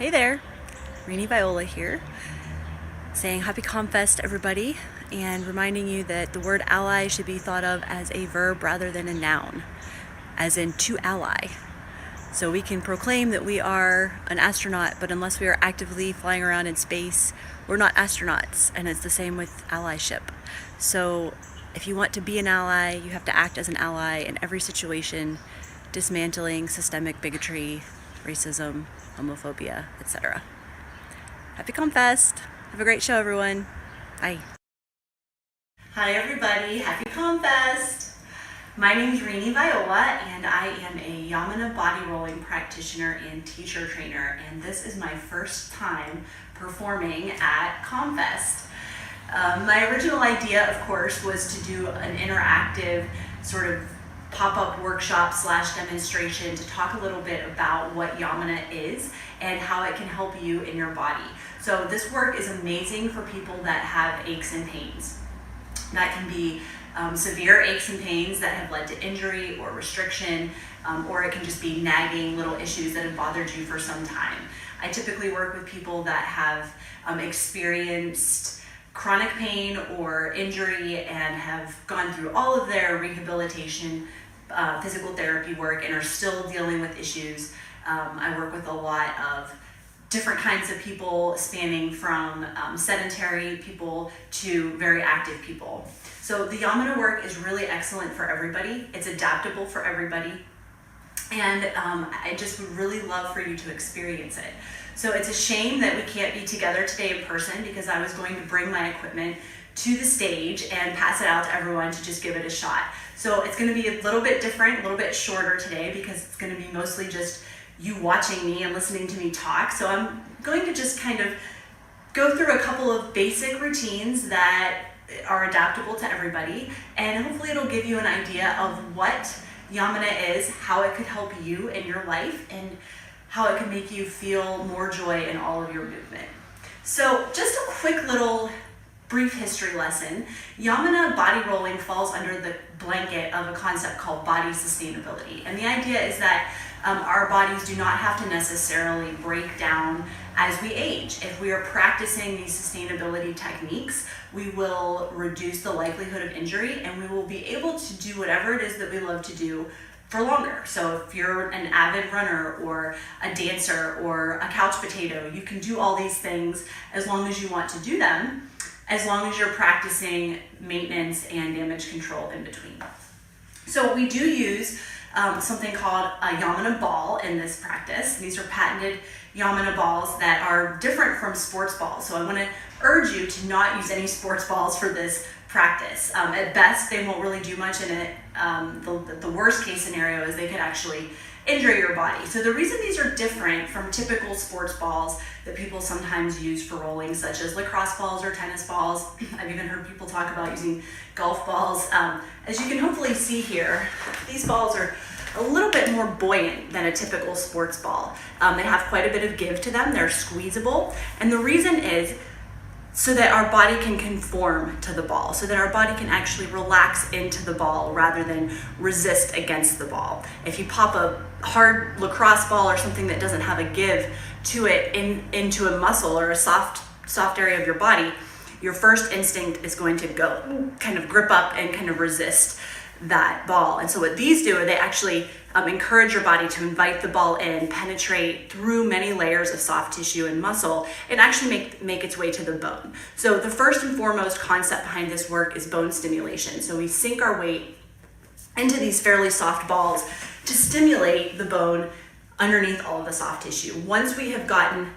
Hey there, Rainy Viola here, saying happy ComFest everybody, and reminding you that the word ally should be thought of as a verb rather than a noun, as in to ally. So we can proclaim that we are an astronaut, but unless we are actively flying around in space, we're not astronauts, and it's the same with allyship. So if you want to be an ally, you have to act as an ally in every situation, dismantling systemic bigotry, racism, homophobia, etc. Happy ComFest! Have a great show, everyone. Bye. Hi, everybody. Happy ComFest! My name is Rainy Viola, and I am a Yamana body rolling practitioner and teacher trainer, and this is my first time performing at ComFest. My original idea, of course, was to do an interactive sort of pop-up workshop / demonstration to talk a little bit about what Yamana is and how it can help you in your body. So this work is amazing for people that have aches and pains. That can be severe aches and pains that have led to injury or restriction, or it can just be nagging little issues that have bothered you for some time. I typically work with people that have experienced chronic pain or injury and have gone through all of their rehabilitation, physical therapy work, and are still dealing with issues. I work with a lot of different kinds of people, spanning from sedentary people to very active people. So the Yamana work is really excellent for everybody. It's adaptable for everybody. And I just would really love for you to experience it. So it's a shame that we can't be together today in person, because I was going to bring my equipment to the stage and pass it out to everyone to just give it a shot. So it's going to be a little bit different, a little bit shorter today, because it's going to be mostly just you watching me and listening to me talk. So I'm going to just kind of go through a couple of basic routines that are adaptable to everybody, and hopefully it'll give you an idea of what Yamana is, how it could help you in your life, and how it can make you feel more joy in all of your movement. So just a quick little brief history lesson. Yamana body rolling falls under the blanket of a concept called body sustainability. And the idea is that our bodies do not have to necessarily break down as we age. If we are practicing these sustainability techniques, we will reduce the likelihood of injury, and we will be able to do whatever it is that we love to do for longer. So if you're an avid runner or a dancer or a couch potato, you can do all these things as long as you want to do them, as long as you're practicing maintenance and damage control in between. So we do use something called a Yamana ball in this practice. These are patented Yamana balls that are different from sports balls. So I want to urge you to not use any sports balls for this practice. At best, they won't really do much in it. The worst case scenario is they could actually injure your body. So the reason these are different from typical sports balls that people sometimes use for rolling, such as lacrosse balls or tennis balls, I've even heard people talk about using golf balls. As you can hopefully see here, these balls are a little bit more buoyant than a typical sports ball. They have quite a bit of give to them. They're squeezable. And the reason is so that our body can conform to the ball, so that our body can actually relax into the ball rather than resist against the ball. If you pop a hard lacrosse ball or something that doesn't have a give to it into a muscle or a soft area of your body, your first instinct is going to go kind of grip up and kind of resist that ball. And so what these do, they actually encourage your body to invite the ball in, penetrate through many layers of soft tissue and muscle, and actually make its way to the bone. So the first and foremost concept behind this work is bone stimulation. So we sink our weight into these fairly soft balls to stimulate the bone underneath all of the soft tissue. Once we have gotten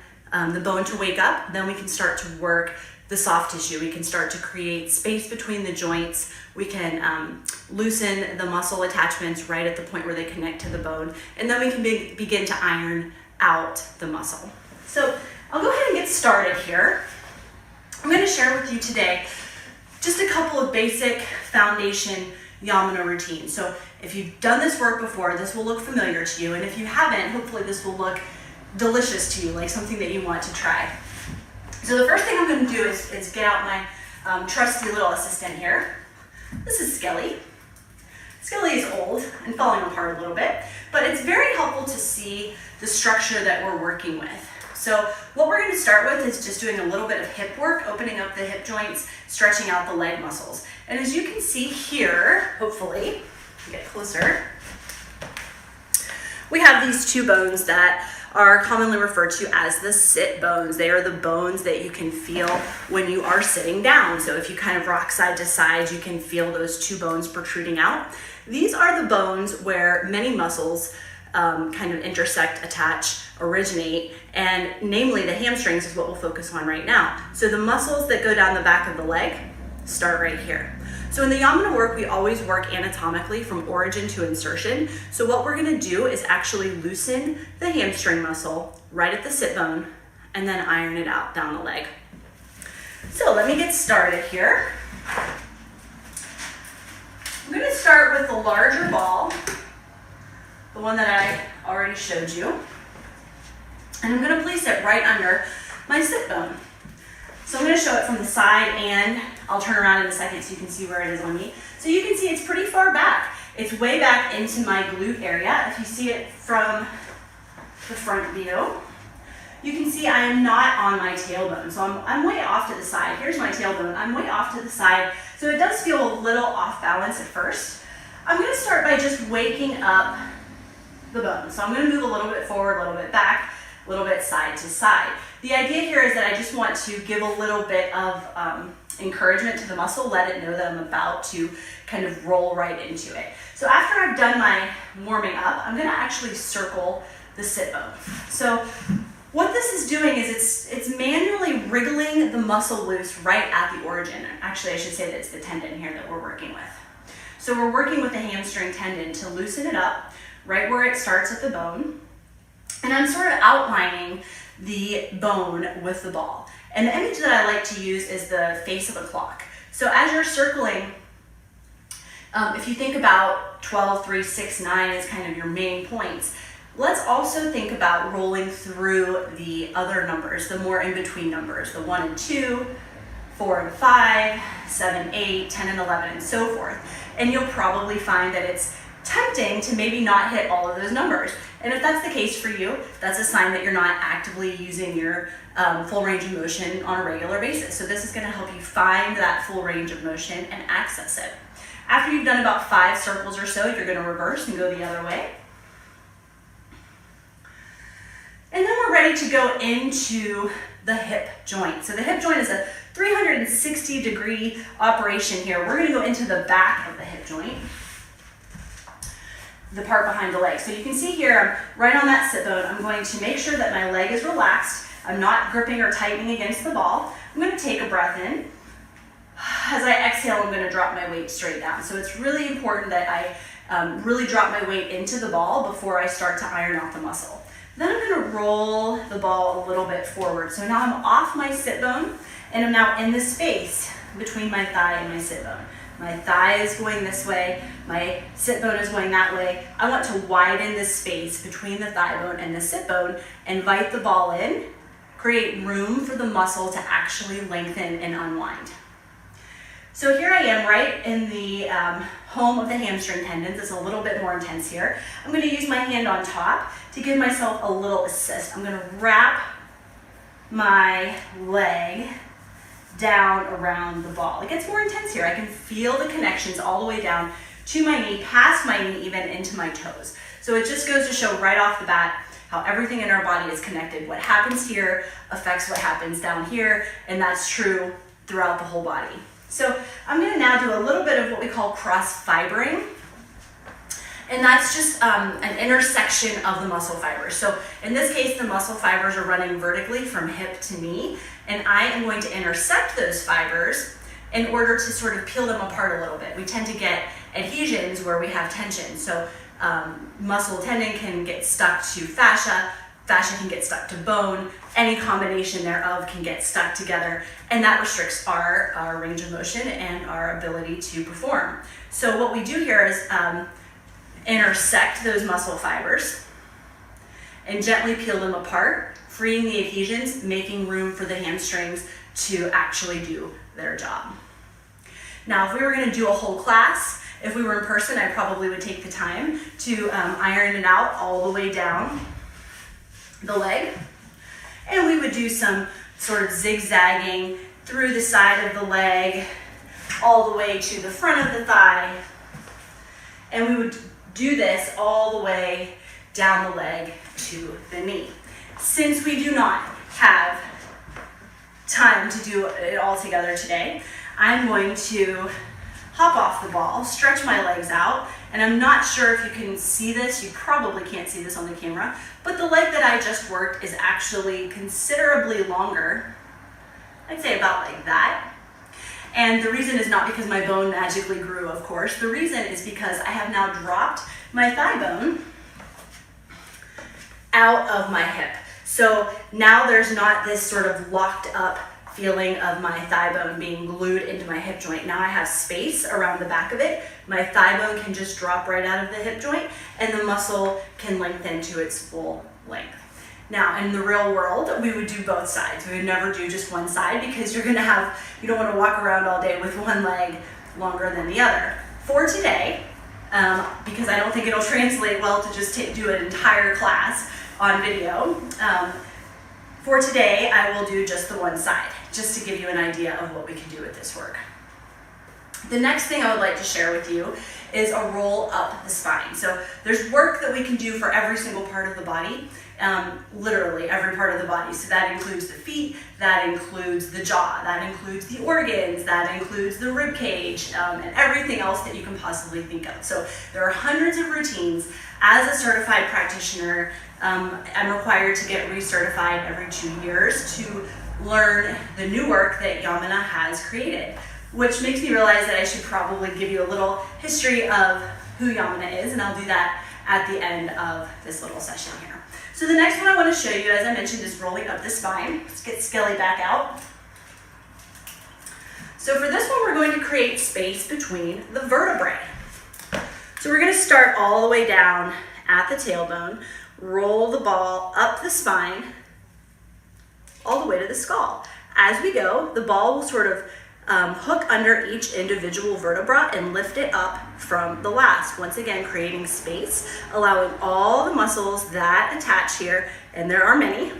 the bone to wake up, then we can start to work the soft tissue. We can start to create space between the joints. We can loosen the muscle attachments right at the point where they connect to the bone, and then we can begin to iron out the muscle. So I'll go ahead and get started here. I'm going to share with you today just a couple of basic foundation Yamana routines. So if you've done this work before, this will look familiar to you, and if you haven't, hopefully this will look delicious to you, like something that you want to try. So the first thing I'm going to do is get out my trusty little assistant here. This is Skelly. Skelly is old and falling apart a little bit, but it's very helpful to see the structure that we're working with. So what we're gonna start with is just doing a little bit of hip work, opening up the hip joints, stretching out the leg muscles. And as you can see here, hopefully, get closer, we have these two bones that are commonly referred to as the sit bones. They are the bones that you can feel when you are sitting down. So if you kind of rock side to side, you can feel those two bones protruding out. These are the bones where many muscles kind of intersect, attach, originate, and namely the hamstrings is what we'll focus on right now. So the muscles that go down the back of the leg start right here. So in the Yamana work, we always work anatomically from origin to insertion. So what we're gonna do is actually loosen the hamstring muscle right at the sit bone and then iron it out down the leg. So let me get started here. I'm gonna start with the larger ball, the one that I already showed you. And I'm gonna place it right under my sit bone. So I'm gonna show it from the side, and I'll turn around in a second so you can see where it is on me. So you can see it's pretty far back. It's way back into my glute area. If you see it from the front view, you can see I am not on my tailbone. So I'm way off to the side. Here's my tailbone. I'm way off to the side. So it does feel a little off balance at first. I'm gonna start by just waking up the bone. So I'm gonna move a little bit forward, a little bit back, a little bit side to side. The idea here is that I just want to give a little bit of encouragement to the muscle, let it know that I'm about to kind of roll right into it. So after I've done my warming up, I'm gonna actually circle the sit bone. So what this is doing is it's manually wriggling the muscle loose right at the origin. Actually, I should say that it's the tendon here that we're working with. So we're working with the hamstring tendon to loosen it up right where it starts at the bone. And I'm sort of outlining the bone with the ball. And the image that I like to use is the face of a clock. So as you're circling, if you think about 12, 3, 6, 9 as kind of your main points, let's also think about rolling through the other numbers, the more in-between numbers, the 1 and 2, 4 and 5, 7, 8, 10 and 11, and so forth. And you'll probably find that it's tempting to maybe not hit all of those numbers. And if that's the case for you, that's a sign that you're not actively using your full range of motion on a regular basis. So this is gonna help you find that full range of motion and access it. After you've done about 5 circles or so, you're gonna reverse and go the other way. And then we're ready to go into the hip joint. So the hip joint is a 360-degree operation here. We're gonna go into the back of the hip joint, the part behind the leg. So you can see here, right on that sit bone, I'm going to make sure that my leg is relaxed. I'm not gripping or tightening against the ball. I'm gonna take a breath in. As I exhale, I'm gonna drop my weight straight down. So it's really important that I really drop my weight into the ball before I start to iron out the muscle. Then I'm gonna roll the ball a little bit forward. So now I'm off my sit bone, and I'm now in the space between my thigh and my sit bone. My thigh is going this way, my sit bone is going that way. I want to widen the space between the thigh bone and the sit bone, invite the ball in, create room for the muscle to actually lengthen and unwind. So here I am right in the home of the hamstring tendons. It's a little bit more intense here. I'm gonna use my hand on top to give myself a little assist. I'm gonna wrap my leg down around the ball. It gets more intense here. I can feel the connections all the way down to my knee, past my knee, even into my toes. So it just goes to show right off the bat how everything in our body is connected. What happens here affects what happens down here, and that's true throughout the whole body. So I'm gonna now do a little bit of what we call cross-fibering. And that's just an intersection of the muscle fibers. So in this case, the muscle fibers are running vertically from hip to knee, and I am going to intersect those fibers in order to sort of peel them apart a little bit. We tend to get adhesions where we have tension. So muscle tendon can get stuck to fascia, fascia can get stuck to bone, any combination thereof can get stuck together, and that restricts our range of motion and our ability to perform. So what we do here is intersect those muscle fibers and gently peel them apart, freeing the adhesions, making room for the hamstrings to actually do their job. Now, if we were going to do a whole class, if we were in person, I probably would take the time to iron it out all the way down the leg. And we would do some sort of zigzagging through the side of the leg, all the way to the front of the thigh. And we would do this all the way down the leg to the knee. Since we do not have time to do it all together today, I'm going to hop off the ball, stretch my legs out, and I'm not sure if you can see this. You probably can't see this on the camera, but the leg that I just worked is actually considerably longer. I'd say about like that. And the reason is not because my bone magically grew, of course. The reason is because I have now dropped my thigh bone out of my hip. So now there's not this sort of locked up feeling of my thigh bone being glued into my hip joint. Now I have space around the back of it. My thigh bone can just drop right out of the hip joint, and the muscle can lengthen to its full length. Now, in the real world, we would do both sides. We would never do just one side because you don't want to walk around all day with one leg longer than the other. For today, because I don't think it'll translate well to just do an entire class on video, for today, I will do just the one side, just to give you an idea of what we can do with this work. The next thing I would like to share with you is a roll up the spine. So there's work that we can do for every single part of the body, literally every part of the body. So that includes the feet, that includes the jaw, that includes the organs, that includes the rib cage, and everything else that you can possibly think of. So there are hundreds of routines. As a certified practitioner, I'm required to get recertified every 2 years to learn the new work that Yamuna has created, which makes me realize that I should probably give you a little history of who Yamuna is, and I'll do that at the end of this little session here. So the next one I want to show you, as I mentioned, is rolling up the spine. Let's get Skelly back out. So for this one, we're going to create space between the vertebrae. So we're going to start all the way down at the tailbone, roll the ball up the spine, all the way to the skull. As we go, the ball will sort of hook under each individual vertebra and lift it up from the last. Once again, creating space, allowing all the muscles that attach here, and there are many,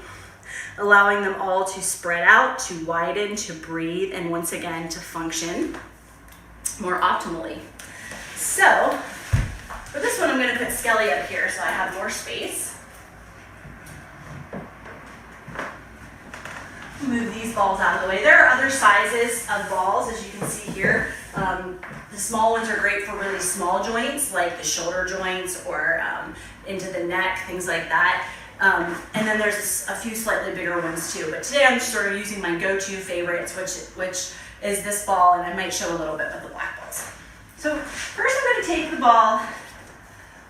allowing them all to spread out, to widen, to breathe, and once again, to function more optimally. So, for this one, I'm going to put Skelly up here so I have more space. Move these balls out of the way. There are other sizes of balls, as you can see here. The small ones are great for really small joints, like the shoulder joints or into the neck, things like that. And then there's a few slightly bigger ones too. But today I'm just sort of using my go-to favorites, which is this ball, and I might show a little bit with the black balls. So first I'm going to take the ball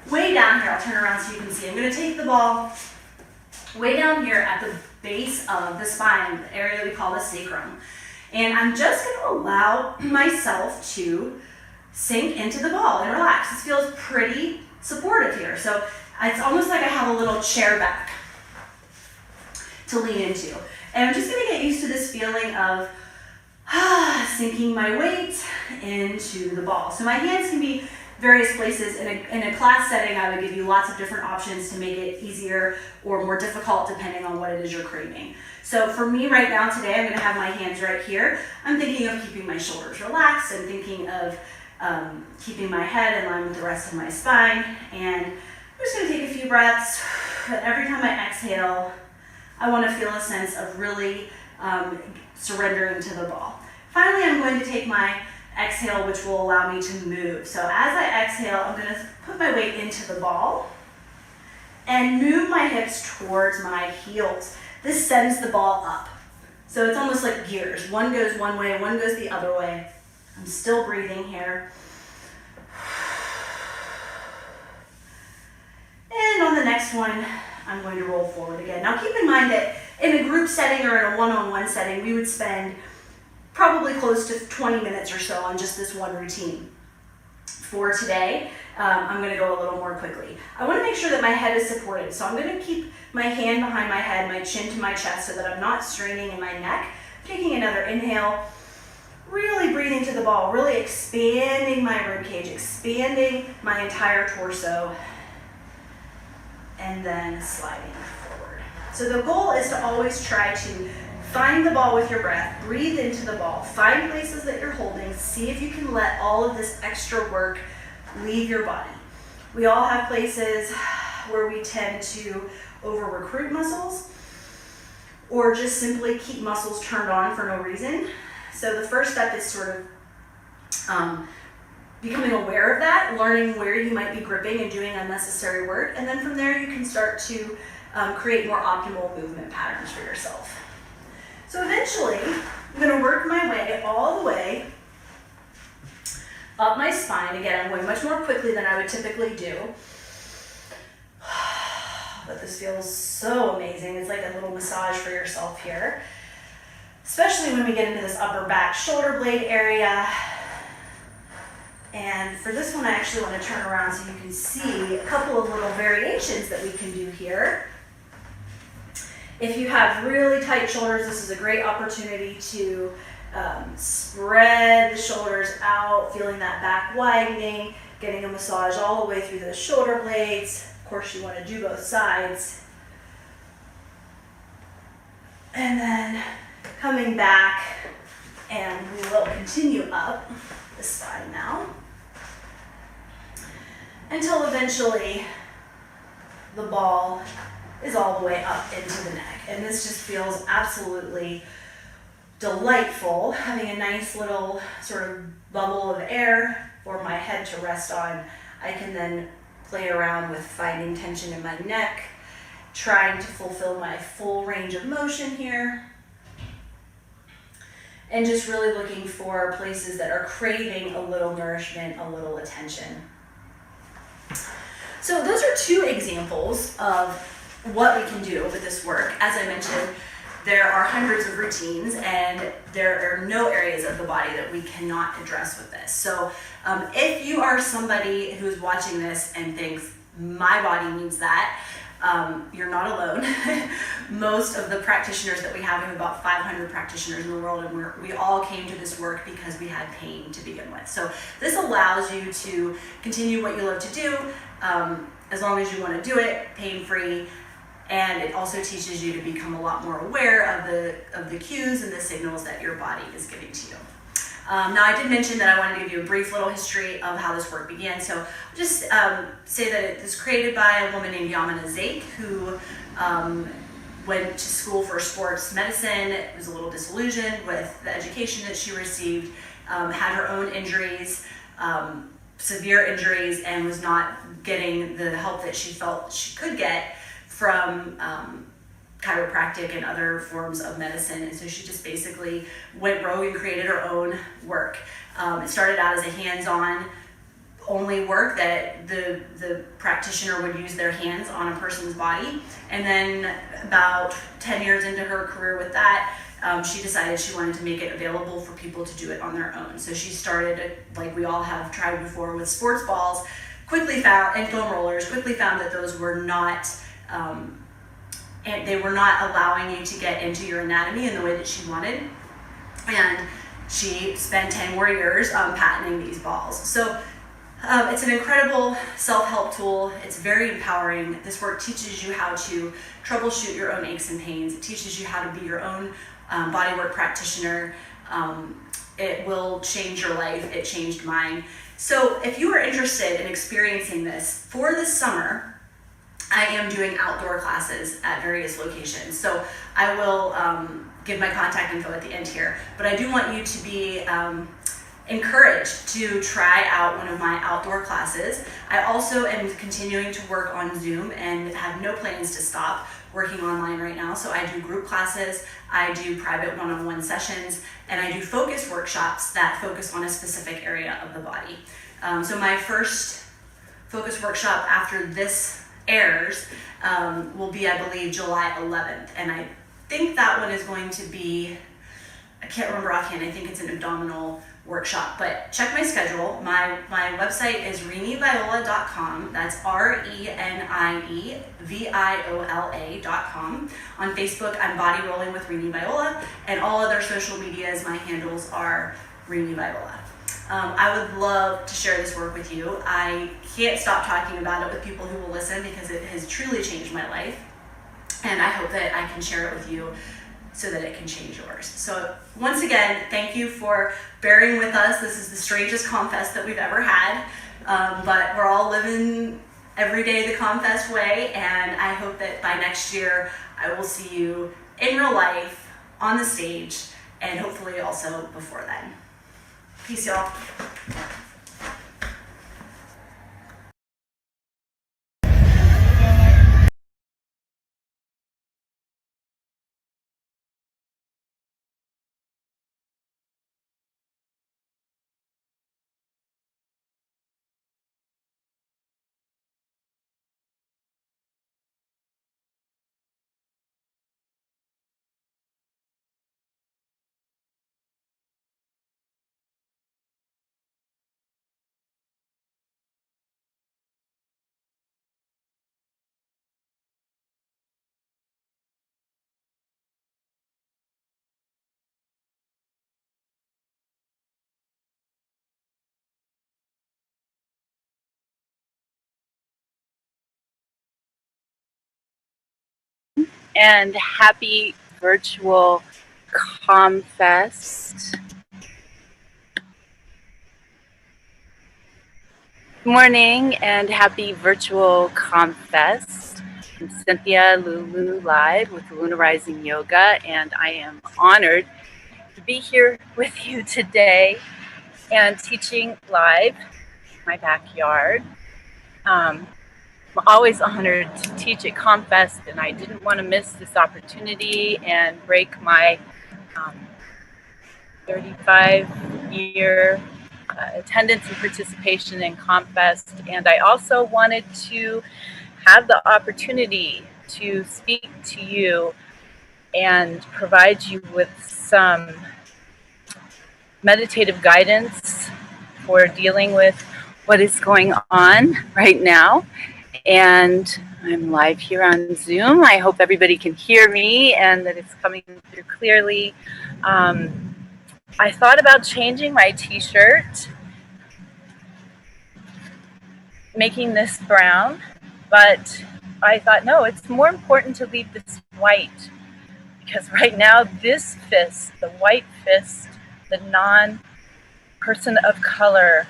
way down here. I'll turn around so you can see. I'm going to take the ball way down here at the base of the spine, the area that we call the sacrum. And I'm just going to allow myself to sink into the ball and relax. This feels pretty supportive here. So it's almost like I have a little chair back to lean into. And I'm just going to get used to this feeling of sinking my weight into the ball. So my hands can be various places. In a class setting, I would give you lots of different options to make it easier or more difficult depending on what it is you're craving. So for me right now today, I'm going to have my hands right here. I'm thinking of keeping my shoulders relaxed. I'm thinking of keeping my head in line with the rest of my spine. And I'm just going to take a few breaths. Every time I exhale, I want to feel a sense of really surrendering to the ball. Finally, I'm going to take my exhale, which will allow me to move. So as I exhale, I'm going to put my weight into the ball and move my hips towards my heels. This sends the ball up. So it's almost like gears. One goes one way, one goes the other way. I'm still breathing here. And on the next one, I'm going to roll forward again. Now keep in mind that in a group setting or in a one-on-one setting, we would spend probably close to 20 minutes or so on just this one routine. For today, I'm going to go a little more quickly. I want to make sure that my head is supported. So I'm going to keep my hand behind my head, my chin to my chest so that I'm not straining in my neck. Taking another inhale, really breathing to the ball, really expanding my rib cage, expanding my entire torso, and then sliding forward. So the goal is to always try to find the ball with your breath, breathe into the ball, find places that you're holding, see if you can let all of this extra work leave your body. We all have places where we tend to over-recruit muscles or just simply keep muscles turned on for no reason. So the first step is sort of becoming aware of that, learning where you might be gripping and doing unnecessary work, and then from there you can start to create more optimal movement patterns for yourself. So eventually, I'm going to work my way all the way up my spine. Again, I'm going much more quickly than I would typically do. But this feels so amazing. It's like a little massage for yourself here. Especially when we get into this upper back shoulder blade area. And for this one, I actually want to turn around so you can see a couple of little variations that we can do here. If you have really tight shoulders, this is a great opportunity to spread the shoulders out, feeling that back widening, getting a massage all the way through the shoulder blades. Of course, you want to do both sides. And then coming back, and we will continue up the spine now, until eventually the ball is all the way up into the neck. And this just feels absolutely delightful, having a nice little sort of bubble of air for my head to rest on. I can then play around with finding tension in my neck, trying to fulfill my full range of motion here, and just really looking for places that are craving a little nourishment, a little attention. So those are two examples of what we can do with this work. As I mentioned, there are hundreds of routines and there are no areas of the body that we cannot address with this. So if you are somebody who's watching this and thinks, my body needs that, you're not alone. Most of the practitioners that we have about 500 practitioners in the world, and we all came to this work because we had pain to begin with. So this allows you to continue what you love to do, as long as you want to do it pain-free. And it also teaches you to become a lot more aware of the cues and the signals that your body is giving to you. Now, I did mention that I wanted to give you a brief little history of how this work began. So I'll just say that it was created by a woman named Yamina Zake, who went to school for sports medicine, was a little disillusioned with the education that she received, had her own injuries, severe injuries, and was not getting the help that she felt she could get from chiropractic and other forms of medicine. And so she just basically went rogue and created her own work. It started out as a hands-on only work that the practitioner would use their hands on a person's body. And then about 10 years into her career with that, she decided she wanted to make it available for people to do it on their own. So she started, like we all have tried before, with sports balls, and foam rollers, quickly found that those were not and they were not allowing you to get into your anatomy in the way that she wanted. And she spent 10 more years patenting these balls. So it's an incredible self-help tool. It's very empowering. This work teaches you how to troubleshoot your own aches and pains. It teaches you how to be your own bodywork practitioner. It will change your life. It changed mine. So if you are interested in experiencing this for this summer, I am doing outdoor classes at various locations. So I will give my contact info at the end here, but I do want you to be encouraged to try out one of my outdoor classes. I also am continuing to work on Zoom and have no plans to stop working online right now. So I do group classes, I do private one-on-one sessions, and I do focus workshops that focus on a specific area of the body. So my first focus workshop after this airs will be, I believe, July 11th. And I think that one is going to be, I can't remember offhand, I think it's an abdominal workshop, but check my schedule. My website is reniviola.com. That's RENIEVIOLA.com. On Facebook, I'm Body Rolling with Rini Viola, and all other social medias, my handles are Rini Viola. I would love to share this work with you. I can't stop talking about it with people who will listen because it has truly changed my life. And I hope that I can share it with you so that it can change yours. So once again, thank you for bearing with us. This is the strangest ComFest that we've ever had, but we're all living every day the ComFest way, and I hope that by next year I will see you in real life, on the stage, and hopefully also before then. Peace, y'all. And happy virtual ComFest. Good morning and happy virtual ComFest. I'm Cynthia Lulu live with Luna Rising Yoga, and I am honored to be here with you today and teaching live in my backyard. I'm always honored to teach at ComFest, and I didn't want to miss this opportunity and break my 35-year attendance and participation in ComFest. And I also wanted to have the opportunity to speak to you and provide you with some meditative guidance for dealing with what is going on right now. And I'm live here on Zoom. I hope everybody can hear me and that it's coming through clearly. I thought about changing my t-shirt, making this brown, but I thought, no, it's more important to leave this white, because right now this fist, the white fist, the non-person of color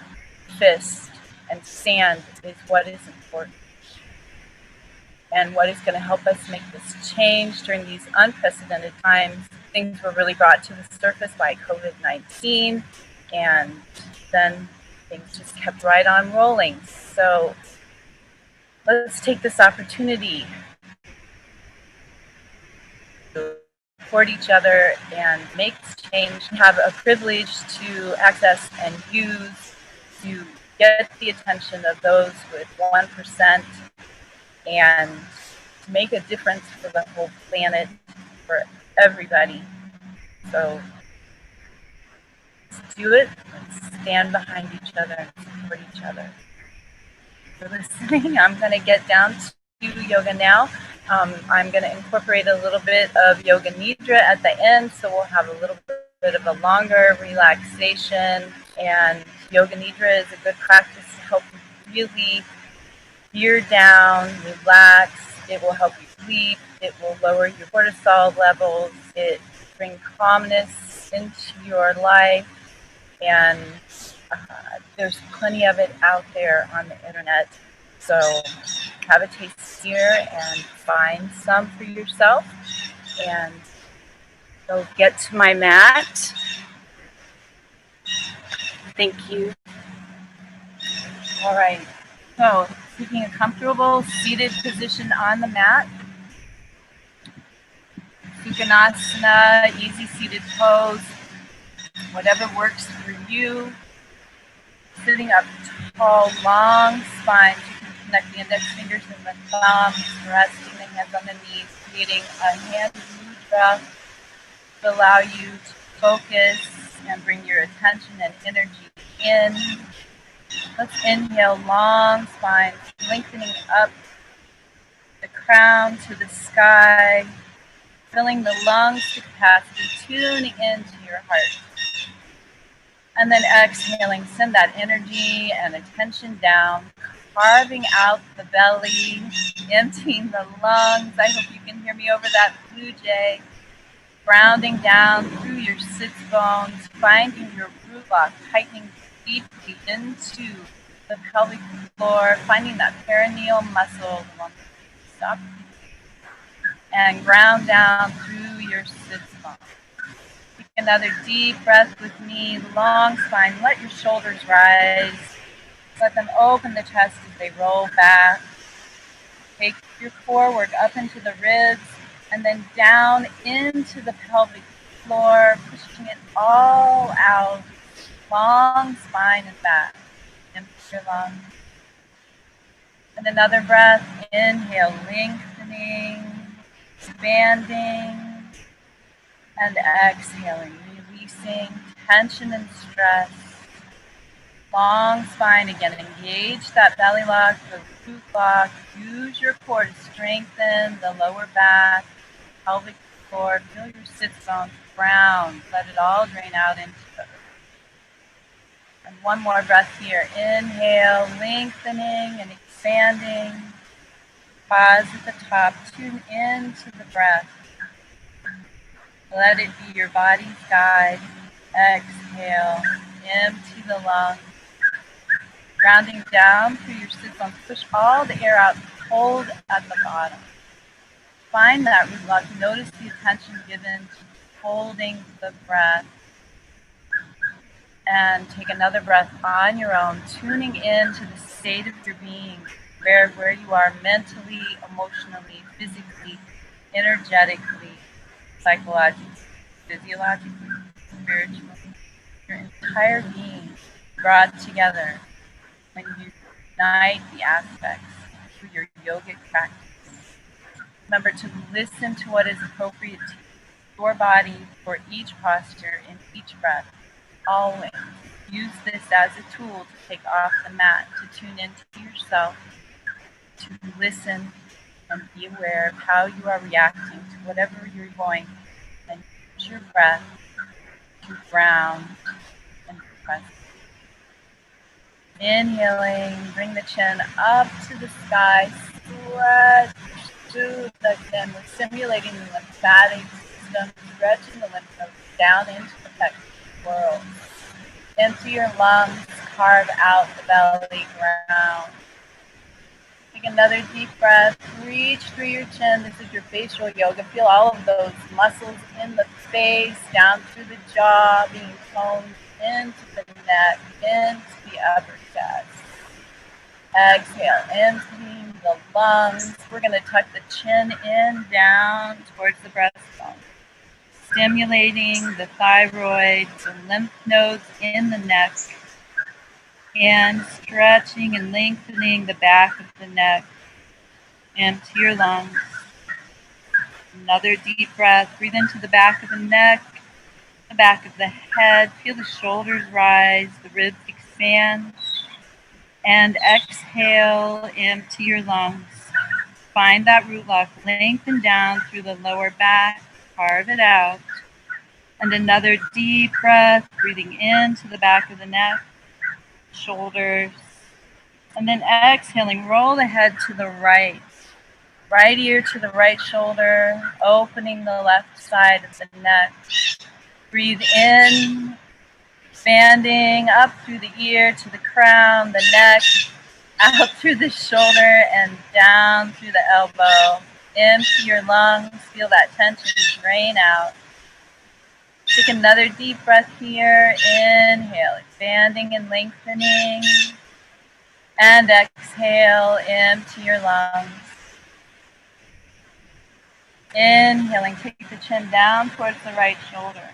fist and sand is what is important. And what is going to help us make this change during these unprecedented times. Things were really brought to the surface by COVID-19, and then things just kept right on rolling. So let's take this opportunity to support each other and make this change, have a privilege to access and use to get the attention of those with 1%. And to make a difference for the whole planet, for everybody. So let's do it. Let's stand behind each other and support each other. For listening, I'm going to get down to yoga now. I'm going to incorporate a little bit of yoga nidra at the end, so we'll have a little bit of a longer relaxation. And yoga nidra is a good practice to help you really gear down, relax. It will help you sleep. It will lower your cortisol levels. It brings calmness into your life. And there's plenty of it out there on the internet. So have a taste here and find some for yourself. And so get to my mat. Thank you. All right. So taking a comfortable seated position on the mat. Sukhanasana, easy seated pose, whatever works for you. Sitting up tall, long spine. You can connect the index fingers and the thumbs, resting the hands on the knees, creating a hand mudra to allow you to focus and bring your attention and energy in. Let's inhale, long spine, lengthening up the crown to the sky, filling the lungs to capacity, tuning into your heart. And then exhaling, send that energy and attention down, carving out the belly, emptying the lungs. I hope you can hear me over that blue jay. Grounding down through your sits bones, finding your root lock, tightening deeply into the pelvic floor, finding that perineal muscle, the one that stop, and ground down through your sits bones. Take another deep breath with me, long spine. Let your shoulders rise. Let them open the chest as they roll back. Take your forward up into the ribs and then down into the pelvic floor, pushing it all out. Long spine and back. Empty your lungs. And another breath. Inhale, lengthening, expanding, and exhaling, releasing tension and stress. Long spine again. Engage that belly lock, the root lock. Use your core to strengthen the lower back, pelvic floor. Feel your sits bones ground. Let it all drain out into the earth. And one more breath here. Inhale, lengthening and expanding. Pause at the top. Tune into the breath. Let it be your body's guide. Exhale. Empty the lungs. Grounding down through your sit bones. Push all the air out. Hold at the bottom. Find that root lock. Notice the attention given to holding the breath. And take another breath on your own, tuning into the state of your being, where you are mentally, emotionally, physically, energetically, psychologically, physiologically, spiritually. Your entire being brought together when you unite the aspects through your yogic practice. Remember to listen to what is appropriate to your body for each posture in each breath. Always use this as a tool to take off the mat, to tune into yourself, to listen and be aware of how you are reacting to whatever you're going through, and use your breath to ground and be present. Inhaling, bring the chin up to the sky, stretch through the chin. We're stimulating the lymphatic system, stretching the lymph nodes down into the pectoral world. Empty your lungs, carve out the belly ground. Take another deep breath, reach through your chin. This is your facial yoga. Feel all of those muscles in the face, down through the jaw, being toned into the neck, into the upper chest. Exhale, emptying the lungs. We're going to tuck the chin in, down towards the breastbone. Stimulating the thyroid, the lymph nodes in the neck, and stretching and lengthening the back of the neck. Empty your lungs. Another deep breath. Breathe into the back of the neck, the back of the head. Feel the shoulders rise, the ribs expand. And exhale, empty your lungs. Find that root lock, lengthen down through the lower back, carve it out. And another deep breath, breathing into the back of the neck, shoulders. And then exhaling, roll the head to the right. Right ear to the right shoulder, opening the left side of the neck. Breathe in, expanding up through the ear to the crown, the neck, out through the shoulder and down through the elbow. Empty your lungs, feel that tension drain out. Take another deep breath here. Inhale, expanding and lengthening. And exhale, empty your lungs. Inhaling, take the chin down towards the right shoulder.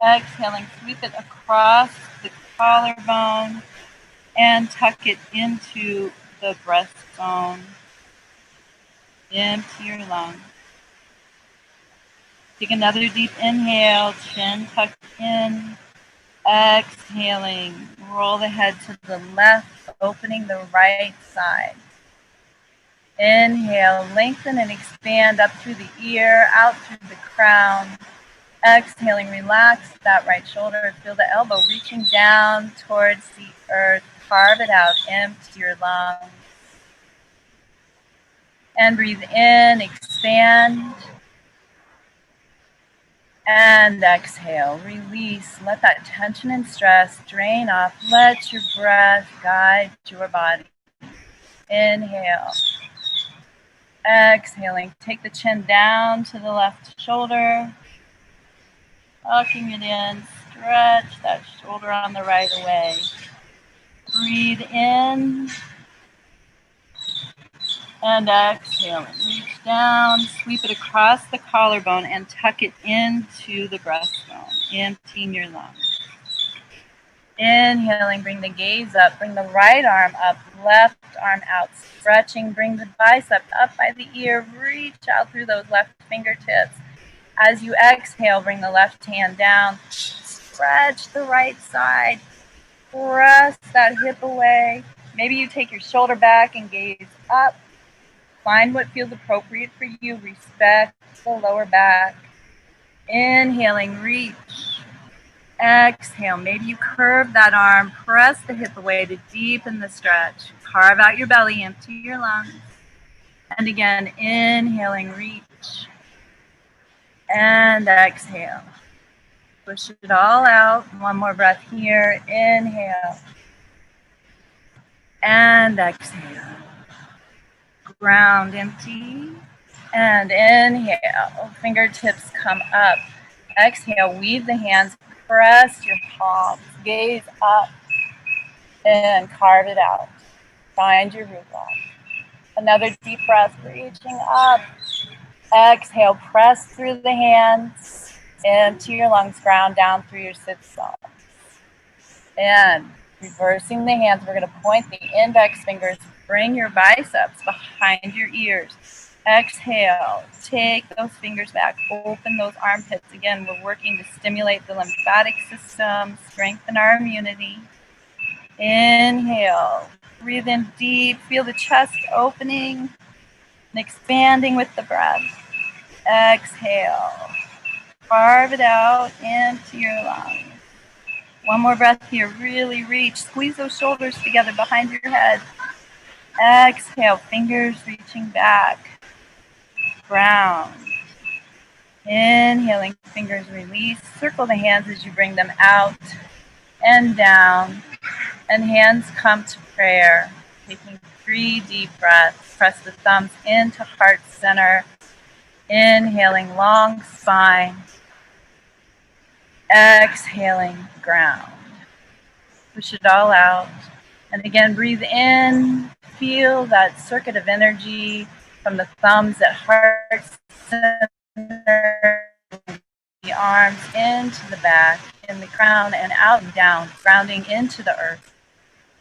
Exhaling, sweep it across the collarbone and tuck it into the breastbone. Empty your lungs. Take another deep inhale, chin tucked in. Exhaling, roll the head to the left, opening the right side. Inhale, lengthen and expand up through the ear, out through the crown. Exhaling, relax that right shoulder. Feel the elbow reaching down towards the earth. Carve it out, empty your lungs. And breathe in, expand. And exhale, release. Let that tension and stress drain off. Let your breath guide your body. Inhale. Exhaling, take the chin down to the left shoulder. Tucking it in, stretch that shoulder on the right away. Breathe in. And exhaling, reach down, sweep it across the collarbone and tuck it into the breastbone, emptying your lungs. Inhaling, bring the gaze up, bring the right arm up, left arm out, stretching, bring the bicep up by the ear, reach out through those left fingertips. As you exhale, bring the left hand down, stretch the right side, press that hip away. Maybe you take your shoulder back and gaze up. Find what feels appropriate for you. Respect the lower back. Inhaling, reach. Exhale. Maybe you curve that arm. Press the hip away to deepen the stretch. Carve out your belly. Empty your lungs. And again, inhaling, reach. And exhale. Push it all out. One more breath here. Inhale. And exhale. Ground empty. And inhale, fingertips come up. Exhale, weave the hands, press your palms, gaze up, and carve it out. Find your root ball. Another deep breath, reaching up. Exhale, press through the hands, empty your lungs, ground down through your sits bones. And reversing the hands, we're going to point the index fingers, bring your biceps behind your ears. Exhale, take those fingers back, open those armpits. Again, we're working to stimulate the lymphatic system, strengthen our immunity. Inhale, breathe in deep, feel the chest opening and expanding with the breath. Exhale, carve it out into your lungs. One more breath here, really reach, squeeze those shoulders together behind your head. Exhale, fingers reaching back. Ground. Inhaling, fingers release. Circle the hands as you bring them out and down. And hands come to prayer. Taking 3 deep breaths. Press the thumbs into heart center. Inhaling, long spine. Exhaling, ground. Push it all out. And again, breathe in. Feel that circuit of energy from the thumbs at heart center, the arms into the back, in the crown, and out and down, grounding into the earth.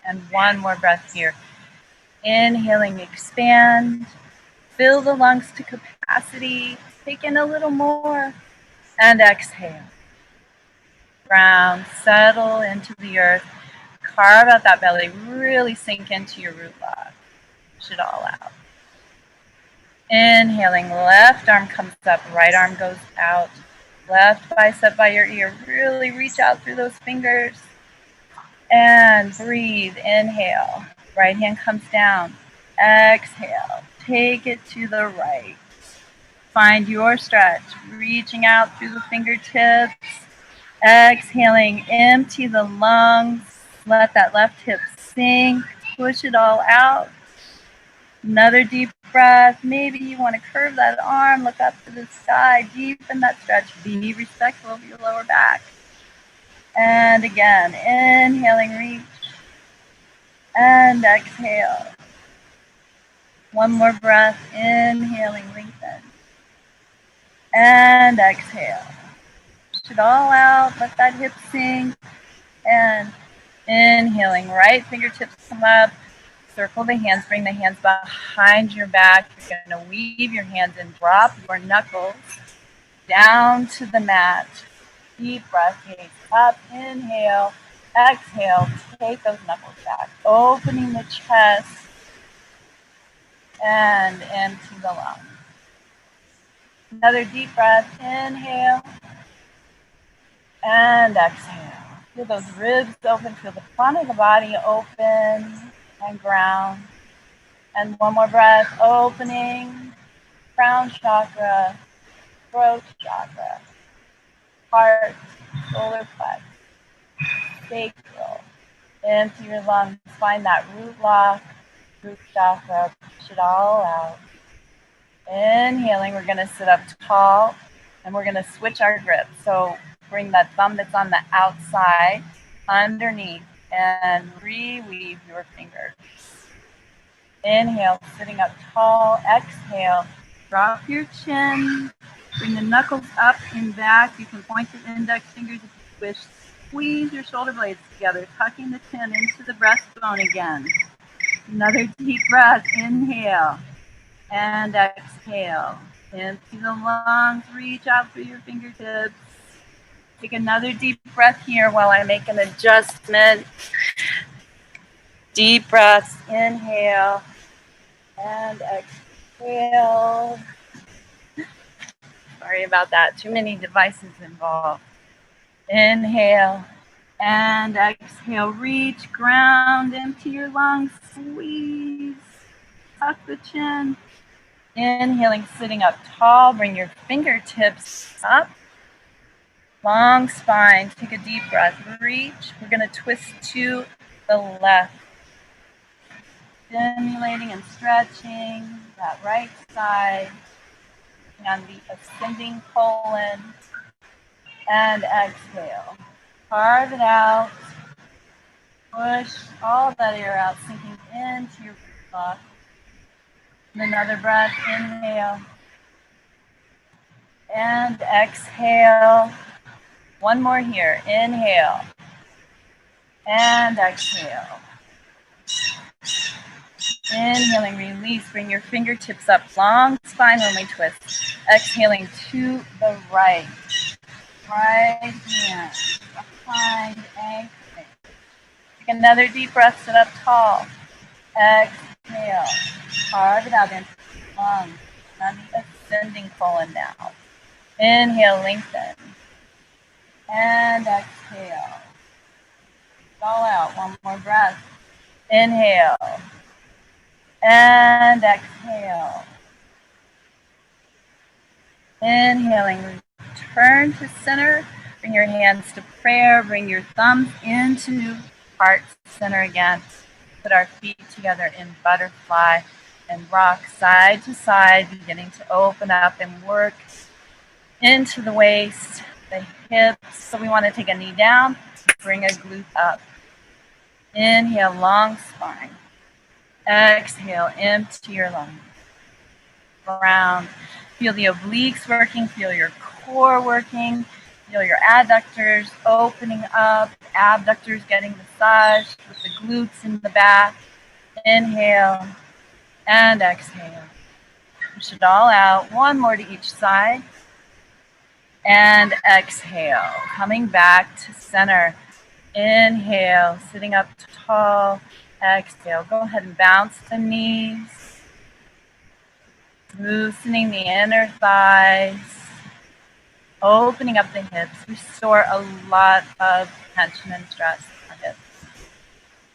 And one more breath here. Inhaling, expand. Fill the lungs to capacity. Take in a little more. And exhale. Ground, settle into the earth. Carve out that belly. Really sink into your root log. Push it all out. Inhaling, left arm comes up, right arm goes out. Left bicep by your ear. Really reach out through those fingers. And breathe. Inhale. Right hand comes down. Exhale. Take it to the right. Find your stretch. Reaching out through the fingertips. Exhaling. Empty the lungs. Let that left hip sink. Push it all out. Another deep breath. Maybe you want to curve that arm, look up to the sky, deepen that stretch. Be respectful of your lower back. And again, inhaling, reach. And exhale. One more breath. Inhaling, lengthen. And exhale. Push it all out. Let that hip sink. And inhaling, right fingertips come up. Circle the hands, bring the hands behind your back. You're going to weave your hands and drop your knuckles down to the mat. Deep breath, gaze up, inhale, exhale, take those knuckles back. Opening the chest and empty the lungs. Another deep breath, inhale and exhale. Feel those ribs open, feel the front of the body open and ground. And one more breath, opening, crown chakra, throat chakra, heart, solar plex, sacral. Into your lungs, find that root lock, root chakra, push it all out. Inhaling, we're going to sit up tall, and we're going to switch our grip. So bring that thumb that's on the outside underneath and reweave your fingers. Inhale, sitting up tall. Exhale, drop your chin. Bring the knuckles up and back. You can point the index fingers if you wish. Squeeze your shoulder blades together, tucking the chin into the breastbone again. Another deep breath. Inhale and exhale. Empty the lungs. Reach out through your fingertips. Take another deep breath here while I make an adjustment. Deep breaths. Inhale and exhale. Sorry about that. Too many devices involved. Inhale and exhale. Reach, ground, empty your lungs. Squeeze. Tuck the chin. Inhaling, sitting up tall. Bring your fingertips up. Long spine. Take a deep breath. Reach. We're going to twist to the left. Stimulating and stretching that right side. On the ascending colon. And exhale. Carve it out. Push all that air out, sinking into your block. Another breath. Inhale. And exhale. One more here. Inhale. And exhale. Inhaling, release. Bring your fingertips up. Long spine when we twist. Exhaling to the right. Right hand behind ankle. Take another deep breath. Sit up tall. Exhale. Carve it out into the lungs. On the ascending colon now. Inhale, lengthen. And exhale. All out. One more breath. Inhale. And exhale. Inhaling, return to center. Bring your hands to prayer. Bring your thumbs into heart center again. Put our feet together in butterfly and rock side to side, beginning to open up and work into the waist, the hips. So we want to take a knee down, bring a glute up. Inhale, long spine. Exhale, empty your lungs. Round. Feel the obliques working, feel your core working, feel your adductors opening up, abductors getting massaged with the glutes in the back. Inhale and exhale. Push it all out. One more to each side. And exhale. Coming back to center. Inhale, sitting up tall. Exhale. Go ahead and bounce the knees. Loosening the inner thighs. Opening up the hips. We store a lot of tension and stress in our hips.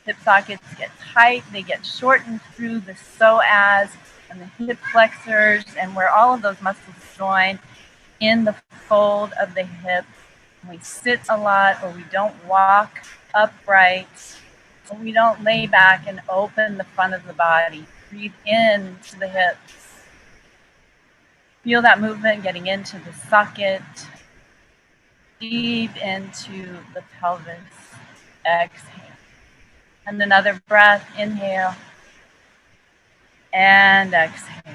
Hip sockets get tight. They get shortened through the psoas and the hip flexors and where all of those muscles join in the fold of the hip. We sit a lot, or we don't walk upright, or we don't lay back and open the front of the body. Breathe into the hips. Feel that movement getting into the socket, deep into the pelvis. Exhale. And another breath. Inhale. And exhale.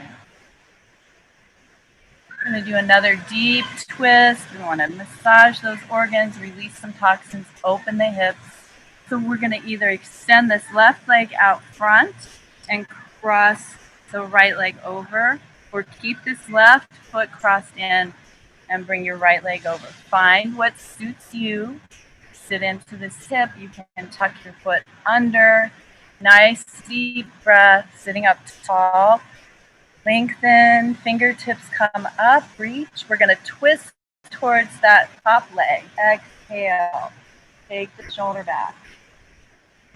We're going to do another deep twist. We want to massage those organs, release some toxins, open the hips. So we're going to either extend this left leg out front and cross the right leg over, or keep this left foot crossed in and bring your right leg over. Find what suits you. Sit into this hip. You can tuck your foot under. Nice deep breath, sitting up tall. Lengthen, fingertips come up, reach. We're going to twist towards that top leg. Exhale. Take the shoulder back.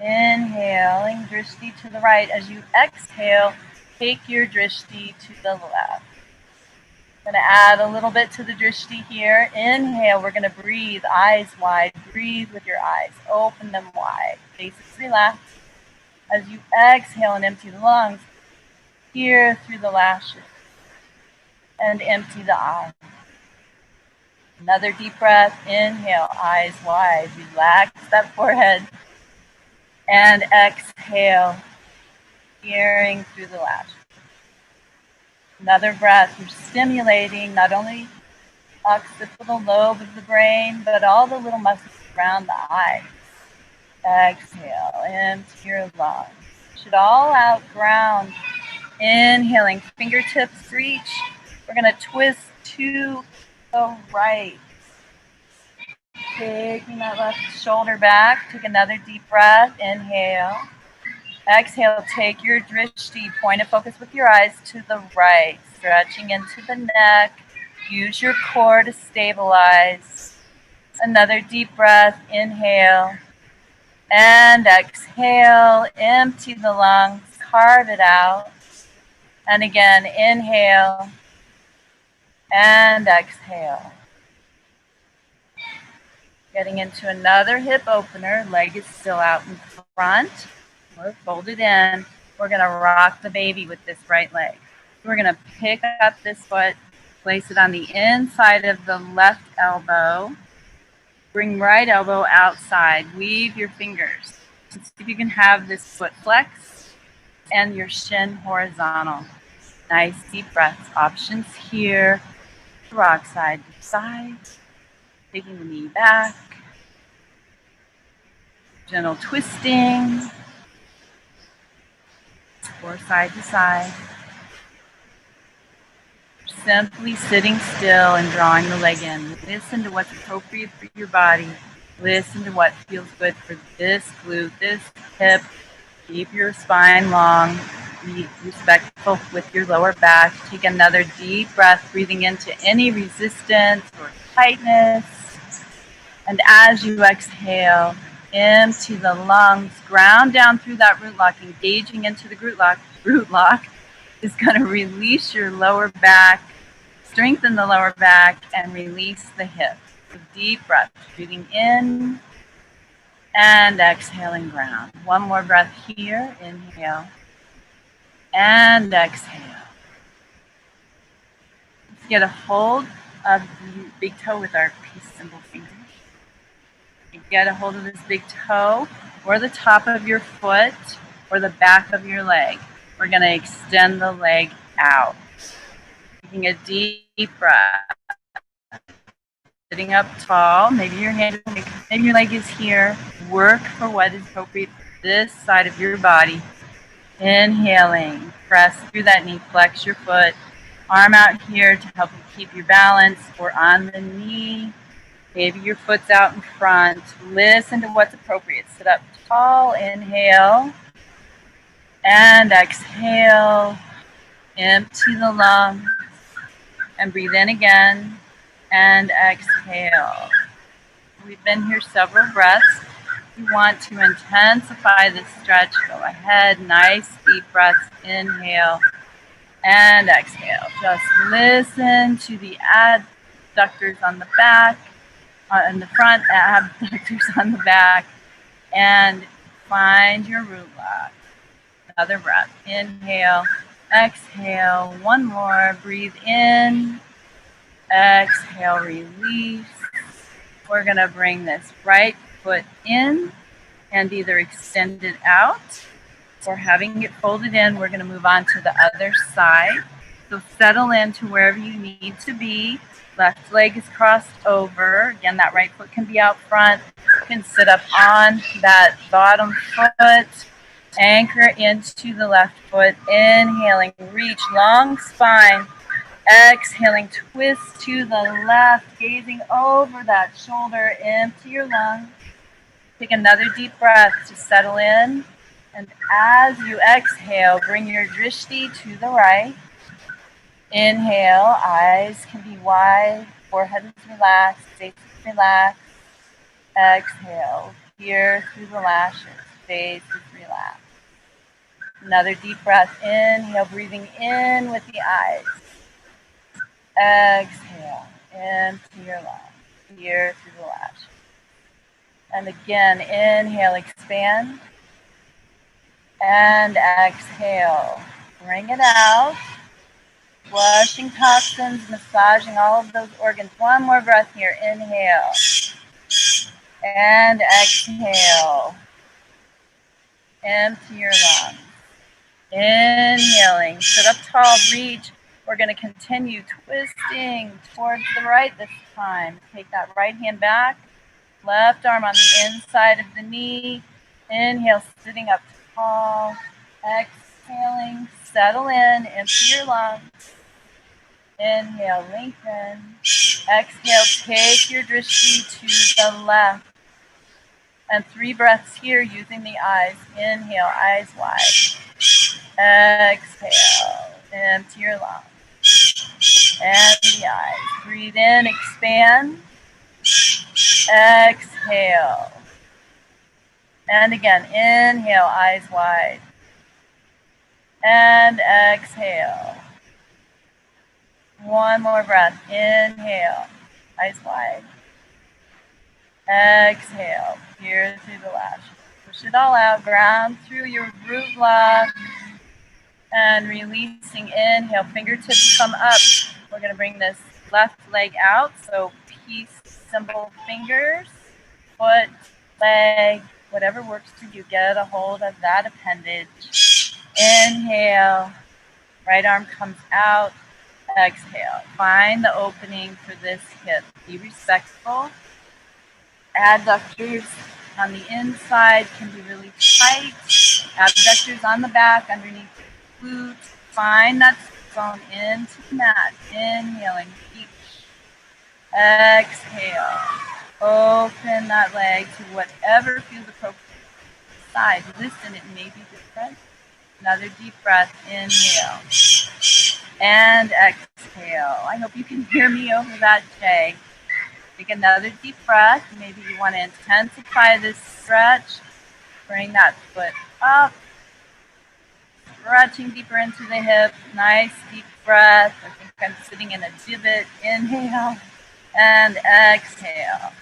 Inhaling drishti to the right. As you exhale, take your drishti to the left. I'm going to add a little bit to the drishti here. Inhale, we're going to breathe, eyes wide. Breathe with your eyes. Open them wide. Faces relaxed. As you exhale and empty the lungs, here through the lashes. And empty the eyes. Another deep breath. Inhale, eyes wide. Relax that forehead. And exhale, peering through the lashes. Another breath. You're stimulating not only occipital lobe of the brain, but all the little muscles around the eye. Exhale, empty your lungs. Push it all out, ground. Inhaling, fingertips reach. We're going to twist to the right. Taking that left shoulder back. Take another deep breath. Inhale. Exhale, take your drishti, point of focus with your eyes to the right. Stretching into the neck. Use your core to stabilize. Another deep breath. Inhale. And exhale. Empty the lungs. Carve it out. And again, inhale. And exhale. Getting into another hip opener. Leg is still out in front. We're folded in. We're going to rock the baby with this right leg. We're going to pick up this foot, place it on the inside of the left elbow. Bring right elbow outside. Weave your fingers. See if you can have this foot flex and your shin horizontal. Nice deep breaths. Options here. Rock side to side. Taking the knee back. Gentle twisting. Or side to side. Simply sitting still and drawing the leg in. Listen to what's appropriate for your body. Listen to what feels good for this glute, this hip. Keep your spine long. Be respectful with your lower back. Take another deep breath, breathing into any resistance or tightness. And as you exhale, empty the lungs, ground down through that root lock, engaging into the root lock is going to release your lower back, strengthen the lower back, and release the hips. So deep breath, breathing in and exhaling ground. One more breath here, inhale and exhale. Let's get a hold of the big toe with our peace symbol finger. Get a hold of this big toe or the top of your foot or the back of your leg. We're going to extend the leg out. Taking a deep breath. Sitting up tall. Maybe your leg is here. Work for what is appropriate for this side of your body. Inhaling. Press through that knee. Flex your foot. Arm out here to help you keep your balance or on the knee. Maybe your foot's out in front. Listen to what's appropriate. Sit up tall. Inhale. And exhale. Empty the lungs. And breathe in again. And exhale. We've been here several breaths. You want to intensify the stretch. Go ahead. Nice deep breaths. Inhale. And exhale. Just listen to the adductors on the back. In the front, abductors on the back, and find your root lock. Another breath. Inhale, exhale. One more. Breathe in. Exhale, release. We're going to bring this right foot in and either extend it out or having it folded in. We're going to move on to the other side. So settle into wherever you need to be. Left leg is crossed over. Again, that right foot can be out front. You can sit up on that bottom foot. Anchor into the left foot. Inhaling, reach, long spine. Exhaling, twist to the left, gazing over that shoulder. Empty your lungs. Take another deep breath to settle in. And as you exhale, bring your drishti to the right. Inhale, eyes can be wide, forehead is relaxed, face is relaxed. Exhale, peer through the lashes, face is relaxed. Another deep breath. Inhale, breathing in with the eyes. Exhale, empty your lungs, here through the lashes. And again, inhale, expand. And exhale, bring it out. Flushing toxins, massaging all of those organs. One more breath here. Inhale. And exhale. Empty your lungs. Inhaling, sit up tall, reach. We're going to continue twisting towards the right this time. Take that right hand back. Left arm on the inside of the knee. Inhale, sitting up tall. Exhaling, settle in, empty your lungs. Inhale, lengthen. Exhale, take your drishti to the left. And 3 breaths here using the eyes. Inhale, eyes wide. Exhale, empty your lungs. And the eyes. Breathe in, expand. Exhale. And again, inhale, eyes wide. And exhale. One more breath. Inhale, eyes wide. Exhale, here through the lashes. Push it all out. Ground through your root block. And releasing. Inhale, fingertips come up. We're going to bring this left leg out. So peace symbol fingers, foot, leg, whatever works for you. Get a hold of that appendage. Inhale. Right arm comes out. Exhale. Find the opening for this hip. Be respectful. Adductors on the inside can be really tight. Abductors on the back underneath the glutes. Find that zone into the mat. Inhaling. Reach. Exhale. Open that leg to whatever feels appropriate. Side. Listen, it may be different. Another deep breath. Inhale. And exhale. I hope you can hear me over that J. Take another deep breath. Maybe you want to intensify this stretch. Bring that foot up. Stretching deeper into the hip. Nice deep breath. I think I'm sitting in a divot. Inhale and exhale.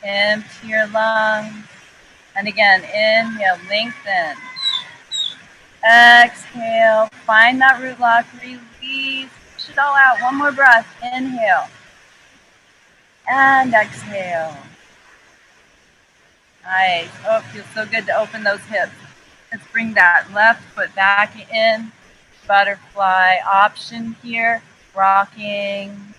Empty your lungs. And again, inhale, lengthen. Exhale, find that root lock, release, push it all out. One more breath, inhale. And exhale. Nice. Oh, it feels so good to open those hips. Let's bring that left foot back in. Butterfly option here. Rocking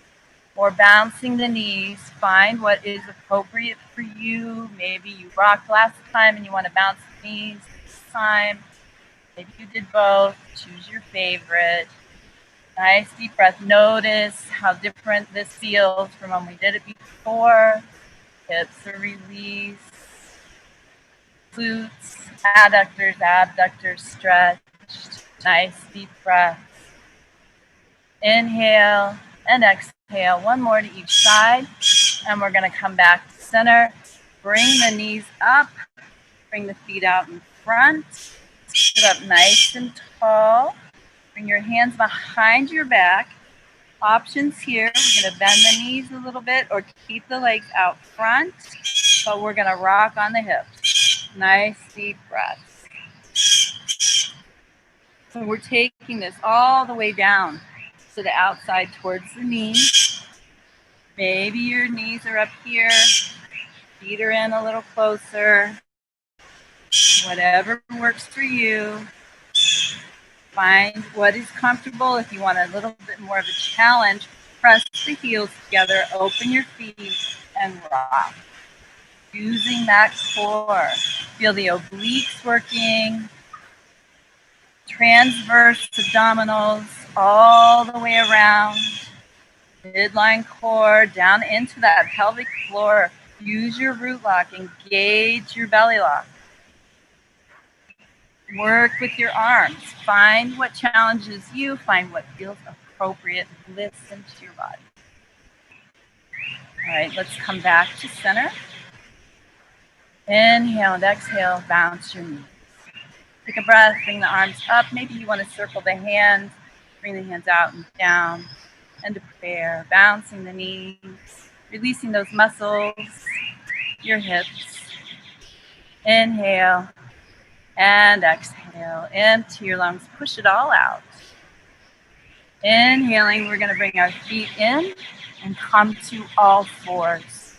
or bouncing the knees. Find what is appropriate for you. Maybe you rocked last time and you want to bounce the knees this time. Maybe you did both. Choose your favorite. Nice deep breath. Notice how different this feels from when we did it before. Hips are released. Glutes, adductors, abductors stretched. Nice deep breath. Inhale and exhale. One more to each side. And we're going to come back to center. Bring the knees up. Bring the feet out in front. Sit up nice and tall. Bring your hands behind your back. Options here. We're going to bend the knees a little bit or keep the legs out front. But we're going to rock on the hips. Nice deep breaths. So we're taking this all the way down to the outside towards the knee. Maybe your knees are up here. Feet are in a little closer. Whatever works for you. Find what is comfortable. If you want a little bit more of a challenge, press the heels together, open your feet, and rock. Using that core. Feel the obliques working. Transverse abdominals all the way around. Midline core down into that pelvic floor. Use your root lock. Engage your belly lock. Work with your arms. Find what challenges you. Find what feels appropriate. Listen to your body. All right, let's come back to center. Inhale and exhale. Bounce your knees. Take a breath, bring the arms up. Maybe you want to circle the hands, bring the hands out and down. End of prayer, bouncing the knees, releasing those muscles, your hips. Inhale and exhale into your lungs. Push it all out. Inhaling, we're going to bring our feet in and come to all fours.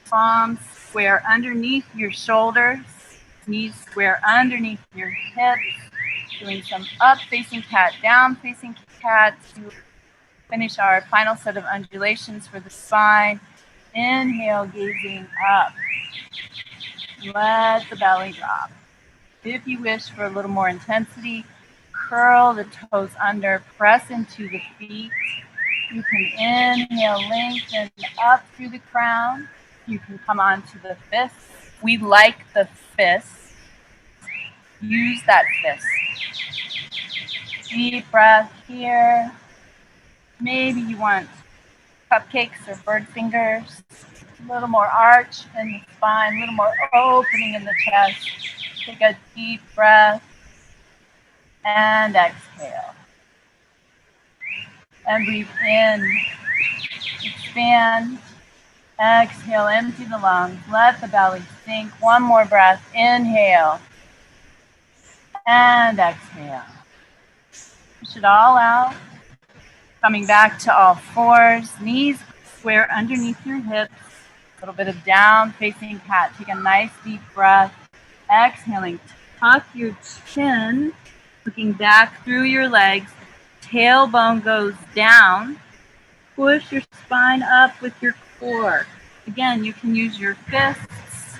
Palms square underneath your shoulders, knees square underneath your hips. Doing some up facing cat, down facing cat to finish our final set of undulations for the spine. Inhale, gazing up. Let the belly drop. If you wish for a little more intensity, curl the toes under, press into the feet. You can inhale, lengthen up through the crown. You can come onto the fists. We like the fists. Use that fist. Deep breath here. Maybe you want cupcakes or bird fingers. A little more arch in the spine, a little more opening in the chest. Take a deep breath and exhale. And breathe in, expand, exhale, empty the lungs, let the belly sink. One more breath, inhale and exhale. Push it all out. Coming back to all fours, knees square underneath your hips. A little bit of down facing cat. Take a nice deep breath. Exhaling, tuck your chin, looking back through your legs. Tailbone goes down. Push your spine up with your core. Again, you can use your fists.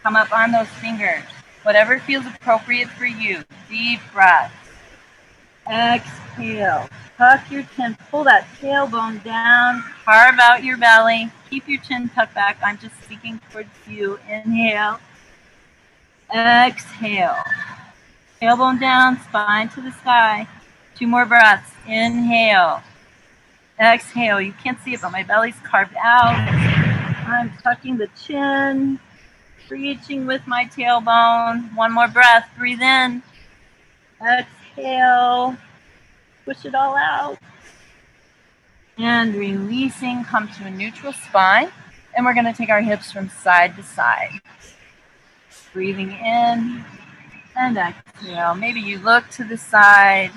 Come up on those fingers. Whatever feels appropriate for you. Deep breath. Exhale. Tuck your chin. Pull that tailbone down. Carve out your belly. Keep your chin tucked back. I'm just speaking towards you. Inhale. Exhale. Tailbone down, spine to the sky. 2 more breaths. Inhale. Exhale. You can't see it, but my belly's carved out. I'm tucking the chin. Reaching with my tailbone. 1 more breath. Breathe in. Exhale. Push it all out. And releasing, come to a neutral spine. And we're going to take our hips from side to side. Breathing in and exhale. Maybe you look to the side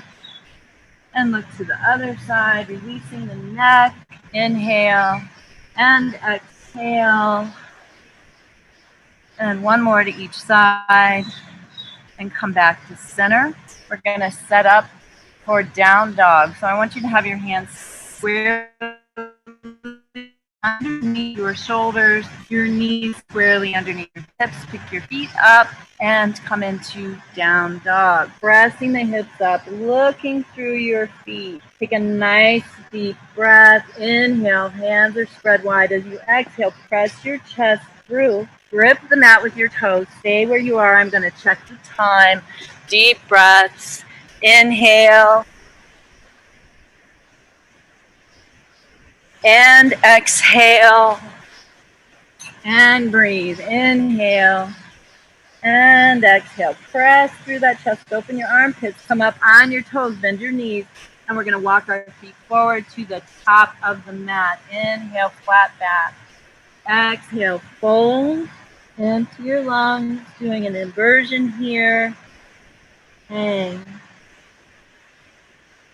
and look to the other side. Releasing the neck. Inhale and exhale. And 1 more to each side. And come back to center. We're going to set up for down dog. So I want you to have your hands square underneath your shoulders, your knees squarely underneath your hips. Pick your feet up and come into down dog. Pressing the hips up, looking through your feet. Take a nice deep breath. Inhale, hands are spread wide. As you exhale, press your chest through. Grip the mat with your toes. Stay where you are. I'm going to check the time. Deep breaths. Inhale. And exhale. And breathe. Inhale. And exhale. Press through that chest. Open your armpits. Come up on your toes. Bend your knees. And we're going to walk our feet forward to the top of the mat. Inhale, flat back. Exhale, fold into your lungs. Doing an inversion here. Hang.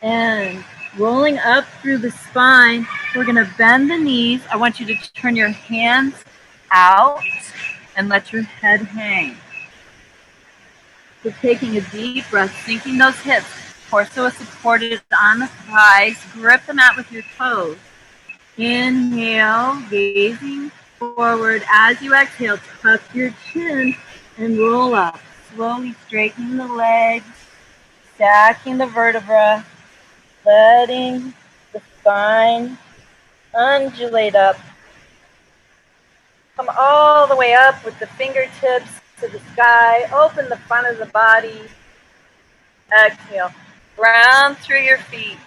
And rolling up through the spine. We're going to bend the knees. I want you to turn your hands out and let your head hang. So taking a deep breath, sinking those hips. Torso is supported on the thighs. Grip the mat with your toes. Inhale, gazing forward. As you exhale, tuck your chin and roll up. Slowly straightening the legs, stacking the vertebra, letting the spine undulate up. Come all the way up with the fingertips to the sky. Open the front of the body. Exhale. Ground through your feet.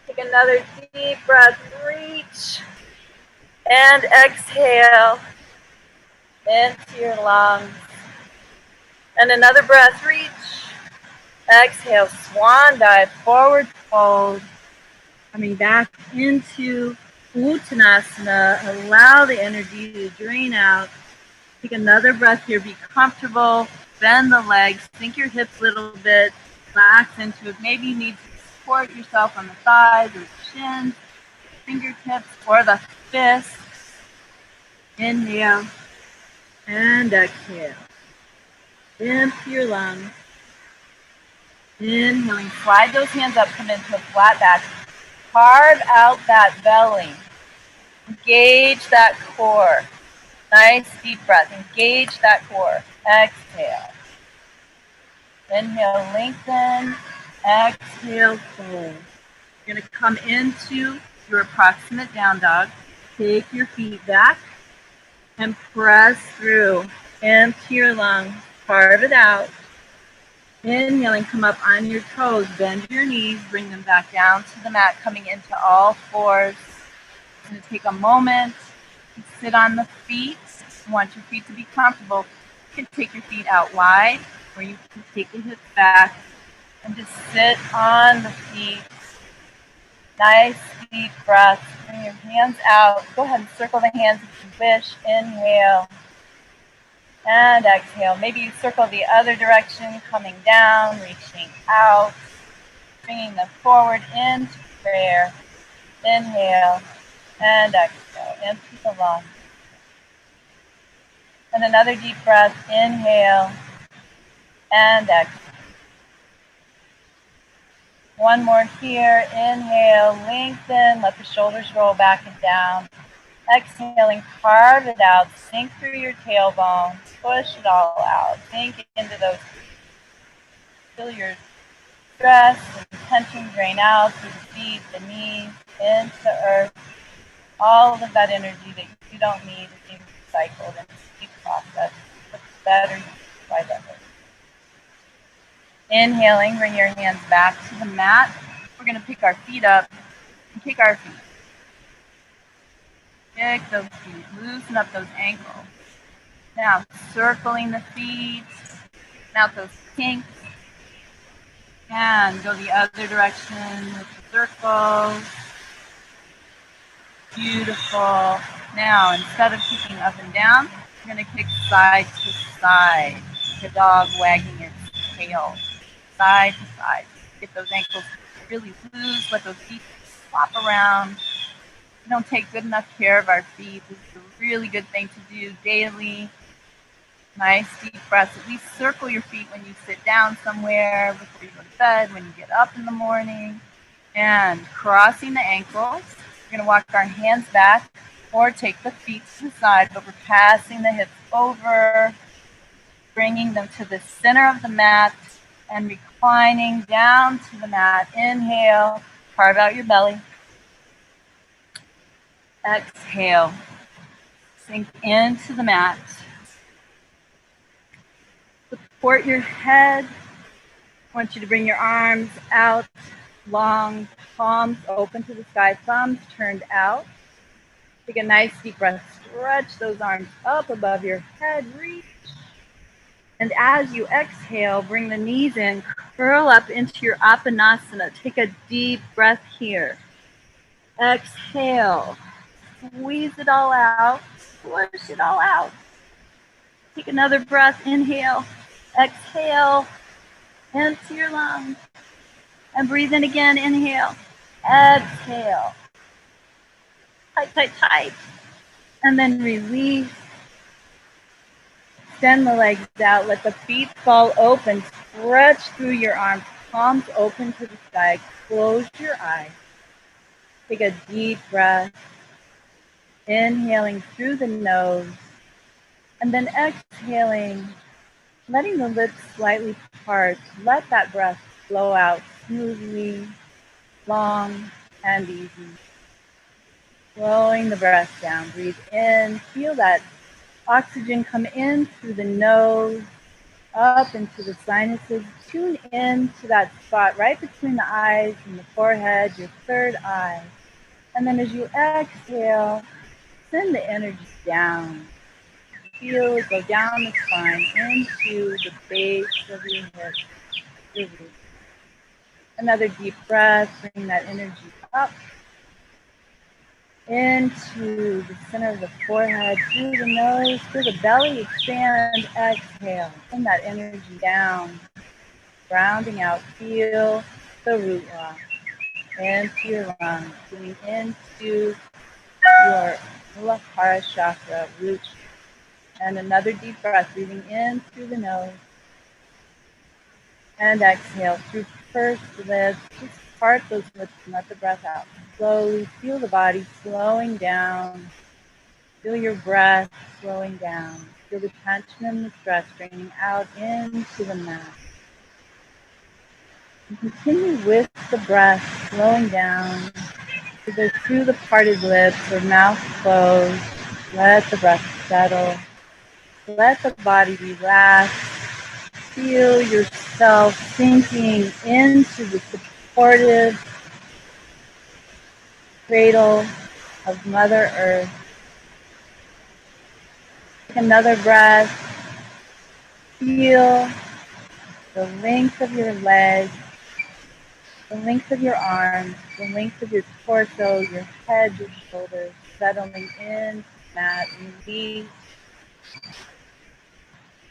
Take another deep breath. Reach. And exhale into your lungs. And another breath, reach. Exhale, swan dive, forward fold. Coming back into Uttanasana. Allow the energy to drain out. Take another breath here. Be comfortable. Bend the legs. Sink your hips a little bit. Relax into it. Maybe you need to support yourself on the thighs or the shins, fingertips, or the fists. Inhale and exhale. Empty your lungs. Inhaling, slide those hands up, come into a flat back. Carve out that belly. Engage that core. Nice deep breath. Engage that core. Exhale. Inhale, lengthen. Exhale, fold. You're going to come into your approximate down dog. Take your feet back and press through. Empty your lungs. Carve it out. Inhaling, come up on your toes. Bend your knees. Bring them back down to the mat, coming into all fours. You're going to take a moment to sit on the feet. You want your feet to be comfortable. You can take your feet out wide, or you can take the hips back and just sit on the feet. Nice deep breath. Bring your hands out. Go ahead and circle the hands if you wish. Inhale and exhale. Maybe you circle the other direction, coming down, reaching out, bringing them forward into prayer. Inhale and exhale. Empty the lungs. And another deep breath. Inhale and exhale. One more here. Inhale, lengthen, let the shoulders roll back and down. Exhaling, carve it out, sink through your tailbone, push it all out. Sink into those. Feel your stress and tension drain out through the feet, the knees, into earth. All of that energy that you don't need is being recycled and processed. It's better used by the earth. Inhaling, bring your hands back to the mat. We're going to pick our feet up and kick our feet. Kick those feet. Loosen up those ankles. Now, circling the feet. Out those kinks. And go the other direction with the circles. Beautiful. Now, instead of kicking up and down, you're going to kick side to side. Like a dog wagging its tail. Side to side. Get those ankles really loose. Let those feet flop around. We don't take good enough care of our feet. This is a really good thing to do daily. Nice deep breaths. At least circle your feet when you sit down somewhere, before you go to bed, when you get up in the morning. And crossing the ankles. We're going to walk our hands back or take the feet to the side, but we're passing the hips over, bringing them to the center of the mat and reclining down to the mat. Inhale, carve out your belly. Exhale, sink into the mat. Support your head. I want you to bring your arms out long, palms open to the sky, thumbs turned out. Take a nice deep breath. Stretch those arms up above your head. Reach. And as you exhale, bring the knees in, curl up into your Apanasana. Take a deep breath here. Exhale. Squeeze it all out. Push it all out. Take another breath. Inhale. Exhale. Empty your lungs. And breathe in again. Inhale. Exhale. Tight, tight, tight. And then release. Extend the legs out. Let the feet fall open. Stretch through your arms. Palms open to the sky. Close your eyes. Take a deep breath. Inhaling through the nose. And then exhaling. Letting the lips slightly part. Let that breath flow out smoothly, long, and easy. Slowing the breath down. Breathe in. Feel that oxygen come in through the nose, up into the sinuses. Tune in to that spot right between the eyes and the forehead, your third eye. And then as you exhale, send the energy down. Feel it go down the spine into the base of your hips, your roots. Another deep breath, bring that energy up into the center of the forehead, through the nose, through the belly, expand, exhale. Bring that energy down, grounding out, feel the root rock into your lungs, moving into your Muladhara chakra, root. And another deep breath, breathing in through the nose and exhale through pursed lips. Just part those lips and let the breath out. Slowly feel the body slowing down. Feel your breath slowing down. Feel the tension and the stress draining out into the mat. And continue with the breath slowing down. Either through the parted lips or mouth closed. Let the breath settle. Let the body relax. Feel yourself sinking into the supportive cradle of Mother Earth. Take another breath. Feel the length of your legs, the length of your arms, the length of your torso, your head, your shoulders, settling in that release.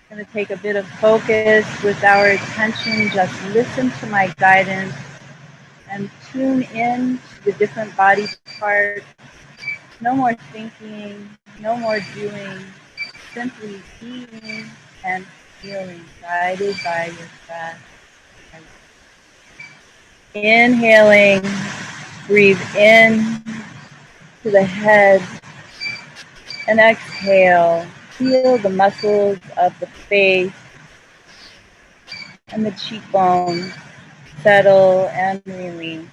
I'm going to take a bit of focus with our attention. Just listen to my guidance and tune in to the different body parts. No more thinking, no more doing, simply being and feeling, guided by your breath. Inhaling, breathe in to the head and exhale. Feel the muscles of the face and the cheekbones settle and release.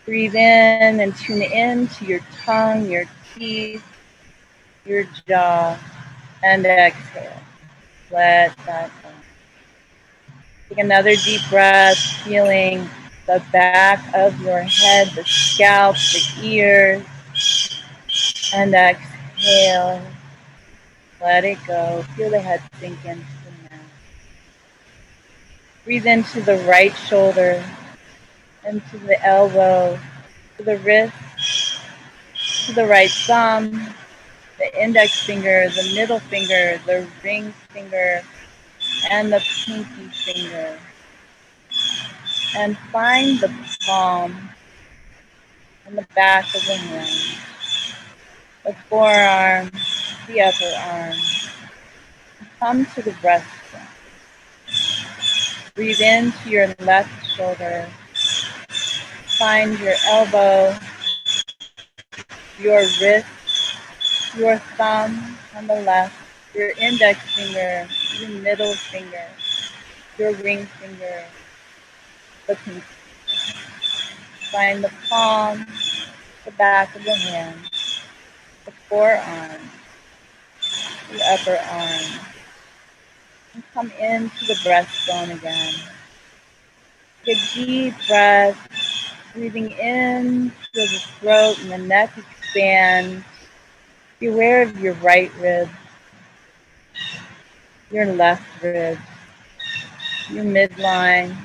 Breathe in and tune in to your tongue, your teeth, your jaw, and exhale. Let that go. Take another deep breath, feeling the back of your head, the scalp, the ears, and exhale. Let it go. Feel the head sink into the mat. Breathe into the right shoulder, into the elbow, to the wrist, to the right thumb, the index finger, the middle finger, the ring finger, and the pinky finger. And find the palm and the back of the hand, the forearm, the upper arm. Come to the breastbone. Breathe into your left shoulder. Find your elbow, your wrist, your thumb on the left, your index finger, your middle finger, your ring finger, the pinky. Find the palm, the back of the hand, the forearm, the upper arm. And come into the breastbone again. Take a deep breath, breathing in to the throat and the neck expand. Be aware of your right rib, your left rib, your midline,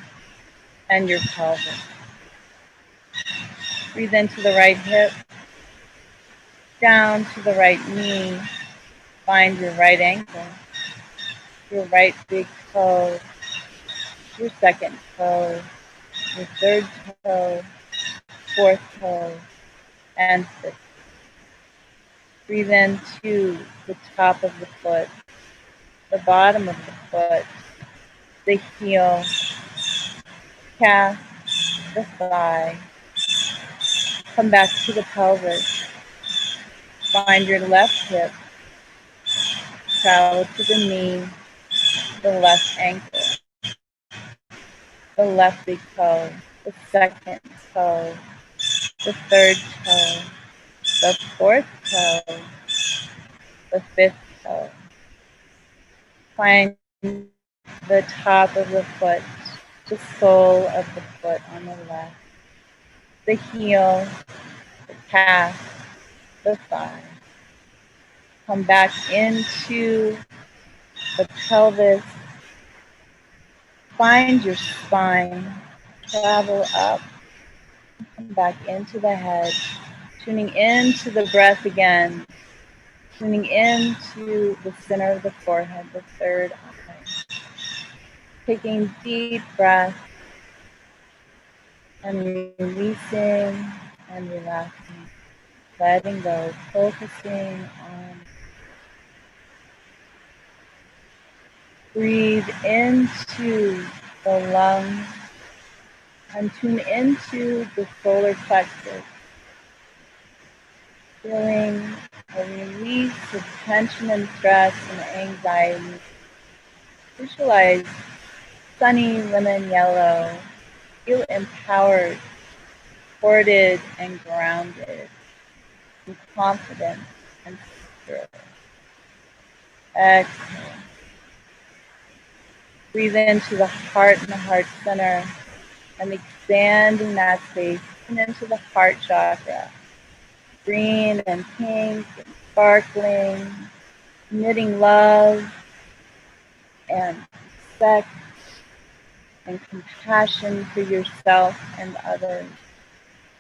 and your pelvis. Breathe into the right hip, down to the right knee. Find your right ankle, your right big toe, your second toe, your third toe, fourth toe, and fifth. Breathe into the top of the foot, the bottom of the foot, the heel, calf, the thigh. Come back to the pelvis. Find your left hip, travel to the knee, the left ankle, the left big toe, the second toe, the third toe, the fourth toe, the fifth toe. Find the top of the foot, the sole of the foot on the left, the heel, the calf, the thigh. Come back into the pelvis. Find your spine. Travel up. Come back into the head. Tuning into the breath again. Tuning into the center of the forehead, the third eye. Taking deep breaths and releasing and relaxing. Letting go. Focusing on. Breathe into the lungs and tune into the solar plexus. Feeling a release of tension and stress and anxiety. Visualize sunny lemon yellow. Feel empowered, supported, and grounded, and confident and secure. Exhale. Breathe into the heart and the heart center and expanding that space into the heart chakra. Green and pink and sparkling, emitting love and respect and compassion for yourself and others.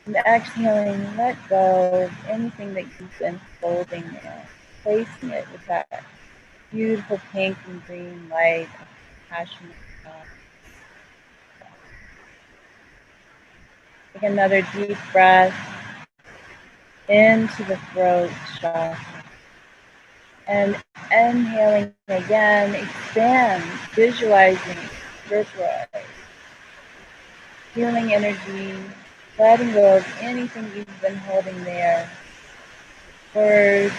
And exhaling, let go of anything that you've been holding there, placing it with that beautiful pink and green light of compassion and love. Take another deep breath into the throat chakra. And inhaling again, expand, visualizing, visualize, feeling energy, letting go of anything you've been holding there. Words,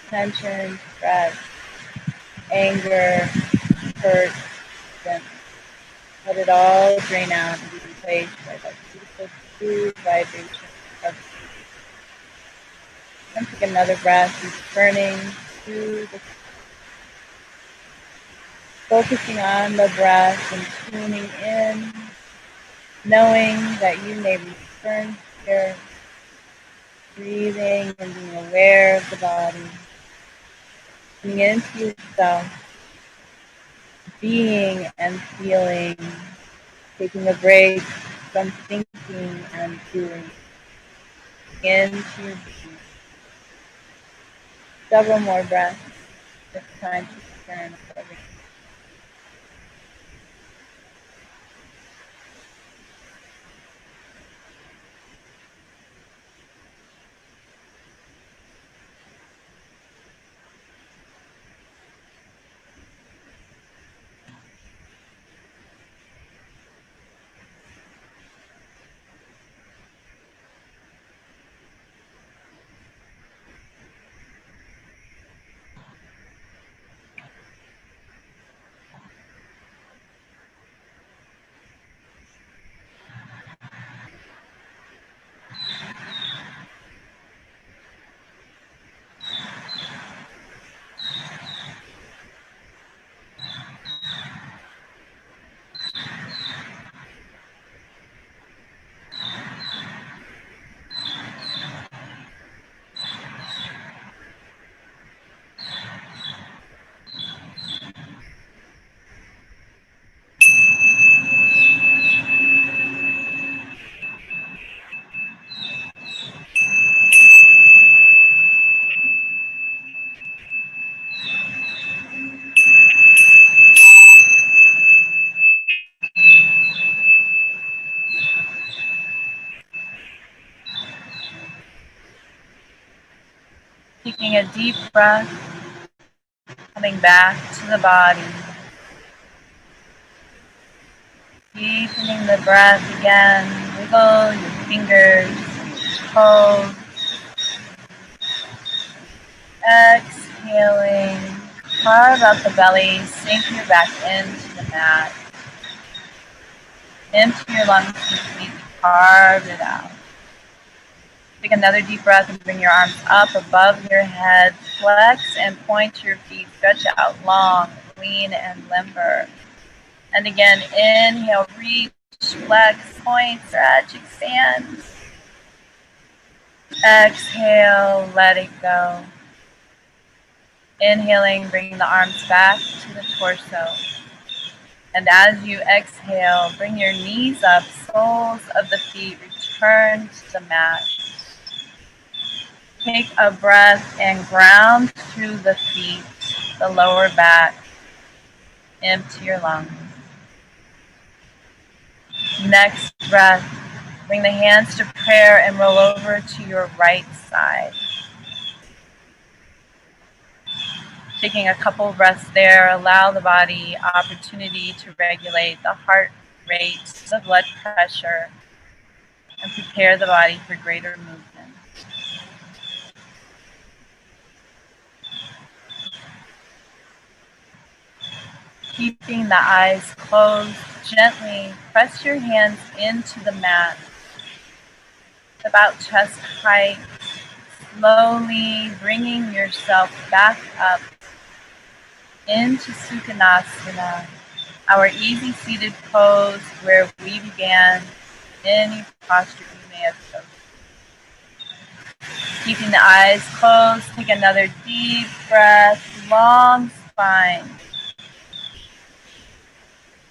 tension, stress, anger, hurt, resentment. Let it all drain out and be replaced by that beautiful, smooth vibration of peace. And take another breath, returning to the focusing on the breath and tuning in, knowing that you may return here, breathing and being aware of the body, tuning into yourself, being and feeling, taking a break from thinking and doing, into your being. Several more breaths. It's time to return. Taking a deep breath, coming back to the body, deepening the breath again, wiggle your fingers, toes, exhaling, carve out the belly, sink your back into the mat, into your lungs completely, carve it out. Take another deep breath and bring your arms up above your head. Flex and point your feet. Stretch out long, lean, and limber. And again, inhale, reach, flex, point, stretch, expand. Exhale, let it go. Inhaling, bring the arms back to the torso. And as you exhale, bring your knees up, soles of the feet return to the mat. Take a breath and ground through the feet, the lower back. Empty your lungs. Next breath, bring the hands to prayer and roll over to your right side. Taking a couple breaths there, allow the body opportunity to regulate the heart rate, the blood pressure, and prepare the body for greater movement. Keeping the eyes closed, gently press your hands into the mat, about chest height, slowly bringing yourself back up into Sukhanasana, our easy seated pose where we began, any posture you may have chosen. Keeping the eyes closed, take another deep breath, long spine.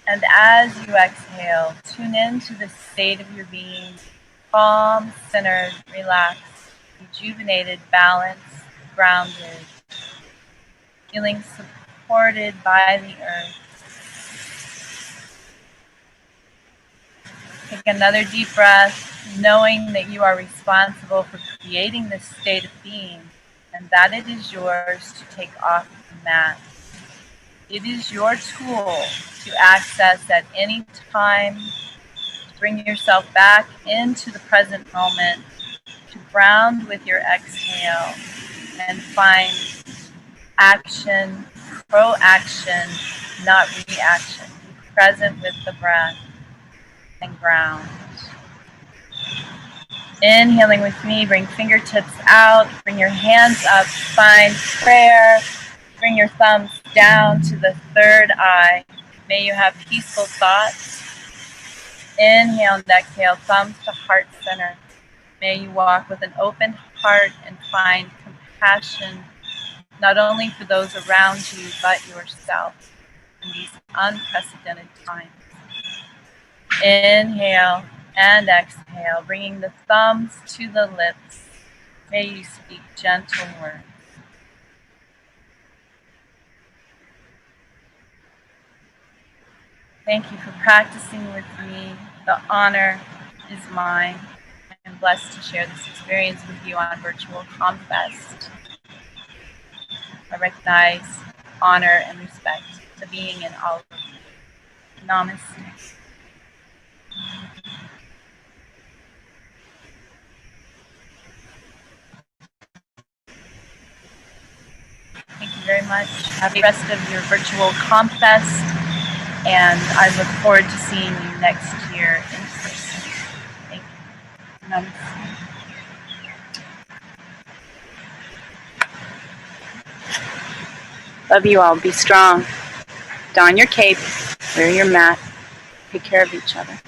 And as you exhale, tune into the state of your being, calm, centered, relaxed, rejuvenated, balanced, grounded, feeling supported by the earth. Take another deep breath, knowing that you are responsible for creating this state of being and that it is yours to take off the mat. It is your tool to access at any time, to bring yourself back into the present moment, to ground with your exhale and find action, proaction, not reaction. Be present with the breath and ground. Inhaling with me, bring fingertips out, bring your hands up, find prayer, bring your thumbs down to the third eye. May you have peaceful thoughts. Inhale and exhale, thumbs to heart center. May you walk with an open heart and find compassion, not only for those around you, but yourself in these unprecedented times. Inhale and exhale, bringing the thumbs to the lips. May you speak gentle words. Thank you for practicing with me. The honor is mine. I'm blessed to share this experience with you on virtual ComFest. I recognize, honor, and respect the being in all of you. Namaste. Thank you very much. Have the rest of your virtual ComFest, and I look forward to seeing you next year in person. Thank you. Namaste. Love you all. Be strong. Don your cape. Wear your mat. Take care of each other.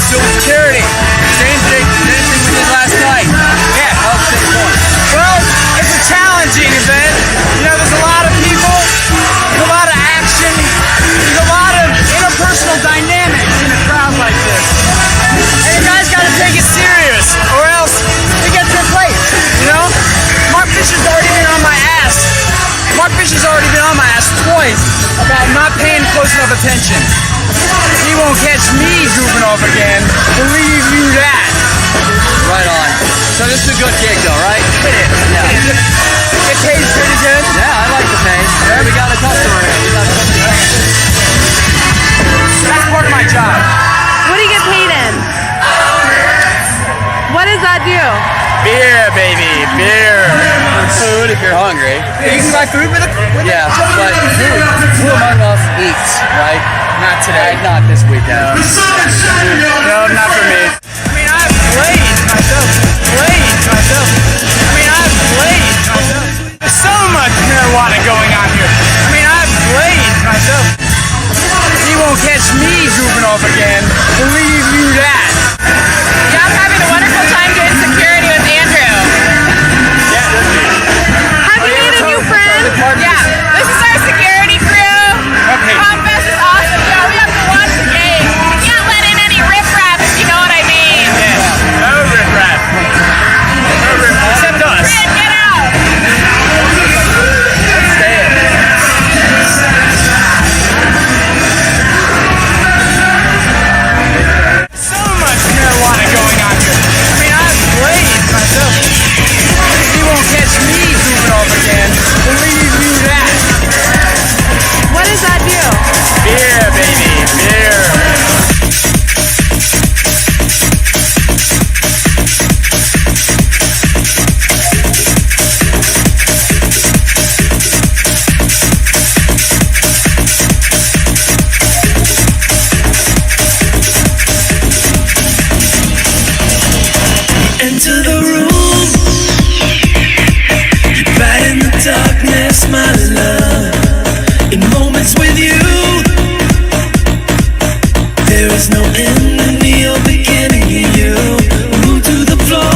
do with charity. Same thing we did last night. Yeah, how's the going? Well, it's a challenging event. You know, there's a lot of people, there's a lot of action, there's a lot of interpersonal dynamics in a crowd like this. And you guys gotta take it serious, or else you get your plate, you know? Mark Fisher's already been on my ass. Mark Fisher's already been on my ass twice about not paying close enough attention. He won't catch me goofing off again. Believe you that. Right on. So this is a good gig though, right? It is. Yeah. It pays pretty good. Yeah, I like the pay. Yeah, we got a customer here. We got a customer. That's part of my job. What do you get paid in? What does that do? Beer, baby. Beer. Food if you're hungry. You can buy food with it? Yeah, but who among us eats, right? Not today. Not this weekend. No, not for me. I mean, I've played myself. There's so much marijuana going on here. I mean, I've played myself. He won't catch me goofing off again. Believe you that. Yeah, I'm having a wonderful time doing security with Andrew. Yeah, that's me. Have you made a new friend? Yeah, this is our security crew. Okay. ComFest is awesome. Yeah, we have to watch the game. You can't let in any riffraff, if you know what I mean. Yeah. No riffraff. No riffraff. Except us. Fred, get out. Stay in. So much marijuana going on here. I mean, I've played myself. He won't catch me goofing off again. Believe you that. What does that do? Beer, baby. Beer. Enter the room, right in the darkness, my love. In moments with you, there is no ending or beginning in you. Move to the floor.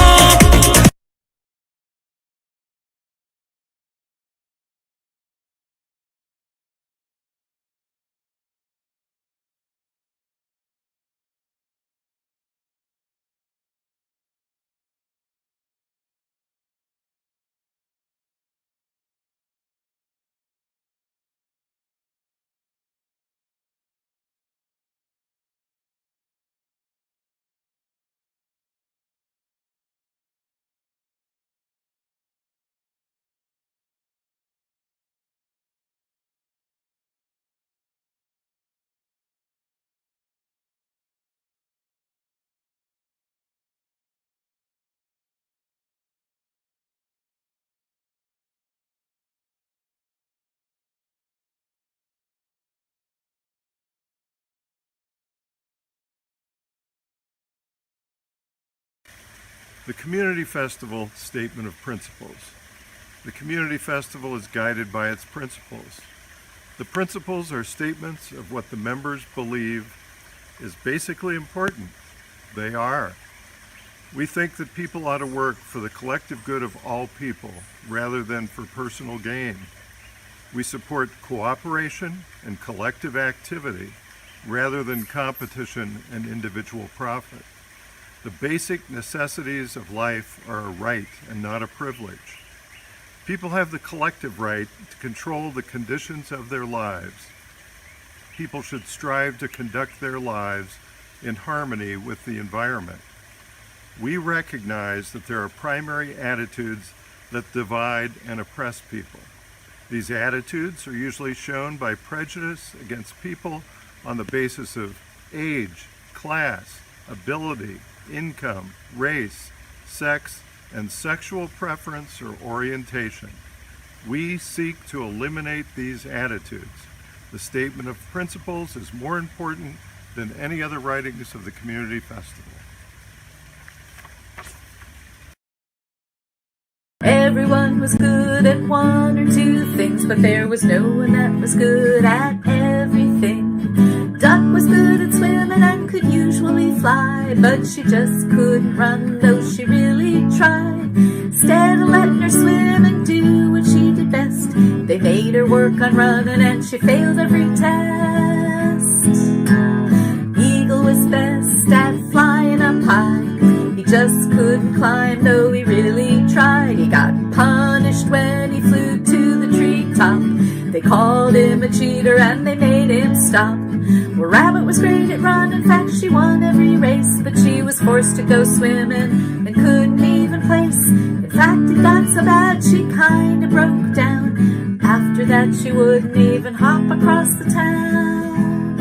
The Community Festival Statement of Principles. The Community Festival is guided by its principles. The principles are statements of what the members believe is basically important. They are. We think that people ought to work for the collective good of all people rather than for personal gain. We support cooperation and collective activity rather than competition and individual profit. The basic necessities of life are a right and not a privilege. People have the collective right to control the conditions of their lives. People should strive to conduct their lives in harmony with the environment. We recognize that there are primary attitudes that divide and oppress people. These attitudes are usually shown by prejudice against people on the basis of age, class, ability, income, race, sex, and sexual preference or orientation. We seek to eliminate these attitudes. The statement of principles is more important than any other writings of the Community Festival. Everyone was good at one or two things, but there was no one that was good at everything. Duck was good at swimming and could usually happily fly, but she just couldn't run, though she really tried. Instead of letting her swim and do what she did best, they made her work on running and she failed every test. Eagle was best at flying up high. He just couldn't climb, though he really tried. He got punished when he flew to the treetop. They called him a cheater and they made him stop. Well, Rabbit was great at running, in fact she won every race, but she was forced to go swimming and couldn't even place. In fact, it got so bad she kinda broke down. After that she wouldn't even hop across the town.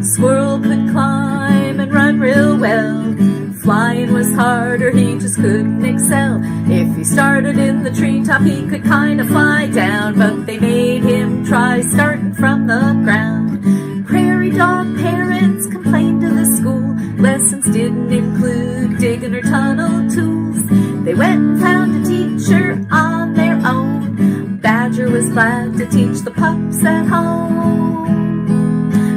Squirrel could climb and run real well. Flying was harder, he just couldn't excel. If he started in the treetop, he could kinda fly down, but they made him try starting from the ground. Prairie dog parents complained to the school. Lessons didn't include digging or tunnel tools. They went and found a teacher on their own. Badger was glad to teach the pups at home.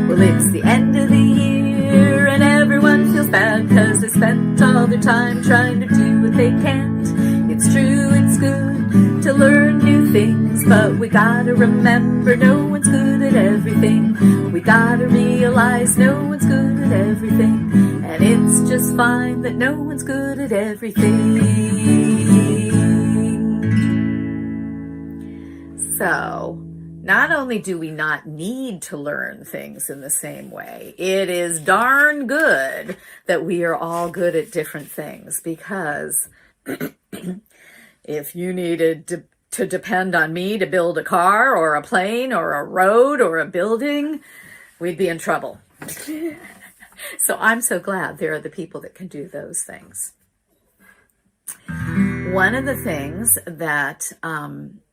Well, it's the end of the year and everyone feels bad, 'cause they spent all their time trying to do what they can't. It's true, it's good to learn new things, but we gotta remember no one's good at everything. We gotta realize no one's good at everything, and it's just fine that no one's good at everything. So, not only do we not need to learn things in the same way, it is darn good that we are all good at different things, because if you needed to depend on me to build a car or a plane or a road or a building, we'd be in trouble. So I'm so glad there are the people that can do those things. One of the things that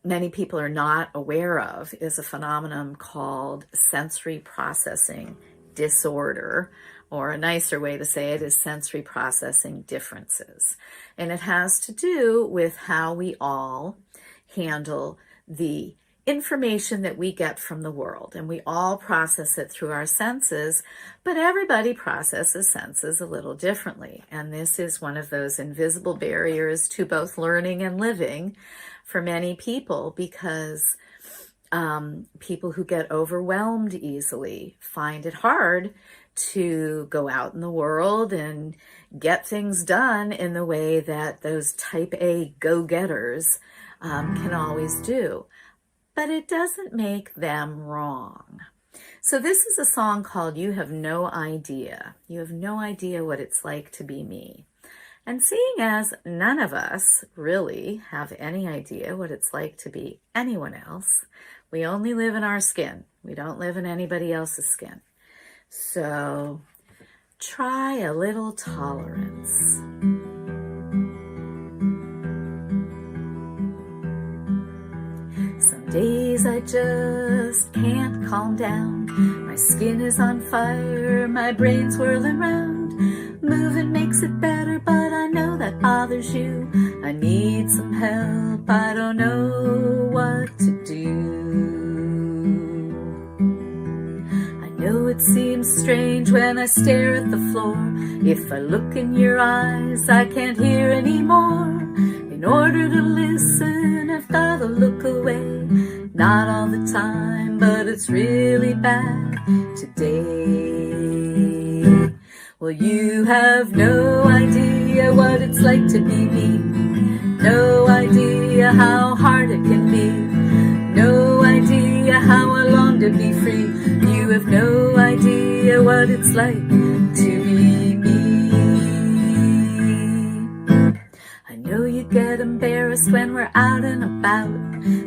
many people are not aware of is a phenomenon called sensory processing disorder, or a nicer way to say it is sensory processing differences. And it has to do with how we all handle the information that we get from the world, and we all process it through our senses, but everybody processes senses a little differently. And this is one of those invisible barriers to both learning and living for many people, because people who get overwhelmed easily find it hard to go out in the world and get things done in the way that those type A go-getters can always do. But it doesn't make them wrong. So this is a song called You Have No Idea. You have no idea what it's like to be me. And seeing as none of us really have any idea what it's like to be anyone else, we only live in our skin. We don't live in anybody else's skin. So try a little tolerance. Some days I just can't calm down. My skin is on fire, my brain's whirling round. Moving makes it better, but I know that bothers you. I need some help, I don't know what to do. I know it seems strange when I stare at the floor. If I look in your eyes, I can't hear anymore. In order to listen, I've gotta look away. Not all the time, but it's really bad today. Well, you have no idea what it's like to be me. No idea how hard it can be. No idea how I long to be free. You have no idea what it's like to be me. I know you get embarrassed when we're out and about.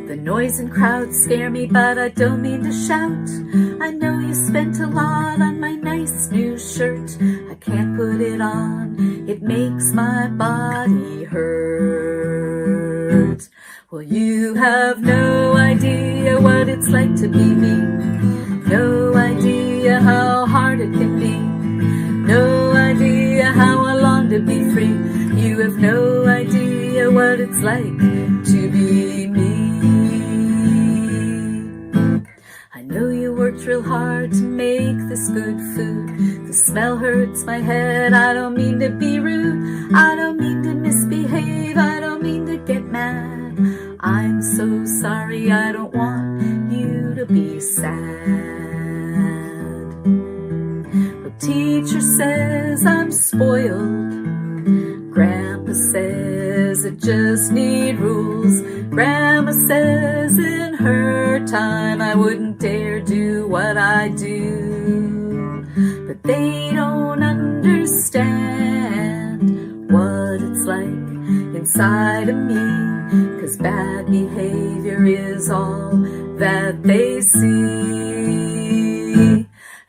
The noise and crowds scare me, but I don't mean to shout. I know you spent a lot on my nice new shirt. I can't put it on, it makes my body hurt. Well, you have no idea what it's like to be me. No idea how hard it can be. No idea how I long to be free. You have no idea what it's like to be me. I know you worked real hard to make this good food. The The smell hurts my head. I don't mean to be rude. I don't mean to misbehave. I don't mean to get mad. I'm so sorry. I don't want you to be sad. The teacher says I'm spoiled. Grandpa says I just need rules. Grandma says in her time I wouldn't dare do what I do. But they don't understand what it's like inside of me, 'cause bad behavior is all that they see.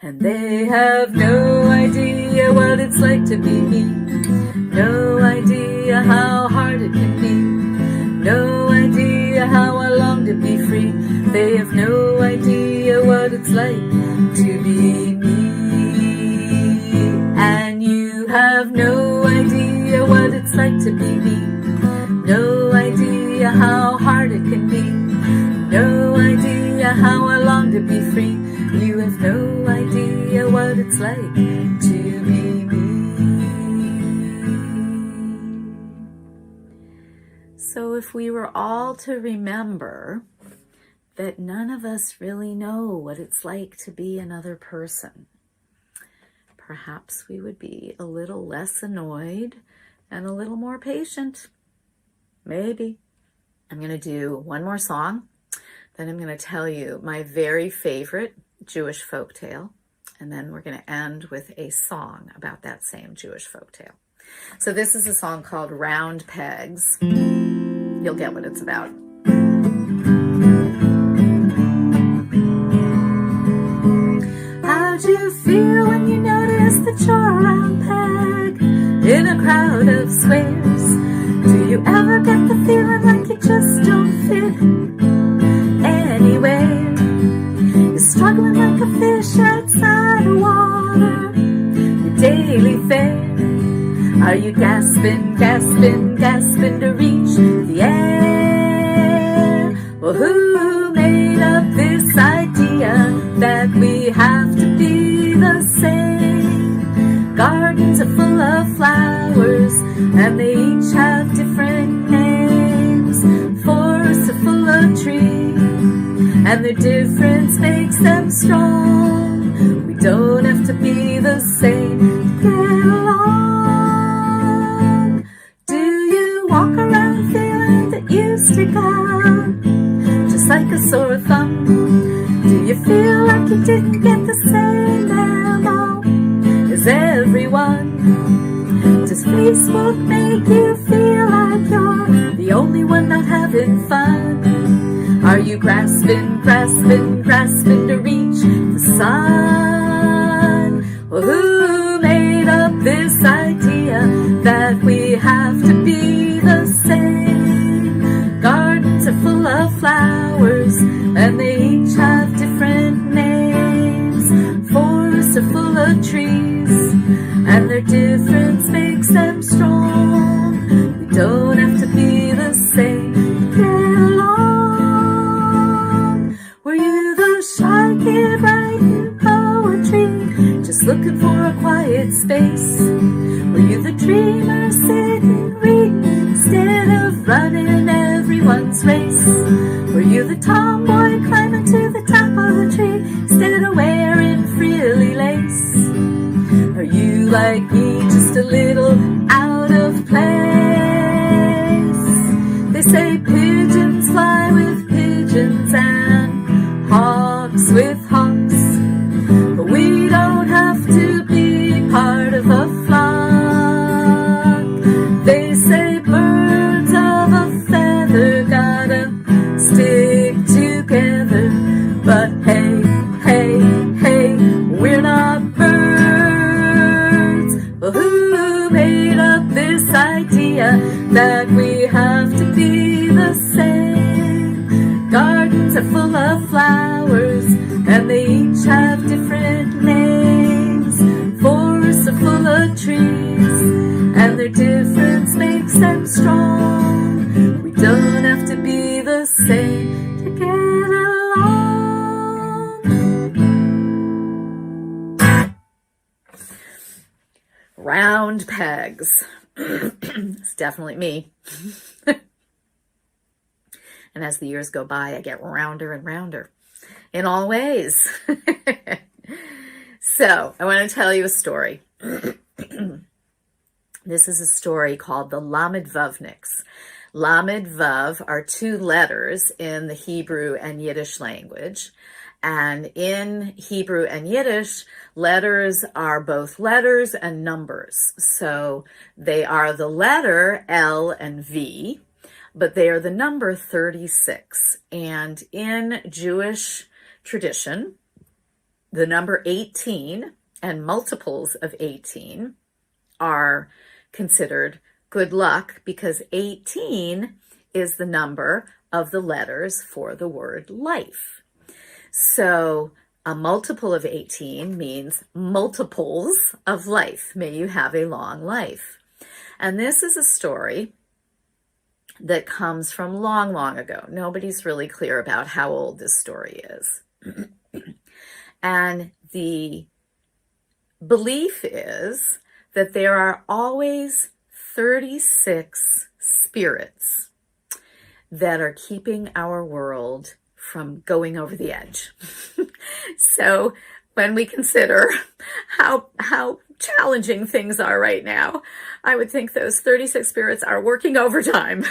And they have no idea what it's like to be me. No idea how hard it can be. No idea how I long to be free. They have no idea what it's like to be me. And you have no idea what it's like to be me. No idea how hard it can be. No idea how I long to be free. You have no idea what it's like to be me. So if we were all to remember that none of us really know what it's like to be another person, perhaps we would be a little less annoyed and a little more patient. Maybe. I'm going to do one more song, then I'm going to tell you my very favorite Jewish folktale, and then we're going to end with a song about that same Jewish folktale. So this is a song called Round Pegs. You'll get what it's about. How'd you feel when you noticed that you're a round peg in a crowd of squares? Do you ever get the feeling like you just don't fit anywhere? You're struggling like a fish outside of water, your daily fare. Are you gasping, gasping, gasping to reach the air? Well, who made up this idea that we have to be the same? Gardens are full of flowers, and they each have different names. Forests are full of trees, and their difference makes them strong. We don't have to be the same to get along. Walk around feeling that you stick out just like a sore thumb. Do you feel like you didn't get the same memo as everyone? Does Facebook make you feel like you're the only one not having fun? Are you grasping, grasping, grasping to reach the sun? Well, who made up this idea that we have to be the same? Gardens are full of flowers, and they each have different names. Forests are full of trees, and their difference makes them strong. We don't have to be the same to get along. Were you the shy kid writing poetry, just looking for a quiet space? Were you the dreamer sitting reading instead of running everyone's race? Were you the tomboy climbing to the top of the tree instead of wearing frilly lace? Are you like me, just a little out of place? They say pigeons fly with pigeons and hawks with hawks, but we don't have to be part of a flock. They say birds of a feather gotta stick together, but hey, hey, hey, we're not birds. Well, who made up this idea that we have to be the same? Gardens are full of flowers, and they each have different names. Forests are full of trees, and their difference makes them strong. We don't have to be the same to get along. round pegs. It's definitely me. And as the years go by, I get rounder and rounder in all ways. So I want to tell you a story. This is a story called the Lamed Vavniks. Lamed Vav are two letters in the Hebrew and Yiddish language. And in Hebrew and Yiddish, letters are both letters and numbers. So they are the letter L and V, but they are the number 36. And in Jewish tradition, the number 18 and multiples of 18 are considered good luck because 18 is the number of the letters for the word life. So a multiple of 18 means multiples of life. May you have a long life. And this is a story that comes from long, long ago. Nobody's really clear about how old this story is. And the belief is that there are always 36 spirits that are keeping our world from going over the edge. So when we consider how challenging things are right now, I would think those 36 spirits are working overtime.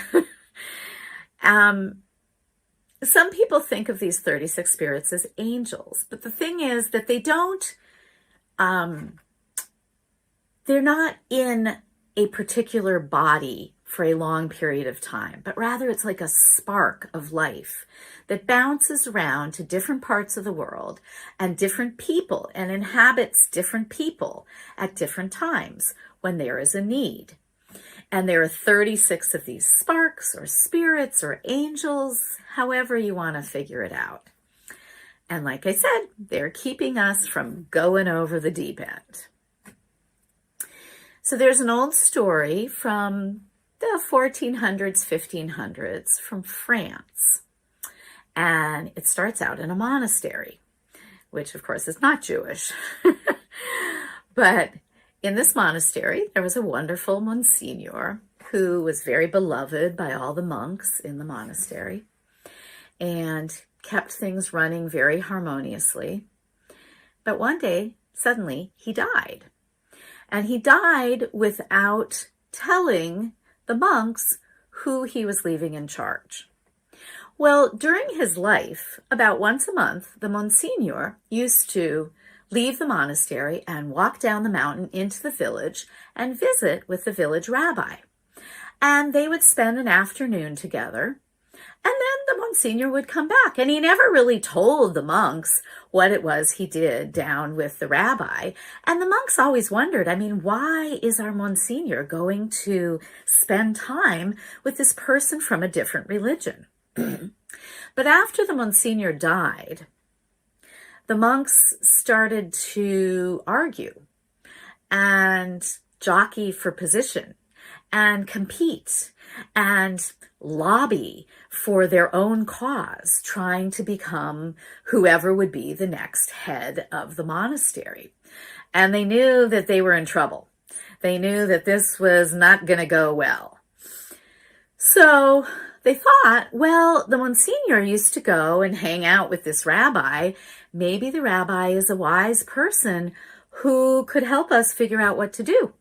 Some people think of these 36 spirits as angels, but the thing is that they don't, they're not in a particular body for a long period of time, but rather it's like a spark of life that bounces around to different parts of the world and different people and inhabits different people at different times when there is a need. And there are 36 of these sparks or spirits or angels, however you want to figure it out. And like I said, they're keeping us from going over the deep end. So there's an old story from the 1400s, 1500s from France. And it starts out in a monastery, which of course is not Jewish. But in this monastery, there was a wonderful Monsignor who was very beloved by all the monks in the monastery and kept things running very harmoniously. But one day, suddenly, he died. And he died without telling the monks who he was leaving in charge. Well, during his life, about once a month, the Monsignor used to leave the monastery and walk down the mountain into the village and visit with the village rabbi. And they would spend an afternoon together. And then the Monsignor would come back. And he never really told the monks what it was he did down with the rabbi. And the monks always wondered, why is our Monsignor going to spend time with this person from a different religion? But after the Monsignor died, the monks started to argue and jockey for position and compete and lobby for their own cause, trying to become whoever would be the next head of the monastery. And they knew that they were in trouble. They knew that this was not going to go well. So they thought, well, the Monsignor used to go and hang out with this rabbi. Maybe the rabbi is a wise person who could help us figure out what to do.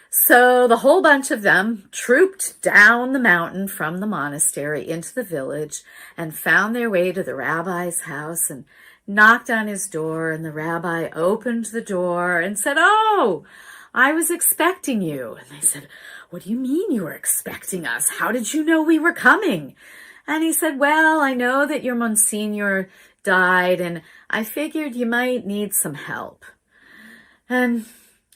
So the whole bunch of them trooped down the mountain from the monastery into the village and found their way to the rabbi's house and knocked on his door. And the rabbi opened the door and said, "Oh, I was expecting you." And they said, "What do you mean you were expecting us? How did you know we were coming?" And he said, "Well, I know that your Monsignor died, and I figured you might need some help." And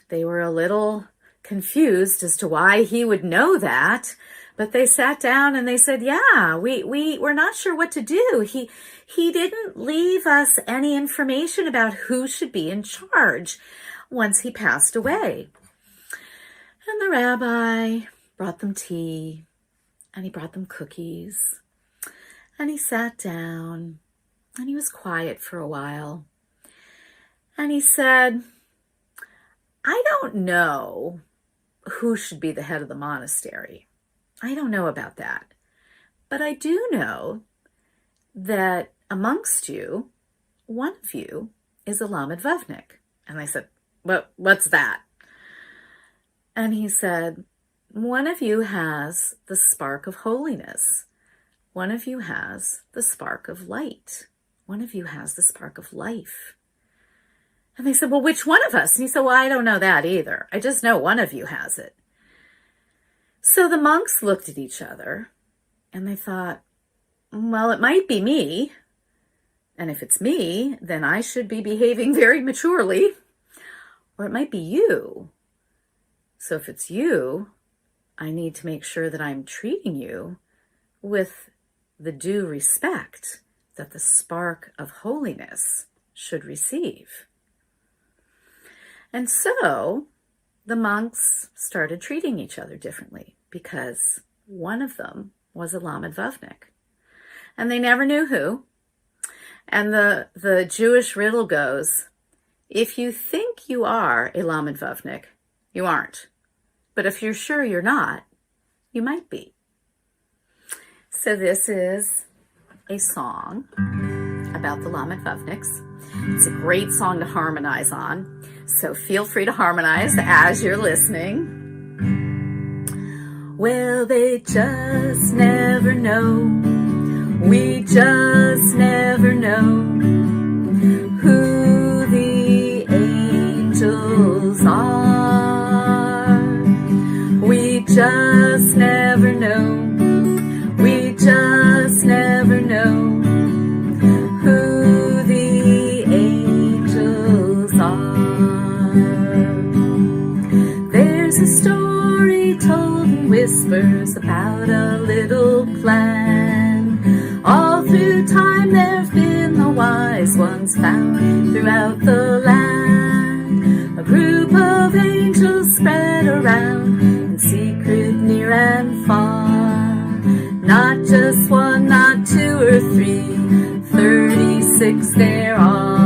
they were a little confused as to why he would know that, but they sat down and they said, "Yeah, we're not sure what to do. He didn't leave us any information about who should be in charge once he passed away." And the rabbi brought them tea, and he brought them cookies, and he sat down, and he was quiet for a while. And he said, "I don't know who should be the head of the monastery. I don't know about that. But I do know that amongst you, one of you is a Lamed Vavnik. And I said, what's that? And he said, one of you has the spark of holiness. One of you has the spark of light. One of you has the spark of life. And they said, well, which one of us? And he said, well, I don't know that either. I just know one of you has it. So the monks looked at each other and they thought, well, it might be me. And if it's me, then I should be behaving very maturely. Or it might be you. So if it's you, I need to make sure that I'm treating you with the due respect that the spark of holiness should receive. And so the monks started treating each other differently because one of them was a Lamed Vavnik. And they never knew who. And the Jewish riddle goes, if you think you are a Lamed Vavnik, you aren't. But if you're sure you're not, you might be. So this is a song about the Lamed Vavniks. It's a great song to harmonize on. So feel free to harmonize as you're listening. Well, they just never know. We just never know who the angels are. We just never know. We just never know who the angels are. There's a story told in whispers about a little clan. All through time there've been the wise ones found throughout the land. A group of angels spread around in secret near and far. Not just one, not two or three, 36 there are.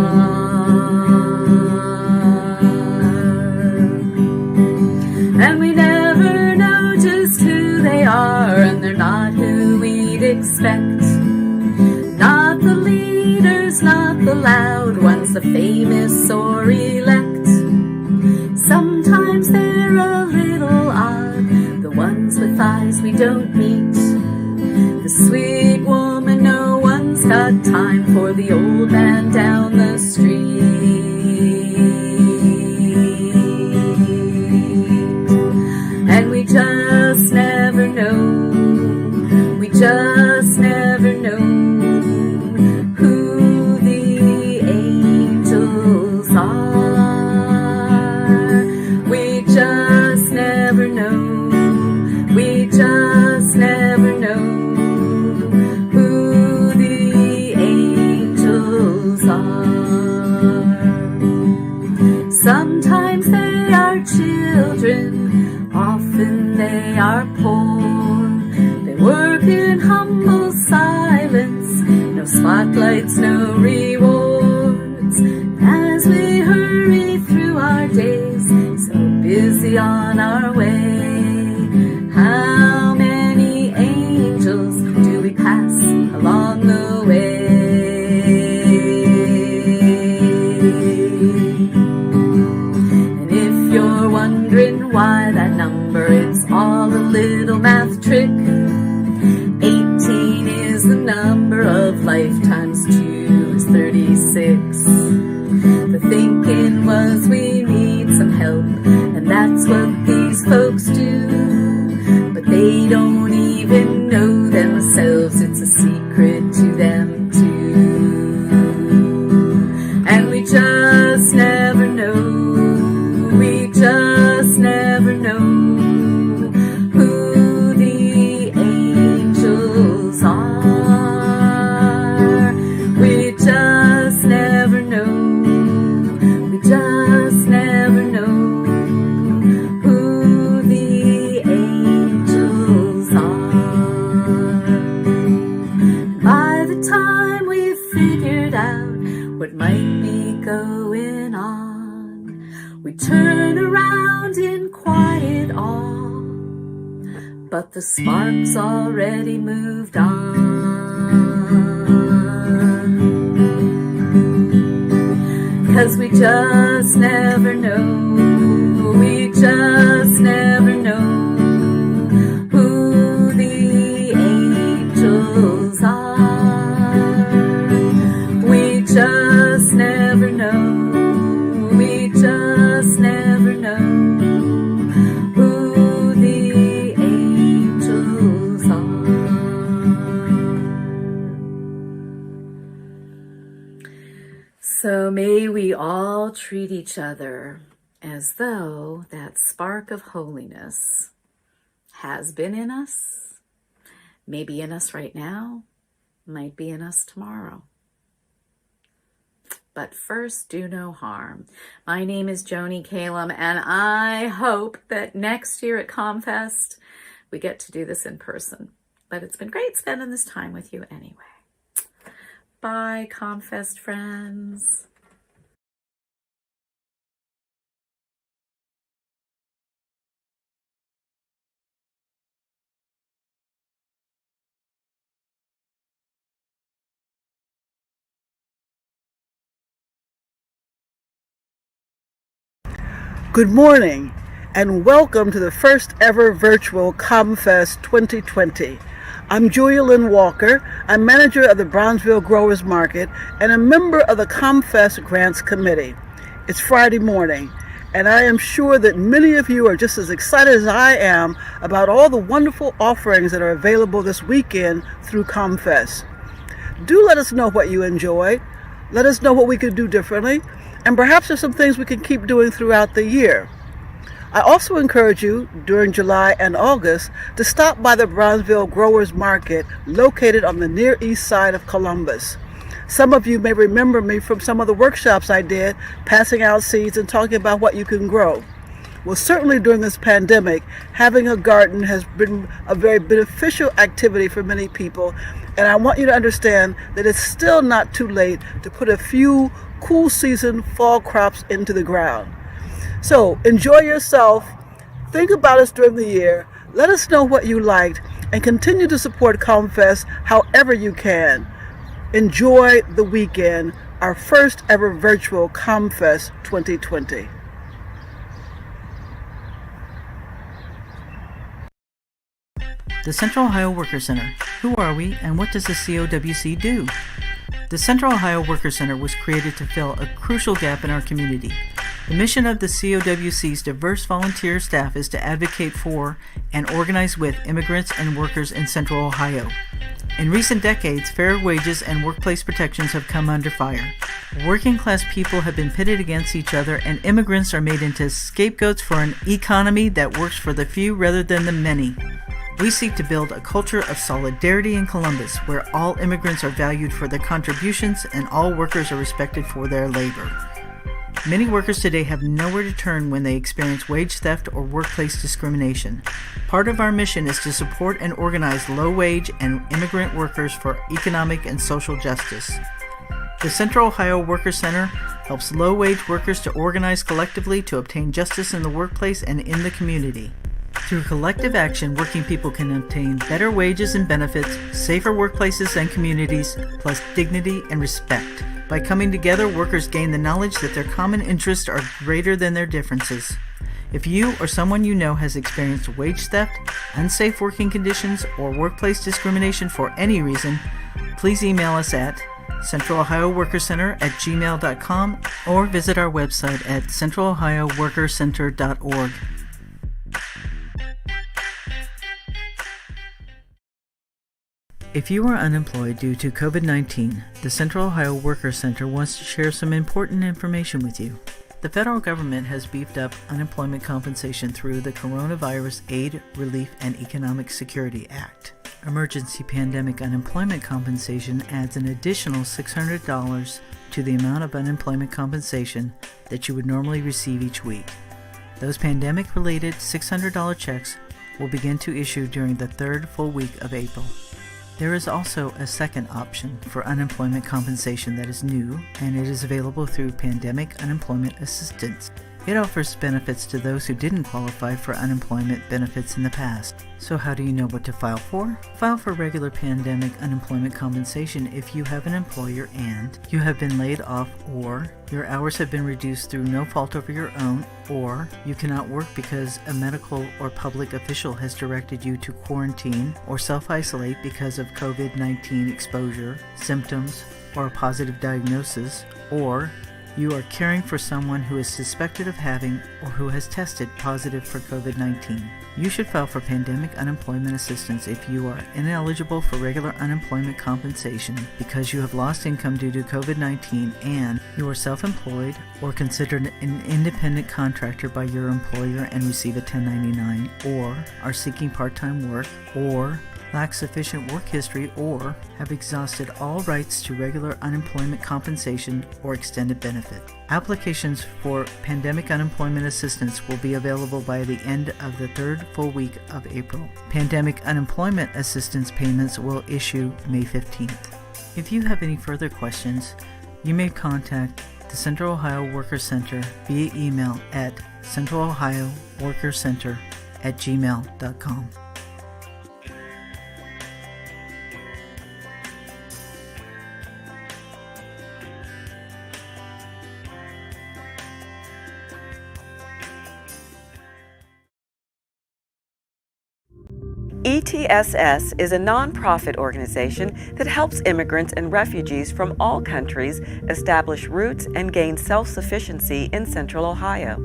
And we never know just who they are, and they're not who we'd expect. Not the leaders, not the loud ones, the famous or elect. Sometimes they're a little odd, the ones with eyes we don't meet. The sweet woman, no one's got time for the old man down the street. And we just never know, we just never know who the angels are. We just never know, we just never know who the angels are. Sometimes they are children, often they are poor. They work in humble silence, no spotlights, no rewards. As we hurry through our days, so busy on our way, how many angels do we pass along the way? And if you're wondering why that number, it's all a little math trick. 18 is the number of lifetimes, 2 is 36. The thinking was we need some help, and that's what these folks do. But they don't even know themselves, it's a secret to them too. And we just never know, we just never know who the angels are. We just never know, we just never know who the angels are. By the time we've figured out what might be going on, we turn around in quiet awe but the spark's already moved on. 'Cause we just never know, we just never know who the angels are. We just never know, we just never know who the angels are. So may we all treat each other as though that spark of holiness has been in us, may be in us right now, might be in us tomorrow. But first, do no harm. My name is Joni Calum, and I hope that next year at ComFest, we get to do this in person. But it's been great spending this time with you anyway. Bye, ComFest friends. Good morning and welcome to the first ever virtual ComFest 2020. I'm Julia Lynn Walker. I'm manager of the Brownsville Growers Market and a member of the ComFest Grants Committee. It's Friday morning and I am sure that many of you are just as excited as I am about all the wonderful offerings that are available this weekend through ComFest. Do let us know what you enjoyed. Let us know what we could do differently. And perhaps there's some things we can keep doing throughout the year. I also encourage you during July and August to stop by the Brownsville Growers Market located on the Near East Side of Columbus. Some of you may remember me from some of the workshops I did, passing out seeds and talking about what you can grow. Well, certainly during this pandemic, having a garden has been a very beneficial activity for many people. And I want you to understand that it's still not too late to put a few cool season fall crops into the ground. So enjoy yourself. Think about us during the year. Let us know what you liked and continue to support ComFest however you can. Enjoy the weekend, our first ever virtual ComFest 2020. The Central Ohio Worker Center. Who are we and what does the COWC do? The Central Ohio Worker Center was created to fill a crucial gap in our community. The mission of the COWC's diverse volunteer staff is to advocate for and organize with immigrants and workers in Central Ohio. In recent decades, fair wages and workplace protections have come under fire. Working class people have been pitted against each other and immigrants are made into scapegoats for an economy that works for the few rather than the many. We seek to build a culture of solidarity in Columbus where all immigrants are valued for their contributions and all workers are respected for their labor. Many workers today have nowhere to turn when they experience wage theft or workplace discrimination. Part of our mission is to support and organize low-wage and immigrant workers for economic and social justice. The Central Ohio Worker Center helps low-wage workers to organize collectively to obtain justice in the workplace and in the community. Through collective action, working people can obtain better wages and benefits, safer workplaces and communities, plus dignity and respect. By coming together, workers gain the knowledge that their common interests are greater than their differences. If you or someone you know has experienced wage theft, unsafe working conditions, or workplace discrimination for any reason, please email us at centralohioworkercenter@gmail.com or visit our website at centralohioworkercenter.org. If you are unemployed due to COVID-19, the Central Ohio Worker Center wants to share some important information with you. The federal government has beefed up unemployment compensation through the Coronavirus Aid, Relief, and Economic Security Act. Emergency pandemic unemployment compensation adds an additional $600 to the amount of unemployment compensation that you would normally receive each week. Those pandemic-related $600 checks will begin to issue during the third full week of April. There is also a second option for unemployment compensation that is new, and it is available through Pandemic Unemployment Assistance. It offers benefits to those who didn't qualify for unemployment benefits in the past. So how do you know what to file for? File for regular pandemic unemployment compensation if you have an employer and you have been laid off, or your hours have been reduced through no fault of your own, or you cannot work because a medical or public official has directed you to quarantine or self-isolate because of COVID-19 exposure, symptoms, or a positive diagnosis, or you are caring for someone who is suspected of having or who has tested positive for COVID-19. You should file for pandemic unemployment assistance if you are ineligible for regular unemployment compensation because you have lost income due to COVID-19 and you are self-employed or considered an independent contractor by your employer and receive a 1099, or are seeking part-time work, or lack sufficient work history, or have exhausted all rights to regular unemployment compensation or extended benefit. Applications for pandemic unemployment assistance will be available by the end of the third full week of April. Pandemic unemployment assistance payments will issue May 15th. If you have any further questions, you may contact the Central Ohio Workers Center via email at centralohioworkerscenter@gmail.com. ETSS is a nonprofit organization that helps immigrants and refugees from all countries establish roots and gain self-sufficiency in Central Ohio.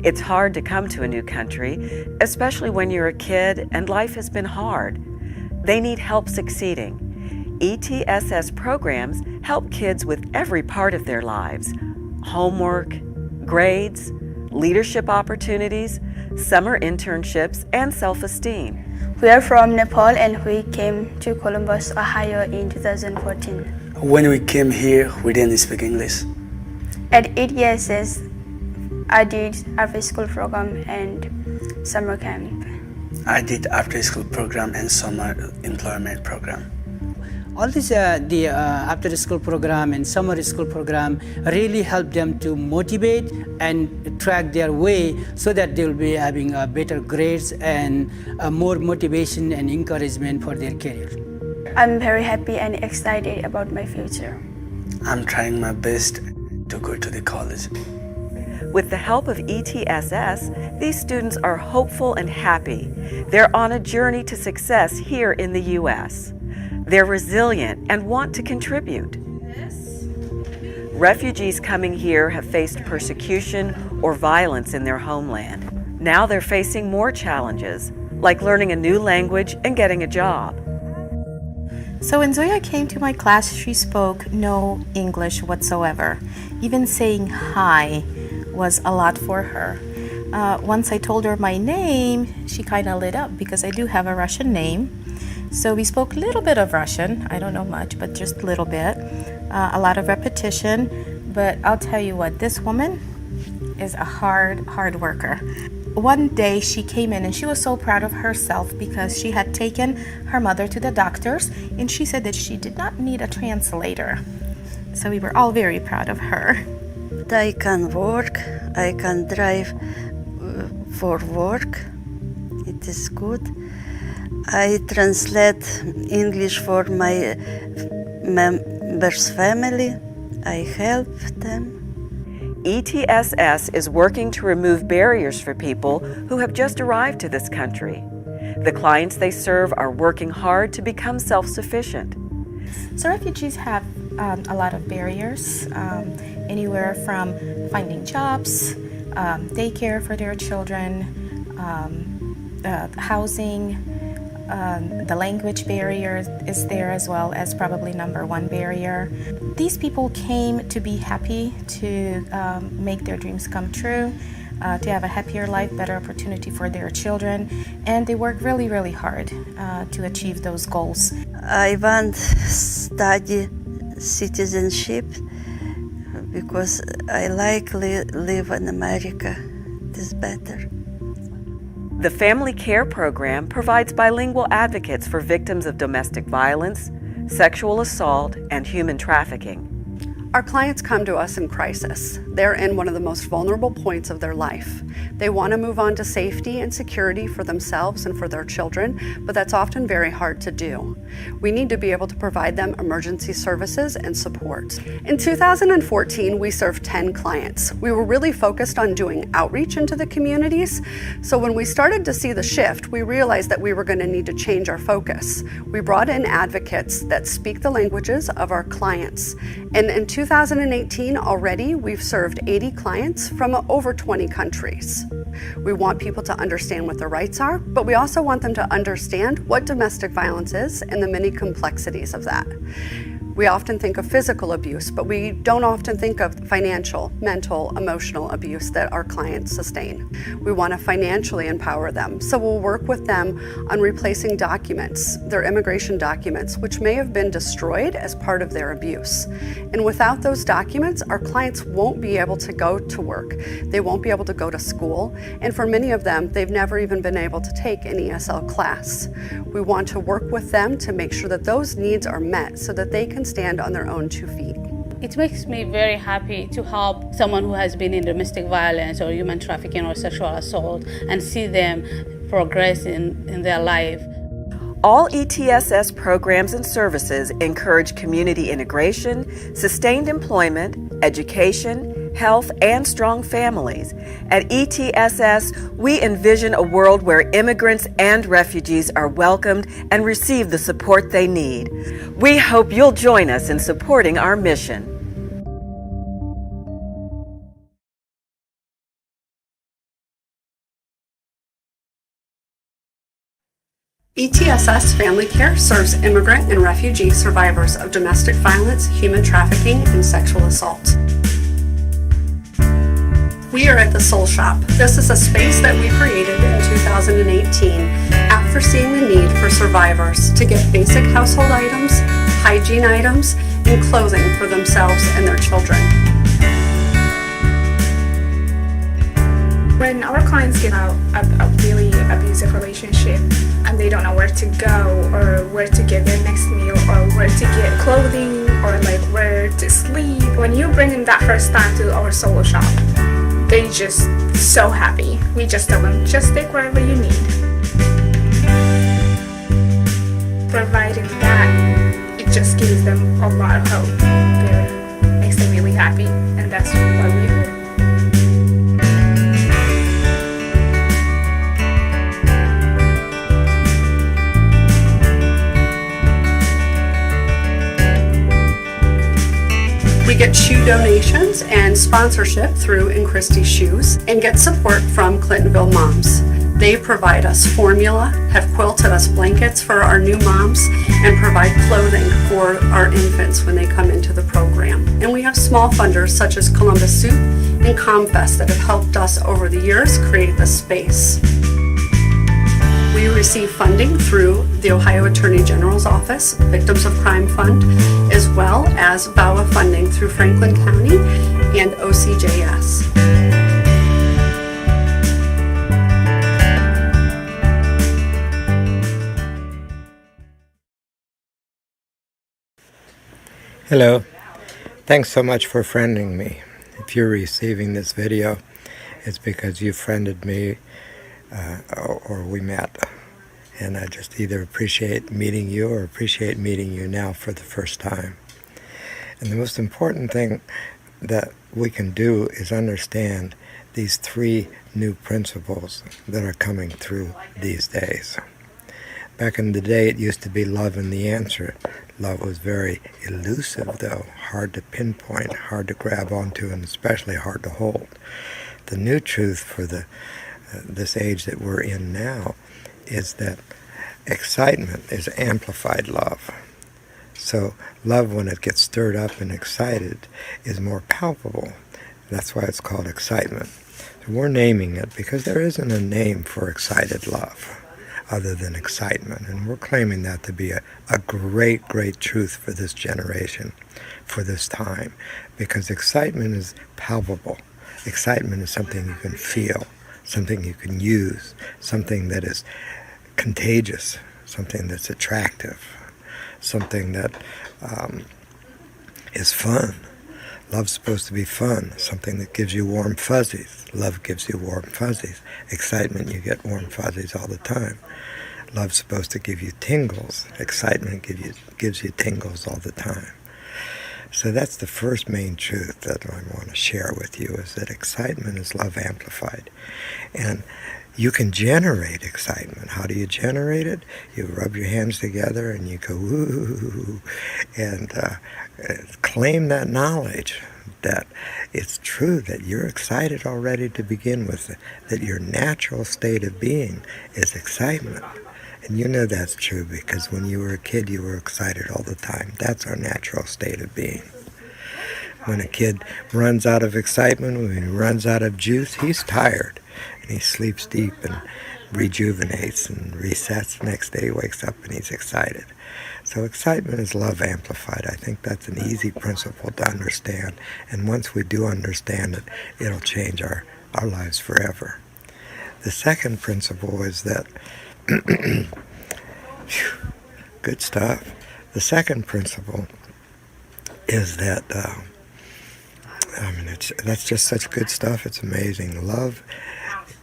It's hard to come to a new country, especially when you're a kid and life has been hard. They need help succeeding. ETSS programs help kids with every part of their lives: homework, grades, leadership opportunities, summer internships, and self-esteem. We are from Nepal and we came to Columbus, Ohio in 2014. When we came here, we didn't speak English. At ETSS, I did after school program and summer camp. I did after school program and summer employment program. All this, the after school program and summer school program really help them to motivate and track their way so that they'll be having better grades and more motivation and encouragement for their career. I'm very happy and excited about my future. I'm trying my best to go to the college. With the help of ETSS, these students are hopeful and happy. They're on a journey to success here in the U.S. They're resilient and want to contribute. Refugees coming here have faced persecution or violence in their homeland. Now they're facing more challenges, like learning a new language and getting a job. So when Zoya came to my class, she spoke no English whatsoever. Even saying hi was a lot for her. Once I told her my name, she kind of lit up because I do have a Russian name. So we spoke a little bit of Russian. I don't know much, but just a little bit. A lot of repetition. But I'll tell you what, this woman is a hard worker. One day she came in and she was so proud of herself because she had taken her mother to the doctors and she said that she did not need a translator. So we were all very proud of her. I can work, I can drive for work. It is good. I translate English for my members' family. I help them. ETSS is working to remove barriers for people who have just arrived to this country. The clients they serve are working hard to become self-sufficient. So refugees have a lot of barriers, anywhere from finding jobs, daycare for their children, housing. The language barrier is there as well as probably number one barrier. These people came to be happy, to make their dreams come true, to have a happier life, better opportunity for their children, and they work really, really hard to achieve those goals. I want to study citizenship because I like live in America. It is better. The Family Care Program provides bilingual advocates for victims of domestic violence, sexual assault, and human trafficking. Our clients come to us in crisis. They're in one of the most vulnerable points of their life. They want to move on to safety and security for themselves and for their children, but that's often very hard to do. We need to be able to provide them emergency services and support. In 2014, we served 10 clients. We were really focused on doing outreach into the communities. So when we started to see the shift, we realized that we were going to need to change our focus. We brought in advocates that speak the languages of our clients. And in 2018 already, we've served 80 clients from over 20 countries. We want people to understand what their rights are, but we also want them to understand what domestic violence is and the many complexities of that. We often think of physical abuse, but we don't often think of financial, mental, emotional abuse that our clients sustain. We want to financially empower them, so we'll work with them on replacing documents, their immigration documents, which may have been destroyed as part of their abuse. And without those documents, our clients won't be able to go to work. They won't be able to go to school, and for many of them, they've never even been able to take an ESL class. We want to work with them to make sure that those needs are met so that they can stand on their own 2 feet. It makes me very happy to help someone who has been in domestic violence or human trafficking or sexual assault and see them progress in their life. All ETSS programs and services encourage community integration, sustained employment, education, health, and strong families. At ETSS, we envision a world where immigrants and refugees are welcomed and receive the support they need. We hope you'll join us in supporting our mission. ETSS Family Care serves immigrant and refugee survivors of domestic violence, human trafficking, and sexual assault. We are at the Soul Shop. This is a space that we created in 2018 after seeing the need for survivors to get basic household items, hygiene items, and clothing for themselves and their children. When our clients get out of a really abusive relationship and they don't know where to go or where to get their next meal or where to get clothing or like where to sleep, when you bring them that first time to our Soul Shop, they're just so happy. We just tell them, just take wherever you need. Providing that, it just gives them a lot of hope. It makes them really happy, and that's why we're here. We get shoe donations and sponsorship through In Christie's Shoes and get support from Clintonville Moms. They provide us formula, have quilted us blankets for our new moms, and provide clothing for our infants when they come into the program. And we have small funders such as Columbus Soup and ComFest that have helped us over the years create this space. We receive funding through the Ohio Attorney General's Office, Victims of Crime Fund, as well as VAWA funding through Franklin County and OCJS. Hello. Thanks so much for friending me. If you're receiving this video, it's because you friended me or we met. And I just either appreciate meeting you or appreciate meeting you now for the first time. And the most important thing that we can do is understand these 3 new principles that are coming through these days. Back in the day, it used to be love and the answer. Love was very elusive, though, hard to pinpoint, hard to grab onto, and especially hard to hold. The new truth for this age that we're in now is that excitement is amplified love. So love, when it gets stirred up and excited, is more palpable. That's why it's called excitement. So we're naming it because there isn't a name for excited love other than excitement. And we're claiming that to be a great, great truth for this generation, for this time, because excitement is palpable. Excitement is something you can feel, something you can use, something that is contagious, something that's attractive, something that is fun. Love's supposed to be fun, something that gives you warm fuzzies. Love gives you warm fuzzies. Excitement, you get warm fuzzies all the time. Love's supposed to give you tingles. Excitement gives you tingles all the time. So that's the first main truth that I want to share with you, is that excitement is love amplified. And you can generate excitement. How do you generate it? You rub your hands together and you go, woo, and claim that knowledge that it's true, that you're excited already to begin with, that your natural state of being is excitement. And you know that's true because when you were a kid, you were excited all the time. That's our natural state of being. When a kid runs out of excitement, when he runs out of juice, he's tired. And he sleeps deep and rejuvenates and resets. The next day he wakes up and he's excited. So excitement is love amplified. I think that's an easy principle to understand. And once we do understand it, it'll change our lives forever. The second principle is that, good stuff. The second principle is that, that's just such good stuff. It's amazing. Love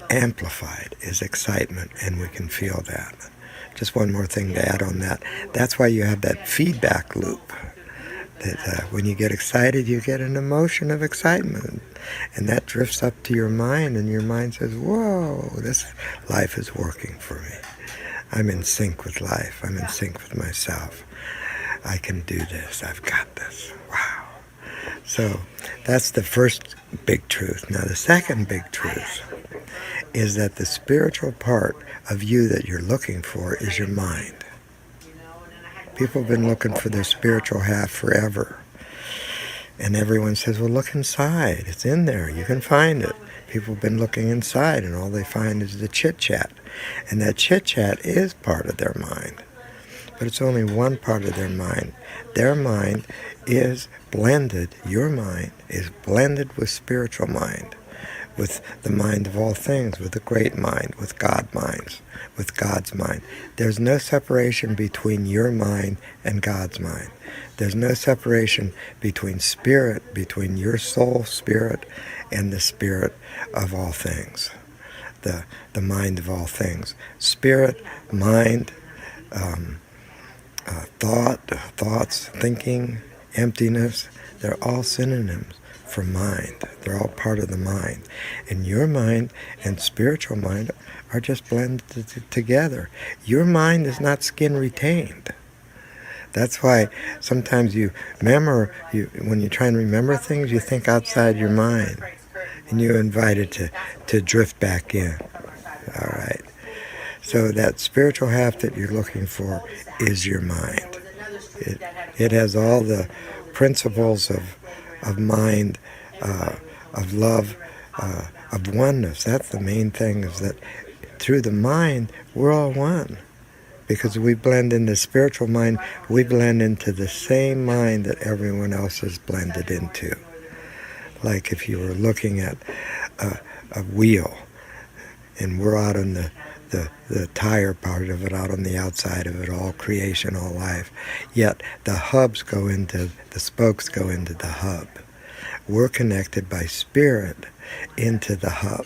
amplified is excitement, and we can feel that. Just one more thing to add on that. That's why you have that feedback loop. That when you get excited, you get an emotion of excitement. And that drifts up to your mind, and your mind says, whoa, this life is working for me. I'm in sync with life. I'm in sync with myself. I can do this. I've got this. Wow. So that's the first big truth. Now the second big truth is that the spiritual part of you that you're looking for is your mind. People have been looking for their spiritual half forever. And everyone says, well, look inside. It's in there. You can find it. People have been looking inside, and all they find is the chit-chat. And that chit-chat is part of their mind. But it's only one part of their mind. Their mind is blended, your mind is blended with spiritual mind, with the mind of all things, with the great mind, with God's mind. There's no separation between your mind and God's mind. There's no separation between spirit, between your soul, spirit, and the spirit of all things, the mind of all things. Spirit, mind, thoughts, thinking, emptiness, they're all synonyms for mind. They're all part of the mind. And your mind and spiritual mind are just blended together. Your mind is not skin retained. That's why sometimes when you try and remember things, you think outside your mind. And you're invited to drift back in. All right. So that spiritual half that you're looking for is your mind. It has all the principles of mind, of love, of oneness. That's the main thing, is that through the mind, we're all one. Because we blend in the spiritual mind, we blend into the same mind that everyone else is blended into. Like if you were looking at a wheel, and we're out on the tire part of it, out on the outside of it, all creation, all life. Yet the spokes go into the hub. We're connected by spirit into the hub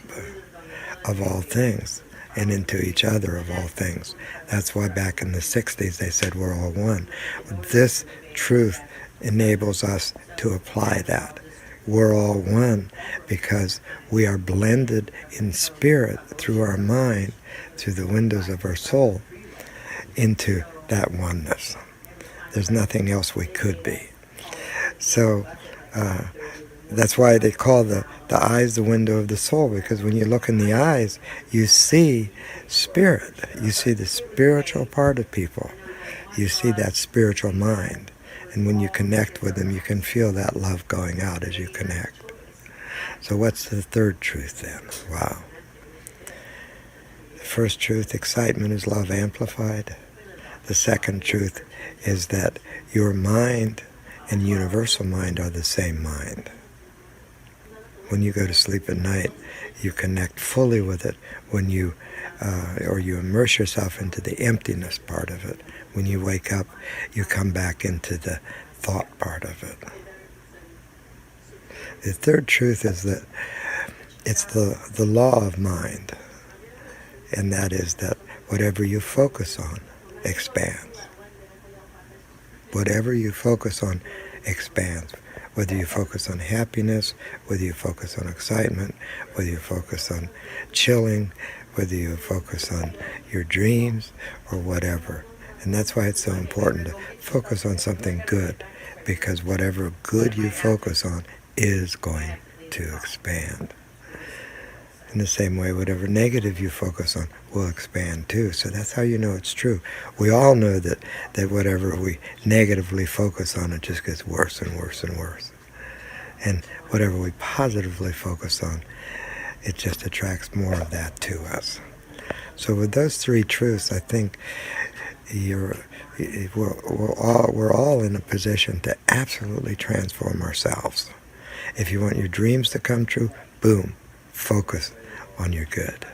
of all things and into each other of all things. That's why back in the 60s they said we're all one. This truth enables us to apply that. We're all one because we are blended in spirit through our mind, through the windows of our soul, into that oneness. There's nothing else we could be. So that's why they call the eyes the window of the soul, because when you look in the eyes, you see spirit. You see the spiritual part of people. You see that spiritual mind. And when you connect with them, you can feel that love going out as you connect. So what's the third truth then? Wow. The first truth, excitement is love amplified. The second truth is that your mind and universal mind are the same mind. When you go to sleep at night, you connect fully with it. When you immerse yourself into the emptiness part of it. When you wake up, you come back into the thought part of it. The third truth is that it's the law of mind, and that is that whatever you focus on expands. Whatever you focus on expands. Whether you focus on happiness, whether you focus on excitement, whether you focus on chilling, whether you focus on your dreams or whatever. And that's why it's so important to focus on something good, because whatever good you focus on is going to expand. In the same way, whatever negative you focus on will expand too. So that's how you know it's true. We all know that whatever we negatively focus on, it just gets worse and worse and worse. And whatever we positively focus on, it just attracts more of that to us. So with those three truths, I think we're all in a position to absolutely transform ourselves. If you want your dreams to come true, boom, focus on your good.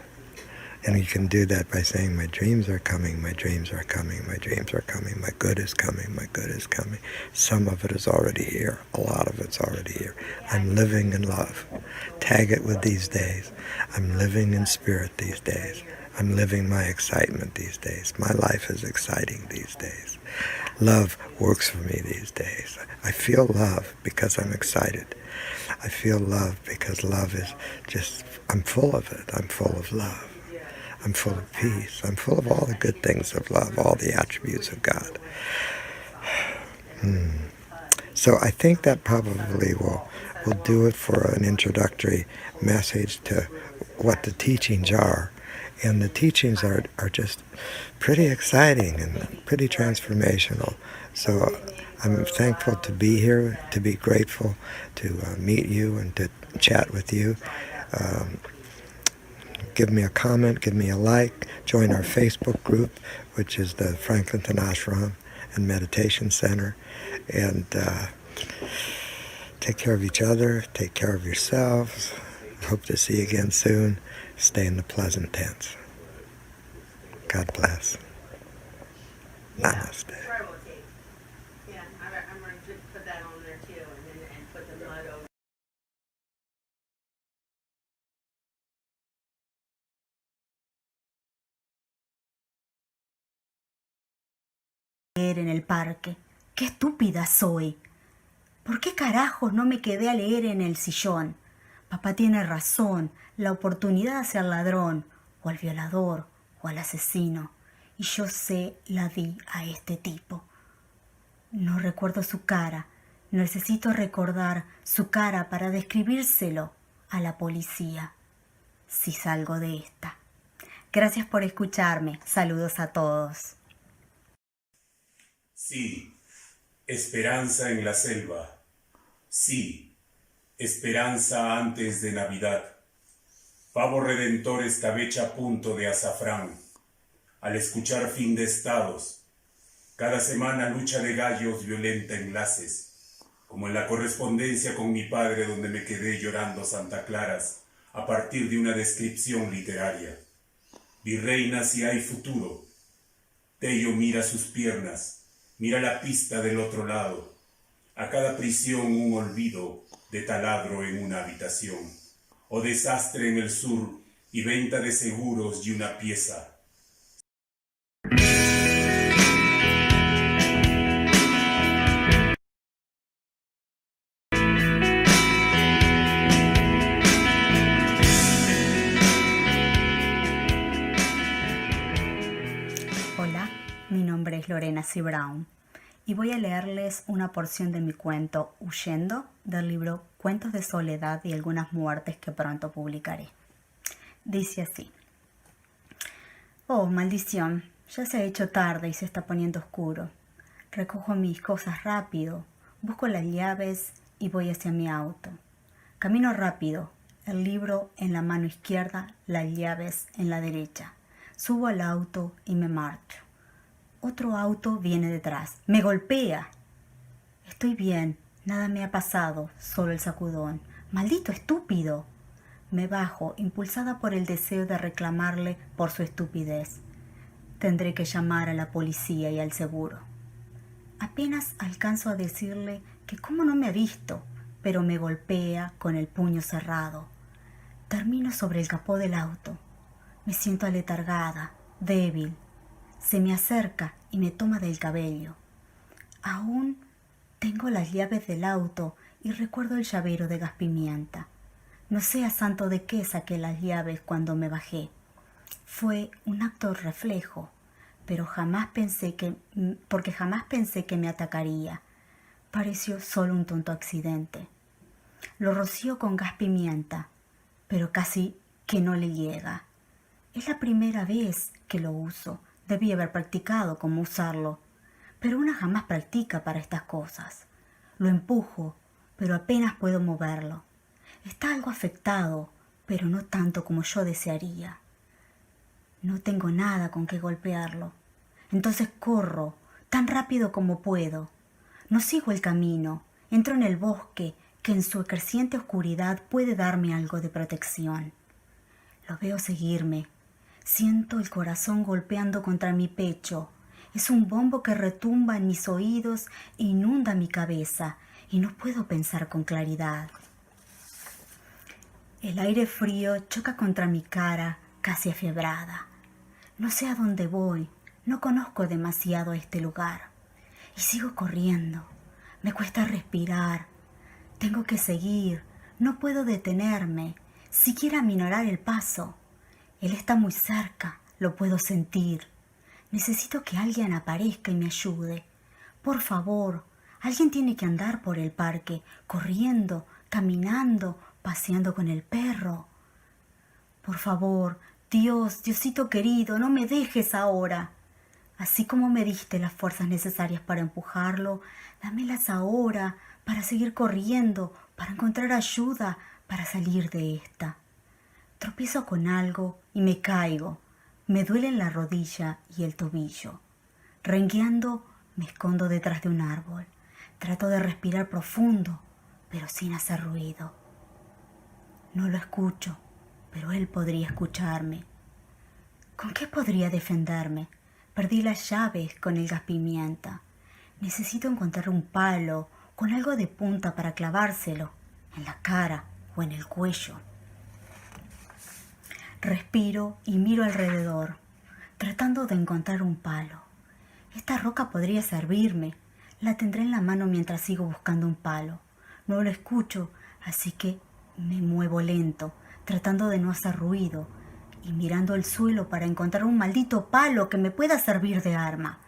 And you can do that by saying, my dreams are coming, my dreams are coming, my dreams are coming, my good is coming, my good is coming. Some of it is already here. A lot of it's already here. I'm living in love. Tag it with these days. I'm living in spirit these days. I'm living my excitement these days. My life is exciting these days. Love works for me these days. I feel love because I'm excited. I feel love because love is just, I'm full of it. I'm full of love. I'm full of peace. I'm full of all the good things of love, all the attributes of God. So I think that probably will do it for an introductory message to what the teachings are. And the teachings are just pretty exciting and pretty transformational. So I'm thankful to be here, to be grateful to meet you and to chat with you. Give me a comment, give me a like, join our Facebook group, which is the Franklinton Ashram and Meditation Center. And take care of each other, take care of yourselves. Hope to see you again soon. Stay in the pleasant tense. God bless. Namaste. En el parque. ¡Qué estúpida soy! ¿Por qué carajos no me quedé a leer en el sillón? Papá tiene razón, la oportunidad hacia el ladrón, o al violador, o al asesino. Y yo la di a este tipo. No recuerdo su cara, necesito recordar su cara para describírselo a la policía, si salgo de esta. Gracias por escucharme, saludos a todos. Sí, esperanza en la selva. Sí, esperanza antes de Navidad. Pavo redentor escabecha a punto de azafrán. Al escuchar fin de estados. Cada semana lucha de gallos violenta enlaces. Como en la correspondencia con mi padre donde me quedé llorando Santa Claras a partir de una descripción literaria. Virreina si hay futuro. Tello mira sus piernas. Mira la pista del otro lado. A cada prisión un olvido de taladro en una habitación. O desastre en el sur y venta de seguros y una pieza. Hola, mi nombre es Lorena C. Brown y voy a leerles una porción de mi cuento Huyendo del libro Cuentos de Soledad y algunas muertes que pronto publicaré. Dice así. Oh, maldición, ya se ha hecho tarde y se está poniendo oscuro. Recojo mis cosas rápido, busco las llaves y voy hacia mi auto. Camino rápido, el libro en la mano izquierda, las llaves en la derecha. Subo al auto y me marcho. Otro auto viene detrás. ¡Me golpea! Estoy bien, nada me ha pasado, solo el sacudón. ¡Maldito estúpido! Me bajo, impulsada por el deseo de reclamarle por su estupidez. Tendré que llamar a la policía y al seguro. Apenas alcanzo a decirle que cómo no me ha visto, pero me golpea con el puño cerrado. Termino sobre el capó del auto. Me siento aletargada, débil. Se me acerca y me toma del cabello. Aún tengo las llaves del auto y recuerdo el llavero de gas pimienta. No sé a santo de qué saqué las llaves cuando me bajé. Fue un acto reflejo, pero porque jamás pensé que me atacaría. Pareció solo un tonto accidente. Lo rocío con gas pimienta, pero casi que no le llega. Es la primera vez que lo uso. Debí haber practicado cómo usarlo, pero una jamás practica para estas cosas. Lo empujo, pero apenas puedo moverlo. Está algo afectado, pero no tanto como yo desearía. No tengo nada con que golpearlo. Entonces corro, tan rápido como puedo. No sigo el camino, entro en el bosque, que en su creciente oscuridad puede darme algo de protección. Lo veo seguirme. Siento el corazón golpeando contra mi pecho. Es un bombo que retumba en mis oídos e inunda mi cabeza, y no puedo pensar con claridad. El aire frío choca contra mi cara, casi afiebrada. No sé a dónde voy, no conozco demasiado este lugar. Y sigo corriendo. Me cuesta respirar. Tengo que seguir, no puedo detenerme, siquiera aminorar el paso. Él está muy cerca, lo puedo sentir. Necesito que alguien aparezca y me ayude. Por favor, alguien tiene que andar por el parque, corriendo, caminando, paseando con el perro. Por favor, Dios, Diosito querido, no me dejes ahora. Así como me diste las fuerzas necesarias para empujarlo, dámelas ahora para seguir corriendo, para encontrar ayuda, para salir de esta. Tropiezo con algo y me caigo. Me duelen la rodilla y el tobillo. Rengueando, me escondo detrás de un árbol. Trato de respirar profundo, pero sin hacer ruido. No lo escucho, pero él podría escucharme. ¿Con qué podría defenderme? Perdí las llaves con el gas pimienta. Necesito encontrar un palo con algo de punta para clavárselo en la cara o en el cuello. Respiro y miro alrededor, tratando de encontrar un palo. Esta roca podría servirme. La tendré en la mano mientras sigo buscando un palo. No lo escucho, así que me muevo lento, tratando de no hacer ruido y mirando el suelo para encontrar un maldito palo que me pueda servir de arma.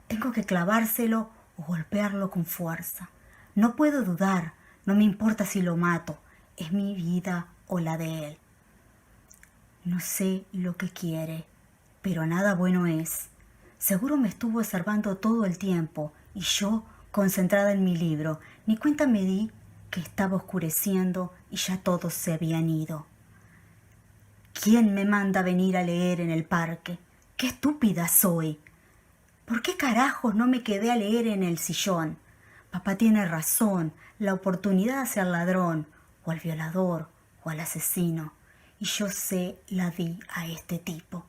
Tengo que clavárselo o golpearlo con fuerza. No puedo dudar, no me importa si lo mato, es mi vida o la de él. No sé lo que quiere, pero nada bueno es. Seguro me estuvo observando todo el tiempo y yo, concentrada en mi libro, ni cuenta me di que estaba oscureciendo y ya todos se habían ido. ¿Quién me manda venir a leer en el parque? ¡Qué estúpida soy! ¿Por qué carajos no me quedé a leer en el sillón? Papá tiene razón, la oportunidad de ser ladrón, o al violador, o al asesino. Y yo la di a este tipo.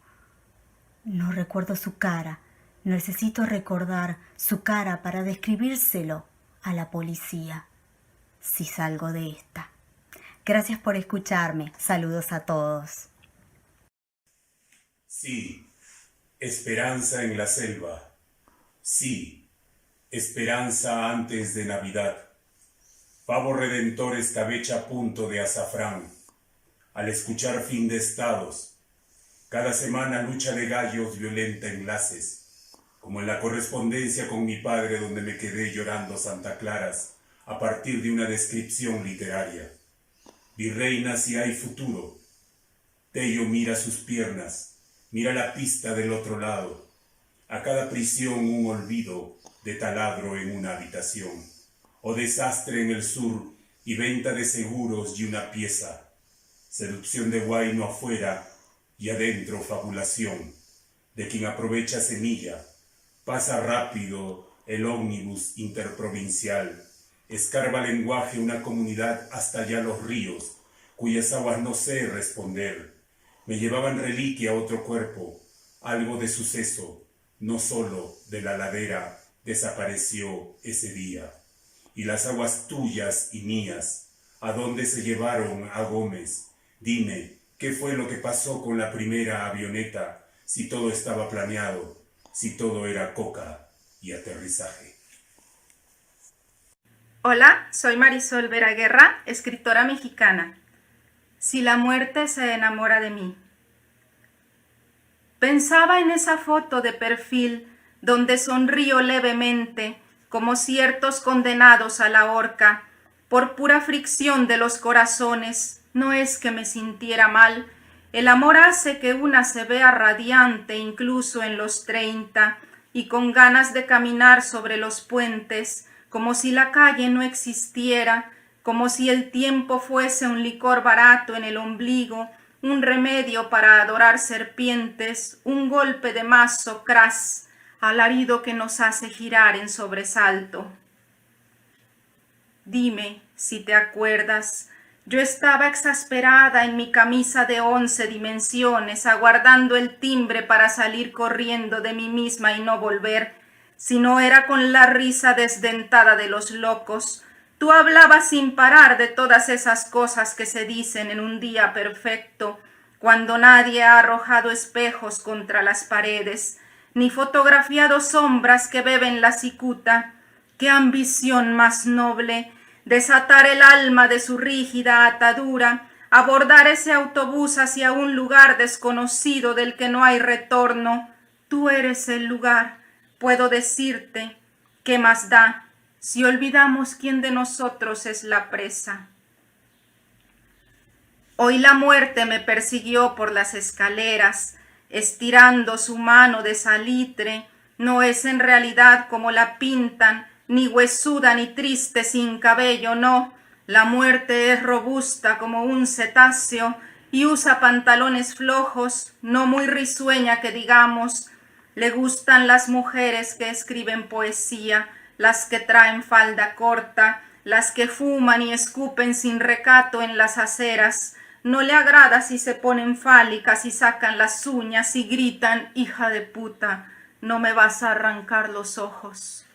No recuerdo su cara. Necesito recordar su cara para describírselo a la policía, si salgo de esta. Gracias por escucharme. Saludos a todos. Sí, esperanza en la selva. Sí, esperanza antes de Navidad. Pavo redentor escabecha a punto de azafrán. Al escuchar fin de estados. Cada semana lucha de gallos violenta enlaces. Como en la correspondencia con mi padre donde me quedé llorando Santa Claras a partir de una descripción literaria. Virreina si hay futuro. Tello mira sus piernas, mira la pista del otro lado. A cada prisión un olvido de taladro en una habitación. O desastre en el sur y venta de seguros y una pieza. Seducción de guayno afuera y adentro fabulación. De quien aprovecha semilla, pasa rápido el ómnibus interprovincial. Escarba lenguaje una comunidad hasta allá los ríos, cuyas aguas no sé responder. Me llevaban reliquia a otro cuerpo, algo de suceso, no solo de la ladera, desapareció ese día. y las aguas tuyas y mías. ¿A dónde se llevaron a Gómez? Dime, ¿qué fue lo que pasó con la primera avioneta? Si todo estaba planeado, si todo era coca y aterrizaje. Hola, soy Marisol Vera Guerra, escritora mexicana. Si la muerte se enamora de mí. Pensaba en esa foto de perfil donde sonrío levemente como ciertos condenados a la horca. Por pura fricción de los corazones, no es que me sintiera mal. El amor hace que una se vea radiante incluso en los 30 y con ganas de caminar sobre los puentes, como si la calle no existiera, como si el tiempo fuese un licor barato en el ombligo, un remedio para adorar serpientes, un golpe de mazo cras, alarido que nos hace girar en sobresalto. Dime si te acuerdas, yo estaba exasperada en mi camisa de 11 dimensiones, aguardando el timbre para salir corriendo de mí misma y no volver, si no era con la risa desdentada de los locos. Tú hablabas sin parar de todas esas cosas que se dicen en un día perfecto, cuando nadie ha arrojado espejos contra las paredes, ni fotografiado sombras que beben la cicuta. ¡Qué ambición más noble! Desatar el alma de su rígida atadura, abordar ese autobús hacia un lugar desconocido del que no hay retorno. Tú eres el lugar, puedo decirte, ¿qué más da si olvidamos quién de nosotros es la presa? Hoy la muerte me persiguió por las escaleras, estirando su mano de salitre. No es en realidad como la pintan, ni huesuda ni triste sin cabello, no. La muerte es robusta como un cetáceo y usa pantalones flojos, no muy risueña que digamos. Le gustan las mujeres que escriben poesía, las que traen falda corta, las que fuman y escupen sin recato en las aceras. No le agrada si se ponen fálicas y sacan las uñas y gritan, hija de puta, no me vas a arrancar los ojos.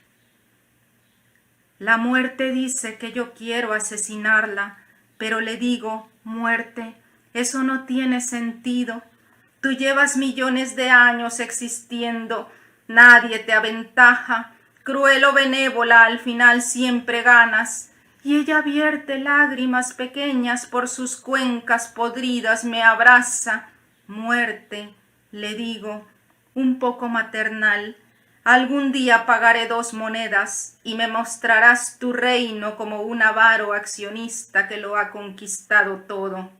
La muerte dice que yo quiero asesinarla, pero le digo, muerte, eso no tiene sentido. Tú llevas millones de años existiendo, nadie te aventaja, cruel o benévola al final siempre ganas. Y ella vierte lágrimas pequeñas por sus cuencas podridas, me abraza. Muerte, le digo, un poco maternal. Algún día pagaré 2 monedas y me mostrarás tu reino como un avaro accionista que lo ha conquistado todo.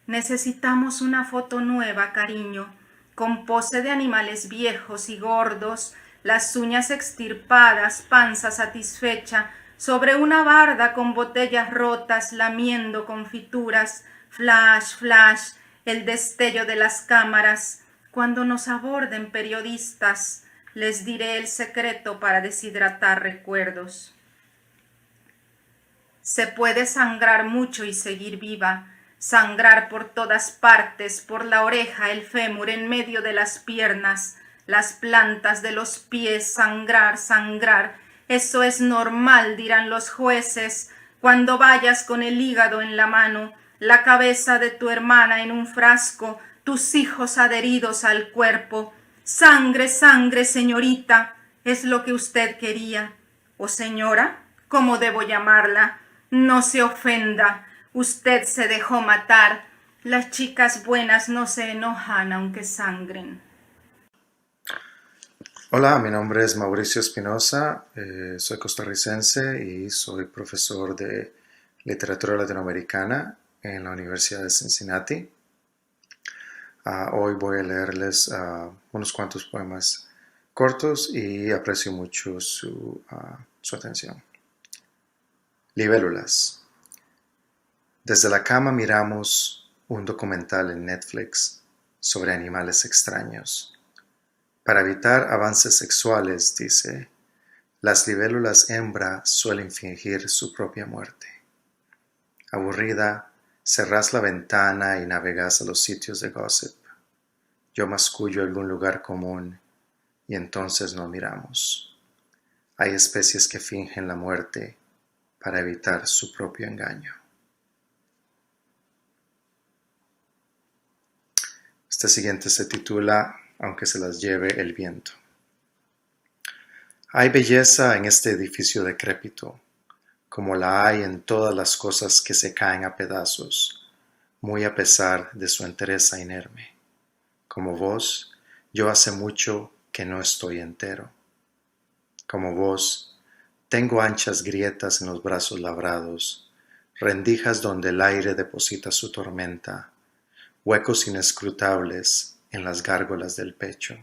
Necesitamos una foto nueva, cariño, con pose de animales viejos y gordos, las uñas extirpadas, panza satisfecha, sobre una barda con botellas rotas, lamiendo confituras, flash, flash, el destello de las cámaras. Cuando nos aborden periodistas, les diré el secreto para deshidratar recuerdos. Se puede sangrar mucho y seguir viva, sangrar por todas partes, por la oreja, el fémur, en medio de las piernas, las plantas de los pies, sangrar, sangrar. Eso es normal, dirán los jueces, cuando vayas con el hígado en la mano, la cabeza de tu hermana en un frasco, tus hijos adheridos al cuerpo. Sangre, sangre, señorita, es lo que usted quería. O señora, ¿cómo debo llamarla? No se ofenda, usted se dejó matar. Las chicas buenas no se enojan aunque sangren. Hola, mi nombre es Mauricio Espinosa, soy costarricense y soy profesor de literatura latinoamericana en la Universidad de Cincinnati. Hoy voy a leerles unos cuantos poemas cortos y aprecio mucho su atención. Libélulas. Desde la cama miramos un documental en Netflix sobre animales extraños. Para evitar avances sexuales, dice, las libélulas hembra suelen fingir su propia muerte. Aburrida, cerrás la ventana y navegas a los sitios de gossip. Yo mascullo algún lugar común y entonces nos miramos. Hay especies que fingen la muerte para evitar su propio engaño. Este siguiente se titula Aunque se las lleve el viento. Hay belleza en este edificio decrépito, como la hay en todas las cosas que se caen a pedazos, muy a pesar de su entereza inerme. Como vos, yo hace mucho que no estoy entero. Como vos, tengo anchas grietas en los brazos labrados, rendijas donde el aire deposita su tormenta, huecos inescrutables en las gárgolas del pecho.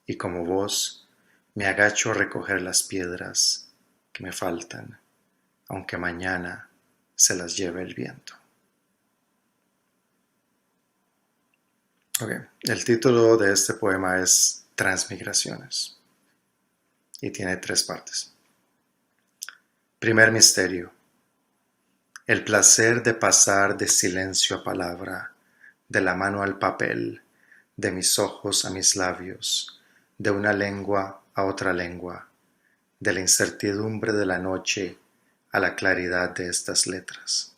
Y como vos, me agacho a recoger las piedras que me faltan, aunque mañana se las lleve el viento. El título de este poema es Transmigraciones y tiene 3 partes. Primer misterio. El placer de pasar de silencio a palabra, de la mano al papel, de mis ojos a mis labios, de una lengua a otra lengua, de la incertidumbre de la noche a la claridad de estas letras.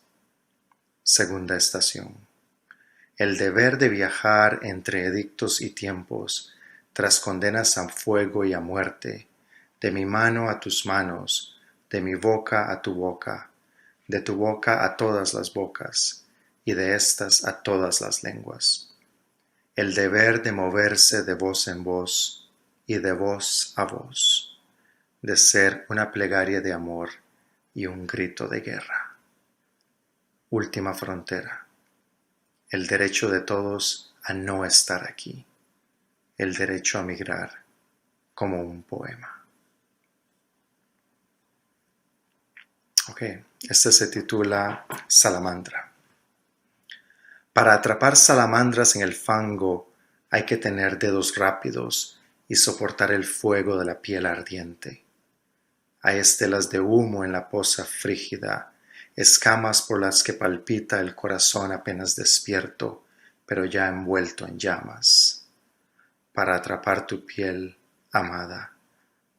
Segunda estación. El deber de viajar entre edictos y tiempos, tras condenas a fuego y a muerte, de mi mano a tus manos, de mi boca a tu boca, de tu boca a todas las bocas, y de estas a todas las lenguas. El deber de moverse de voz en voz, y de voz a voz, de ser una plegaria de amor y un grito de guerra. Última frontera. El derecho de todos a no estar aquí, el derecho a migrar como un poema. Este se titula Salamandra. Para atrapar salamandras en el fango hay que tener dedos rápidos y soportar el fuego de la piel ardiente. Hay estelas de humo en la poza frígida, escamas por las que palpita el corazón apenas despierto, pero ya envuelto en llamas. Para atrapar tu piel, amada,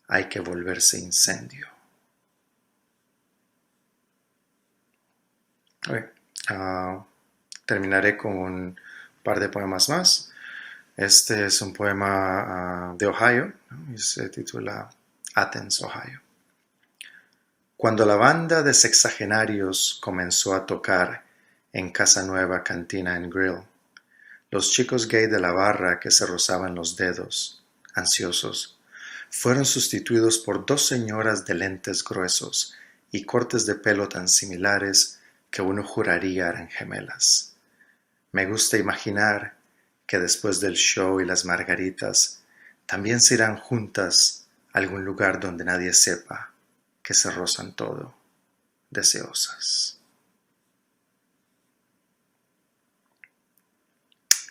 hay que volverse incendio. Terminaré con un par de poemas más. Este es un poema de Ohio, ¿no? Y se titula Athens, Ohio. Cuando la banda de sexagenarios comenzó a tocar en Casa Nueva Cantina and Grill, los chicos gay de la barra que se rozaban los dedos, ansiosos, fueron sustituidos por 2 señoras de lentes gruesos y cortes de pelo tan similares que uno juraría eran gemelas. Me gusta imaginar que después del show y las margaritas también se irán juntas a algún lugar donde nadie sepa que se rozan todo, deseosas.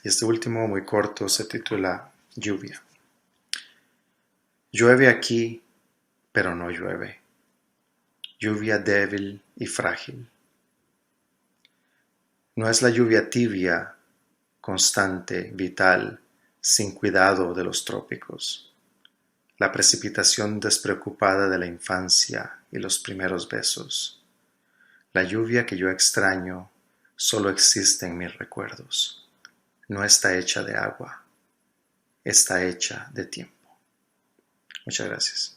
Y este último, muy corto, se titula Lluvia. Llueve aquí, pero no llueve. Lluvia débil y frágil. No es la lluvia tibia, constante, vital, sin cuidado de los trópicos. La precipitación despreocupada de la infancia y los primeros besos. La lluvia que yo extraño solo existe en mis recuerdos. No está hecha de agua, está hecha de tiempo. Muchas gracias.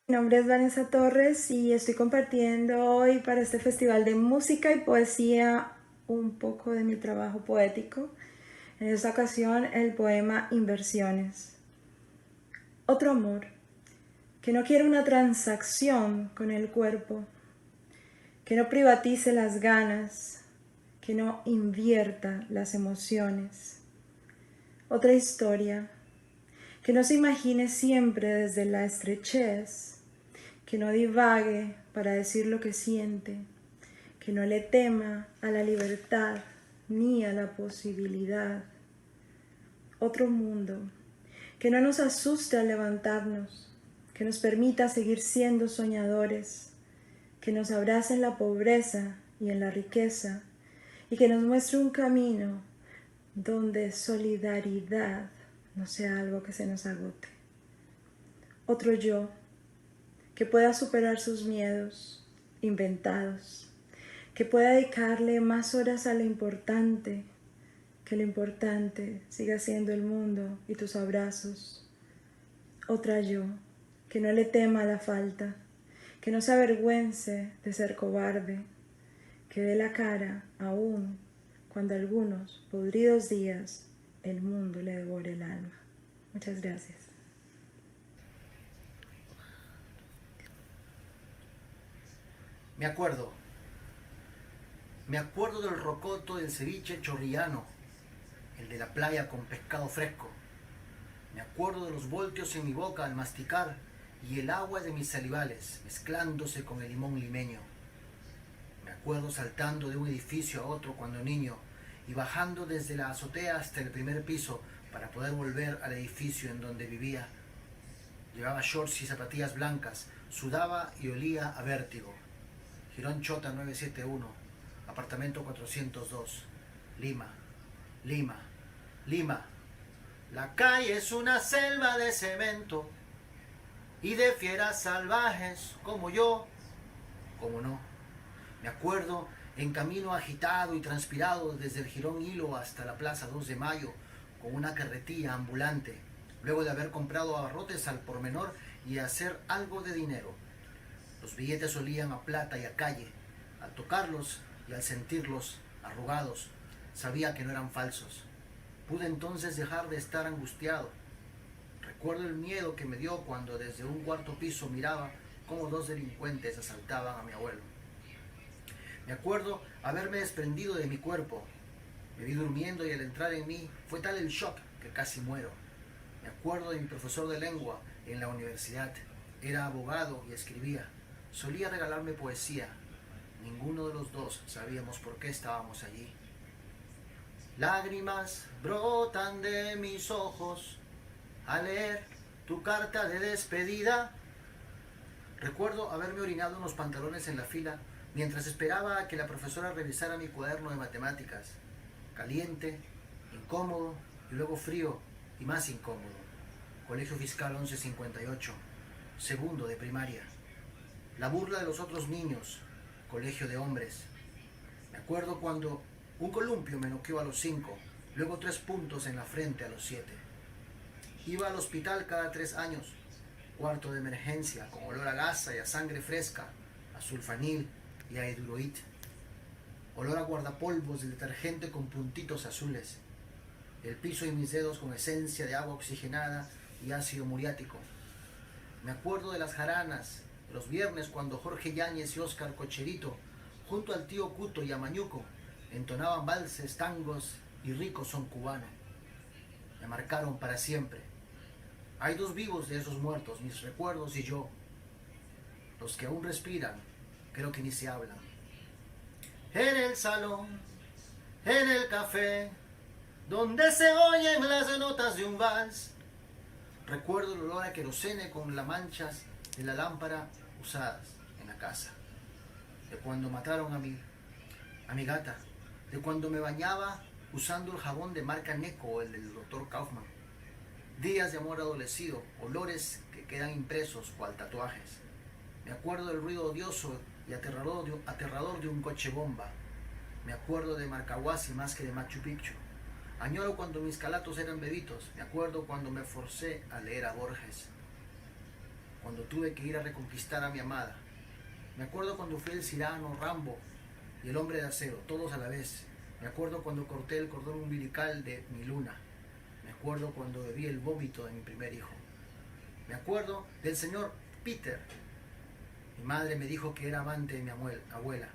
Mi nombre es Vanessa Torres y estoy compartiendo hoy para este festival de música y poesía un poco de mi trabajo poético. En esta ocasión el poema Inversiones. Otro amor, que no quiere una transacción con el cuerpo, que no privatice las ganas, que no invierta las emociones. Otra historia, que no se imagine siempre desde la estrechez, que no divague para decir lo que siente, que no le tema a la libertad ni a la posibilidad. Otro mundo, que no nos asuste al levantarnos, que nos permita seguir siendo soñadores, que nos abrace en la pobreza y en la riqueza, y que nos muestre un camino donde solidaridad no sea algo que se nos agote. Otro yo que pueda superar sus miedos inventados, que pueda dedicarle más horas a lo importante, que lo importante siga siendo el mundo y tus abrazos. Otra yo que no le tema a la falta, que no se avergüence de ser cobarde, que dé la cara aún cuando algunos podridos días el mundo le devore el alma. Muchas gracias. Me acuerdo del rocoto del ceviche chorrillano, el de la playa con pescado fresco. Me acuerdo de los voltios en mi boca al masticar y el agua de mis salivales mezclándose con el limón limeño. Me acuerdo saltando de un edificio a otro cuando niño y bajando desde la azotea hasta el primer piso para poder volver al edificio en donde vivía. Llevaba shorts y zapatillas blancas, sudaba y olía a vértigo. Girón Chota 971, apartamento 402, Lima, Lima, Lima. La calle es una selva de cemento y de fieras salvajes como yo, como no. Me acuerdo en camino agitado y transpirado desde el Jirón Hilo hasta la Plaza 2 de Mayo con una carretilla ambulante, luego de haber comprado abarrotes al por menor y hacer algo de dinero. Los billetes olían a plata y a calle. Al tocarlos y al sentirlos arrugados, sabía que no eran falsos. Pude entonces dejar de estar angustiado. Recuerdo el miedo que me dio cuando desde un cuarto piso miraba cómo dos delincuentes asaltaban a mi abuelo. Me acuerdo haberme desprendido de mi cuerpo. Me vi durmiendo y al entrar en mí fue tal el shock que casi muero. Me acuerdo de mi profesor de lengua en la universidad. Era abogado y escribía. Solía regalarme poesía. Ninguno de los dos sabíamos por qué estábamos allí. Lágrimas brotan de mis ojos al leer tu carta de despedida. Recuerdo haberme orinado unos pantalones en la fila mientras esperaba a que la profesora revisara mi cuaderno de matemáticas. Caliente, incómodo y luego frío y más incómodo. Colegio Fiscal 1158, segundo de primaria. La burla de los otros niños, colegio de hombres. Me acuerdo cuando un columpio me noqueó a los 5, luego 3 puntos en la frente a los 7. Iba al hospital cada 3 años, cuarto de emergencia con olor a gasa y a sangre fresca, a sulfanil y a eduroid. Olor a guardapolvos de detergente con puntitos azules. El piso y mis dedos con esencia de agua oxigenada y ácido muriático. Me acuerdo de las jaranas, de los viernes cuando Jorge Yáñez y Óscar Cocherito, junto al tío Cuto y a Mañuco, entonaban valses, tangos y ricos son cubano. Me marcaron para siempre. Hay 2 vivos de esos muertos, mis recuerdos y yo. Los que aún respiran, creo que ni se hablan. En el salón, en el café, donde se oyen las notas de un vals. Recuerdo el olor a querosene con las manchas de la lámpara usadas en la casa. De cuando mataron a mi gata. De cuando me bañaba usando el jabón de marca Neco, el del Dr. Kaufman. Días de amor adolecido, olores que quedan impresos cual tatuajes. Me acuerdo del ruido odioso y aterrador de un coche bomba. Me acuerdo de Marcahuasi más que de Machu Picchu. Añoro cuando mis calatos eran bebitos. Me acuerdo cuando me forcé a leer a Borges. Cuando tuve que ir a reconquistar a mi amada. Me acuerdo cuando fui el Cirano, Rambo y el Hombre de Acero, todos a la vez. Me acuerdo cuando corté el cordón umbilical de mi luna. Me acuerdo cuando bebí el vómito de mi primer hijo. Me acuerdo del señor Peter. Mi madre me dijo que era amante de mi abuela.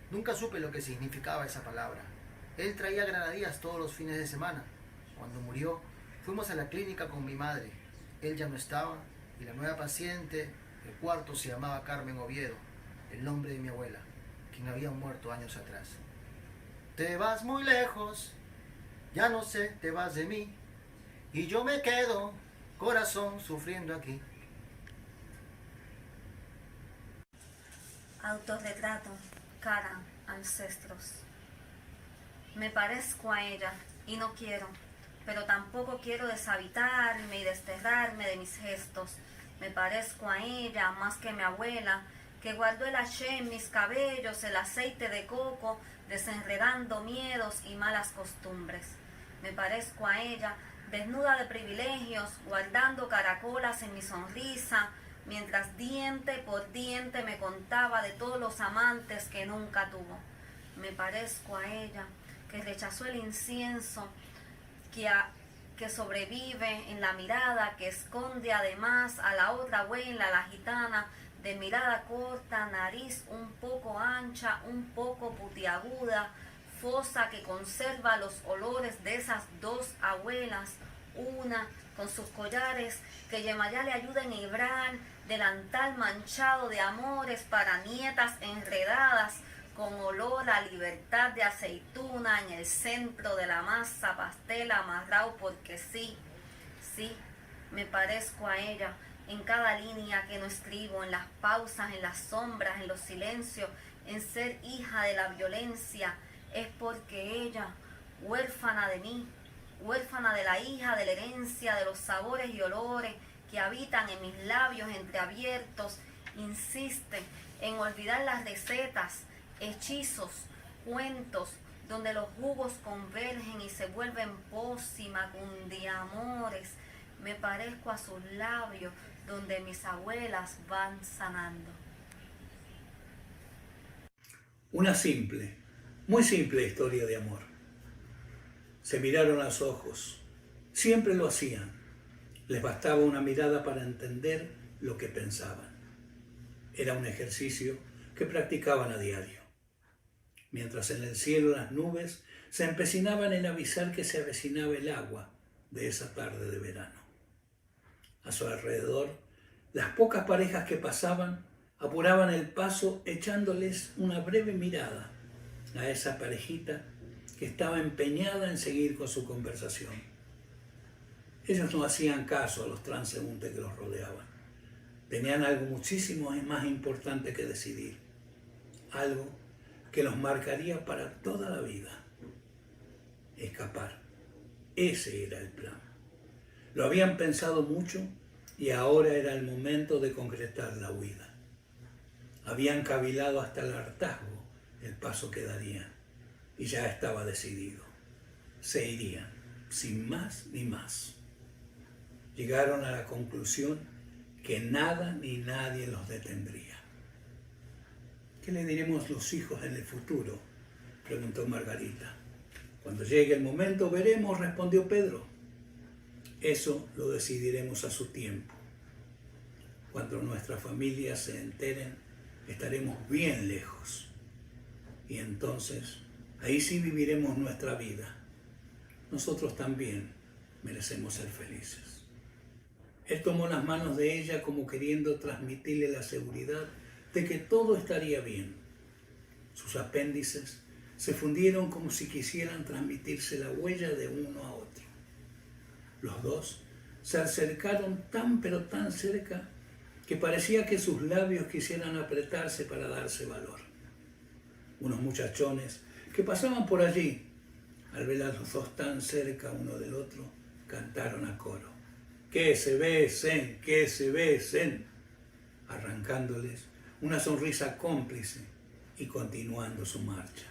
Nunca supe lo que significaba esa palabra. Él traía granadillas todos los fines de semana. Cuando murió, fuimos a la clínica con mi madre. Él ya no estaba y la nueva paciente del cuarto se llamaba Carmen Oviedo, el nombre de mi abuela, quien había muerto años atrás. Te vas muy lejos, ya no sé, te vas de mí, y yo me quedo, corazón, sufriendo aquí. Autorretrato, cara, ancestros. Me parezco a ella, y no quiero, pero tampoco quiero deshabitarme y desterrarme de mis gestos. Me parezco a ella más que a mi abuela, que guardó el haché en mis cabellos, el aceite de coco, desenredando miedos y malas costumbres. Me parezco a ella, desnuda de privilegios, guardando caracolas en mi sonrisa, mientras diente por diente me contaba de todos los amantes que nunca tuvo. Me parezco a ella, que rechazó el incienso, que sobrevive en la mirada, que esconde además a la otra abuela, la gitana, de mirada corta, nariz un poco ancha, un poco putiaguda, fosa que conserva los olores de esas dos abuelas, una con sus collares que Yemayá le ayuda a enhebrar, delantal manchado de amores para nietas enredadas, con olor a libertad de aceituna en el centro de la masa pastel amarrado porque sí, me parezco a ella en cada línea que no escribo, en las pausas, en las sombras, en los silencios, en ser hija de la violencia. Es porque ella, huérfana de mí, huérfana de la hija, de la herencia, de los sabores y olores que habitan en mis labios entreabiertos, insiste en olvidar las recetas, hechizos, cuentos, donde los jugos convergen y se vuelven pócima con amores. Me parezco a sus labios, donde mis abuelas van sanando. Una simple, muy simple historia de amor. Se miraron a los ojos. Siempre lo hacían. Les bastaba una mirada para entender lo que pensaban. Era un ejercicio que practicaban a diario. Mientras en el cielo las nubes se empecinaban en avisar que se avecinaba el agua de esa tarde de verano. A su alrededor, las pocas parejas que pasaban apuraban el paso echándoles una breve mirada a esa parejita que estaba empeñada en seguir con su conversación. Ellos no hacían caso a los transeúntes que los rodeaban. Tenían algo muchísimo más importante que decidir, algo que los marcaría para toda la vida. Escapar. Ese era el plan. Lo habían pensado mucho y ahora era el momento de concretar la huida. Habían cavilado hasta el hartazgo el paso que darían y ya estaba decidido. Se irían, sin más ni más. Llegaron a la conclusión que nada ni nadie los detendría. ¿Qué le diremos los hijos en el futuro?, preguntó Margarita. Cuando llegue el momento veremos, respondió Pedro. Eso lo decidiremos a su tiempo. Cuando nuestras familias se enteren, estaremos bien lejos. Y entonces, ahí sí viviremos nuestra vida. Nosotros también merecemos ser felices. Él tomó las manos de ella como queriendo transmitirle la seguridad de que todo estaría bien. Sus apéndices se fundieron como si quisieran transmitirse la huella de uno a otro. Los dos se acercaron tan pero tan cerca que parecía que sus labios quisieran apretarse para darse valor. Unos muchachones que pasaban por allí, al ver a los dos tan cerca uno del otro, cantaron a coro: ¡Que se besen, que se besen!, arrancándoles una sonrisa cómplice y continuando su marcha.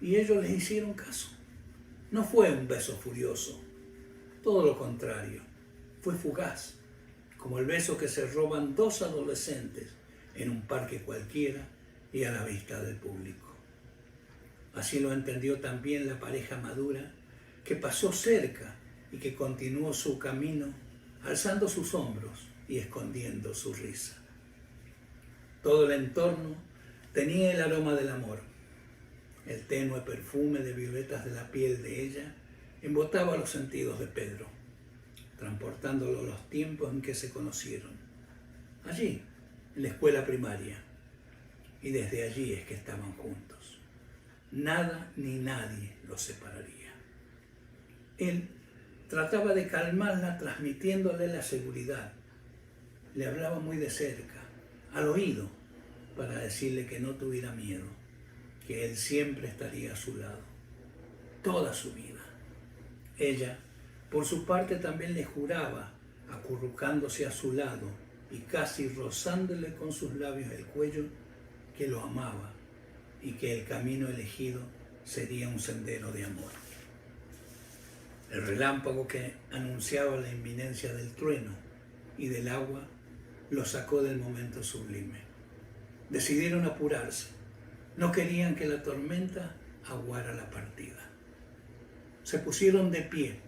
Y ellos les hicieron caso. No fue un beso furioso, todo lo contrario, fue fugaz, como el beso que se roban dos adolescentes en un parque cualquiera y a la vista del público. Así lo entendió también la pareja madura que pasó cerca y que continuó su camino alzando sus hombros y escondiendo su risa. Todo el entorno tenía el aroma del amor. El tenue perfume de violetas de la piel de ella embotaba los sentidos de Pedro, transportándolo a los tiempos en que se conocieron. Allí, en la escuela primaria. Y desde allí es que estaban juntos. Nada ni nadie los separaría. Él trataba de calmarla transmitiéndole la seguridad. Le hablaba muy de cerca, al oído, para decirle que no tuviera miedo, que él siempre estaría a su lado, toda su vida. Ella, por su parte, también le juraba, acurrucándose a su lado y casi rozándole con sus labios el cuello, que lo amaba y que el camino elegido sería un sendero de amor. El relámpago que anunciaba la inminencia del trueno y del agua lo sacó del momento sublime. Decidieron apurarse. No querían que la tormenta aguara la partida. Se pusieron de pie.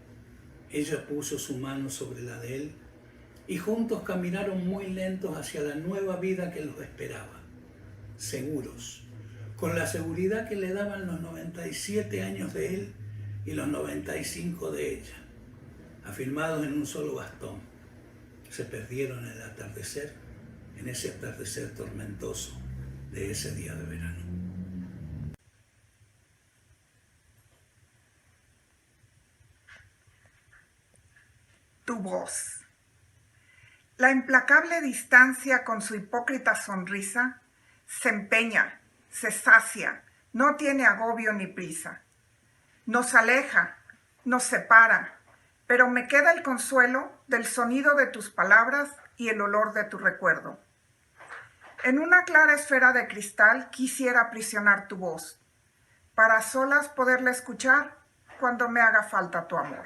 Ella puso su mano sobre la de él y juntos caminaron muy lentos hacia la nueva vida que los esperaba. Seguros, con la seguridad que le daban los 97 años de él y los 95 de ella, afirmados en un solo bastón. Se perdieron en el atardecer, en ese atardecer tormentoso de ese día de verano. Tu voz. La implacable distancia con su hipócrita sonrisa se empeña, se sacia, no tiene agobio ni prisa. Nos aleja, nos separa, pero me queda el consuelo del sonido de tus palabras y el olor de tu recuerdo. En una clara esfera de cristal quisiera aprisionar tu voz, para a solas poderla escuchar cuando me haga falta tu amor.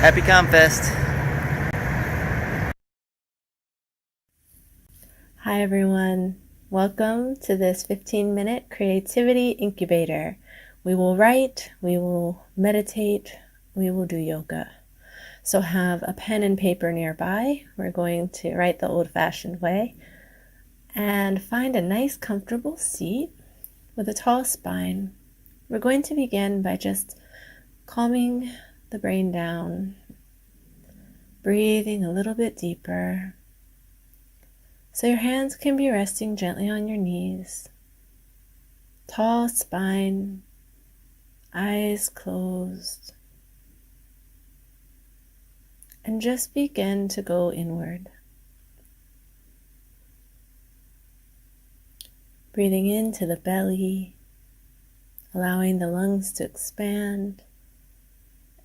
Happy ComFest! Hi everyone, welcome to this 15-minute creativity incubator. We will write, we will meditate, we will do yoga. So have a pen and paper nearby. We're going to write the old-fashioned way and find a nice comfortable seat with a tall spine. We're going to begin by just calming the brain down, breathing a little bit deeper. So your hands can be resting gently on your knees. Tall spine, eyes closed. And just begin to go inward. Breathing into the belly, allowing the lungs to expand.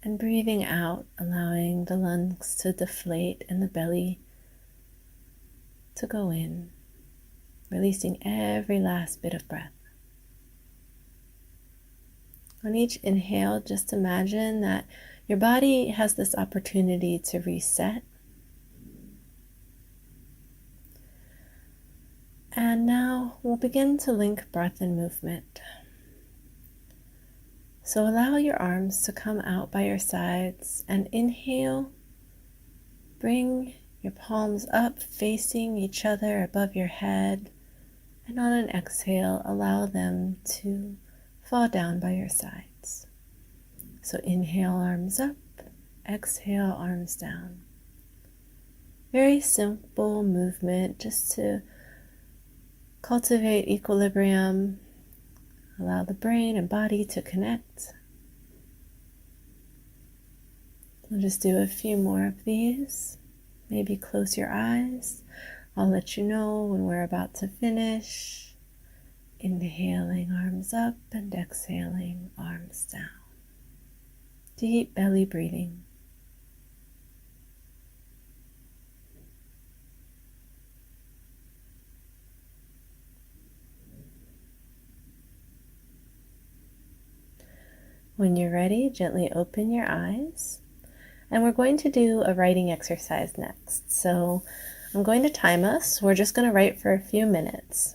And breathing out, allowing the lungs to deflate and the belly to go in, releasing every last bit of breath. On each inhale, just imagine that your body has this opportunity to reset. And now we'll begin to link breath and movement. So allow your arms to come out by your sides and inhale. Bring your palms up facing each other above your head. And on an exhale, allow them to fall down by your sides. So inhale, arms up. Exhale, arms down. Very simple movement just to cultivate equilibrium. Allow the brain and body to connect. We'll just do a few more of these. Maybe close your eyes. I'll let you know when we're about to finish. Inhaling, arms up, and exhaling, arms down. Deep belly breathing. When you're ready, gently open your eyes. And we're going to do a writing exercise next. So I'm going to time us. We're just going to write for a few minutes.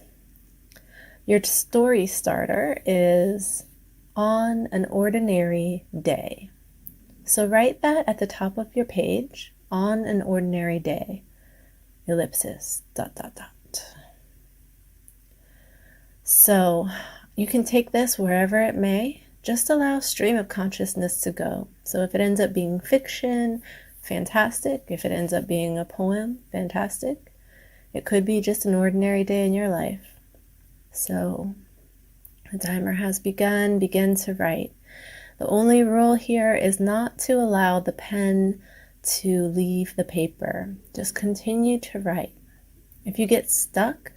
Your story starter is on an ordinary day. So write that at the top of your page, on an ordinary day, ellipsis, ... So you can take this wherever it may. Just allow stream of consciousness to go. So if it ends up being fiction, fantastic. If it ends up being a poem, fantastic. It could be just an ordinary day in your life. So the timer has begun. Begin to write. The only rule here is not to allow the pen to leave the paper. Just continue to write. If you get stuck,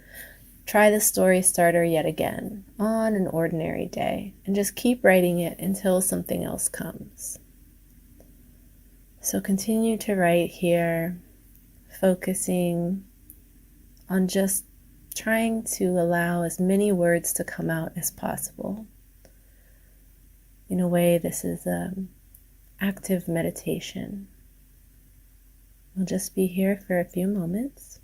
try the story starter yet again on an ordinary day and just keep writing it until something else comes. So continue to write here, focusing on just trying to allow as many words to come out as possible. In a way, this is an active meditation. We'll just be here for a few moments.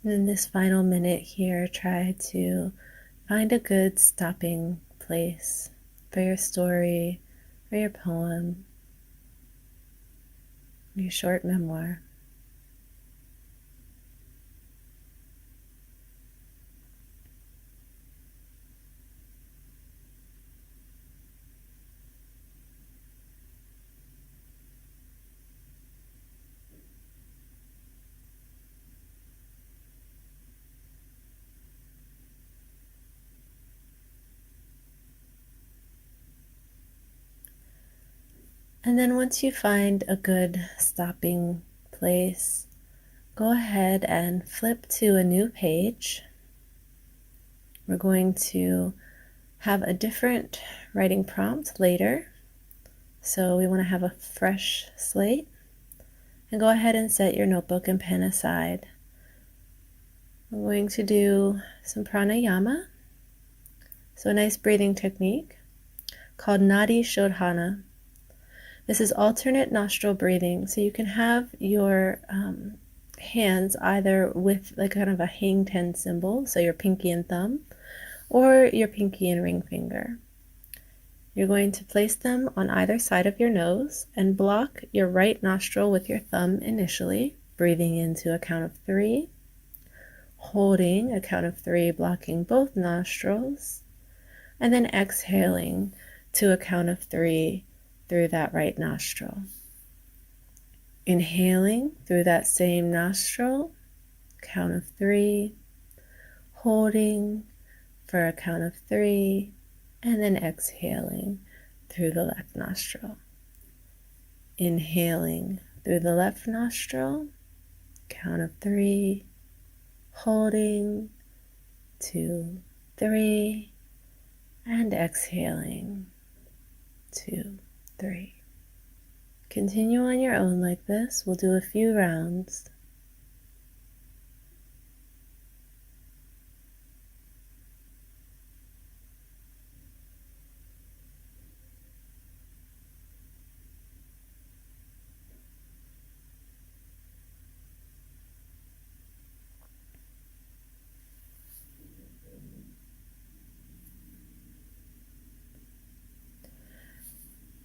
And in this final minute here, try to find a good stopping place for your story, or your poem, your short memoir. And then once you find a good stopping place, go ahead and flip to a new page. We're going to have a different writing prompt later, so we want to have a fresh slate. And go ahead and set your notebook and pen aside. We're going to do some pranayama, so a nice breathing technique called Nadi Shodhana. This is alternate nostril breathing, so you can have your hands either with like kind of a hang ten symbol, so your pinky and thumb, or your pinky and ring finger. You're going to place them on either side of your nose and block your right nostril with your thumb initially, breathing into a count of 3, holding a count of 3, blocking both nostrils, and then exhaling to a count of 3 through that right nostril. Inhaling through that same nostril, count of 3, holding for a count of 3, and then exhaling through the left nostril. Inhaling through the left nostril, count of 3, holding, 2, 3, and exhaling, 2, 3. Continue on your own like this. We'll do a few rounds.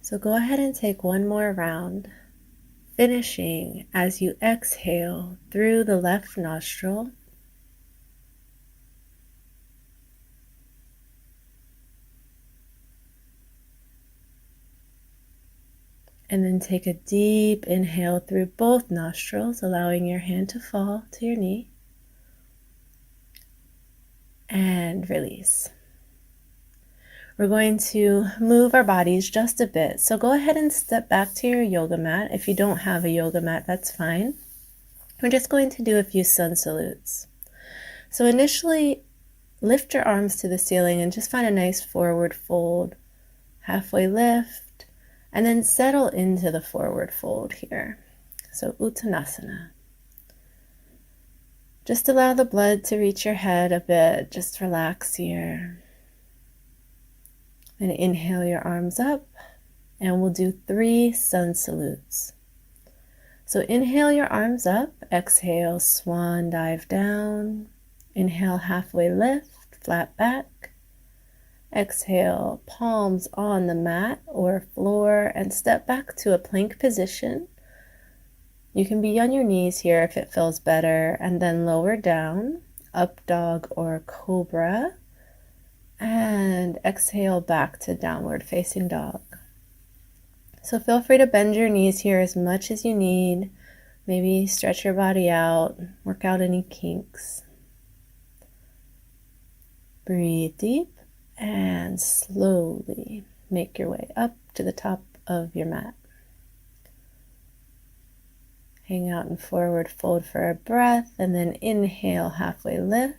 So go ahead and take one more round, finishing as you exhale through the left nostril. And then take a deep inhale through both nostrils, allowing your hand to fall to your knee. And release. We're going to move our bodies just a bit. So go ahead and step back to your yoga mat. If you don't have a yoga mat, that's fine. We're just going to do a few sun salutes. So initially, lift your arms to the ceiling and just find a nice forward fold. Halfway lift, and then settle into the forward fold here. So Uttanasana. Just allow the blood to reach your head a bit. Just relax here. And inhale your arms up, and we'll do 3 sun salutes. So inhale your arms up, exhale, swan dive down. Inhale, halfway lift, flat back. Exhale, palms on the mat or floor, and step back to a plank position. You can be on your knees here if it feels better, and then lower down, up dog or cobra, and exhale back to downward facing dog. So feel free to bend your knees here as much as you need. Maybe stretch your body out, work out any kinks. Breathe deep and slowly make your way up to the top of your mat. Hang out in forward fold for a breath, and then inhale, halfway lift.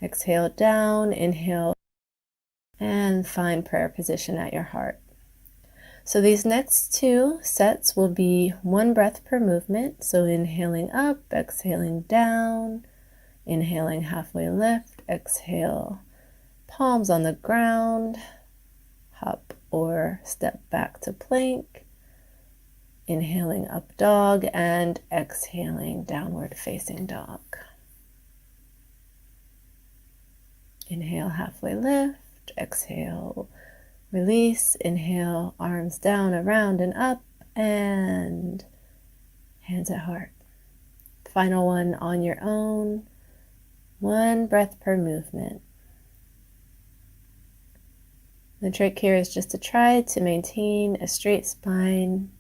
Exhale down, inhale, and find prayer position at your heart. So these next 2 sets will be 1 breath per movement. So inhaling up, exhaling down, inhaling halfway lift, exhale, palms on the ground, hop or step back to plank, inhaling up dog, and exhaling downward facing dog. Inhale, halfway lift, exhale, release, inhale, arms down, around and up, and hands at heart. Final one on your own, 1 breath per movement. The trick here is just to try to maintain a straight spine.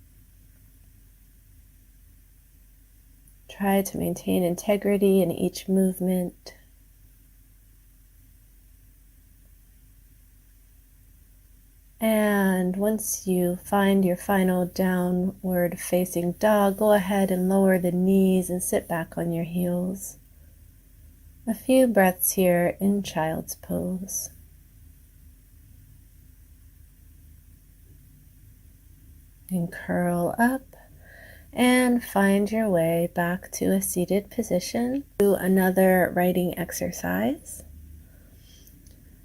Try to maintain integrity in each movement. And once you find your final downward facing dog, go ahead and lower the knees and sit back on your heels. A few breaths here in child's pose. And curl up and find your way back to a seated position. Do another writing exercise.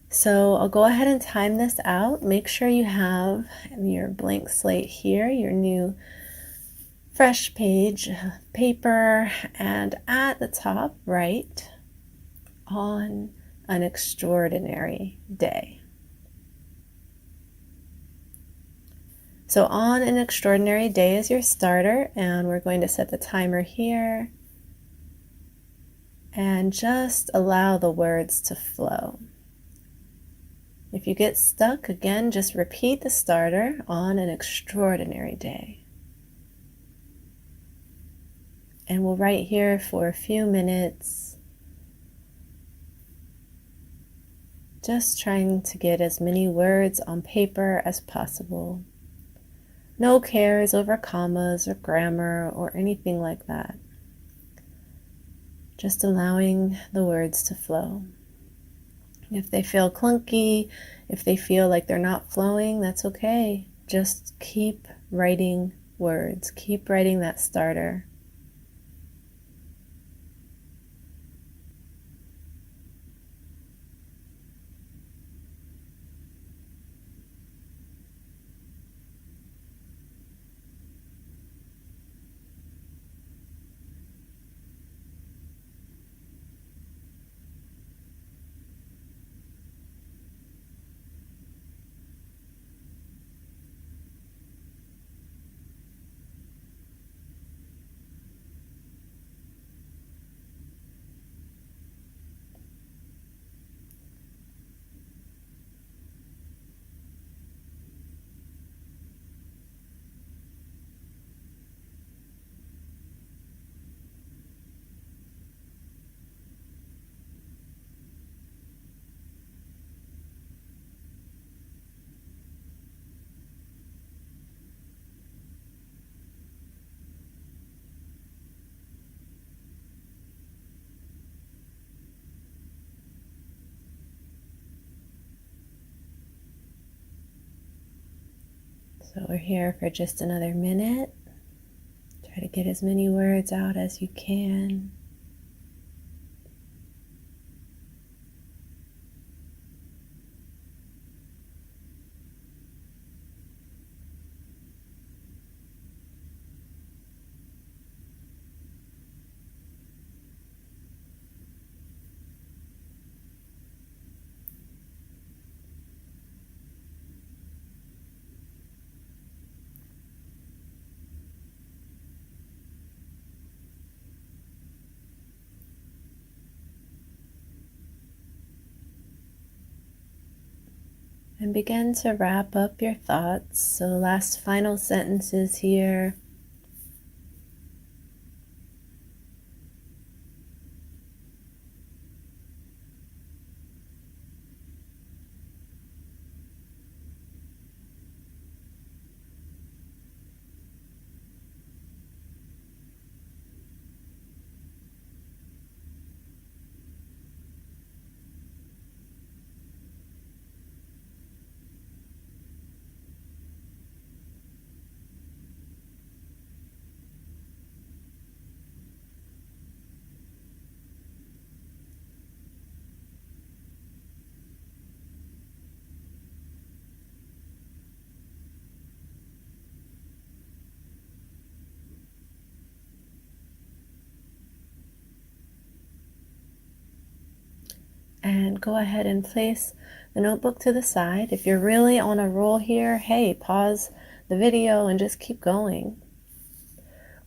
So I'll go ahead and time this out. Make sure you have your blank slate here, your new fresh page paper, and at the top write on an extraordinary day. So on an extraordinary day is your starter, and we're going to set the timer here and just allow the words to flow. If you get stuck, again, just repeat the starter on an extraordinary day. And we'll write here for a few minutes, just trying to get as many words on paper as possible. No cares over commas or grammar or anything like that. Just allowing the words to flow. If they feel clunky, if they feel like they're not flowing, that's okay. Just keep writing words. Keep writing that starter. So we're here for just another minute. Try to get as many words out as you can. And begin to wrap up your thoughts. So last final sentences here. And go ahead and place the notebook to the side. If you're really on a roll here, hey, pause the video and just keep going.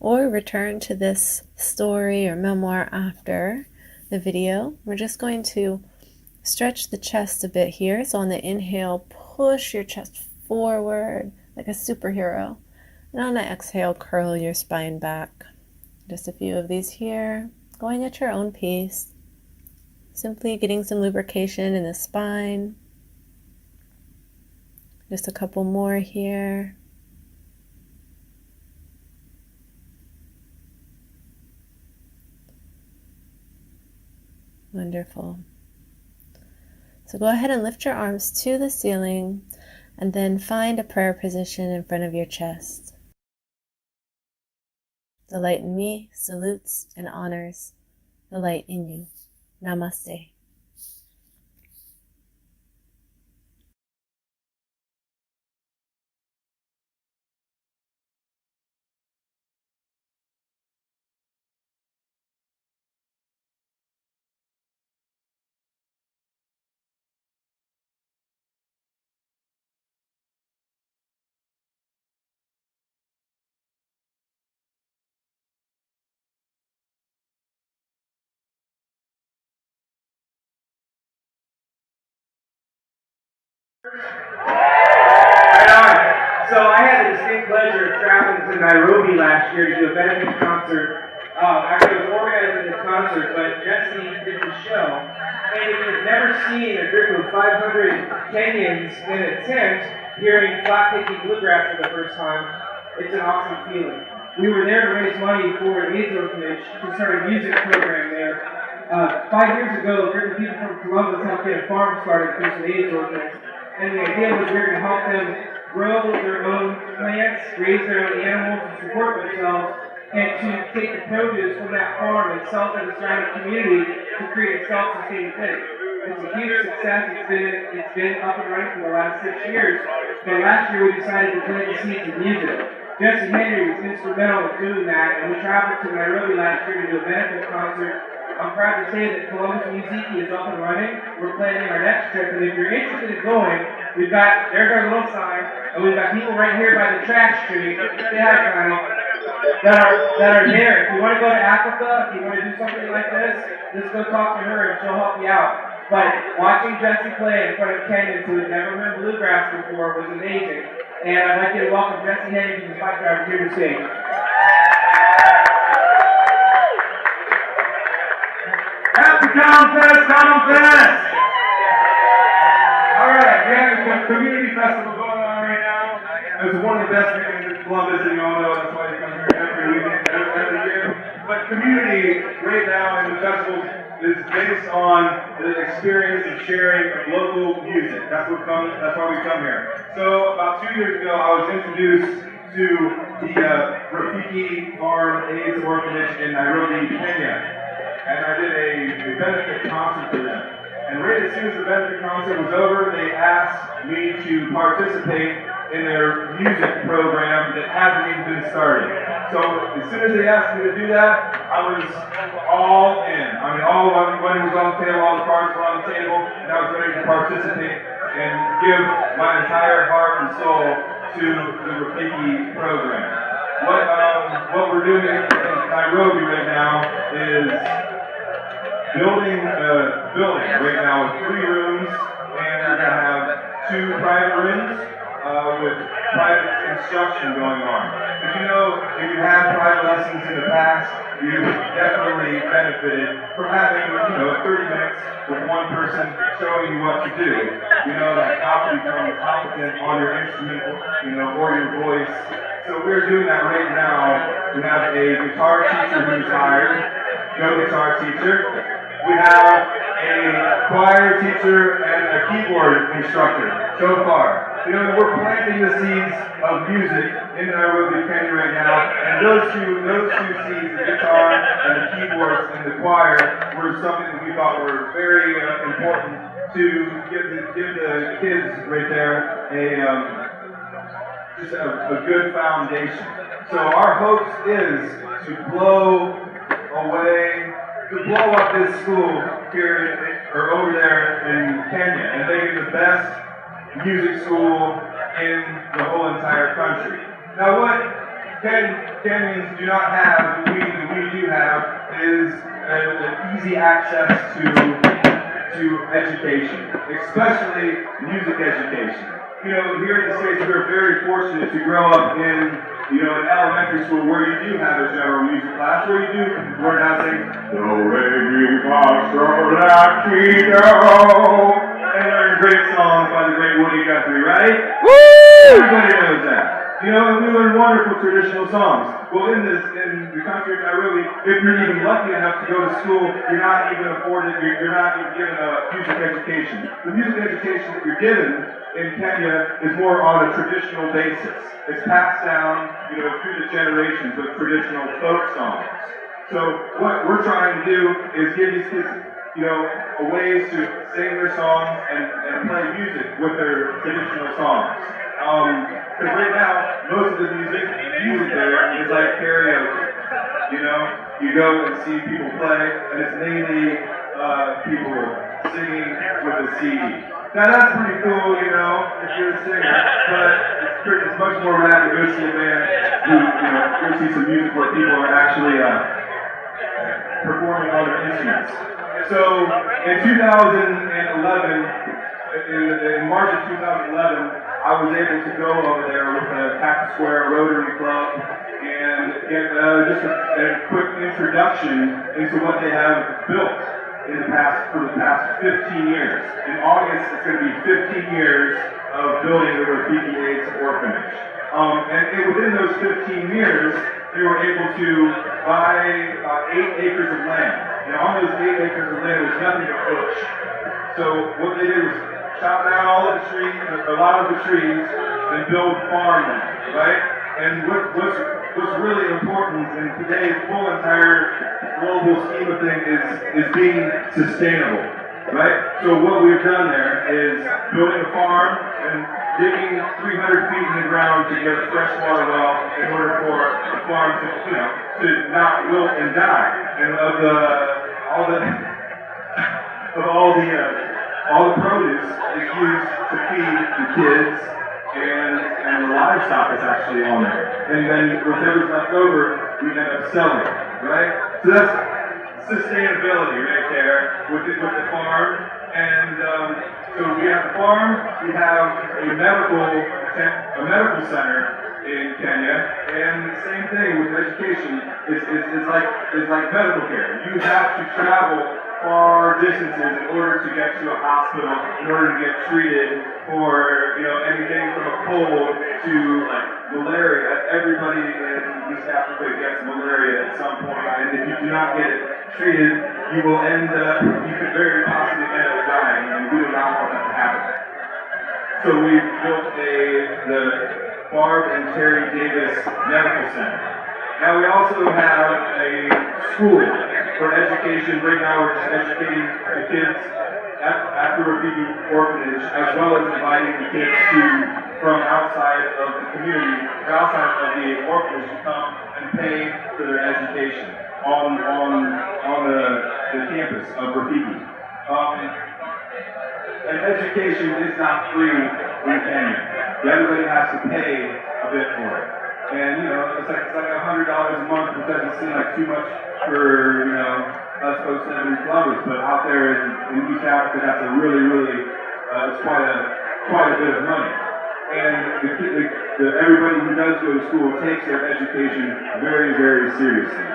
Or return to this story or memoir after the video. We're just going to stretch the chest a bit here. So on the inhale, push your chest forward like a superhero. And on the exhale, curl your spine back. Just a few of these here, going at your own pace. Simply getting some lubrication in the spine. Just a couple more here. Wonderful. So go ahead and lift your arms to the ceiling and then find a prayer position in front of your chest. The light in me salutes and honors the light in you. Namaste. Right on. So I had the distinct pleasure of traveling to Nairobi last year to do a benefit concert. Actually, I was organizing the concert, but Jesse did the show. And if you've never seen a group of 500 Kenyans in a tent hearing flat-picking bluegrass for the first time, it's an awesome feeling. We were there to raise money for an AIDS orphanage to start a music program there. 5 years ago, a group of people from Columbus helped get a farm started to an AIDS orphanage. And the idea was we were going to help them grow their own plants, raise their own animals, and support themselves, and to take the produce from that farm and sell it to the surrounding community to create a self-sustaining thing. It's a huge success. It's been up and running for the last 6 years. But last year we decided to plant the seeds of music. Jesse Henry was instrumental in doing that, and we traveled to Nairobi last year to do a benefit concert. I'm proud to say that Columbus Musiki is up and running. We're planning our next trip, and if you're interested in going, there's our little sign, and we've got people right here by the track street, say hi, Connie, that are there. If you want to go to Africa, if you want to do something like this, just go talk to her and she'll help you out. But watching Jesse play in front of Kenyans who had never heard bluegrass before was amazing. And I'd like you to welcome Jesse Henry to the bike driver here to sing. Happy ComFest, ComFest! Alright, we have a community festival going on right now. It's one of the best weekends in Columbus, and you all know that's why you come here every weekend, every year. But community right now in the festival is based on the experience of sharing of local music. That's why we come here. So about 2 years ago, I was introduced to the Rafiki Farm AIDS Orphanage in Nairobi, Kenya. And I did a benefit concert for them. And right as soon as the benefit concert was over, they asked me to participate in their music program that hasn't even been started. So as soon as they asked me to do that, I was all in. I mean, all the money was on the table, all the cards were on the table, and I was ready to participate and give my entire heart and soul to the Rafiki program. What we're doing in Nairobi right now is building a building right now with 3 rooms, and we're going to have 2 private rooms with private instruction going on. If you had private lessons in the past, you definitely benefited from having 30 minutes with one person showing you what to do. Like how to become competent on your instrument, or your voice. So we're doing that right now. We have a guitar teacher who's hired, guitar teacher. We have a choir teacher and a keyboard instructor so far. We're planting the seeds of music in Nairobi, Kenya right now, and those two seeds, the guitar and the keyboards and the choir, were something that we thought were very important to give the kids right there just a good foundation. So our hopes is to blow up this school here or over there in Kenya and make it the best music school in the whole entire country. Now what Kenyans do not have, that we do have, is an easy access to education, especially music education. Here in the States, we're very fortunate to grow up in an elementary school where you do have a general music class, where you do learn how to sing do, re, mi, fa, sol, la, ti, do, and learn great songs by the great Woody Guthrie, right? Woo! Everybody knows that. And we learn wonderful traditional songs. Well, in the country of Nairobi, if you're even lucky enough to go to school, you're not even given a music education. The music education that you're given in Kenya is more on a traditional basis. It's passed down, through the generations of traditional folk songs. So what we're trying to do is give these kids, ways to sing their songs and play music with their traditional songs. Because right now, most of the music there is like karaoke. You go and see people play, and it's mainly people singing with a CD. Now that's pretty cool, if you're a singer, but it's much more rad to go see a band who, go see some music where people are actually performing on their instruments. So in 2011, in March of 2011, I was able to go over there with the Cactus Square Rotary Club and get just a quick introduction into what they have built for the past 15 years. In August, it's going to be 15 years of building the Rafiki AIDS Orphanage. And within those 15 years, they were able to buy 8 acres of land. And on those 8 acres of land was nothing but bush. So what they did was chop down all of the trees, a lot of the trees, and build farmland, right? And what's really important in today's whole entire global scheme of things is being sustainable, right? So what we've done there is building a farm and digging 300 feet in the ground to get a freshwater well in order for the farm to not wilt and die. And all the produce is used to feed the kids, and the livestock is actually on there. And then whatever's left over, we end up selling, right? So that's sustainability right there with the farm. And so we have the farm, we have a medical center in Kenya, and the same thing with education is like medical care. You have to travel far distances in order to get to a hospital, in order to get treated for anything from a cold to like malaria. Everybody in East Africa gets malaria at some point, and if you do not get it treated you could very possibly end up dying, and we do not want that to happen. So we built the Barb and Terry Davis Medical Center. Now we also have a school for education. Right now we're just educating the kids at the Rafiki Orphanage, as well as inviting the kids from outside of the community, or outside of the orphanage, to come and pay for their education on the campus of Rafiki. And education is not free in Kenya. Everybody has to pay a bit for it. And it's like $100 a month, which doesn't seem like too much for us folks living in Columbus, but out there in East Africa, that's a really it's quite a bit of money. And everybody who does go to school takes their education very, very seriously.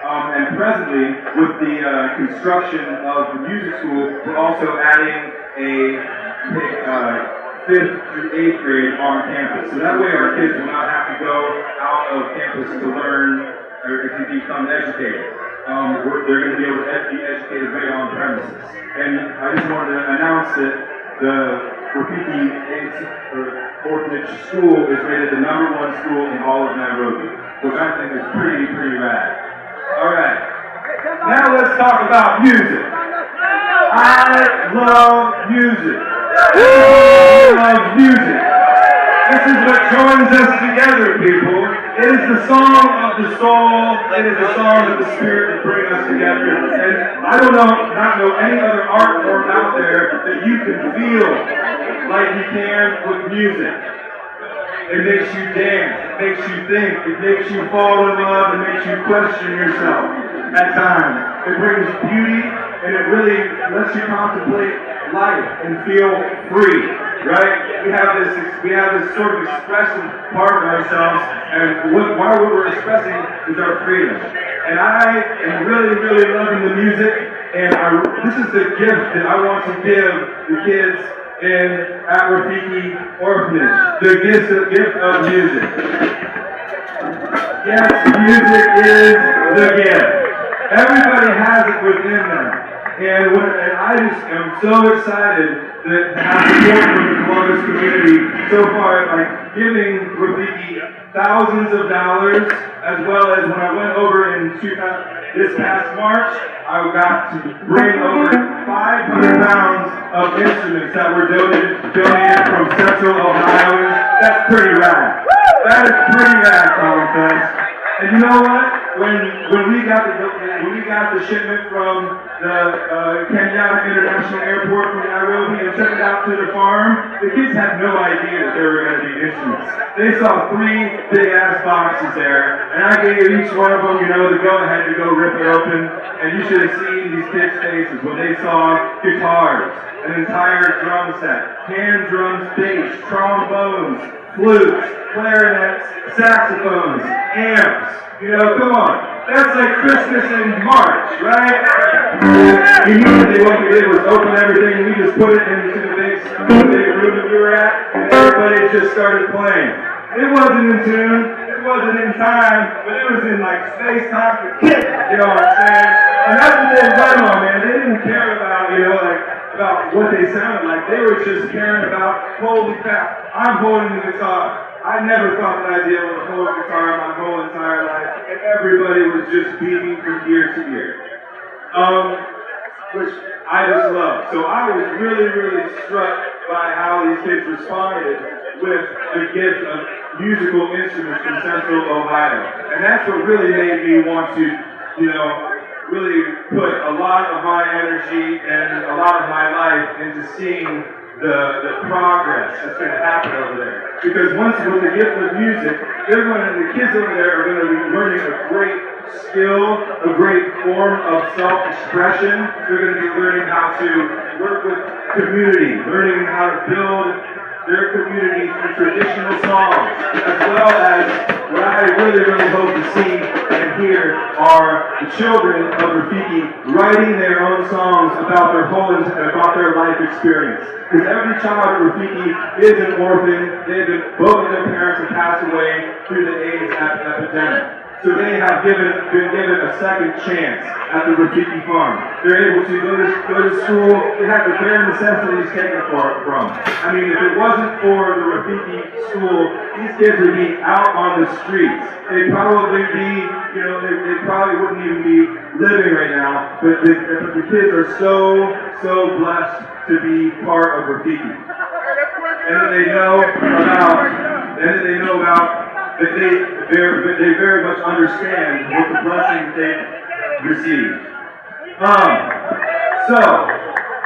And presently, with the construction of the music school, we're also adding a 5th through 8th grade on campus. So that way our kids will not have to go out of campus to learn or to become educated. They're going to be able to be educated right on premises. And I just wanted to announce that the Rafiki Orphanage School is rated the #1 school in all of Nairobi, which I think is pretty rad. Alright, now let's talk about music. I love music. I love music. This is what joins us together, people. It is the song of the soul. It is the song of the spirit that brings us together. And I don't not know any other art form out there that you can feel like you can with music. It makes you dance. It makes you think. It makes you fall in love. It makes you question yourself at times. It brings beauty, and it really lets you contemplate life and feel free, right? We have this sort of expressive part of ourselves, and what we're expressing is our freedom. And I am really loving the music, and this is the gift that I want to give the kids at Rafiki Orphanage, the gift of music. Yes, music is the gift. Everybody has it within them. And I just am so excited that to have support from the Columbus community so far, like giving Rafiki thousands of dollars, as well as when I went over this past March, I got to bring over 500 pounds of instruments that were donated from Central Ohioans. That's pretty rad. That is pretty rad, ComFest. And you know what? When we got the shipment from the Kenyatta International Airport from Nairobi and took it out to the farm, the kids had no idea that there were going to be instruments. They saw 3 big ass boxes there, and I gave each one of them, the go-ahead to go rip it open. And you should have seen these kids' faces when they saw guitars, an entire drum set, hand drums, bass, trombones, flutes, clarinets, saxophones, amps. Come on. That's like Christmas in March, right? Immediately what we did was open everything. We just put it into the big room that we were at, and everybody just started playing. It wasn't in tune, it wasn't in time, but it was in like space time for kids, you know what I'm saying? And that's what they were right on, man. They didn't care about, about what they sounded like. They were just caring about, holy crap, I'm holding the guitar. I never thought that I'd be able to hold a guitar my whole entire life, and everybody was just beating from ear to ear, which I just love. So I was really struck by how these kids responded with the gift of musical instruments from Central Ohio, and that's what really made me want to, really put a lot of my energy and a lot of my life into seeing the progress that's going to happen over there. Because with the gift of music, the kids over there are going to be learning a great skill, a great form of self-expression. They're going to be learning how to work with community, learning how to build their community through traditional songs, as well as what I really hope to see and hear are the children of Rafiki writing their own songs about their life experience. Because every child at Rafiki is an orphan. Both of their parents have passed away through the AIDS epidemic. So they have been given a second chance at the Rafiki farm. They're able to go to school. They have the bare necessities taken from. I mean, if it wasn't for the Rafiki school, these kids would be out on the streets. They'd probably be, they probably wouldn't even be living right now. But the kids are so blessed to be part of Rafiki. And that they know about that they very much understand what the blessings they've received. So,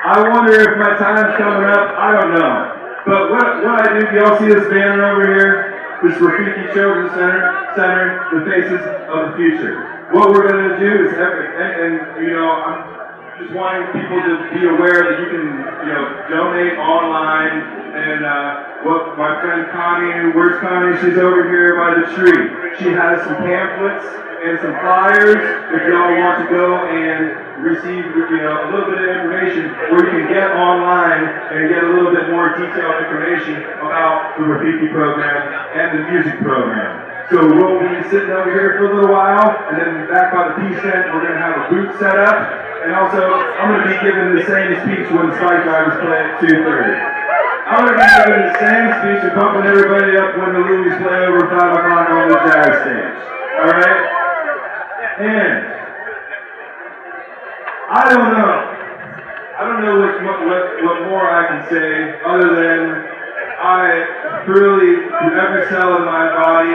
I wonder if my time's coming up. I don't know. But what I do, y'all see this banner over here? This Rafiki Children's Center, the faces of the future. What we're going to do is, I'm just wanting people to be aware that you can, donate online. And what my friend Connie, where's Connie? She's over here by the tree. She has some pamphlets and some flyers if y'all want to go and receive, a little bit of information where you can get online and get a little bit more detailed information about the Rafiki program and the music program. So we'll be sitting over here for a little while, and then back by the peace tent, we're going to have a booth set up. And also, I'm going to be giving the same speech when Spike Drivers play at 2:30. I'm going to be giving the same speech and pumping everybody up when the Louis play over 5 o'clock on the jazz stage. Alright? And I don't know what more I can say other than I really, with every cell in my body,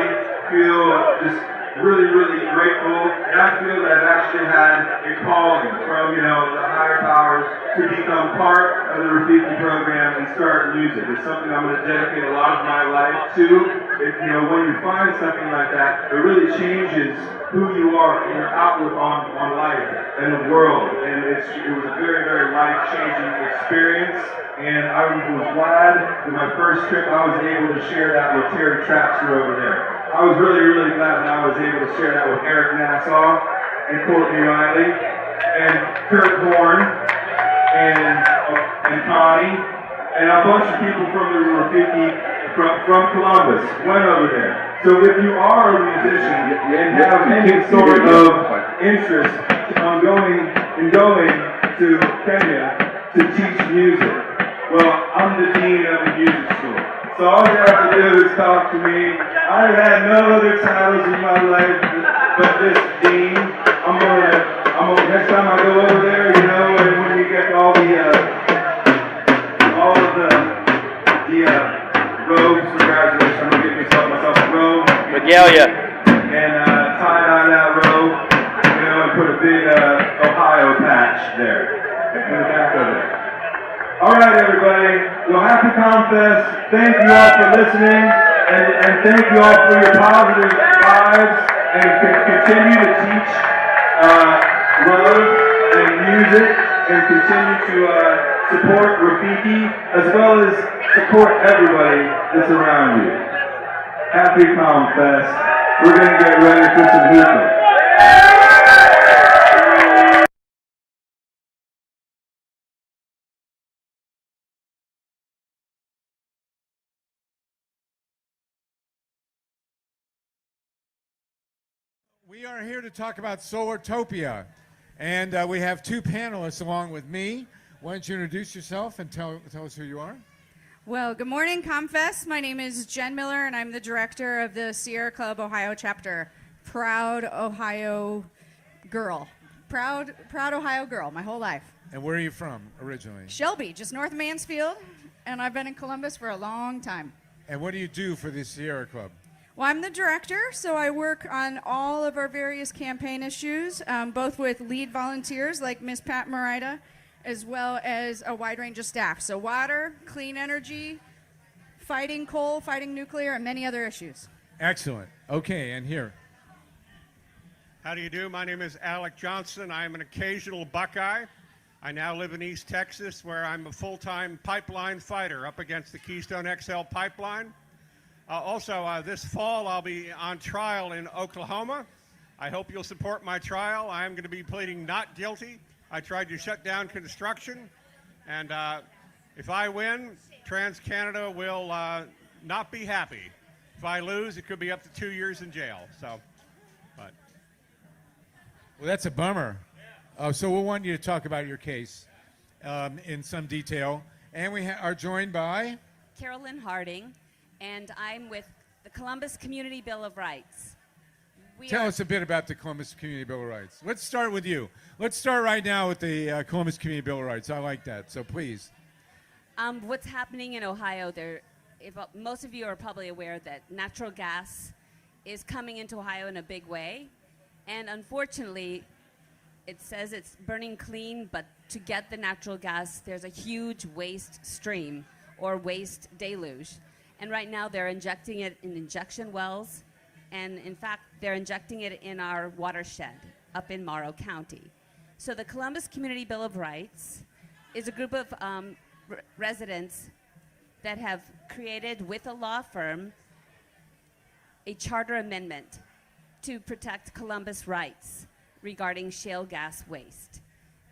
feel just really grateful. And I feel that I've actually had a calling from, the higher powers to become part of the Rafiki program and start music. It's something I'm going to dedicate a lot of my life to. When you find something like that, it really changes who you are and your outlook on life and the world. And it was a very life-changing experience. And I was glad that my first trip I was able to share that with Terry Trapster over there. I was really glad that I was able to share that with Eric Nassau and Courtney Riley and Kurt Horn and Connie and a bunch of people from the Rafiki from Columbus went over there. So if you are a musician and have any sort of interest on going to Kenya to teach music, well, I'm the dean of the music school. So all you have to do is talk to me. I've had no other titles in my life but this dean. I'm gonna next time I go over there, and when we get all of the robes for graduation, I'm gonna get myself a robe. Regalia. And tie-dye that robe, and put a big Ohio patch there in the back of it. All right, everybody. Well, happy ComFest. Thank you all for listening, and thank you all for your positive vibes, and continue to teach love and music, and continue to support Rafiki, as well as support everybody that's around you. Happy ComFest. We're going to get ready for some hookah. We are here to talk about Solartopia, and we have two panelists along with me. Why don't you introduce yourself and tell us who you are? Well, good morning, ComFest. My name is Jen Miller, and I'm the director of the Sierra Club Ohio chapter. Proud Ohio girl. Proud Ohio girl, my whole life. And where are you from originally? Shelby, just north of Mansfield, and I've been in Columbus for a long time. And what do you do for the Sierra Club? Well, I'm the director, so I work on all of our various campaign issues, both with lead volunteers like Miss Pat Morita, as well as a wide range of staff. So water, clean energy, fighting coal, fighting nuclear, and many other issues. Excellent. Okay, and here. How do you do? My name is Alec Johnson. I am an occasional Buckeye. I now live in East Texas, where I'm a full-time pipeline fighter up against the Keystone XL pipeline. Also, this fall, I'll be on trial in Oklahoma. I hope you'll support my trial. I am going to be pleading not guilty. I tried to shut down construction, and if I win, TransCanada will not be happy. If I lose, it could be up to 2 years in jail. So, but Well, that's a bummer. So we'll want you to talk about your case in some detail. And we are joined by Carolyn Harding, and I'm with the Columbus Community Bill of Rights. Tell us a bit about the Columbus Community Bill of Rights. Let's start with you. Let's start right now with the Columbus Community Bill of Rights. I like that, so please. What's happening in Ohio, most of you are probably aware that natural gas is coming into Ohio in a big way. And unfortunately, it says it's burning clean, but to get the natural gas, there's a huge waste stream or waste deluge. And right now, they're injecting it in injection wells. And in fact, they're injecting it in our watershed up in Morrow County. So the Columbus Community Bill of Rights is a group of residents that have created, with a law firm, a charter amendment to protect Columbus rights regarding shale gas waste.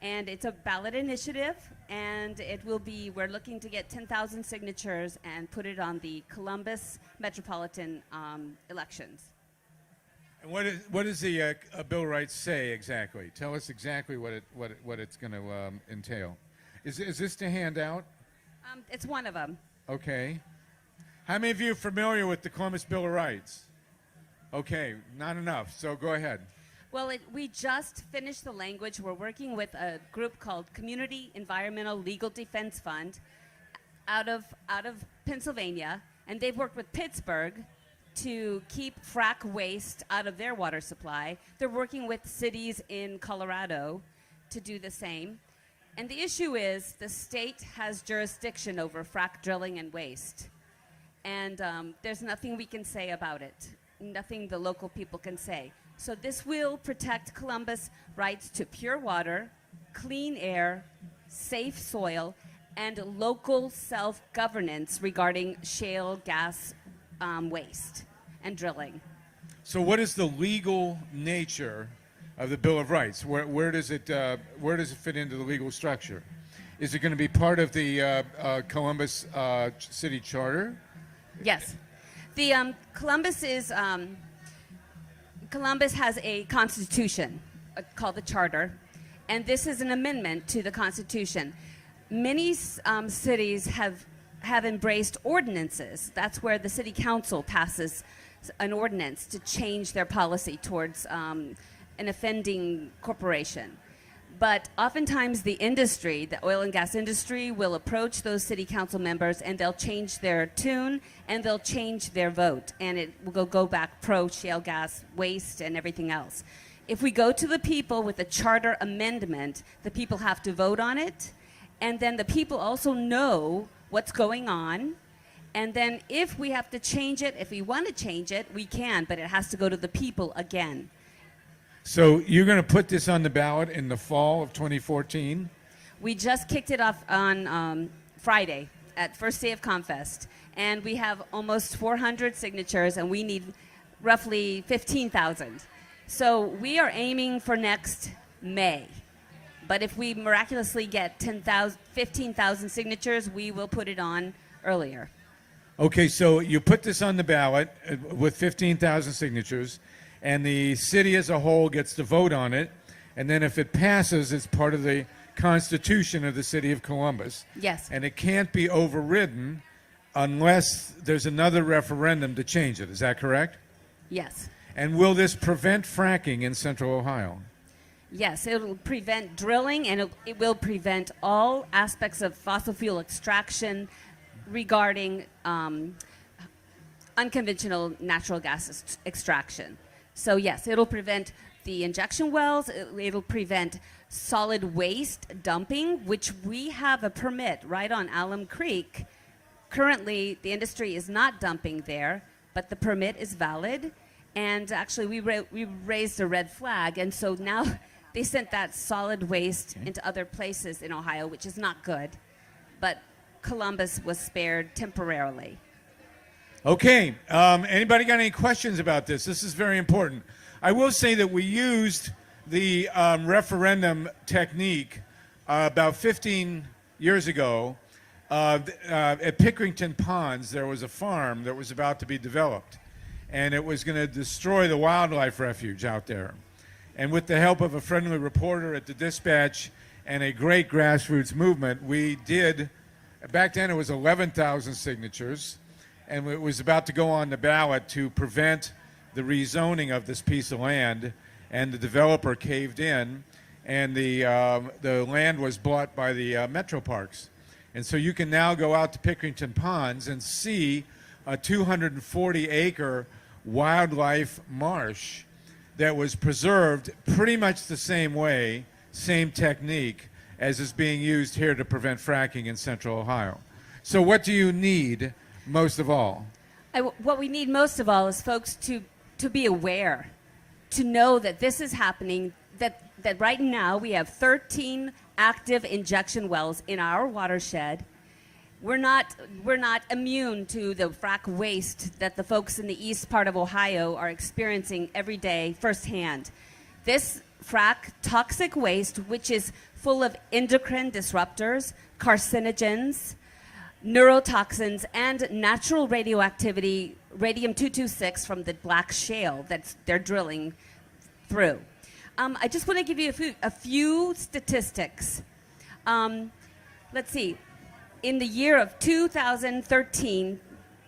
And it's a ballot initiative, and we're looking to get 10,000 signatures and put it on the Columbus Metropolitan elections. And what does the Bill of Rights say exactly? Tell us exactly what it's going to entail. Is this to hand out? It's one of them. Okay. How many of you are familiar with the Columbus Bill of Rights? Okay, not enough, so go ahead. Well, we just finished the language. We're working with a group called Community Environmental Legal Defense Fund out of Pennsylvania, and they've worked with Pittsburgh to keep frack waste out of their water supply. They're working with cities in Colorado to do the same. And the issue is the state has jurisdiction over frack drilling and waste. And there's nothing we can say about it, nothing the local people can say. So this will protect Columbus' rights to pure water, clean air, safe soil, and local self-governance regarding shale gas waste and drilling. So what is the legal nature of the Bill of Rights? Where does it fit into the legal structure? Is it going to be part of the Columbus City Charter? Yes. The Columbus has a constitution called the Charter, and this is an amendment to the Constitution. Many cities have embraced ordinances. That's where the city council passes an ordinance to change their policy towards an offending corporation. But oftentimes the industry, the oil and gas industry, will approach those city council members and they'll change their tune and they'll change their vote. And it will go back pro shale gas waste and everything else. If we go to the people with a charter amendment, the people have to vote on it. And then the people also know what's going on. And then if we have to change it, if we want to change it, we can, but it has to go to the people again. So you're going to put this on the ballot in the fall of 2014? We just kicked it off on Friday at first day of ComFest. And we have almost 400 signatures, and we need roughly 15,000. So we are aiming for next May. But if we miraculously get 15,000 signatures, we will put it on earlier. Okay, so you put this on the ballot with 15,000 signatures, and the city as a whole gets to vote on it, and then if it passes, it's part of the Constitution of the City of Columbus. Yes. And it can't be overridden unless there's another referendum to change it. Is that correct? Yes. And will this prevent fracking in Central Ohio? Yes, it will prevent drilling, and it will prevent all aspects of fossil fuel extraction regarding unconventional natural gas extraction. So yes, it'll prevent the injection wells, it'll prevent solid waste dumping, which we have a permit right on Alum Creek. Currently, the industry is not dumping there, but the permit is valid. And actually, we raised a red flag, and so now they sent that solid waste into other places in Ohio, which is not good. But Columbus was spared temporarily. Okay, anybody got any questions about this? This is very important. I will say that we used the referendum technique about 15 years ago. At Pickerington Ponds, there was a farm that was about to be developed, and it was going to destroy the wildlife refuge out there. And with the help of a friendly reporter at the Dispatch and a great grassroots movement, we did, back then it was 11,000 signatures, and it was about to go on the ballot to prevent the rezoning of this piece of land, and the developer caved in, and the land was bought by the Metro Parks. And so you can now go out to Pickerington Ponds and see a 240-acre wildlife marsh that was preserved pretty much the same way, same technique, as is being used here to prevent fracking in Central Ohio. So what do you need most of all? What we need most of all is folks to be aware, to know that this is happening, that right now we have 13 active injection wells in our watershed. We're not immune to the frack waste that the folks in the east part of Ohio are experiencing every day firsthand. This frack toxic waste, which is full of endocrine disruptors, carcinogens, neurotoxins, and natural radioactivity, radium-226 from the black shale that they're drilling through. I just want to give you a few statistics. Let's see. In the year of 2013,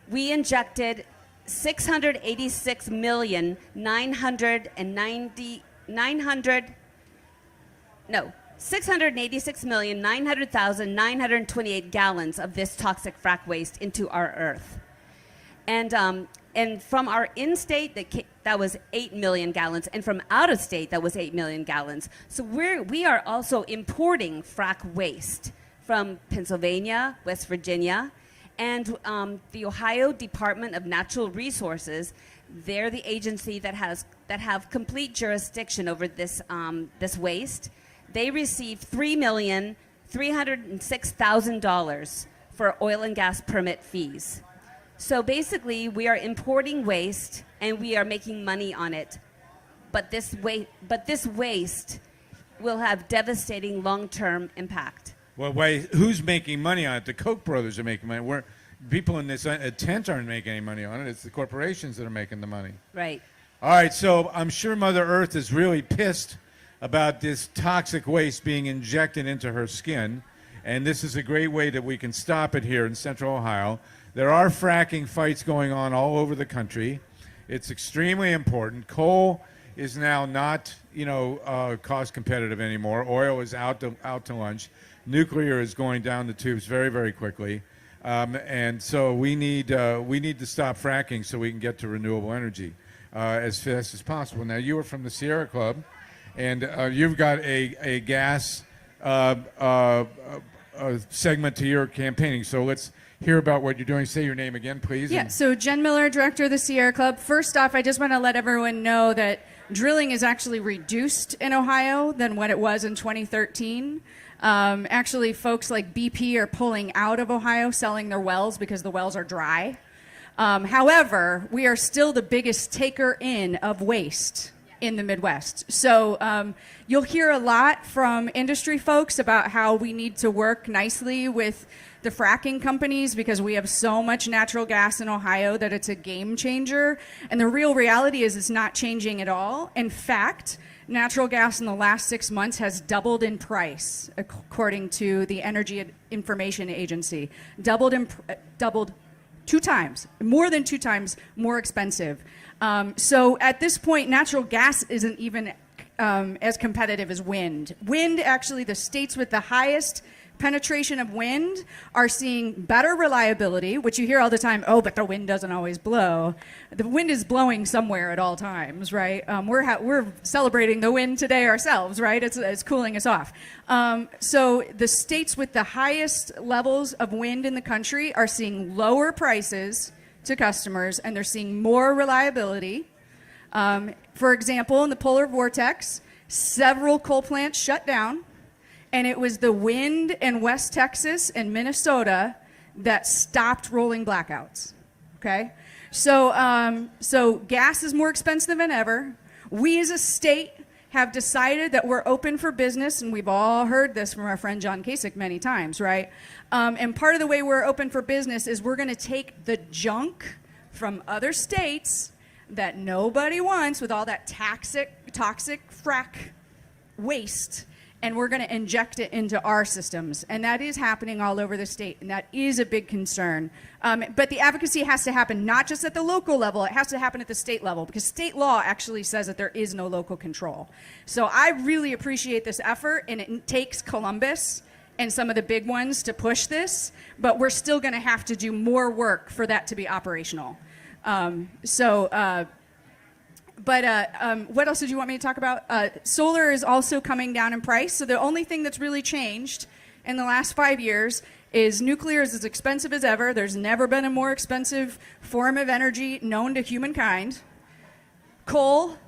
we injected 686,900,928 gallons of this toxic frack waste into our earth. And from our in-state, that was 8 million gallons, and from out of state, that was 8 million gallons. So we are also importing frack waste from Pennsylvania, West Virginia, and the Ohio Department of Natural Resources. They're the agency that have complete jurisdiction over this waste. They received $3,306,000 for oil and gas permit fees. So basically, we are importing waste and we are making money on it. But this waste will have devastating long-term impact. Well, who's making money on it? The Koch brothers are making money. People in this tent aren't making any money on it. It's the corporations that are making the money. Right. All right, so I'm sure Mother Earth is really pissed about this toxic waste being injected into her skin, and this is a great way that we can stop it here in Central Ohio. There are fracking fights going on all over the country. It's extremely important. Coal is now not, cost competitive anymore. Oil is out to lunch. Nuclear is going down the tubes very, very quickly, and so we need to stop fracking so we can get to renewable energy as fast as possible. Now, you are from the Sierra Club, and you've got a gas segment to your campaigning. So let's hear about what you're doing. Say your name again, please. Yeah, so Jen Miller, director of the Sierra Club. First off, I just want to let everyone know that drilling is actually reduced in Ohio than what it was in 2013. Actually, folks like BP are pulling out of Ohio, selling their wells because the wells are dry. However, we are still the biggest taker in of waste in the Midwest. So you'll hear a lot from industry folks about how we need to work nicely with the fracking companies because we have so much natural gas in Ohio that it's a game changer. And the real reality is it's not changing at all. In fact, natural gas in the last 6 months has doubled in price, according to the Energy Information Agency. Doubled 2 times, more than 2 times more expensive. So at this point, natural gas isn't even as competitive as wind. Wind, actually, the states with the highest penetration of wind are seeing better reliability, which you hear all the time, oh, but the wind doesn't always blow. The wind is blowing somewhere at all times, right? We're celebrating the wind today ourselves, right? It's cooling us off. So the states with the highest levels of wind in the country are seeing lower prices to customers, and they're seeing more reliability. For example, in the polar vortex, several coal plants shut down, and it was the wind in West Texas and Minnesota that stopped rolling blackouts, okay? So gas is more expensive than ever. We as a state have decided that we're open for business, and we've all heard this from our friend John Kasich many times, right? And part of the way we're open for business is we're gonna take the junk from other states that nobody wants with all that toxic frack waste, and we're going to inject it into our systems. And that is happening all over the state, and that is a big concern. But the advocacy has to happen not just at the local level, it has to happen at the state level, because state law actually says that there is no local control. So I really appreciate this effort, and it takes Columbus and some of the big ones to push this, but we're still going to have to do more work for that to be operational. What else did you want me to talk about? Solar is also coming down in price. So the only thing that's really changed in the last 5 years is nuclear is as expensive as ever. There's never been a more expensive form of energy known to humankind. Coal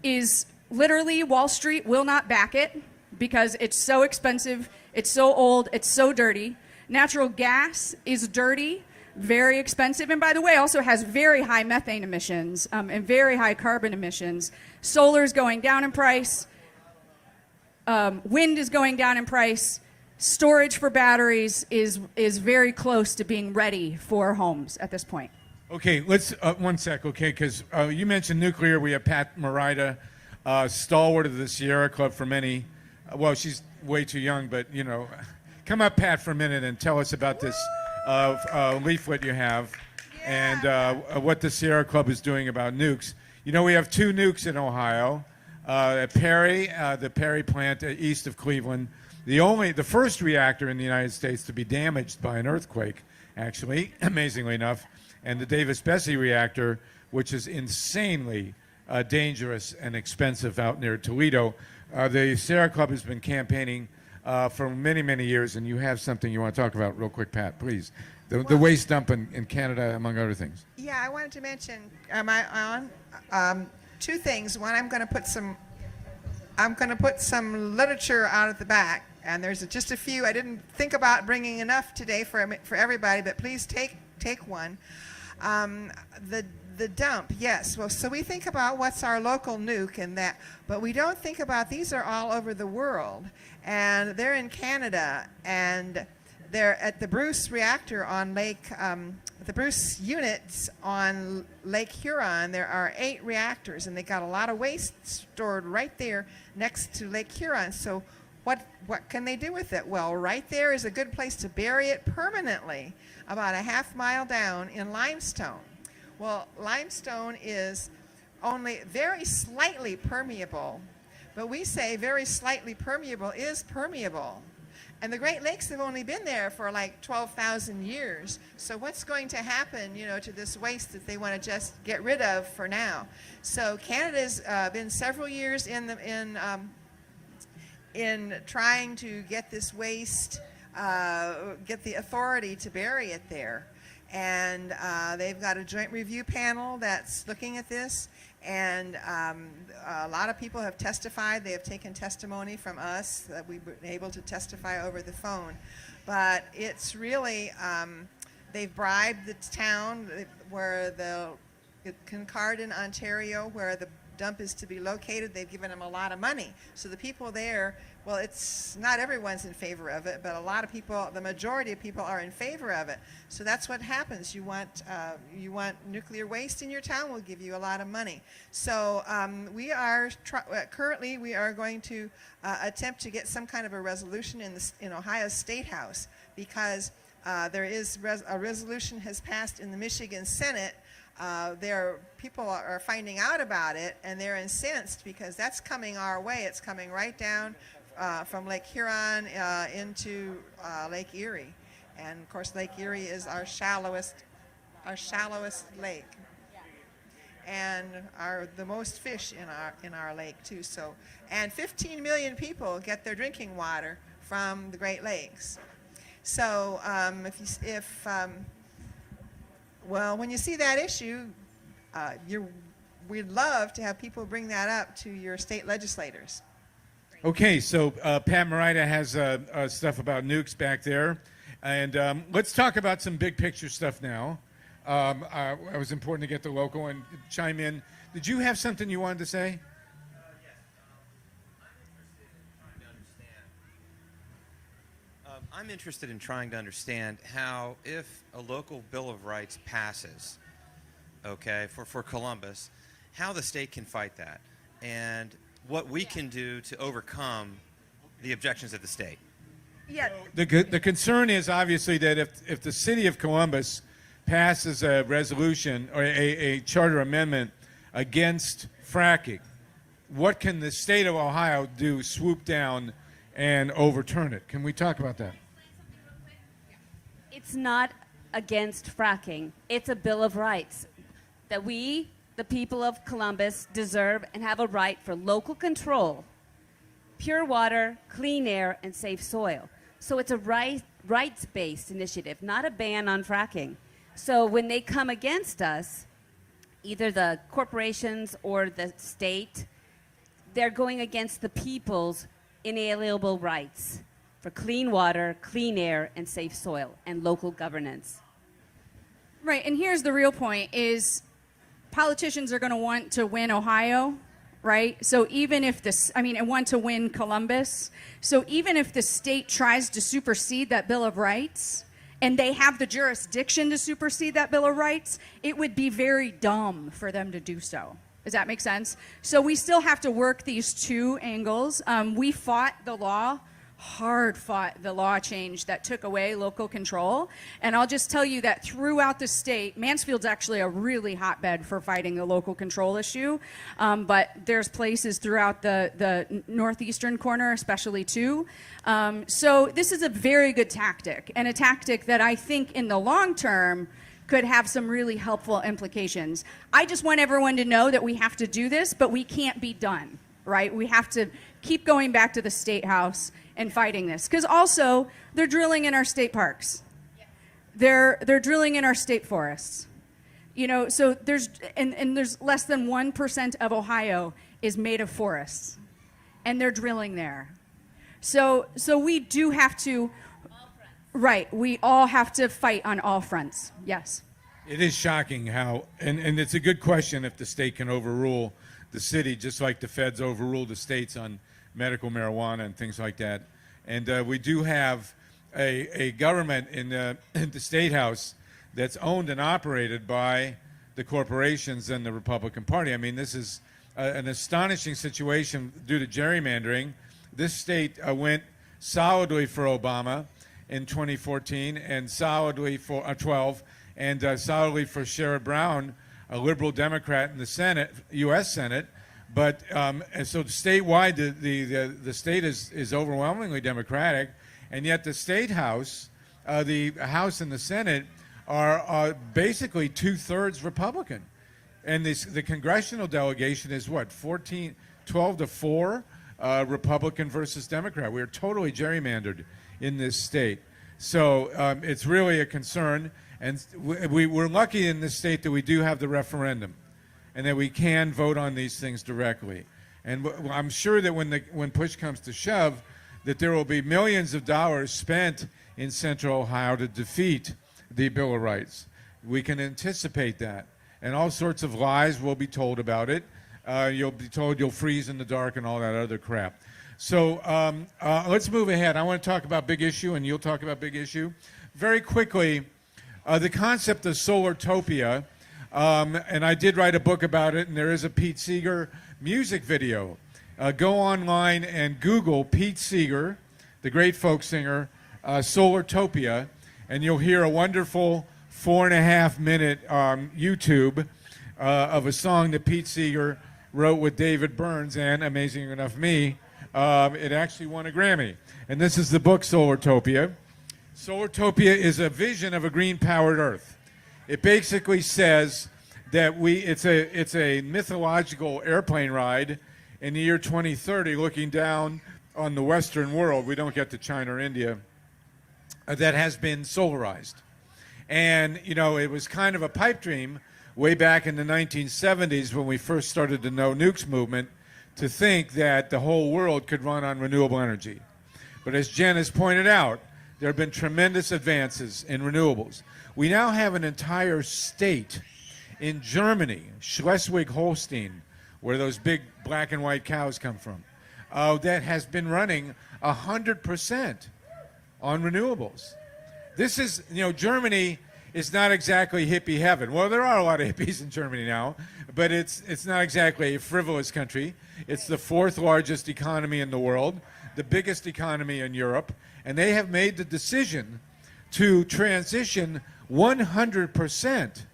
is literally, Wall Street will not back it because it's so expensive, it's so old, it's so dirty. Natural gas is dirty, very expensive, and by the way, also has very high methane emissions and very high carbon emissions. Solar is going down in price. Wind is going down in price. Storage for batteries is very close to being ready for homes at this point. Okay, let's, 1 sec, okay, because you mentioned nuclear. We have Pat Morita, stalwart of the Sierra Club for many. Well, she's way too young, but, you know, come up, Pat, for a minute and tell us about this leaflet you have and what the Sierra Club is doing about nukes. You know, we have 2 nukes in Ohio, at Perry, the Perry plant east of Cleveland, the first reactor in the United States to be damaged by an earthquake, actually, amazingly enough, and the Davis-Besse reactor, which is insanely dangerous and expensive out near Toledo. The Sierra Club has been campaigning for many, many years, and you have something you want to talk about real quick, Pat, please. The waste dump in Canada, among other things. Yeah, I wanted to mention, am I on? 2 things. One, I'm going to put some literature out at the back, and there's just a few. I didn't think about bringing enough today for everybody, but please take one. The dump, yes. Well, so we think about what's our local nuke and that, but we don't think about these are all over the world, and they're in Canada, and they're at the Bruce reactor on the Bruce units on Lake Huron. There are 8 reactors, and they got a lot of waste stored right there next to Lake Huron. So what can they do with it? Well, right there is a good place to bury it permanently, about a half-mile down in limestone. Well, limestone is only very slightly permeable, but we say very slightly permeable is permeable. And the Great Lakes have only been there for like 12,000 years. So what's going to happen, you know, to this waste that they want to just get rid of for now? So Canada's been several years in trying to get this waste, get the authority to bury it there. And they've got a joint review panel that's looking at this, and a lot of people have testified. They have taken testimony from us that we've been able to testify over the phone. But it's really, they've bribed the town where Concord in Ontario, where the dump is to be located. They've given them a lot of money. So the people there, well, it's not everyone's in favor of it, but a lot of people, the majority of people are in favor of it. So that's what happens. You want nuclear waste in your town, we'll give you a lot of money. So we are currently we are going to attempt to get some kind of a resolution in Ohio State House, because there is a resolution has passed in the Michigan Senate. People are finding out about it, and they're incensed because that's coming our way. It's coming right down from Lake Huron into Lake Erie, and of course Lake Erie is our shallowest lake, and the most fish in our lake too. So, and 15 million people get their drinking water from the Great Lakes. So well, when you see that issue, we'd love to have people bring that up to your state legislators. Okay, so Pat Morita has stuff about nukes back there. And let's talk about some big picture stuff now. It was important to get the local and chime in. Did you have something you wanted to say? I'm interested in trying to understand how, if a local Bill of Rights passes, okay, for Columbus, how the state can fight that. And what we can do to overcome the objections of the state. Yeah. The concern is obviously that if the city of Columbus passes a resolution or a charter amendment against fracking, what can the state of Ohio do? Swoop down and overturn it? Can we talk about that? It's not against fracking. It's a Bill of Rights that we, the people of Columbus, deserve and have a right for local control, pure water, clean air, and safe soil. So it's a rights-based initiative, not a ban on fracking. So when they come against us, either the corporations or the state, they're going against the people's inalienable rights for clean water, clean air, and safe soil, and local governance. Right, and here's the real point is politicians are going to want to win Ohio, right? So even if this, and want to win Columbus. So even if the state tries to supersede that Bill of Rights, and they have the jurisdiction to supersede that Bill of Rights, it would be very dumb for them to do so. Does that make sense? So we still have to work these two angles. We fought the law, hard fought the law change that took away local control. And I'll just tell you that throughout the state, Mansfield's actually a really hotbed for fighting the local control issue. But there's places throughout the northeastern corner, especially too. So this is a very good tactic, and a tactic that I think in the long term could have some really helpful implications. I just want everyone to know that we have to do this, but we can't be done, right? We have to keep going back to the State House and fighting this. Because also, they're drilling in our state parks. They're drilling in our state forests. You know, so there's less than 1% of Ohio is made of forests. And they're drilling there. So we do have to, right, we all have to fight on all fronts, yes. It is shocking how, and it's a good question if the state can overrule the city, just like the feds overruled the states on medical marijuana and things like that. And we do have a government in the State House that's owned and operated by the corporations and the Republican Party. I mean, this is an astonishing situation due to gerrymandering. This state went solidly for Obama in 2014 and solidly for 12 and solidly for Sherrod Brown, a liberal Democrat in the Senate, U.S. Senate. But so statewide, the state is overwhelmingly Democratic, and yet the State House, the House and the Senate are basically 2/3 Republican. And the congressional delegation is what, 12-4 Republican versus Democrat. We are totally gerrymandered in this state. So it's really a concern. And we're lucky in this state that we do have the referendum and that we can vote on these things directly. And I'm sure that when push comes to shove, that there will be millions of dollars spent in Central Ohio to defeat the Bill of Rights. We can anticipate that. And all sorts of lies will be told about it. You'll be told you'll freeze in the dark and all that other crap. So let's move ahead. I want to talk about big issue, and you'll talk about big issue. Very quickly, the concept of Solartopia, and I did write a book about it, and there is a Pete Seeger music video. Go online and Google Pete Seeger, the great folk singer, Solartopia, and you'll hear a wonderful 4.5-minute YouTube of a song that Pete Seeger wrote with David Burns, and amazing enough me, it actually won a Grammy. And this is the book Solartopia. Solartopia is a vision of a green-powered Earth. It basically says that it's a mythological airplane ride in the year 2030, looking down on the Western world. We don't get to China or India, that has been solarized. And, you know, it was kind of a pipe dream way back in the 1970s when we first started the No Nukes movement to think that the whole world could run on renewable energy. But as Jen has pointed out, there have been tremendous advances in renewables. We now have an entire state in Germany, Schleswig-Holstein, where those big black and white cows come from, that has been running 100% on renewables. This is, you know, Germany is not exactly hippie heaven. Well, there are a lot of hippies in Germany now, but it's not exactly a frivolous country. It's the fourth largest economy in the world, the biggest economy in Europe, and they have made the decision to transition 100%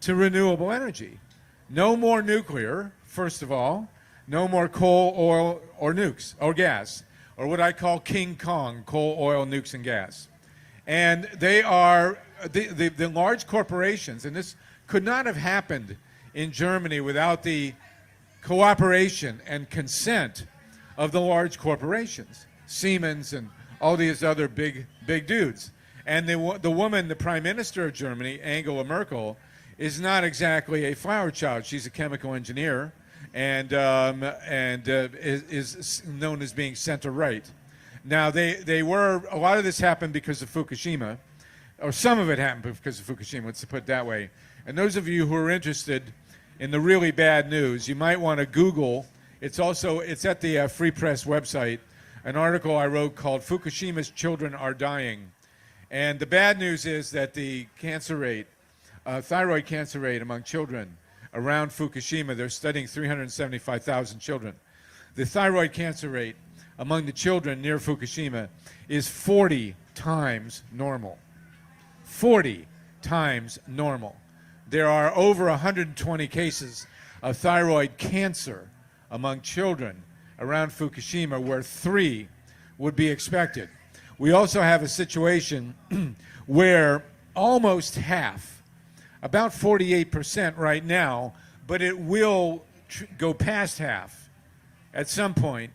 to renewable energy. No more nuclear, first of all. No more coal, oil, or nukes, or gas, or what I call King Kong, coal, oil, nukes, and gas. And they are, the large corporations, and this could not have happened in Germany without the cooperation and consent of the large corporations, Siemens and all these other big dudes. And the woman, the Prime Minister of Germany, Angela Merkel, is not exactly a flower child. She's a chemical engineer and is known as being center-right. Now, a lot of this happened because of Fukushima, or some of it happened because of Fukushima, let's put it that way. And those of you who are interested in the really bad news, you might want to Google, it's at the Free Press website, an article I wrote called Fukushima's Children Are Dying. And the bad news is that the cancer rate, thyroid cancer rate among children around Fukushima, they're studying 375,000 children. The thyroid cancer rate among the children near Fukushima is 40 times normal. 40 times normal. There are over 120 cases of thyroid cancer among children around Fukushima, where 3 would be expected. We also have a situation where almost half, about 48% right now, but it will go past half at some point,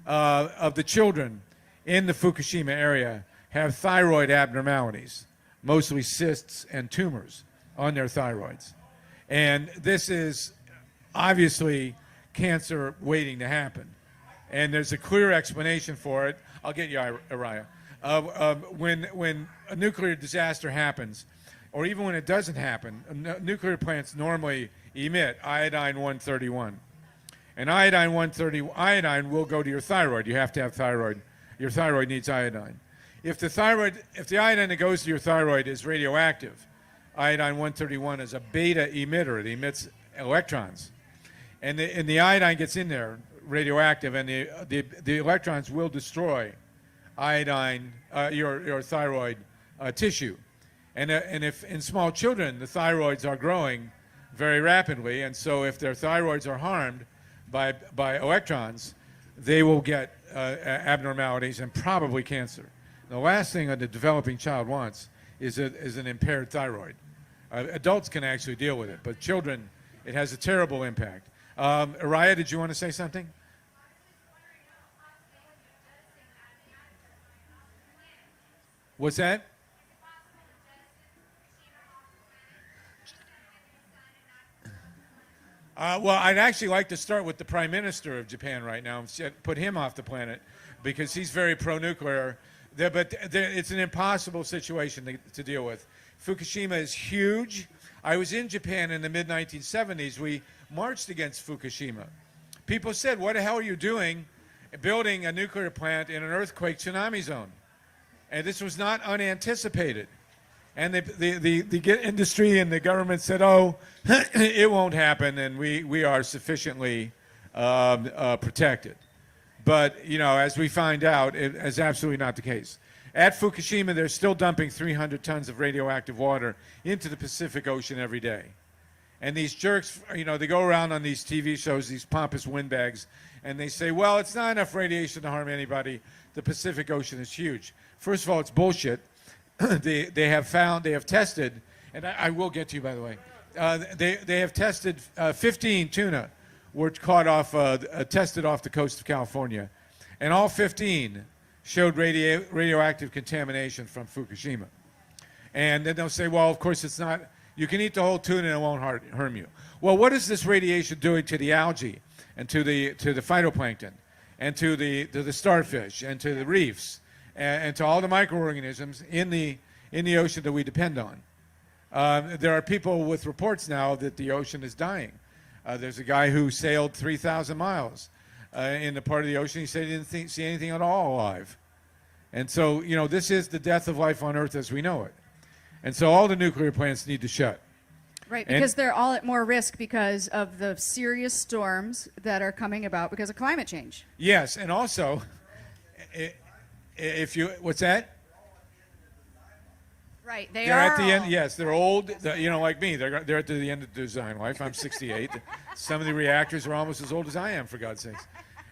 of the children in the Fukushima area have thyroid abnormalities, mostly cysts and tumors on their thyroids. And this is obviously cancer waiting to happen. And there's a clear explanation for it. I'll get you, Araya. When a nuclear disaster happens, or even when it doesn't happen, nuclear plants normally emit iodine-131. And iodine will go to your thyroid. You have to have thyroid. Your thyroid needs iodine. If the iodine that goes to your thyroid is radioactive, iodine-131 is a beta emitter. It emits electrons. And the iodine gets in there, radioactive, and the electrons will destroy iodine, your thyroid tissue. And if in small children, the thyroids are growing very rapidly, and so if their thyroids are harmed by electrons, they will get abnormalities and probably cancer. The last thing a developing child wants is an impaired thyroid. Adults can actually deal with it, but children, it has a terrible impact. Araya, did you want to say something? What's that? Well, I'd actually like to start with the Prime Minister of Japan right now and put him off the planet because he's very pro-nuclear. But it's an impossible situation to deal with. Fukushima is huge. I was in Japan in the mid-1970s. We marched against Fukushima. People said, what the hell are you doing building a nuclear plant in an earthquake tsunami zone? And this was not unanticipated. And the industry and the government said, oh, it won't happen, and we are sufficiently protected. But, you know, as we find out, it is absolutely not the case. At Fukushima, they're still dumping 300 tons of radioactive water into the Pacific Ocean every day. And these jerks, you know, they go around on these TV shows, these pompous windbags, and they say, well, it's not enough radiation to harm anybody. The Pacific Ocean is huge. First of all, it's bullshit. They have tested, and I will get to you, by the way. They have tested 15 tuna were caught off, tested off the coast of California, and all 15 showed radioactive contamination from Fukushima. And then they'll say, well, of course it's not. You can eat the whole tuna and it won't harm you. Well, what is this radiation doing to the algae and to the phytoplankton and to the starfish and to the reefs and to all the microorganisms in the ocean that we depend on? There are people with reports now that the ocean is dying. There's a guy who sailed 3,000 miles in the part of the ocean. He said he didn't see anything at all alive. And so, you know, this is the death of life on Earth as we know it. And so all the nuclear plants need to shut. Right, And- because they're all at more risk because of the serious storms that are coming about because of climate change. Yes, and also, if you, what's that? Right, They're at the end. Yes, they're old. Like me. They're at the end of their design life. I'm 68. Some of the reactors are almost as old as I am, for God's sakes.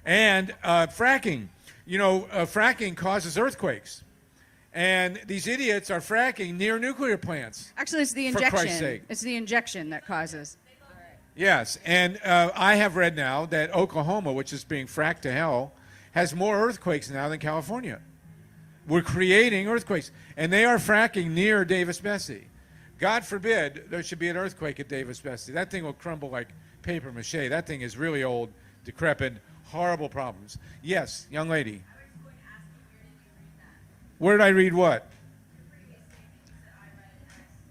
And fracking. Fracking causes earthquakes, and these idiots are fracking near nuclear plants. Actually, it's the For Christ's injection. sake. It's the injection that causes. Yes, and I have read now that Oklahoma, which is being fracked to hell, has more earthquakes now than California. We're creating earthquakes, and they are fracking near Davis-Besse. God forbid there should be an earthquake at Davis-Besse. That thing will crumble like paper mache. That thing is really old, decrepit, horrible problems. Yes, young lady. Where did I read what?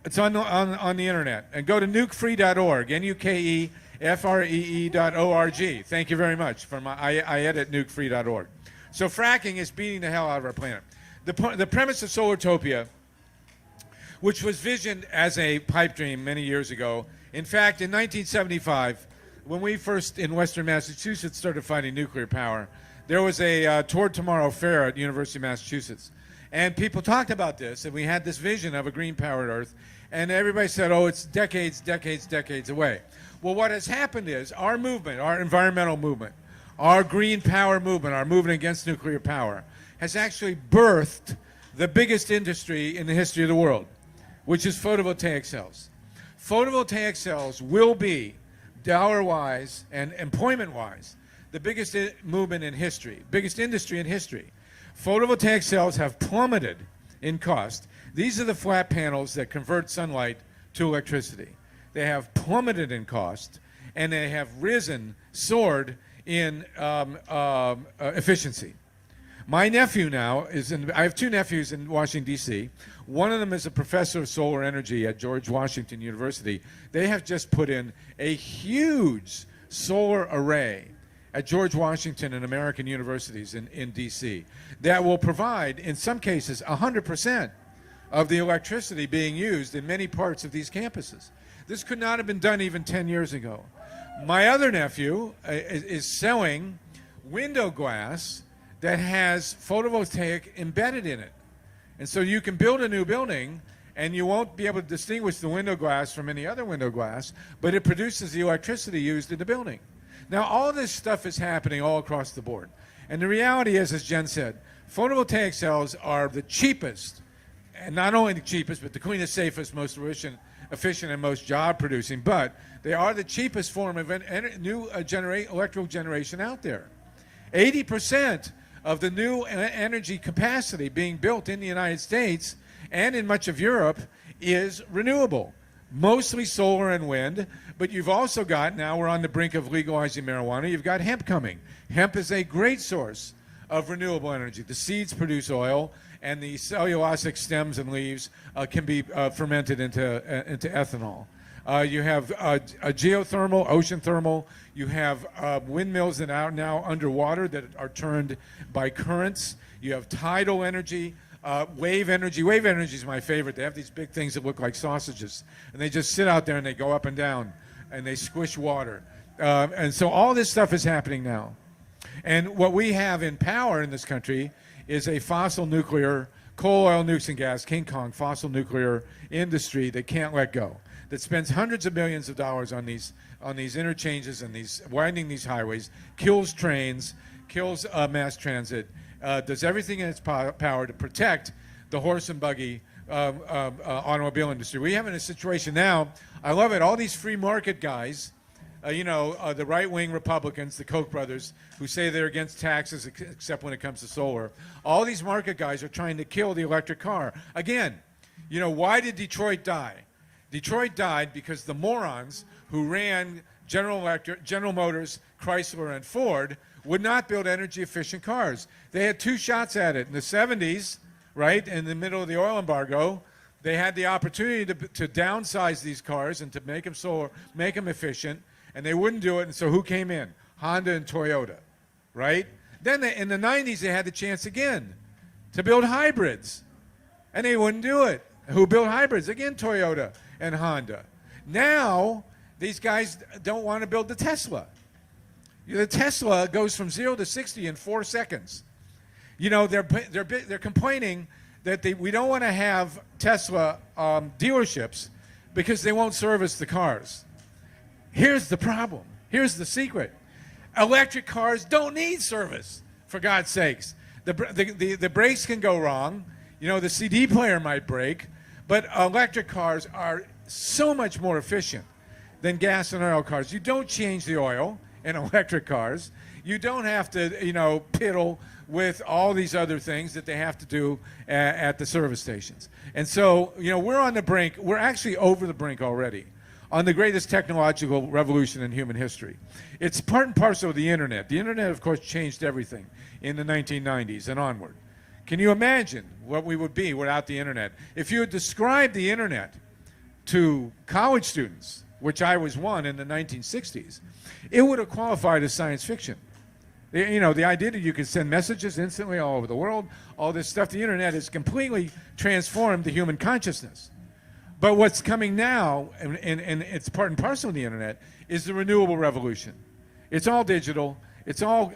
It's on the internet. And go to nukefree.org, nukefree.org. Thank you very much. I edit nukefree.org. So fracking is beating the hell out of our planet. The premise of Solartopia, which was visioned as a pipe dream many years ago. In fact, in 1975, when we first in Western Massachusetts started finding nuclear power, there was a Toward Tomorrow fair at University of Massachusetts. And people talked about this, and we had this vision of a green-powered Earth, and everybody said, oh, it's decades away. Well, what has happened is our movement, our environmental movement, our green power movement, our movement against nuclear power, has actually birthed the biggest industry in the history of the world, which is photovoltaic cells. Photovoltaic cells will be, dollar-wise and employment-wise, the biggest movement in history, biggest industry in history. Photovoltaic cells have plummeted in cost. These are the flat panels that convert sunlight to electricity. They have plummeted in cost, and they have soared in efficiency. My nephew now I have two nephews in Washington, D.C. One of them is a professor of solar energy at George Washington University. They have just put in a huge solar array at George Washington and American universities in D.C. that will provide, in some cases, 100% of the electricity being used in many parts of these campuses. This could not have been done even 10 years ago. My other nephew is selling window glass that has photovoltaic embedded in it. And so you can build a new building, and you won't be able to distinguish the window glass from any other window glass, but it produces the electricity used in the building. Now, all this stuff is happening all across the board. And the reality is, as Jen said, photovoltaic cells are the cheapest, and not only the cheapest, but the cleanest, safest, most efficient and most job-producing, but they are the cheapest form of new electrical generation out there. 80% of the new energy capacity being built in the United States and in much of Europe is renewable, mostly solar and wind, but you've also got, now we're on the brink of legalizing marijuana, you've got hemp coming. Hemp is a great source of renewable energy. The seeds produce oil, and the cellulosic stems and leaves can be fermented into ethanol. You have geothermal, ocean thermal. You have windmills that are now underwater that are turned by currents. You have tidal energy, wave energy. Wave energy is my favorite. They have these big things that look like sausages, and they just sit out there and they go up and down, and they squish water. And so all this stuff is happening now. And what we have in power in this country is a fossil nuclear, coal, oil, nukes, and gas, King Kong fossil nuclear industry that can't let go, that spends hundreds of millions of dollars on these interchanges and widening these highways, kills trains, kills mass transit, does everything in its power to protect the horse and buggy automobile industry. We have in a situation now, I love it, all these free market guys, the right-wing Republicans, the Koch brothers, who say they're against taxes except when it comes to solar. All these market guys are trying to kill the electric car. Again, why did Detroit die? Detroit died because the morons who ran General Motors, Chrysler, and Ford would not build energy-efficient cars. They had two shots at it. In the 70s, right, in the middle of the oil embargo, they had the opportunity to downsize these cars and to make them efficient, and they wouldn't do it, and so who came in? Honda and Toyota, right? Then in the 90s, they had the chance again to build hybrids, and they wouldn't do it. Who built hybrids? Again, Toyota and Honda. Now, these guys don't want to build the Tesla. The Tesla goes from 0 to 60 in 4 seconds. You know, they're complaining that we don't want to have Tesla dealerships because they won't service the cars. Here's the problem. Here's the secret. Electric cars don't need service, for God's sakes. The brakes can go wrong. You know, the CD player might break. But electric cars are so much more efficient than gas and oil cars. You don't change the oil in electric cars. You don't have to, you know, piddle with all these other things that they have to do at the service stations. And so, you know, we're on the brink. We're actually over the brink already on the greatest technological revolution in human history. It's part and parcel of the internet. The internet, of course, changed everything in the 1990s and onward. Can you imagine what we would be without the internet? If you had described the internet to college students, which I was one in the 1960s, it would have qualified as science fiction. You know, the idea that you could send messages instantly all over the world, all this stuff, the internet has completely transformed the human consciousness. But what's coming now, and it's part and parcel of the internet, is the renewable revolution. It's all digital. It's all,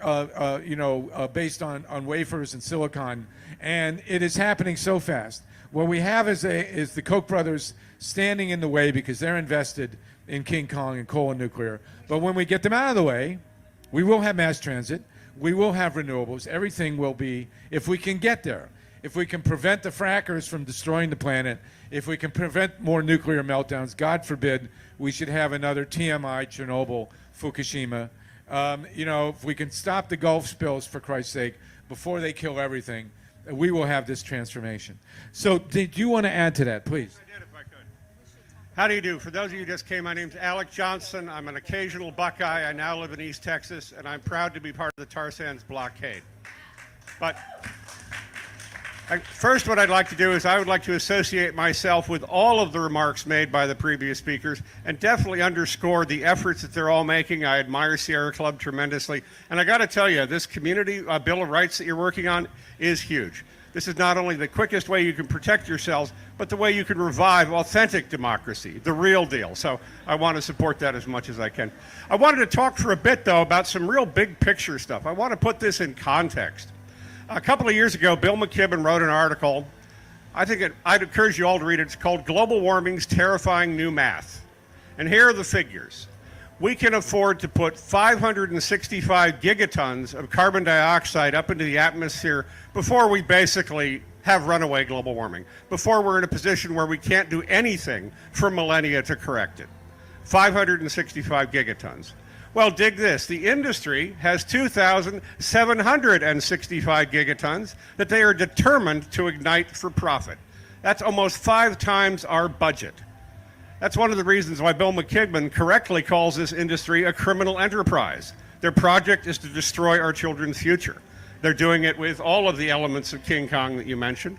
based on wafers and silicon, and it is happening so fast. What we have is the Koch brothers standing in the way because they're invested in King Kong and coal and nuclear. But when we get them out of the way, we will have mass transit. We will have renewables. Everything will be, if we can get there, if we can prevent the frackers from destroying the planet, if we can prevent more nuclear meltdowns, God forbid, we should have another TMI, Chernobyl, Fukushima. If we can stop the Gulf spills, for Christ's sake, before they kill everything, we will have this transformation. So do you want to add to that, please? I did, if I could. How do you do? For those of you who just came, my name's Alec Johnson. I'm an occasional Buckeye. I now live in East Texas, and I'm proud to be part of the tar sands blockade. But first, what I'd like to do is I would like to associate myself with all of the remarks made by the previous speakers and definitely underscore the efforts that they're all making. I admire Sierra Club tremendously. And I got to tell you, this community Bill of Rights that you're working on is huge. This is not only the quickest way you can protect yourselves, but the way you can revive authentic democracy, the real deal. So I want to support that as much as I can. I wanted to talk for a bit, though, about some real big picture stuff. I want to put this in context. A couple of years ago, Bill McKibben wrote an article. I'd encourage you all to read it. It's called Global Warming's Terrifying New Math. And here are the figures. We can afford to put 565 gigatons of carbon dioxide up into the atmosphere before we basically have runaway global warming, before we're in a position where we can't do anything for millennia to correct it. 565 gigatons. Well, dig this. The industry has 2,765 gigatons that they are determined to ignite for profit. That's almost 5 times our budget. That's one of the reasons why Bill McKibben correctly calls this industry a criminal enterprise. Their project is to destroy our children's future. They're doing it with all of the elements of King Kong that you mentioned.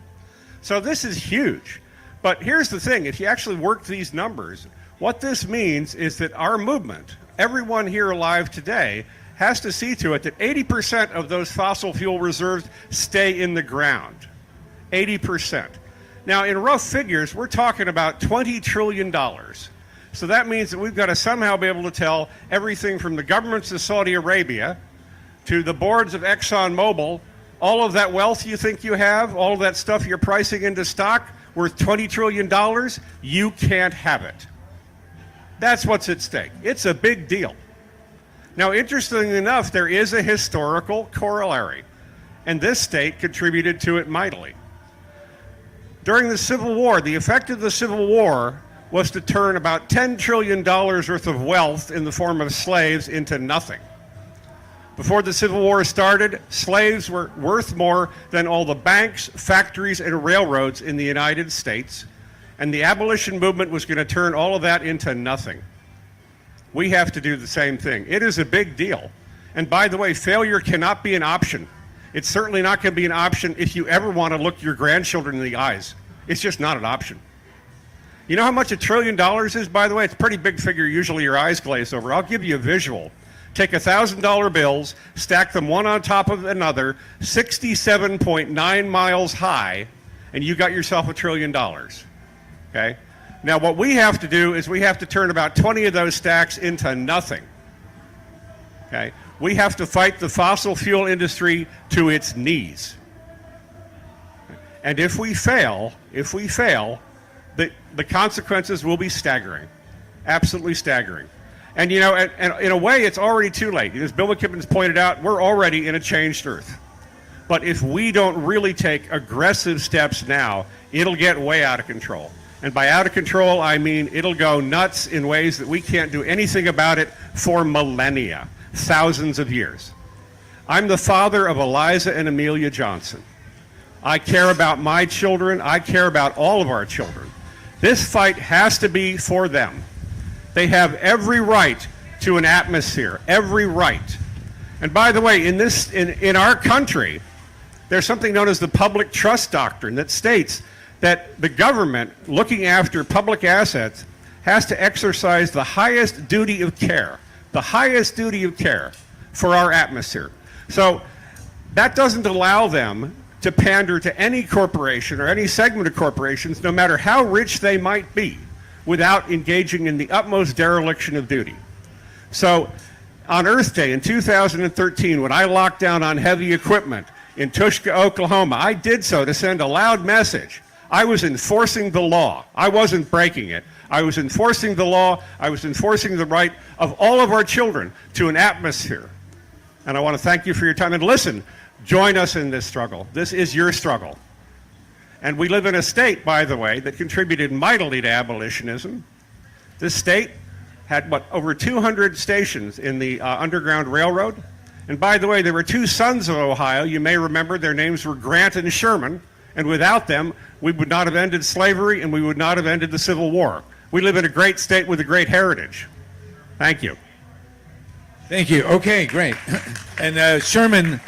So this is huge. But here's the thing. If you actually work these numbers, what this means is that our movement, everyone here alive today, has to see to it that 80% of those fossil fuel reserves stay in the ground. 80%. Now, in rough figures, we're talking about $20 trillion. So that means that we've got to somehow be able to tell everything from the governments of Saudi Arabia to the boards of ExxonMobil, all of that wealth you think you have, all of that stuff you're pricing into stock worth $20 trillion, you can't have it. That's what's at stake. It's a big deal. Now, interestingly enough, there is a historical corollary, and this state contributed to it mightily. During the Civil War, the effect of the Civil War was to turn about $10 trillion worth of wealth in the form of slaves into nothing. Before the Civil War started, slaves were worth more than all the banks, factories, and railroads in the United States, and the abolition movement was going to turn all of that into nothing. We have to do the same thing. It is a big deal. And by the way, failure cannot be an option. It's certainly not going to be an option if you ever want to look your grandchildren in the eyes. It's just not an option. You know how much $1 trillion is, by the way? It's a pretty big figure. Usually your eyes glaze over. I'll give you a visual. Take $1,000 bills, stack them one on top of another, 67.9 miles high, and you got yourself $1 trillion. Okay? Now, what we have to do is we have to turn about 20 of those stacks into nothing. Okay? We have to fight the fossil fuel industry to its knees. And if we fail, the consequences will be staggering, absolutely staggering. And you know, and in a way, it's already too late. As Bill McKibben's pointed out, we're already in a changed earth. But if we don't really take aggressive steps now, it'll get way out of control. And by out of control, I mean it'll go nuts in ways that we can't do anything about it for millennia, thousands of years. I'm the father of Eliza and Amelia Johnson. I care about my children. I care about all of our children. This fight has to be for them. They have every right to an atmosphere, every right. And by the way, in our country, there's something known as the public trust doctrine that states that the government, looking after public assets, has to exercise the highest duty of care for our atmosphere. So that doesn't allow them to pander to any corporation or any segment of corporations, no matter how rich they might be, without engaging in the utmost dereliction of duty. So on Earth Day in 2013, when I locked down on heavy equipment in Tushka, Oklahoma, I did so to send a loud message. I was enforcing the law. I wasn't breaking it. I was enforcing the law. I was enforcing the right of all of our children to an atmosphere. And I want to thank you for your time. And listen, join us in this struggle. This is your struggle. And we live in a state, by the way, that contributed mightily to abolitionism. This state had, over 200 stations in the Underground Railroad. And by the way, there were two sons of Ohio. You may remember their names were Grant and Sherman. And without them, we would not have ended slavery and we would not have ended the Civil War. We live in a great state with a great heritage. Thank you. Thank you. Okay, great. And Sherman,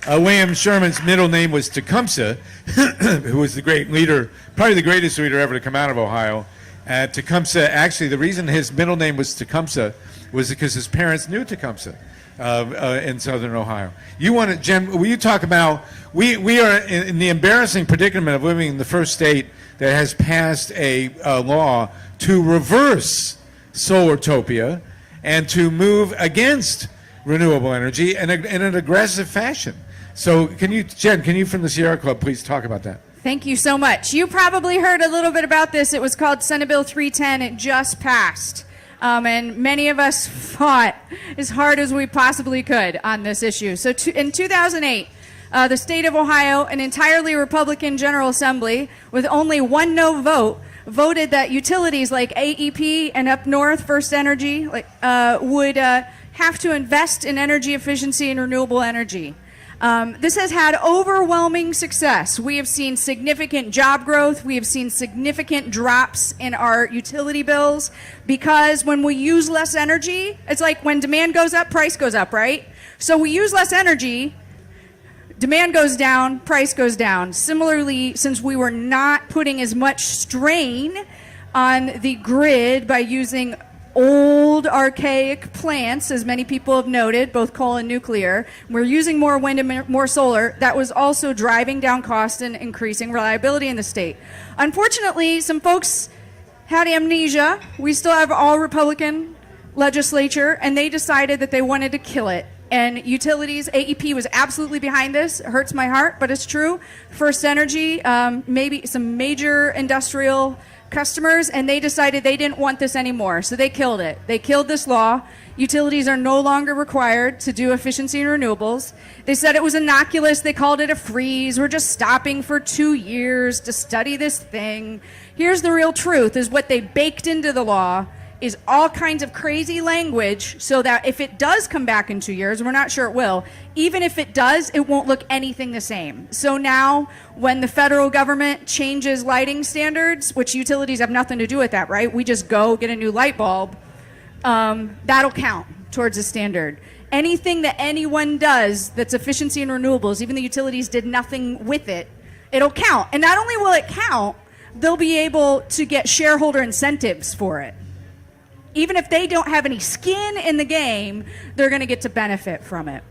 William Sherman's middle name was Tecumseh, who was the great leader, probably the greatest leader ever to come out of Ohio. Tecumseh, actually, the reason his middle name was Tecumseh was because his parents knew Tecumseh in southern Ohio. You want to, Jen, will you talk about, we are in the embarrassing predicament of living in the first state that has passed a law to reverse Solartopia and to move against renewable energy in an aggressive fashion. So Jen, can you from the Sierra Club please talk about that? Thank you so much. You probably heard a little bit about this. It was called Senate Bill 310. It just passed. And many of us fought as hard as we possibly could on this issue. So in 2008, the state of Ohio, an entirely Republican General Assembly, with only one no vote, voted that utilities like AEP and up north, First Energy, would have to invest in energy efficiency and renewable energy. This has had overwhelming success. We have seen significant job growth. We have seen significant drops in our utility bills because when we use less energy, it's like when demand goes up, price goes up, right? So we use less energy, demand goes down, price goes down. Similarly, since we were not putting as much strain on the grid by using old archaic plants, as many people have noted, both coal and nuclear, we're using more wind and more solar. That was also driving down costs and increasing reliability in the state. Unfortunately, some folks had amnesia. We still have all Republican legislature, and they decided that they wanted to kill it. And utilities, AEP was absolutely behind this. It hurts my heart, but it's true. First Energy, maybe some major industrial customers, and they decided they didn't want this anymore, so they killed it. They killed this law. Utilities are no longer required to do efficiency and renewables. They said it was innocuous. They called it a freeze. We're just stopping for 2 years to study this thing. Here's the real truth, is what they baked into the law is all kinds of crazy language so that if it does come back in 2 years, we're not sure it will, even if it does, it won't look anything the same. So now when the federal government changes lighting standards, which utilities have nothing to do with that, right? We just go get a new light bulb, that'll count towards a standard. Anything that anyone does that's efficiency and renewables, even the utilities did nothing with it, it'll count. And not only will it count, they'll be able to get shareholder incentives for it. Even if they don't have any skin in the game, they're going to get to benefit from it.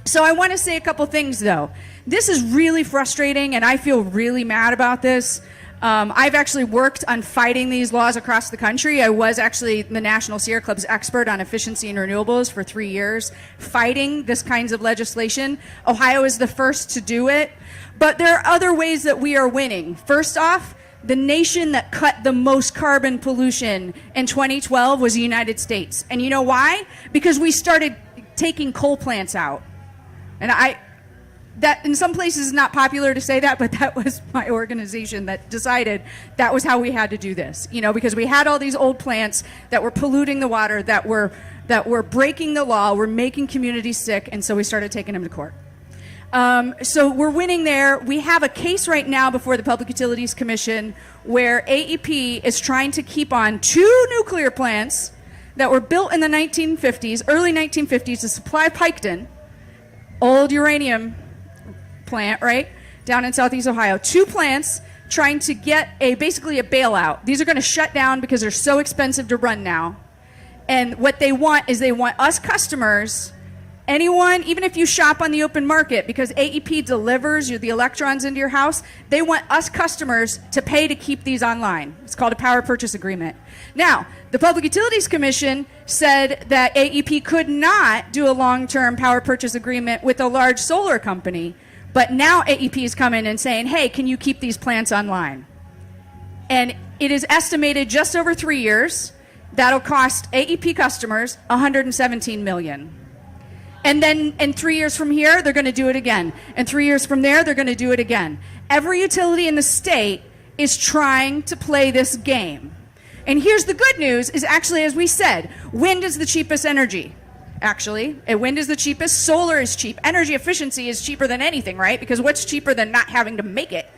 So I want to say a couple things, though. This is really frustrating, and I feel really mad about this. I've actually worked on fighting these laws across the country. I was actually the National Sierra Club's expert on efficiency and renewables for 3 years, fighting this kinds of legislation. Ohio is the first to do it. But there are other ways that we are winning. First off, the nation that cut the most carbon pollution in 2012 was the United States. And you know why? Because we started taking coal plants out. And that in some places is not popular to say that, but that was my organization that decided that was how we had to do this. You know, because we had all these old plants that were polluting the water, that were breaking the law, were making communities sick, and so we started taking them to court. So we're winning there. We have a case right now before the Public Utilities Commission where AEP is trying to keep on 2 nuclear plants that were built in the 1950s, early 1950s, to supply Piketon, old uranium plant, right, down in southeast Ohio. 2 plants trying to get basically a bailout. These are going to shut down because they're so expensive to run now. And what they want is they want us customers, anyone, even if you shop on the open market, because AEP delivers the electrons into your house, they want us customers to pay to keep these online. It's called a power purchase agreement. Now, the Public Utilities Commission said that AEP could not do a long-term power purchase agreement with a large solar company, but now AEP is coming and saying, hey, can you keep these plants online? And it is estimated just over 3 years, that'll cost AEP customers $117 million. And then in 3 years from here, they're going to do it again. And 3 years from there, they're going to do it again. Every utility in the state is trying to play this game. And here's the good news is actually, as we said, wind is the cheapest energy. Actually, wind is the cheapest. Solar is cheap. Energy efficiency is cheaper than anything, right? Because what's cheaper than not having to make it?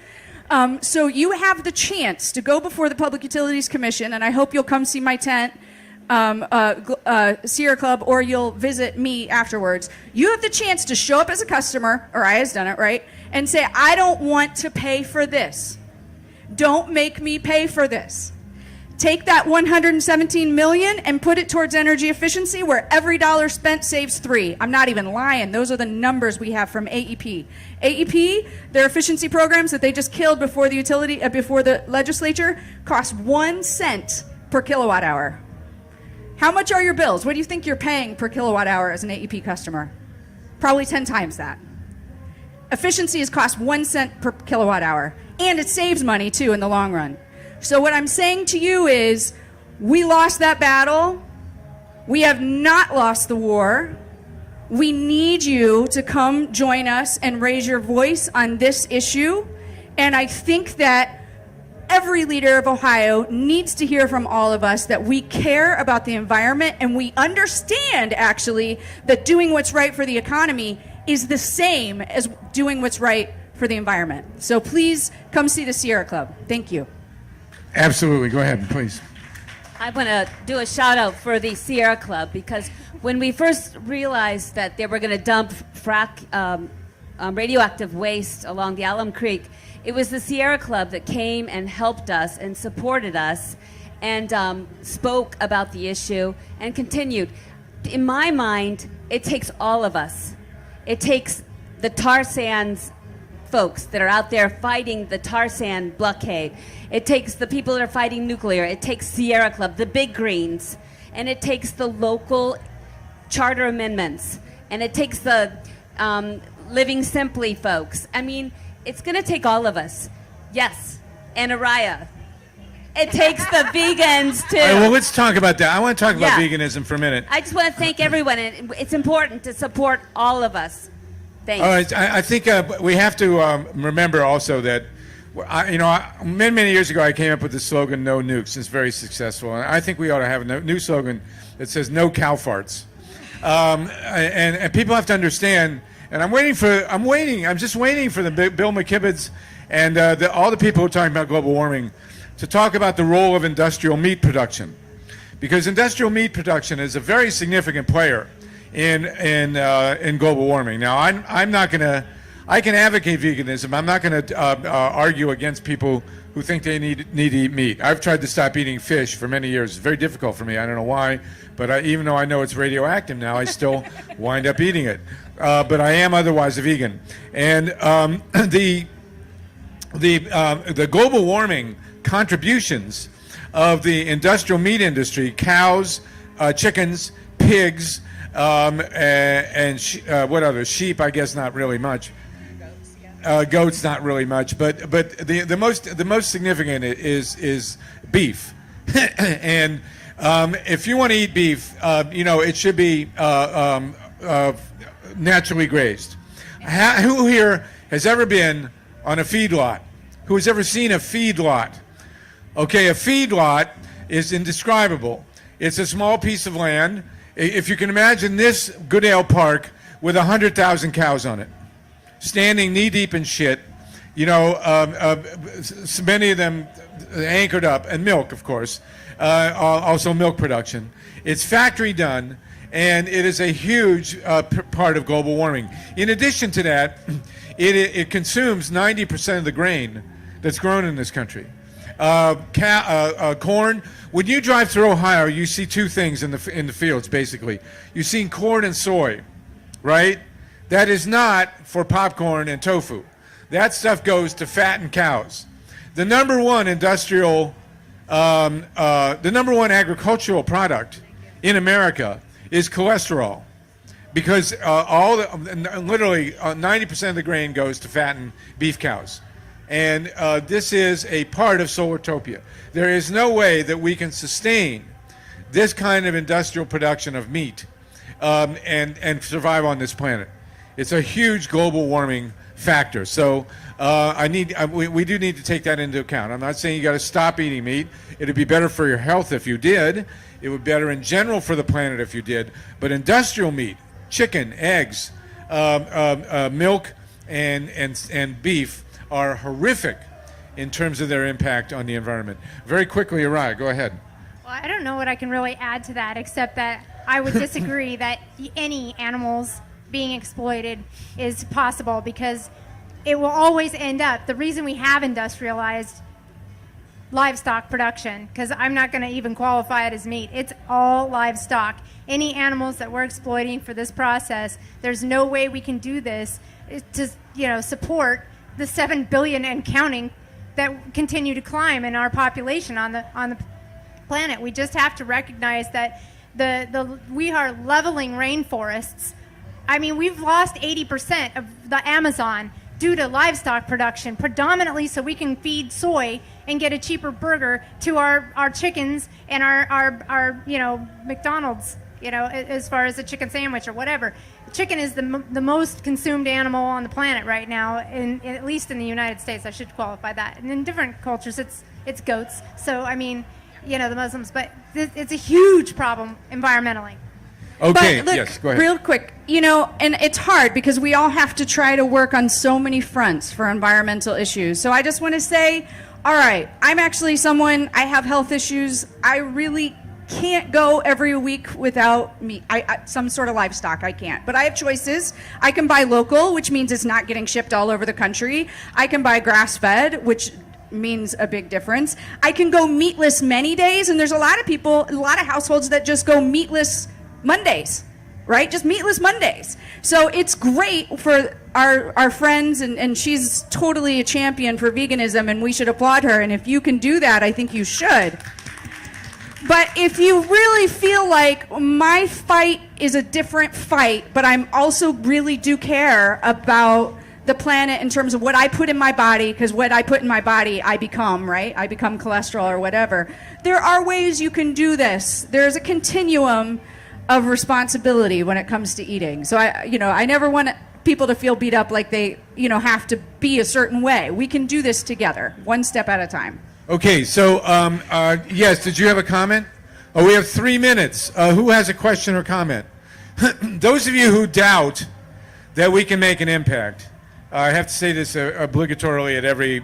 So you have the chance to go before the Public Utilities Commission, and I hope you'll come see my tent, Sierra Club, or you'll visit me afterwards. You have the chance to show up as a customer, or I has done it, right, and say, I don't want to pay for this. Don't make me pay for this. Take that $117 million and put it towards energy efficiency, where every dollar spent saves 3. I'm not even lying. Those are the numbers we have from AEP. AEP, their efficiency programs that they just killed before the legislature, cost 1 cent per kilowatt hour. How much are your bills? What do you think you're paying per kilowatt hour as an AEP customer? Probably 10 times that. Efficiency has cost 1 cent per kilowatt hour, and it saves money too in the long run. So what I'm saying to you is, we lost that battle. We have not lost the war. We need you to come join us and raise your voice on this issue. And I think that every leader of Ohio needs to hear from all of us that we care about the environment, and we understand, actually, that doing what's right for the economy is the same as doing what's right for the environment. So please come see the Sierra Club. Thank you. Absolutely. Go ahead, please. I want to do a shout out for the Sierra Club, because when we first realized that they were going to dump radioactive waste along the Alum Creek, it was the Sierra Club that came and helped us and supported us and spoke about the issue and continued. In my mind, it takes all of us. It takes the tar sands folks that are out there fighting the tar sand blockade. It takes the people that are fighting nuclear. It takes Sierra Club, the big greens, and it takes the local charter amendments, and it takes the Living Simply folks. I mean, it's going to take all of us. Yes, and Araya. It takes the vegans too. All right, well, let's talk about that. I want to talk about veganism for a minute. I just want to thank everyone, and it's important to support all of us. Thanks. All right, I think we have to remember also that, many years ago I came up with the slogan "No nukes." It's very successful, and I think we ought to have a new slogan that says "No cow farts." And people have to understand. And I'm just waiting for the Bill McKibben's and all the people who are talking about global warming to talk about the role of industrial meat production, because industrial meat production is a very significant player in global warming. Now, I can advocate veganism. I'm not going to argue against people who think they need to eat meat. I've tried to stop eating fish for many years. It's very difficult for me. I don't know why, but even though I know it's radioactive now, I still wind up eating it. But I am otherwise a vegan. And the global warming contributions of the industrial meat industry, cows, chickens, pigs, and what other? Sheep, I guess not really much. Goats, not really much. But the most significant is beef. And if you want to eat beef, it should be naturally grazed. Who here has ever been on a feedlot? Who has ever seen a feedlot? Okay, a feedlot is indescribable. It's a small piece of land. If you can imagine this Goodale Park with 100,000 cows on it, standing knee-deep in shit, many of them anchored up, and milk, of course, also milk production. It's factory done, and it is a huge part of global warming. In addition to that, it consumes 90% of the grain that's grown in this country. Corn. When you drive through Ohio, you see two things in the fields, basically. You see corn and soy, right? That is not for popcorn and tofu. That stuff goes to fatten cows. The number one agricultural product in America is cholesterol, because literally 90% of the grain goes to fatten beef cows. And this is a part of Solartopia. There is no way that we can sustain this kind of industrial production of meat and survive on this planet. It's a huge global warming factor. So we do need to take that into account. I'm not saying you got to stop eating meat. It'd be better for your health if you did. It would be better in general for the planet if you did. But industrial meat, chicken, eggs, milk, and beef are horrific in terms of their impact on the environment. Very quickly, Araya, go ahead. Well, I don't know what I can really add to that, except that I would disagree that any animals being exploited is possible, because it will always end up, the reason we have industrialized livestock production, because I'm not going to even qualify it as meat, it's all livestock. Any animals that we're exploiting for this process, there's no way we can do this to support the 7 billion and counting that continue to climb in our population on the planet. We just have to recognize that we are leveling rainforests. I mean, we've lost 80% of the Amazon due to livestock production, predominantly so we can feed soy and get a cheaper burger to our chickens and our McDonald's, as far as a chicken sandwich or whatever. Chicken is the most consumed animal on the planet right now, at least in the United States. I should qualify that. And in different cultures, it's goats. So, I mean, the Muslims. But it's a huge problem environmentally. Okay, but look, yes, go ahead. Real quick, and it's hard because we all have to try to work on so many fronts for environmental issues. So I just want to say, all right, I'm actually someone, I have health issues. I really can't go every week without meat. Some sort of livestock, I can't. But I have choices. I can buy local, which means it's not getting shipped all over the country. I can buy grass-fed, which means a big difference. I can go meatless many days, and there's a lot of households that just go meatless Mondays, right? Just meatless Mondays. So it's great for our friends, and she's totally a champion for veganism, and we should applaud her. And if you can do that, I think you should. But if you really feel like my fight is a different fight, but I'm also really do care about the planet in terms of what I put in my body, because what I put in my body, I become, right? I become cholesterol or whatever. There are ways you can do this. There's a continuum of responsibility when it comes to eating. So I never want people to feel beat up like they, have to be a certain way. We can do this together, one step at a time. Okay, so yes, did you have a comment? Oh, we have 3 minutes. Who has a question or comment? Those of you who doubt that we can make an impact, I have to say this obligatorily at every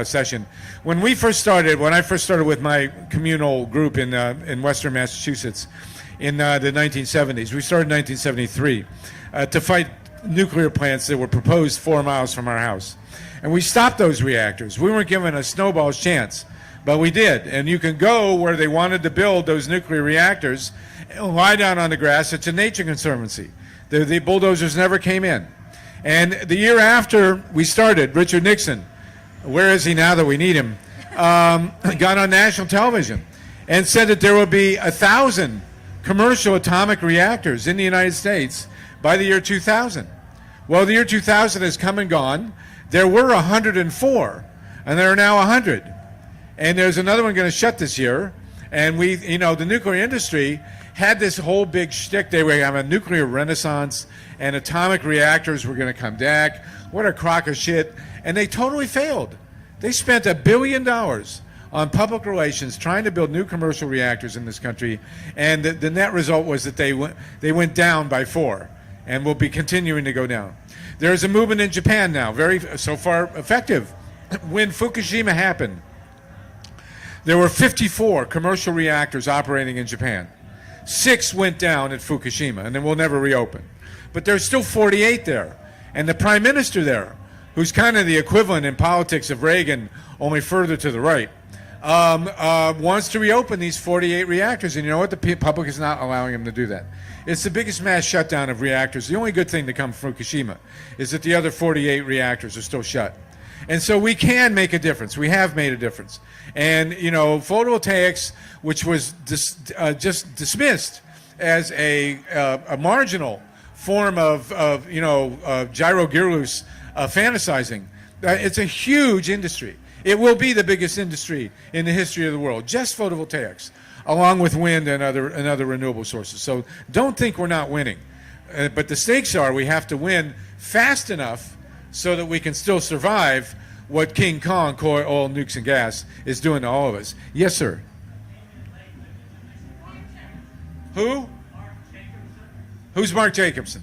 session. When I first started with my communal group in Western Massachusetts in the 1970s, we started in 1973 to fight nuclear plants that were proposed 4 miles from our house. And we stopped those reactors. We weren't given a snowball's chance, but we did. And you can go where they wanted to build those nuclear reactors and lie down on the grass. It's a nature conservancy. The bulldozers never came in. And the year after we started, Richard Nixon where is he now that we need him, got on national television and said that there will be 1,000 commercial atomic reactors in the United States by the year 2000. Well, the year 2000 has come and gone. There were 104, and there are now 100. And there's another one going to shut this year. And we, the nuclear industry had this whole big shtick. They were having a nuclear renaissance, and atomic reactors were going to come back. What a crock of shit. And they totally failed. They spent $1 billion on public relations trying to build new commercial reactors in this country, and the net result was that they went down by 4 and will be continuing to go down. There's a movement in Japan now, so far effective. When Fukushima happened, there were 54 commercial reactors operating in Japan. 6 went down at Fukushima, and then will never reopen. But there's still 48 there. And the prime minister there, who's kind of the equivalent in politics of Reagan, only further to the right, wants to reopen these 48 reactors. And you know what? The public is not allowing him to do that. It's the biggest mass shutdown of reactors. The only good thing to come from Fukushima is that the other 48 reactors are still shut. And so we can make a difference. We have made a difference. And, photovoltaics, which was just dismissed as a marginal form of gyro-gearloose fantasizing, it's a huge industry. It will be the biggest industry in the history of the world, just photovoltaics, along with wind and other renewable sources. So don't think we're not winning. But the stakes are we have to win fast enough so that we can still survive what King Kong, coal, oil, nukes, and gas is doing to all of us. Yes, sir. Who? Who's Mark Jacobson?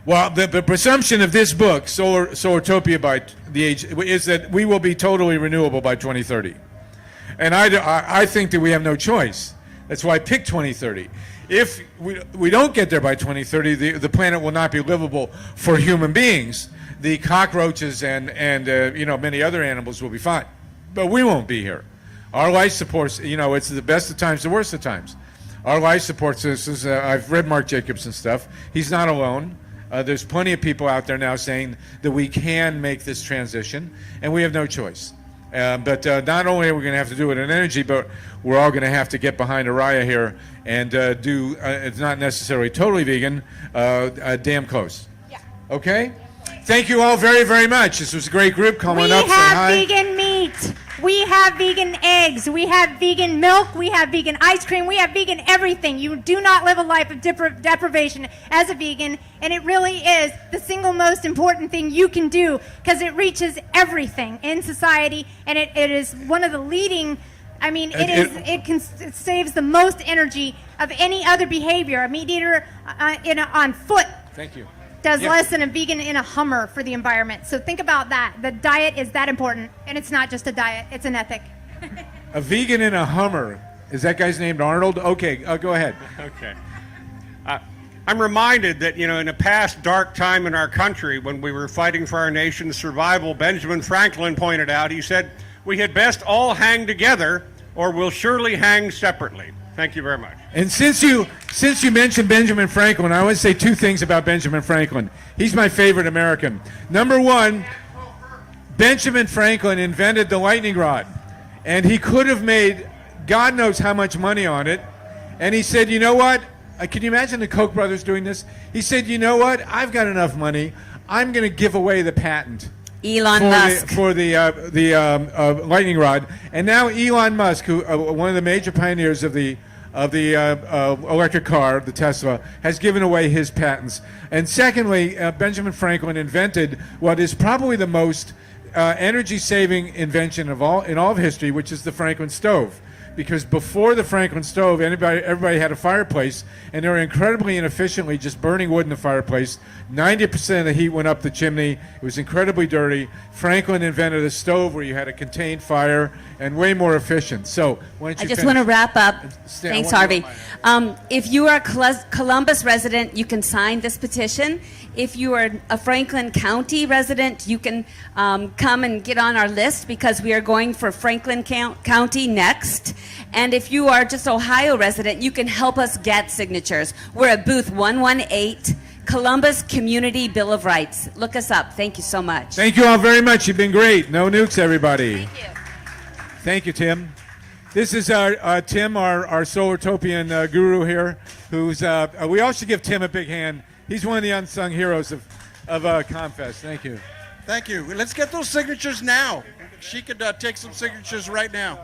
Well, the presumption of this book, Solartopia by the Age, is that we will be totally renewable by 2030. And I think that we have no choice. That's why I picked 2030. If we don't get there by 2030, the planet will not be livable for human beings. The cockroaches and many other animals will be fine. But we won't be here. Our life supports, it's the best of times, the worst of times. Our life supports this. I've read Mark Jacobson's stuff. He's not alone. There's plenty of people out there now saying that we can make this transition, and we have no choice. But not only are we going to have to do it in energy, but we're all going to have to get behind Araya here and do, it's not necessarily totally vegan, damn close. Yeah. Okay? Thank you all very, very much. This was a great group. Come on up, say hi. We have vegan meat. We have vegan eggs. We have vegan milk. We have vegan ice cream. We have vegan everything. You do not live a life of deprivation as a vegan, and it really is the single most important thing you can do because it reaches everything in society, and it is one of the leading. I mean, it saves the most energy of any other behavior. A meat eater on foot. Thank you. Does less than a vegan in a Hummer for the environment. So think about that. The diet is that important, and it's not just a diet, it's an ethic. A vegan in a Hummer. Is that guy's named Arnold? Okay, go ahead. Okay. I'm reminded that, in a past dark time in our country when we were fighting for our nation's survival, Benjamin Franklin pointed out, he said, we had best all hang together or we'll surely hang separately. Thank you very much. And since you mentioned Benjamin Franklin, I want to say 2 things about Benjamin Franklin. He's my favorite American. Number 1, Benjamin Franklin invented the lightning rod, and he could have made God knows how much money on it. And he said, you know what? Can you imagine the Koch brothers doing this? He said, you know what? I've got enough money. I'm going to give away the patent. Elon Musk. For the lightning rod. And now Elon Musk, who one of the major pioneers of the electric car, the Tesla, has given away his patents. And secondly, Benjamin Franklin invented what is probably the most energy-saving invention in all of history, which is the Franklin stove. Because before the Franklin stove, everybody had a fireplace, and they were incredibly inefficiently just burning wood in the fireplace. 90% of the heat went up the chimney. It was incredibly dirty. Franklin invented a stove where you had a contained fire and way more efficient. So why don't you I just want to wrap up. Thanks, Harvey. If you are a Columbus resident, you can sign this petition. If you are a Franklin County resident, you can come and get on our list because we are going for Franklin County next. And if you are just Ohio resident, you can help us get signatures. We're at booth 118, Columbus Community Bill of Rights. Look us up. Thank you so much. Thank you all very much. You've been great. No nukes, everybody. Thank you. Thank you, Tim. This is our Tim, our Solartopian guru here, who's, we all should give Tim a big hand. He's one of the unsung heroes of ComFest. Thank you. Thank you. Let's get those signatures now. She could take some signatures right now.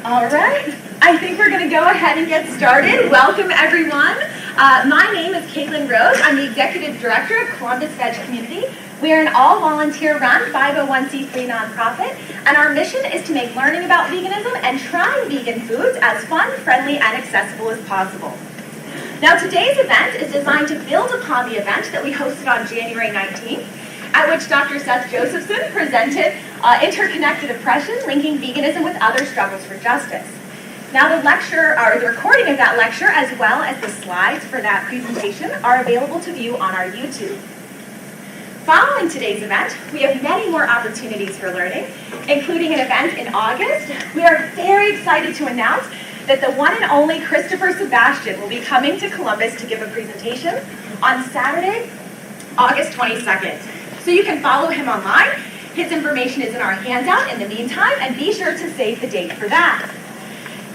All right, I think we're going to go ahead and get started. Welcome, everyone. My name is Caitlin Rose. I'm the Executive Director of Columbus Veg Community. We are an all-volunteer-run 501c3 nonprofit, and our mission is to make learning about veganism and trying vegan foods as fun, friendly, and accessible as possible. Now, today's event is designed to build upon the event that we hosted on January 19th, at which Dr. Seth Josephson presented Interconnected Oppression, Linking Veganism with Other Struggles for Justice. Now the lecture, or the recording of that lecture, as well as the slides for that presentation, are available to view on our YouTube. Following today's event, we have many more opportunities for learning, including an event in August. We are very excited to announce that the one and only Christopher Sebastian will be coming to Columbus to give a presentation on Saturday, August 22nd. So you can follow him online. His information is in our handout in the meantime, and be sure to save the date for that.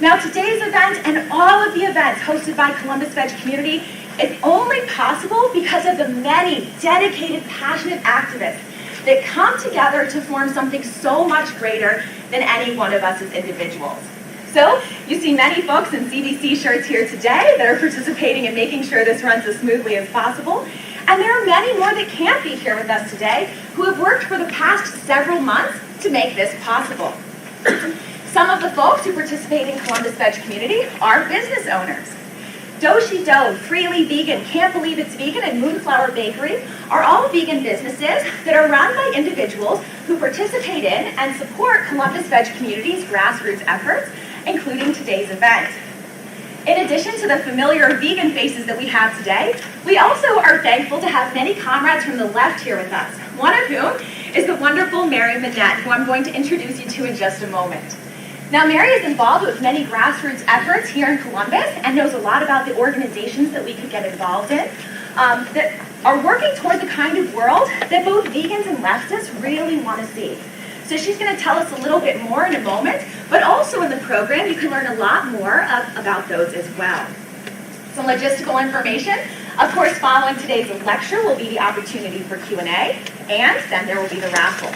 Now, today's event and all of the events hosted by Columbus Veg Community is only possible because of the many dedicated, passionate activists that come together to form something so much greater than any one of us as individuals. So, you see many folks in CVC shirts here today that are participating in making sure this runs as smoothly as possible. And there are many more that can't be here with us today who have worked for the past several months to make this possible. Some of the folks who participate in Columbus Veg Community are business owners. Doshi Dough, Freely Vegan, Can't Believe It's Vegan, and Moonflower Bakery are all vegan businesses that are run by individuals who participate in and support Columbus Veg Community's grassroots efforts, including today's event. In addition to the familiar vegan faces that we have today, we also are thankful to have many comrades from the left here with us, one of whom is the wonderful Mary Minette, who I'm going to introduce you to in just a moment. Now, Mary is involved with many grassroots efforts here in Columbus and knows a lot about the organizations that we could get involved in that are working toward the kind of world that both vegans and leftists really want to see. So she's going to tell us a little bit more in a moment, but also in the program you can learn a lot more about those as well. Some logistical information. Of course, following today's lecture will be the opportunity for Q&A, and then there will be the raffle.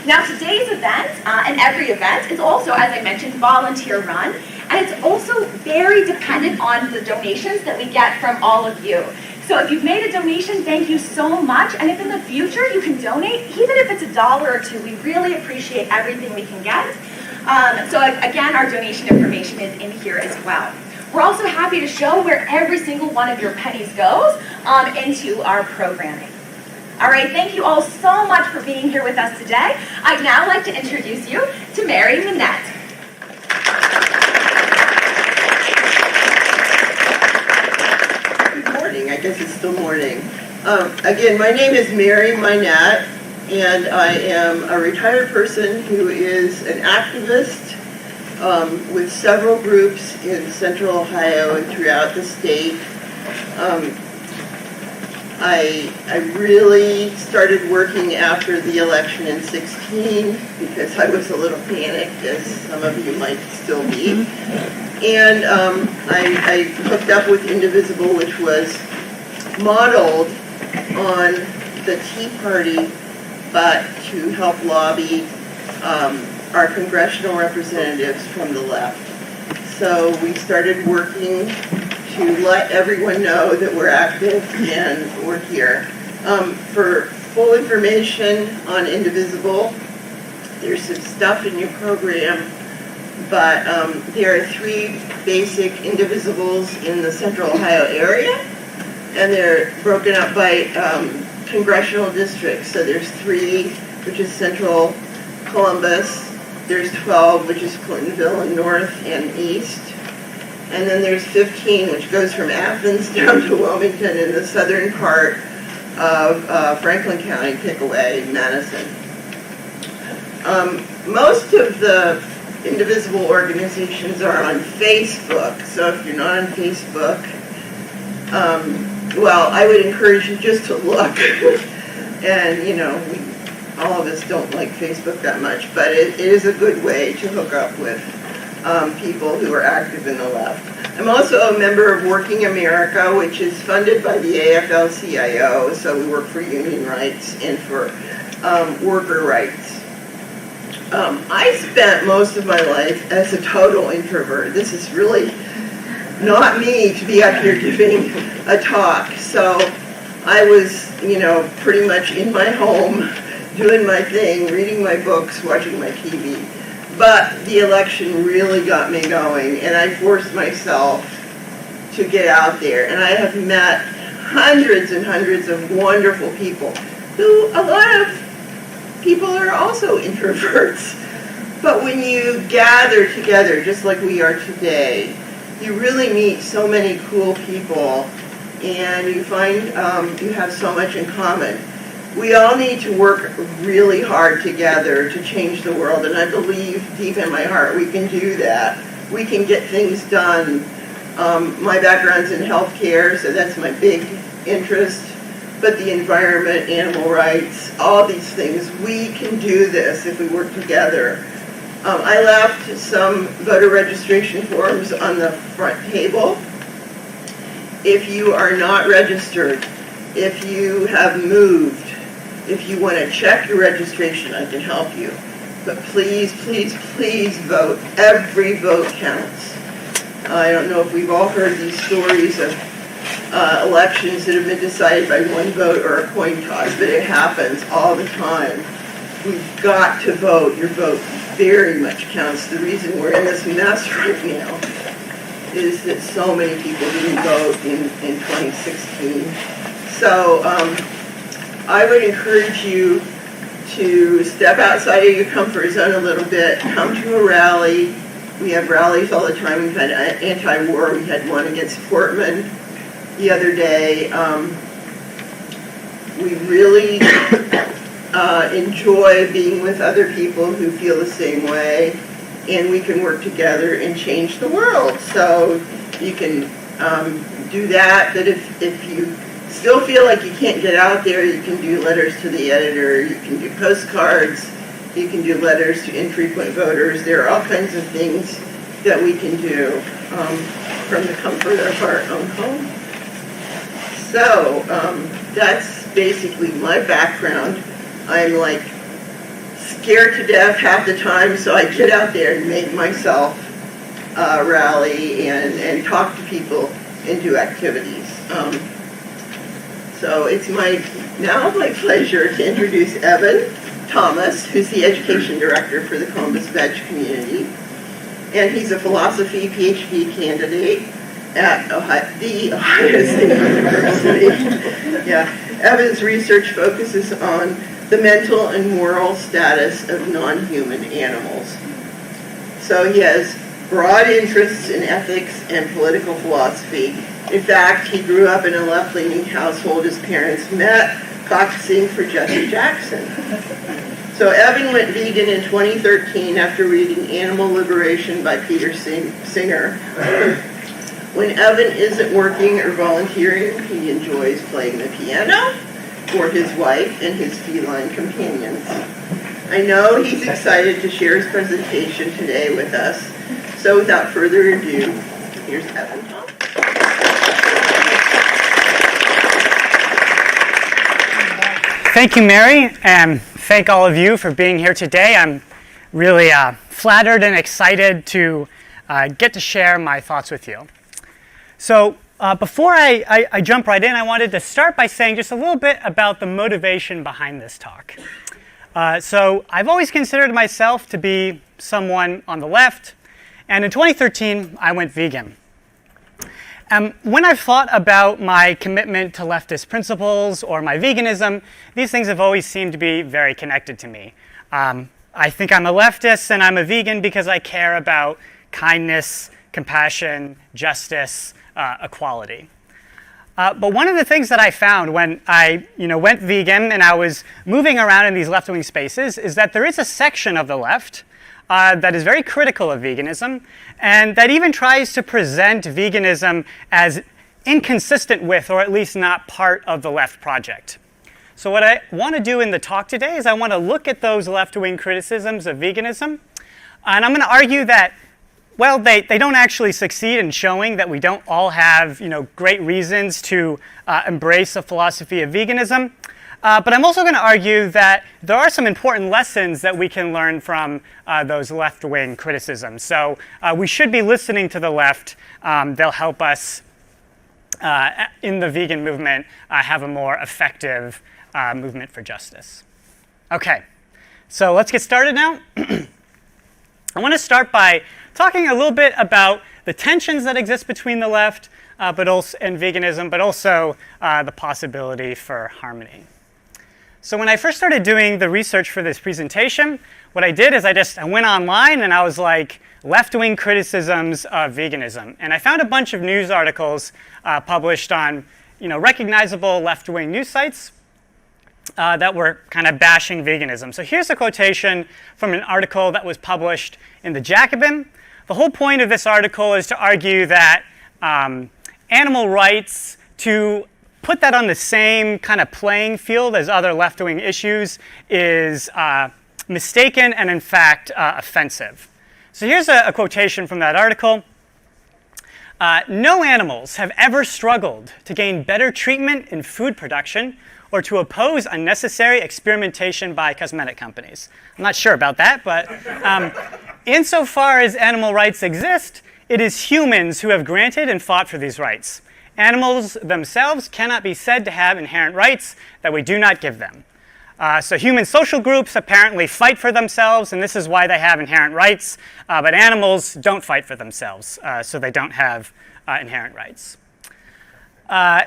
Now, today's event, and every event, is also, as I mentioned, volunteer run, and it's also very dependent on the donations that we get from all of you. So if you've made a donation, thank you so much, and if in the future you can donate, even if it's $1 or $2, we really appreciate everything we can get. So again, our donation information is in here as well. We're also happy to show where every single one of your pennies goes into our programming. All right, thank you all so much for being here with us today. I'd now like to introduce you to Mary Minette. Good morning, I guess it's still morning. Again, my name is Mary Minette, and I am a retired person who is an activist with several groups in Central Ohio and throughout the state. I really started working after the election in 2016 because I was a little panicked, as some of you might still be. And I hooked up with Indivisible, which was modeled on the Tea Party, but to help lobby our congressional representatives from the left. So we started working to let everyone know that we're active and we're here. For full information on Indivisible, there's some stuff in your program, but there are 3 basic Indivisibles in the Central Ohio area, and they're broken up by congressional districts. So there's 3, which is Central Columbus, there's 12, which is Clintonville and North and East, and then there's 15, which goes from Athens down to Wilmington in the southern part of Franklin County, Pickaway, Madison. Most of the Indivisible organizations are on Facebook, so if you're not on Facebook, well, I would encourage you just to look. And, you know, all of us don't like Facebook that much, but it is a good way to hook up with people who are active in the left. I'm also a member of Working America, which is funded by the AFL-CIO, so we work for union rights and for worker rights. I spent most of my life as a total introvert. This is really not me to be up here giving a talk. So I was, you know, pretty much in my home, doing my thing, reading my books, watching my TV. But the election really got me going, and I forced myself to get out there. And I have met hundreds and hundreds of wonderful people who, a lot of people are also introverts. But when you gather together, just like we are today, you really meet so many cool people, and you find you have so much in common. We all need to work really hard together to change the world, and I believe deep in my heart we can do that. We can get things done. My background's in healthcare, so that's my big interest, but the environment, animal rights, all these things, we can do this if we work together. I left some voter registration forms on the front table. If you are not registered, if you have moved, if you want to check your registration, I can help you. But please, please, please vote. Every vote counts. I don't know if we've all heard these stories of elections that have been decided by one vote or a coin toss, but it happens all the time. We've got to vote. Your vote very much counts. The reason we're in this mess right now is that so many people didn't vote in 2016. So I would encourage you to step outside of your comfort zone a little bit, come to a rally, We have rallies all the time. We've had anti-war. We had one against Portman the other day. We really enjoy being with other people who feel the same way, and we can work together and change the world. So you can do that, but if you still feel like you can't get out there, you can do letters to the editor, you can do postcards, you can do letters to infrequent voters. There are all kinds of things that we can do from the comfort of our own home. So that's basically my background. I'm like scared to death half the time, so I get out there and make myself rally and talk to people and do activities. So it's now my pleasure to introduce Evan Thomas, who's the Education Director for the Columbus Veg community. And he's a philosophy PhD candidate at the Ohio State University. Yeah. Evan's research focuses on the mental and moral status of non-human animals. So he has broad interests in ethics and political philosophy. In fact, he grew up in a left-leaning household. His parents met caucusing for Jesse Jackson. So Evan went vegan in 2013 after reading Animal Liberation by Peter Singer. When Evan isn't working or volunteering, he enjoys playing the piano for his wife and his feline companions. I know he's excited to share his presentation today with us. So without further ado, here's Evan Thomas. Thank you, Mary, and thank all of you for being here today. I'm really flattered and excited to get to share my thoughts with you. So before I jump right in, I wanted to start by saying just a little bit about the motivation behind this talk. So I've always considered myself to be someone on the left, and in 2013, I went vegan. When I've thought about my commitment to leftist principles or my veganism, these things have always seemed to be very connected to me. I think I'm a leftist and I'm a vegan because I care about kindness, compassion, justice, equality. But one of the things that I found when I went vegan and I was moving around in these left-wing spaces is that there is a section of the left that is very critical of veganism and that even tries to present veganism as inconsistent with, or at least not part of, the left project. So what I want to do in the talk today is I want to look at those left-wing criticisms of veganism, and I'm going to argue that, well, they don't actually succeed in showing that we don't all have great reasons to embrace a philosophy of veganism. But I'm also going to argue that there are some important lessons that we can learn from those left-wing criticisms. So we should be listening to the left. They'll help us in the vegan movement have a more effective movement for justice. Okay, so let's get started now. I want to start by talking a little bit about the tensions that exist between the left and veganism, but also the possibility for harmony. So when I first started doing the research for this presentation, what I did is I went online and I was like, left-wing criticisms of veganism. And I found a bunch of news articles published on recognizable left-wing news sites that were kind of bashing veganism. So here's a quotation from an article that was published in the Jacobin. The whole point of this article is to argue that animal rights, to put that on the same kind of playing field as other left-wing issues, is mistaken and in fact offensive. So here's a quotation from that article. No animals have ever struggled to gain better treatment in food production or to oppose unnecessary experimentation by cosmetic companies. I'm not sure about that, but insofar as animal rights exist, it is humans who have granted and fought for these rights. Animals themselves cannot be said to have inherent rights that we do not give them. So human social groups apparently fight for themselves, and this is why they have inherent rights, but animals don't fight for themselves, so they don't have inherent rights.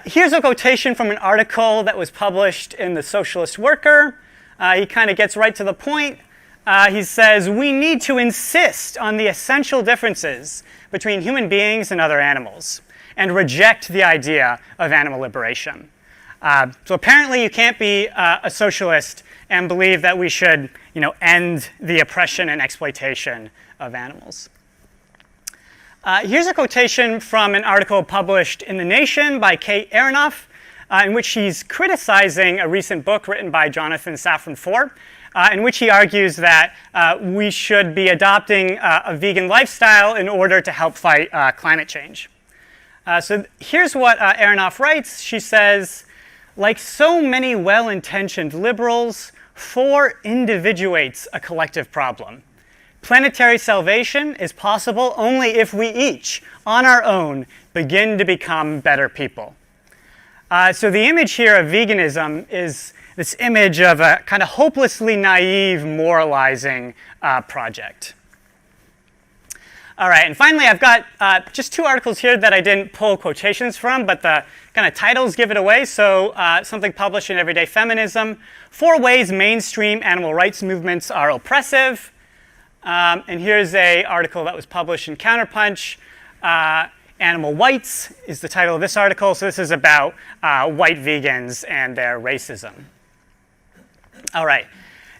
Here's a quotation from an article that was published in The Socialist Worker. He kind of gets right to the point. he says, we need to insist on the essential differences between human beings and other animals and reject the idea of animal liberation. So apparently you can't be a socialist and believe that we should end the oppression and exploitation of animals. Here's a quotation from an article published in The Nation by Kate Aronoff, in which he's criticizing a recent book written by Jonathan Safran Foer, in which he argues that we should be adopting a vegan lifestyle in order to help fight climate change. So here's what Aronoff writes. She says, like so many well-intentioned liberals, Foer individuates a collective problem. Planetary salvation is possible only if we each, on our own, begin to become better people. So the image here of veganism is this image of a kind of hopelessly naive, moralizing project. All right, and finally, I've got just 2 articles here that I didn't pull quotations from, but the kind of titles give it away. So something published in Everyday Feminism, 4 Ways Mainstream Animal Rights Movements Are Oppressive. And here's an article that was published in Counterpunch. Animal Whites is the title of this article. So this is about white vegans and their racism. All right.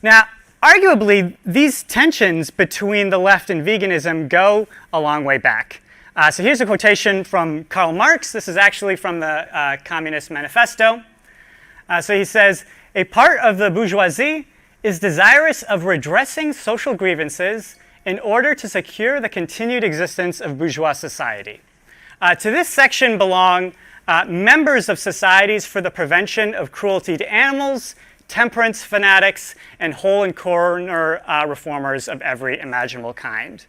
Now, arguably, these tensions between the left and veganism go a long way back. So here's a quotation from Karl Marx. This is actually from the Communist Manifesto. So he says, a part of the bourgeoisie is desirous of redressing social grievances in order to secure the continued existence of bourgeois society. To this section belong members of societies for the prevention of cruelty to animals, temperance fanatics, and hole and corner reformers of every imaginable kind.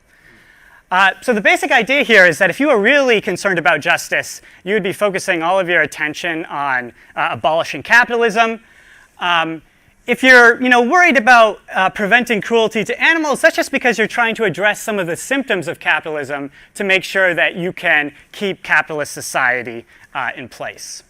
So the basic idea here is that if you are really concerned about justice, you would be focusing all of your attention on abolishing capitalism. If you're worried about preventing cruelty to animals, that's just because you're trying to address some of the symptoms of capitalism to make sure that you can keep capitalist society in place.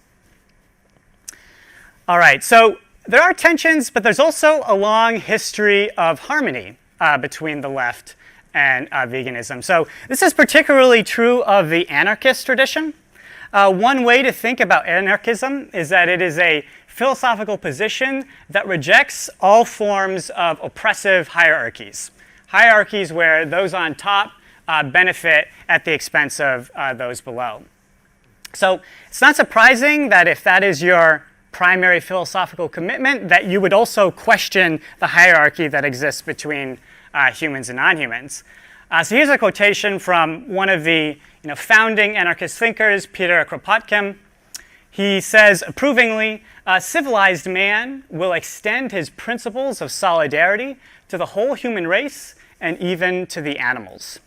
All right, so there are tensions, but there's also a long history of harmony between the left and veganism. So this is particularly true of the anarchist tradition. One way to think about anarchism is that it is a philosophical position that rejects all forms of oppressive hierarchies. Hierarchies where those on top benefit at the expense of those below. So it's not surprising that if that is your primary philosophical commitment, that you would also question the hierarchy that exists between humans and non-humans. So here's a quotation from one of the founding anarchist thinkers, Peter Kropotkin. He says approvingly, civilized man will extend his principles of solidarity to the whole human race and even to the animals.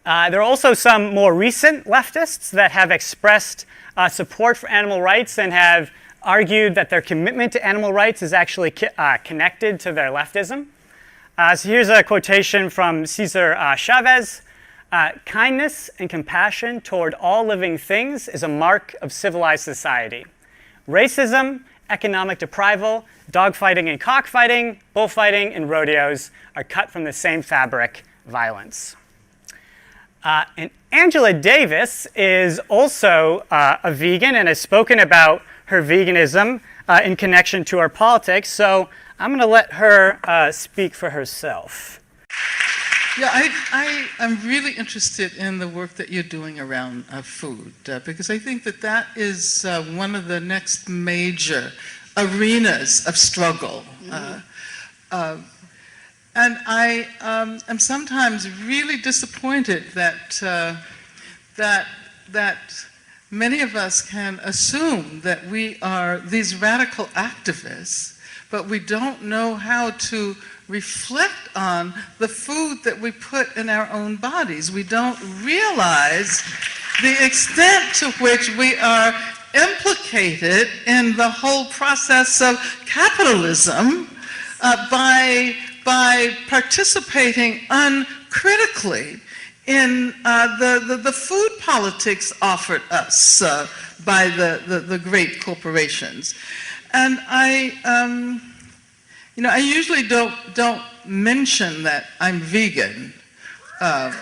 There are also some more recent leftists that have expressed support for animal rights and have argued that their commitment to animal rights is actually connected to their leftism. So here's a quotation from Cesar Chavez. Kindness and compassion toward all living things is a mark of civilized society. Racism, economic deprival, dogfighting and cockfighting, bullfighting, and rodeos are cut from the same fabric, violence. And Angela Davis is also a vegan and has spoken about her veganism in connection to our politics. So I'm going to let her speak for herself. Yeah, I am really interested in the work that you're doing around food because I think that that is one of the next major arenas of struggle. And I am sometimes really disappointed that that many of us can assume that we are these radical activists, but we don't know how to reflect on the food that we put in our own bodies. We don't realize the extent to which we are implicated in the whole process of capitalism by participating uncritically in the food politics offered us by the great corporations. And You know, I usually don't mention that I'm vegan. But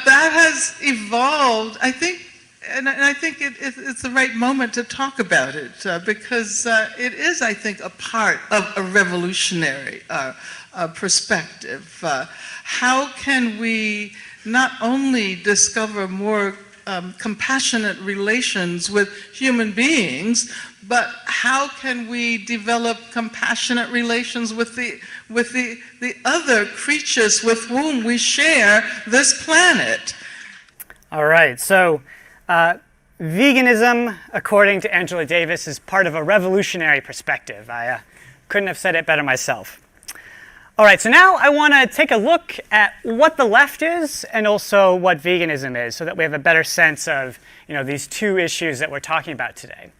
that has evolved, I think, and I think it's the right moment to talk about it because it is, I think, a part of a revolutionary perspective. How can we not only discover more compassionate relations with human beings, but how can we develop compassionate relations with the other creatures with whom we share this planet? All right, so veganism, according to Angela Davis, is part of a revolutionary perspective. I couldn't have said it better myself. All right, so now I want to take a look at what the left is and also what veganism is so that we have a better sense of these two issues that we're talking about today.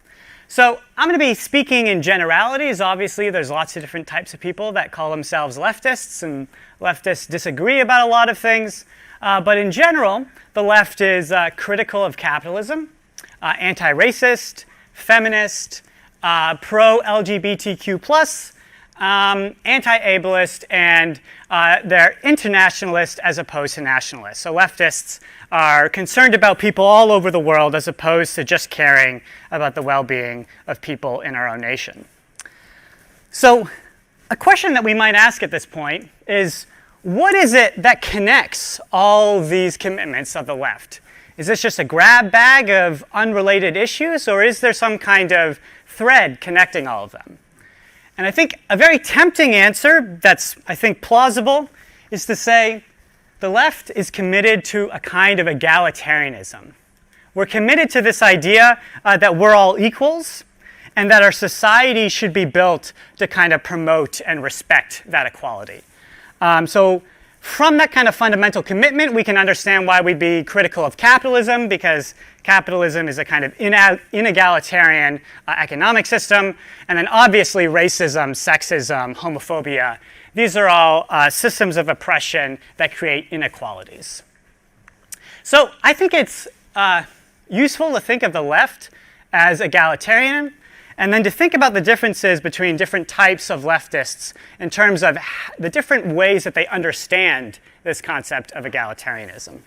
So I'm going to be speaking in generalities. Obviously, there's lots of different types of people that call themselves leftists, and leftists disagree about a lot of things. But in general, the left is critical of capitalism, anti-racist, feminist, pro-LGBTQ+, anti-ableist, and they're internationalist as opposed to nationalist. So leftists are concerned about people all over the world as opposed to just caring about the well-being of people in our own nation. So a question that we might ask at this point is, what is it that connects all these commitments of the left? Is this just a grab bag of unrelated issues, or is there some kind of thread connecting all of them? And I think a very tempting answer that's, I think, plausible is to say the left is committed to a kind of egalitarianism. We're committed to this idea that we're all equals and that our society should be built to kind of promote and respect that equality. So from that kind of fundamental commitment, we can understand why we'd be critical of capitalism, because capitalism is a kind of inegalitarian economic system. And then obviously racism, sexism, homophobia, these are all systems of oppression that create inequalities. So I think it's useful to think of the left as egalitarian, and then to think about the differences between different types of leftists in terms of the different ways that they understand this concept of egalitarianism.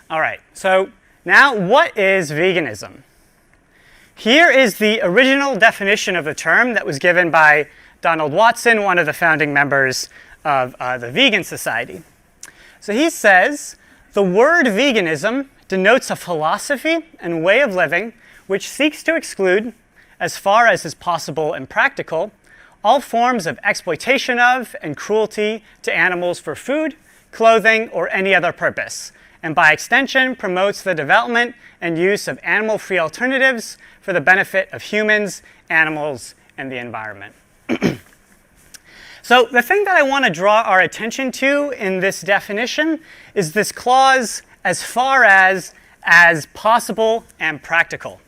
All right, so now what is veganism? Here is the original definition of the term that was given by Donald Watson, one of the founding members of the Vegan Society. So he says, the word veganism denotes a philosophy and way of living which seeks to exclude, as far as is possible and practical, all forms of exploitation of and cruelty to animals for food, clothing, or any other purpose, and by extension promotes the development and use of animal-free alternatives for the benefit of humans, animals, and the environment. So the thing that I want to draw our attention to in this definition is this clause, as far as possible and practical.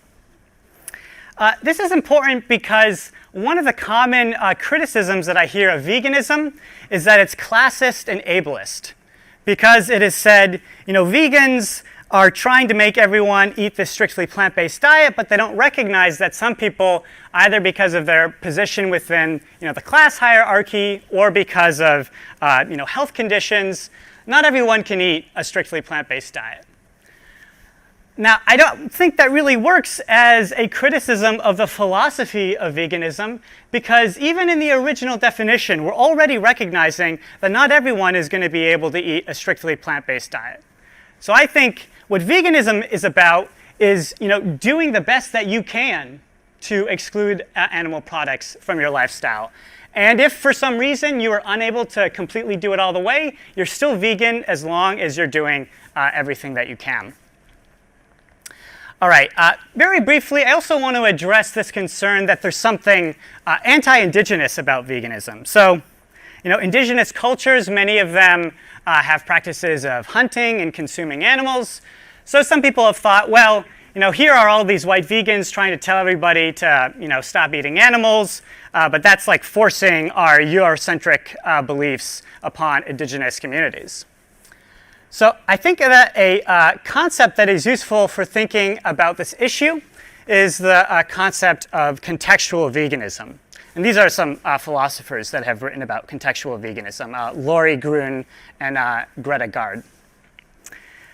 This is important because one of the common criticisms that I hear of veganism is that it's classist and ableist, because it is said, vegans are trying to make everyone eat this strictly plant-based diet, but they don't recognize that some people, either because of their position within the class hierarchy or because of health conditions, not everyone can eat a strictly plant-based diet. Now, I don't think that really works as a criticism of the philosophy of veganism, because even in the original definition, we're already recognizing that not everyone is going to be able to eat a strictly plant-based diet. So I think what veganism is about is, doing the best that you can to exclude animal products from your lifestyle. And if for some reason you are unable to completely do it all the way, you're still vegan as long as you're doing everything that you can. All right, very briefly, I also want to address this concern that there's something anti-indigenous about veganism. So, indigenous cultures, many of them have practices of hunting and consuming animals. So some people have thought, well, here are all these white vegans trying to tell everybody to, stop eating animals, but that's like forcing our Eurocentric beliefs upon indigenous communities. So I think that a concept that is useful for thinking about this issue is the concept of contextual veganism. And these are some philosophers that have written about contextual veganism, Laurie Gruen and Greta Gard.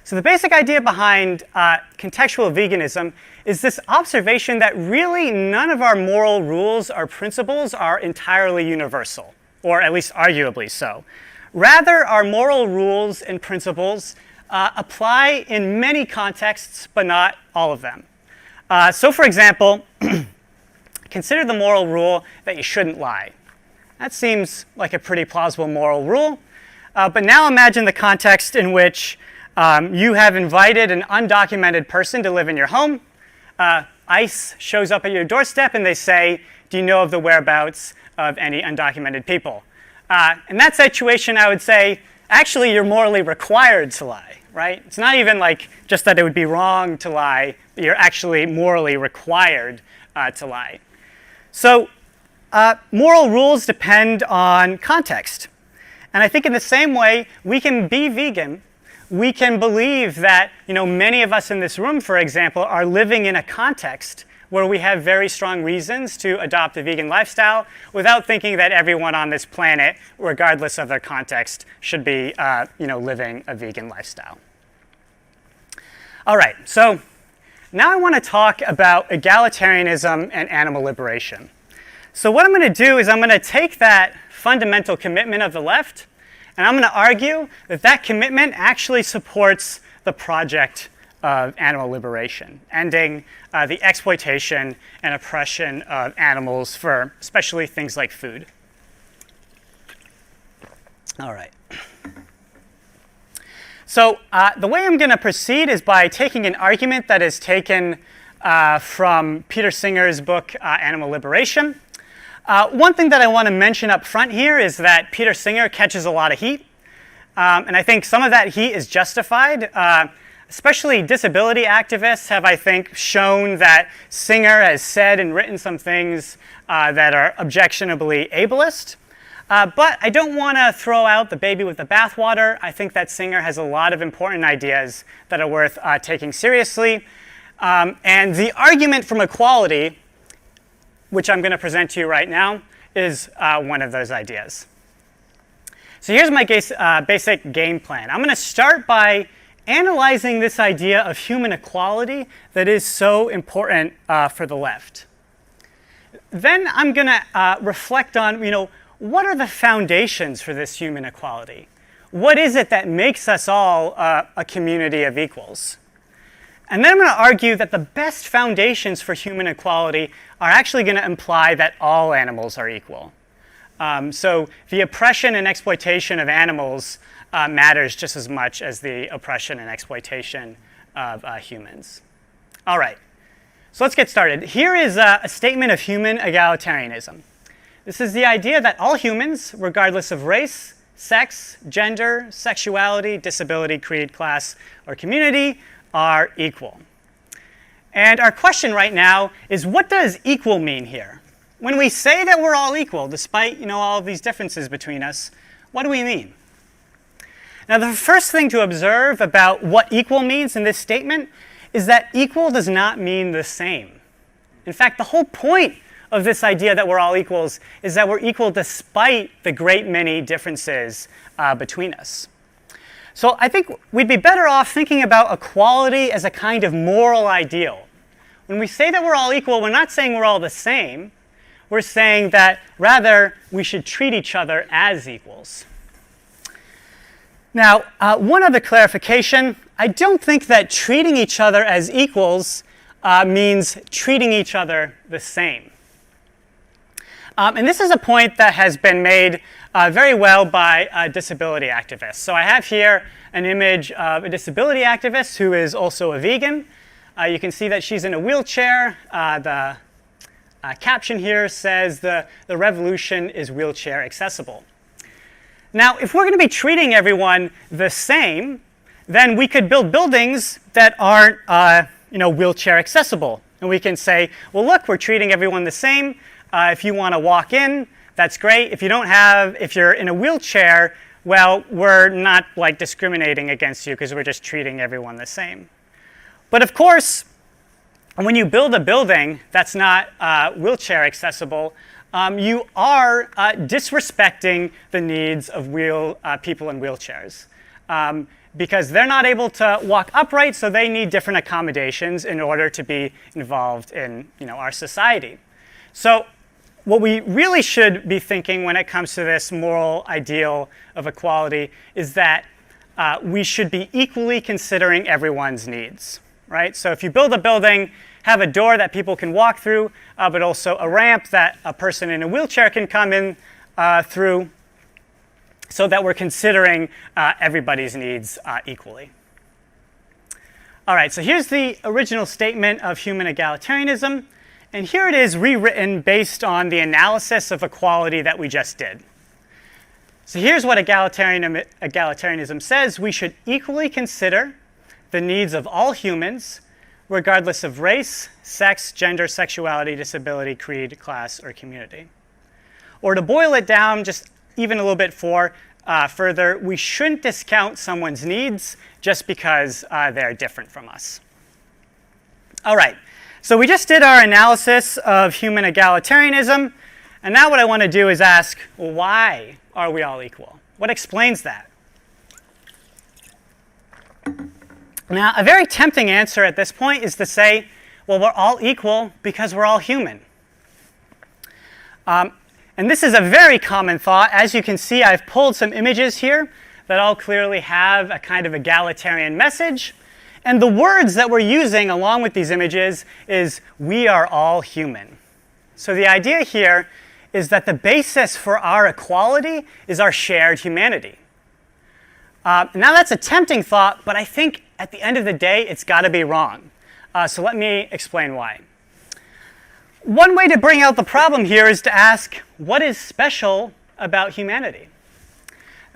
So the basic idea behind contextual veganism is this observation that really none of our moral rules or principles are entirely universal, or at least arguably so. Rather, our moral rules and principles apply in many contexts, but not all of them. So for example, consider the moral rule that you shouldn't lie. That seems like a pretty plausible moral rule, but now imagine the context in which you have invited an undocumented person to live in your home. ICE shows up at your doorstep and they say, do you know of the whereabouts of any undocumented people? In that situation, I would say, actually, you're morally required to lie, right? It's not even like just that it would be wrong to lie. You're actually morally required to lie. So moral rules depend on context. And I think in the same way, we can be vegan. We can believe that, many of us in this room, for example, are living in a context where we have very strong reasons to adopt a vegan lifestyle without thinking that everyone on this planet, regardless of their context, should be living a vegan lifestyle. All right, so now I want to talk about egalitarianism and animal liberation. So what I'm going to do is I'm going to take that fundamental commitment of the left, and I'm going to argue that that commitment actually supports the project of animal liberation, ending the exploitation and oppression of animals for especially things like food. All right. So the way I'm going to proceed is by taking an argument that is taken from Peter Singer's book, Animal Liberation. One thing that I want to mention up front here is that Peter Singer catches a lot of heat. And I think some of that heat is justified. Especially disability activists have, I think, shown that Singer has said and written some things that are objectionably ableist. But I don't want to throw out the baby with the bathwater. I think that Singer has a lot of important ideas that are worth taking seriously. And the argument from equality, which I'm going to present to you right now, is one of those ideas. So here's my basic game plan. I'm going to start by analyzing this idea of human equality that is so important for the left. Then I'm going to reflect on, what are the foundations for this human equality? What is it that makes us all a community of equals? And then I'm going to argue that the best foundations for human equality are actually going to imply that all animals are equal. So the oppression and exploitation of animals matters just as much as the oppression and exploitation of humans. All right, so let's get started. Here is a statement of human egalitarianism. This is the idea that all humans, regardless of race, sex, gender, sexuality, disability, creed, class, or community, are equal. And our question right now is, what does equal mean here? When we say that we're all equal, despite all of these differences between us, what do we mean? Now, the first thing to observe about what equal means in this statement is that equal does not mean the same. In fact, the whole point of this idea that we're all equals is that we're equal despite the great many differences between us. So I think we'd be better off thinking about equality as a kind of moral ideal. When we say that we're all equal, we're not saying we're all the same. We're saying that, rather, we should treat each other as equals. Now, one other clarification. I don't think that treating each other as equals means treating each other the same. And this is a point that has been made very well by disability activists. So I have here an image of a disability activist who is also a vegan. You can see that she's in a wheelchair. The caption here says the revolution is wheelchair accessible. Now, if we're going to be treating everyone the same, then we could build buildings that aren't wheelchair accessible. And we can say, well, look, we're treating everyone the same. If you want to walk in, that's great. If you're in a wheelchair, well, we're not discriminating against you because we're just treating everyone the same. But of course, And when you build a building that's not wheelchair accessible, you are disrespecting the needs of people in wheelchairs. Because they're not able to walk upright, so they need different accommodations in order to be involved in our society. So what we really should be thinking when it comes to this moral ideal of equality is that we should be equally considering everyone's needs, right? So if you build a building, have a door that people can walk through, but also a ramp that a person in a wheelchair can come in through, so that we're considering everybody's needs equally. All right, so here's the original statement of human egalitarianism, and here it is rewritten based on the analysis of equality that we just did. So here's what egalitarianism says: we should equally consider the needs of all humans, regardless of race, sex, gender, sexuality, disability, creed, class, or community. Or to boil it down just even a little bit further, we shouldn't discount someone's needs just because they're different from us. All right, so we just did our analysis of human egalitarianism, and now what I want to do is ask, well, why are we all equal? What explains that? Now, a very tempting answer at this point is to say, well, we're all equal because we're all human. And this is a very common thought. As you can see, I've pulled some images here that all clearly have a kind of egalitarian message. And the words that we're using along with these images is, we are all human. So the idea here is that the basis for our equality is our shared humanity. Now that's a tempting thought, but I think at the end of the day, it's got to be wrong. So let me explain why. One way to bring out the problem here is to ask, what is special about humanity?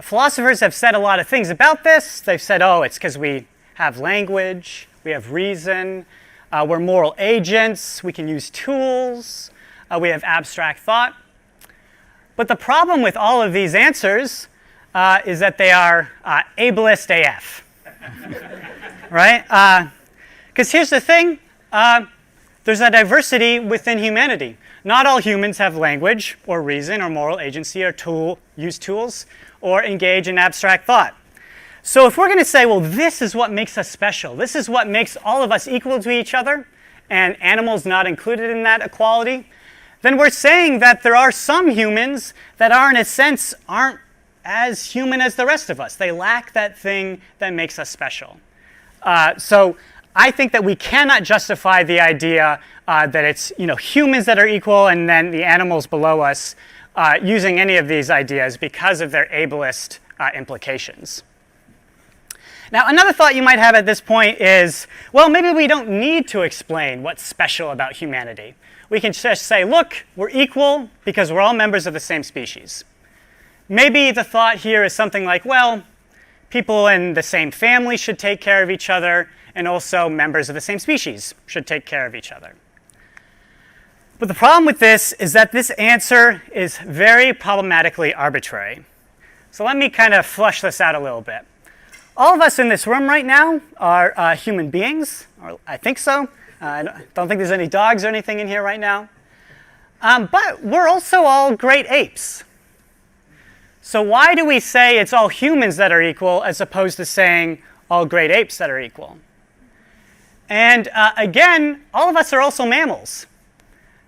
Philosophers have said a lot of things about this. They've said, oh, it's because we have language, we have reason, we're moral agents, we can use tools, we have abstract thought. But the problem with all of these answers is that they are ableist AF. Right? Because here's the thing. There's a diversity within humanity. Not all humans have language or reason or moral agency or use tools or engage in abstract thought. So if we're going to say, well, this is what makes us special, this is what makes all of us equal to each other, and animals not included in that equality, then we're saying that there are some humans that are, in a sense, aren't as human as the rest of us. They lack that thing that makes us special. So I think that we cannot justify the idea that it's humans that are equal and then the animals below us using any of these ideas because of their ableist implications. Now, another thought you might have at this point is, well, maybe we don't need to explain what's special about humanity. We can just say, look, we're equal because we're all members of the same species. Maybe the thought here is something like, well, people in the same family should take care of each other, and also members of the same species should take care of each other. But the problem with this is that this answer is very problematically arbitrary. So let me kind of flush this out a little bit. All of us in this room right now are human beings, or I think so. I don't think there's any dogs or anything in here right now. But we're also all great apes. So why do we say it's all humans that are equal as opposed to saying all great apes that are equal? And again, all of us are also mammals.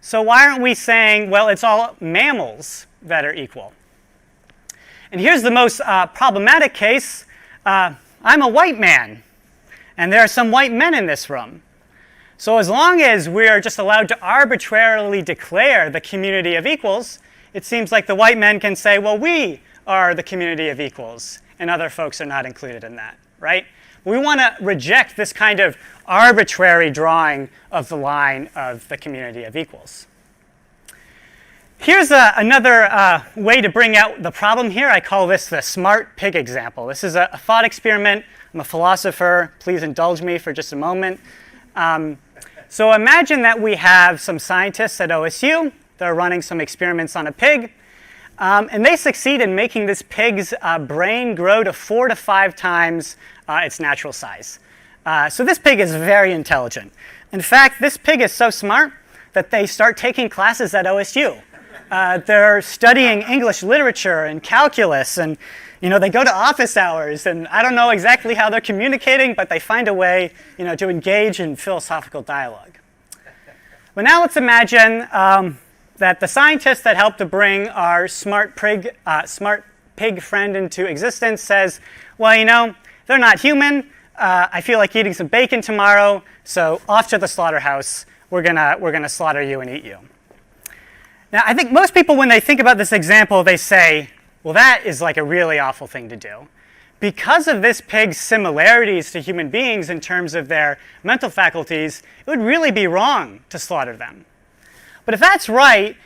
So why aren't we saying, well, it's all mammals that are equal? And here's the most problematic case. I'm a white man, and there are some white men in this room. So as long as we are just allowed to arbitrarily declare the community of equals, it seems like the white men can say, well, we are the community of equals, and other folks are not included in that, right? We want to reject this kind of arbitrary drawing of the line of the community of equals. Here's another way to bring out the problem here. I call this the smart pig example. This is a thought experiment. I'm a philosopher. Please indulge me for just a moment. So imagine that we have some scientists at OSU. They're running some experiments on a pig. And they succeed in making this pig's brain grow to 4 to 5 times its natural size. So this pig is very intelligent. In fact, this pig is so smart that they start taking classes at OSU. They're studying English literature and calculus, and they go to office hours, and I don't know exactly how they're communicating, but they find a way to engage in philosophical dialogue. But now let's imagine that the scientist that helped to bring our smart pig friend into existence says, well, they're not human. I feel like eating some bacon tomorrow, so off to the slaughterhouse. We're gonna slaughter you and eat you. Now, I think most people, when they think about this example, they say, well, that is like a really awful thing to do. Because of this pig's similarities to human beings in terms of their mental faculties, it would really be wrong to slaughter them. But if that's right,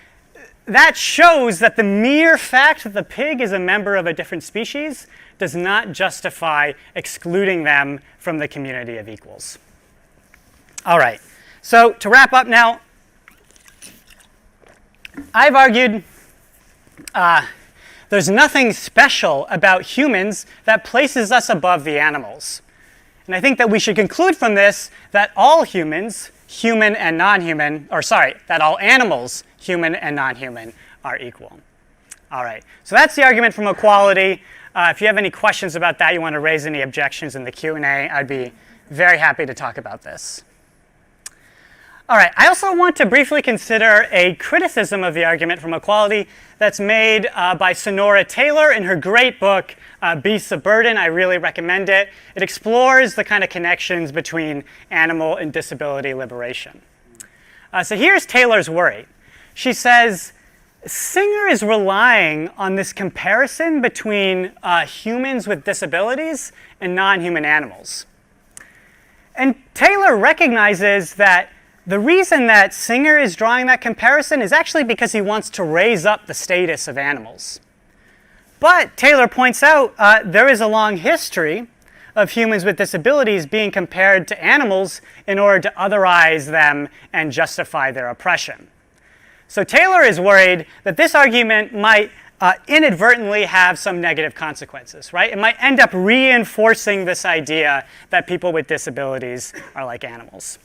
that shows that the mere fact that the pig is a member of a different species does not justify excluding them from the community of equals. All right, so to wrap up now, I've argued there's nothing special about humans that places us above the animals. And I think that we should conclude from this that all humans, human and non-human, that all animals, human and non-human, are equal. All right, so that's the argument from equality. If you have any questions about that, you want to raise any objections in the Q&A, I'd be very happy to talk about this. All right, I also want to briefly consider a criticism of the argument from equality that's made by Sonora Taylor in her great book, Beasts of Burden. I really recommend it. It explores the kind of connections between animal and disability liberation. So here's Taylor's worry. She says, Singer is relying on this comparison between humans with disabilities and non-human animals. And Taylor recognizes that the reason that Singer is drawing that comparison is actually because he wants to raise up the status of animals. But Taylor points out there is a long history of humans with disabilities being compared to animals in order to otherize them and justify their oppression. So Taylor is worried that this argument might inadvertently have some negative consequences, right? It might end up reinforcing this idea that people with disabilities are like animals.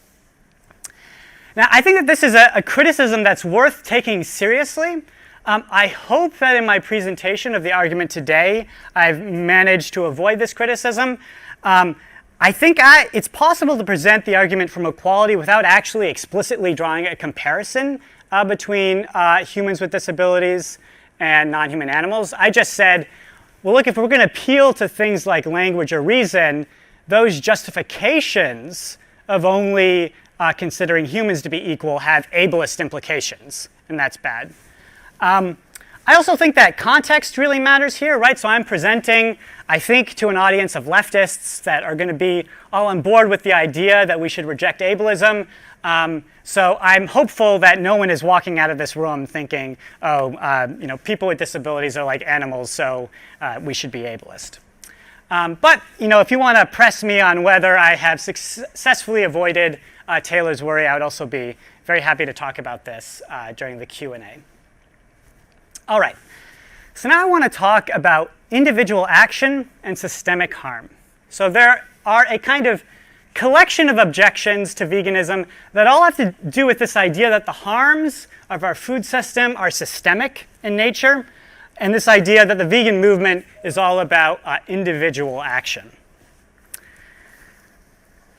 Now, I think that this is a criticism that's worth taking seriously. I hope that in my presentation of the argument today, I've managed to avoid this criticism. I think it's possible to present the argument from equality without actually explicitly drawing a comparison between humans with disabilities and non-human animals. I just said, well, look, if we're going to appeal to things like language or reason, those justifications of only considering humans to be equal have ableist implications, and that's bad. I also think that context really matters here, right? So I'm presenting, I think, to an audience of leftists that are going to be all on board with the idea that we should reject ableism. So I'm hopeful that no one is walking out of this room thinking, people with disabilities are like animals, so we should be ableist. But if you want to press me on whether I have successfully avoided Taylor's worry, I would also be very happy to talk about this during the Q&A. All right, so now I want to talk about individual action and systemic harm. So there are a kind of collection of objections to veganism that all have to do with this idea that the harms of our food system are systemic in nature, and this idea that the vegan movement is all about individual action.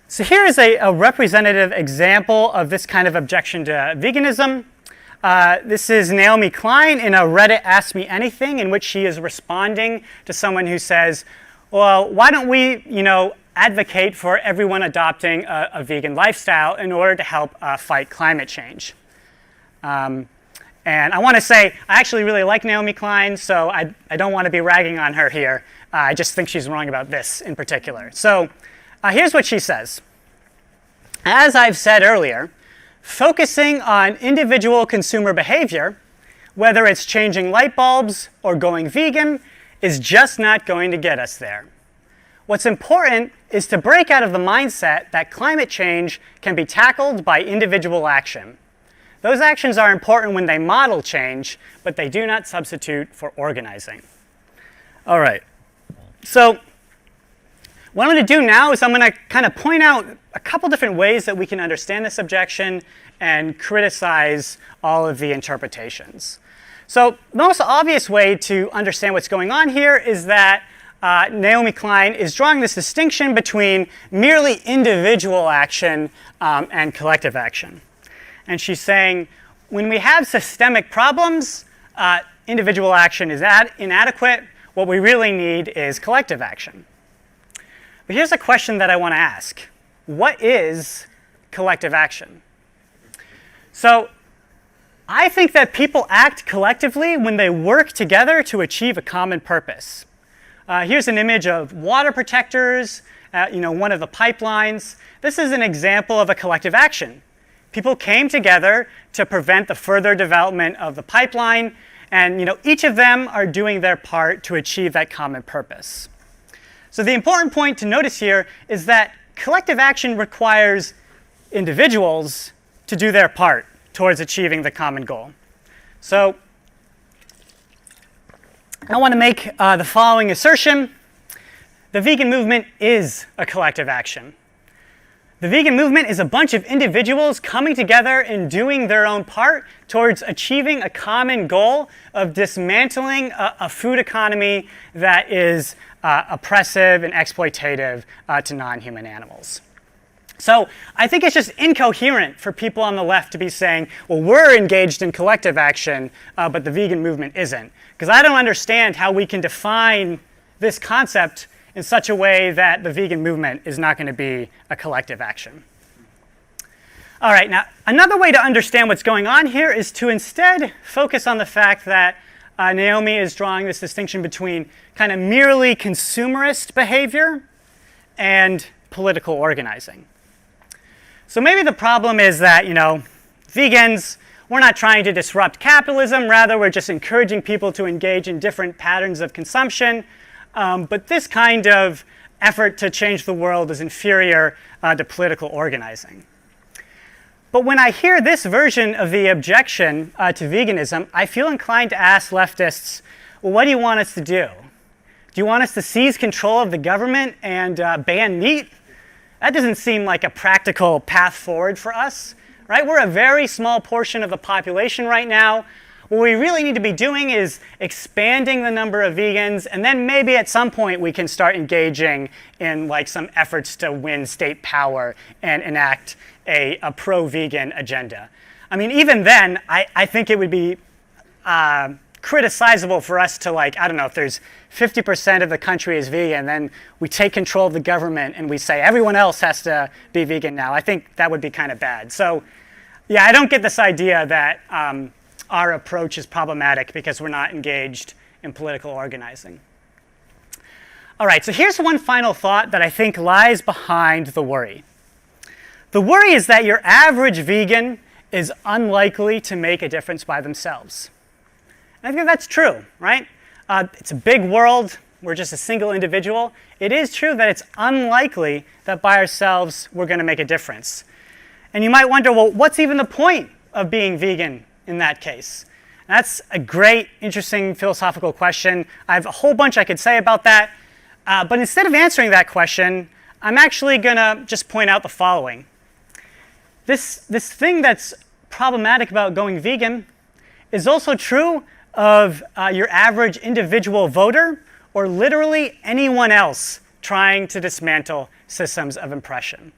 So here is a representative example of this kind of objection to veganism. This is Naomi Klein in a Reddit Ask Me Anything, in which she is responding to someone who says, well, why don't we, advocate for everyone adopting a vegan lifestyle in order to help fight climate change? And I want to say, I actually really like Naomi Klein, so I don't want to be ragging on her here. I just think she's wrong about this in particular. So here's what she says. As I've said earlier, focusing on individual consumer behavior, whether it's changing light bulbs or going vegan, is just not going to get us there. What's important is to break out of the mindset that climate change can be tackled by individual action. Those actions are important when they model change, but they do not substitute for organizing. All right. So What I'm going to do now is I'm going to kind of point out a couple different ways that we can understand this objection and criticize all of the interpretations. So the most obvious way to understand what's going on here is that Naomi Klein is drawing this distinction between merely individual action and collective action. And she's saying when we have systemic problems, individual action is inadequate. What we really need is collective action. But here's a question that I want to ask. What is collective action? So I think that people act collectively when they work together to achieve a common purpose. Here's an image of water protectors, one of the pipelines. This is an example of a collective action. People came together to prevent the further development of the pipeline, and each of them are doing their part to achieve that common purpose. So the important point to notice here is that collective action requires individuals to do their part towards achieving the common goal. So I want to make the following assertion. The vegan movement is a collective action. The vegan movement is a bunch of individuals coming together and doing their own part towards achieving a common goal of dismantling a food economy that is oppressive and exploitative to non-human animals. So I think it's just incoherent for people on the left to be saying, well, we're engaged in collective action, but the vegan movement isn't. Because I don't understand how we can define this concept in such a way that the vegan movement is not going to be a collective action. All right, now another way to understand what's going on here is to instead focus on the fact that Naomi is drawing this distinction between kind of merely consumerist behavior and political organizing. So maybe the problem is that, vegans, we're not trying to disrupt capitalism. Rather, we're just encouraging people to engage in different patterns of consumption. But this kind of effort to change the world is inferior to political organizing. But when I hear this version of the objection to veganism, I feel inclined to ask leftists, well, what do you want us to do? Do you want us to seize control of the government and ban meat? That doesn't seem like a practical path forward for us, right? We're a very small portion of the population right now. What we really need to be doing is expanding the number of vegans, and then maybe at some point we can start engaging in some efforts to win state power and enact a pro-vegan agenda. I mean, even then, I think it would be criticizable for us to I don't know, if there's 50% of the country is vegan, then we take control of the government and we say everyone else has to be vegan now. I think that would be kind of bad. So yeah, I don't get this idea that our approach is problematic because we're not engaged in political organizing. All right, so here's one final thought that I think lies behind the worry. The worry is that your average vegan is unlikely to make a difference by themselves. And I think that's true, right? It's a big world. We're just a single individual. It is true that it's unlikely that by ourselves we're going to make a difference. And you might wonder, well, what's even the point of being vegan in that case? And that's a great, interesting philosophical question. I have a whole bunch I could say about that. But instead of answering that question, I'm actually going to just point out the following. This thing that's problematic about going vegan is also true of your average individual voter or literally anyone else trying to dismantle systems of oppression.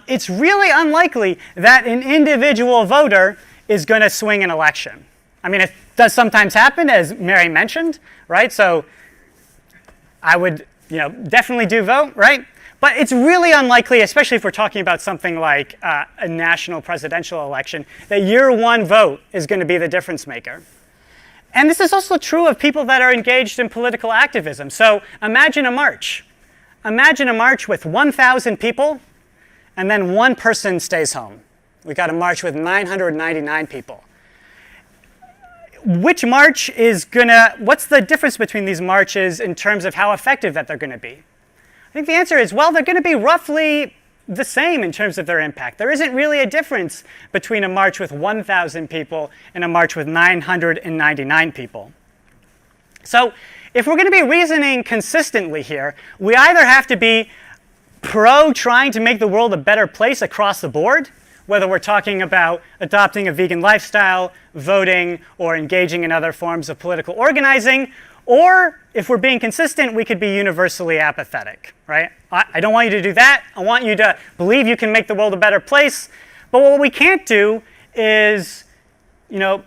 It's really unlikely that an individual voter is going to swing an election. I mean, it does sometimes happen, as Mary mentioned, right? So I would definitely do vote, right? But it's really unlikely, especially if we're talking about something like a national presidential election, that your one vote is going to be the difference maker. And this is also true of people that are engaged in political activism. So imagine a march. Imagine a march with 1,000 people, and then one person stays home. We got a march with 999 people. Which march is what's the difference between these marches in terms of how effective that they're going to be? I think the answer is, well, they're going to be roughly the same in terms of their impact. There isn't really a difference between a march with 1,000 people and a march with 999 people. So if we're going to be reasoning consistently here, we either have to be pro trying to make the world a better place across the board, whether we're talking about adopting a vegan lifestyle, voting, or engaging in other forms of political organizing, or if we're being consistent, we could be universally apathetic, right? I don't want you to do that. I want you to believe you can make the world a better place. But what we can't do is,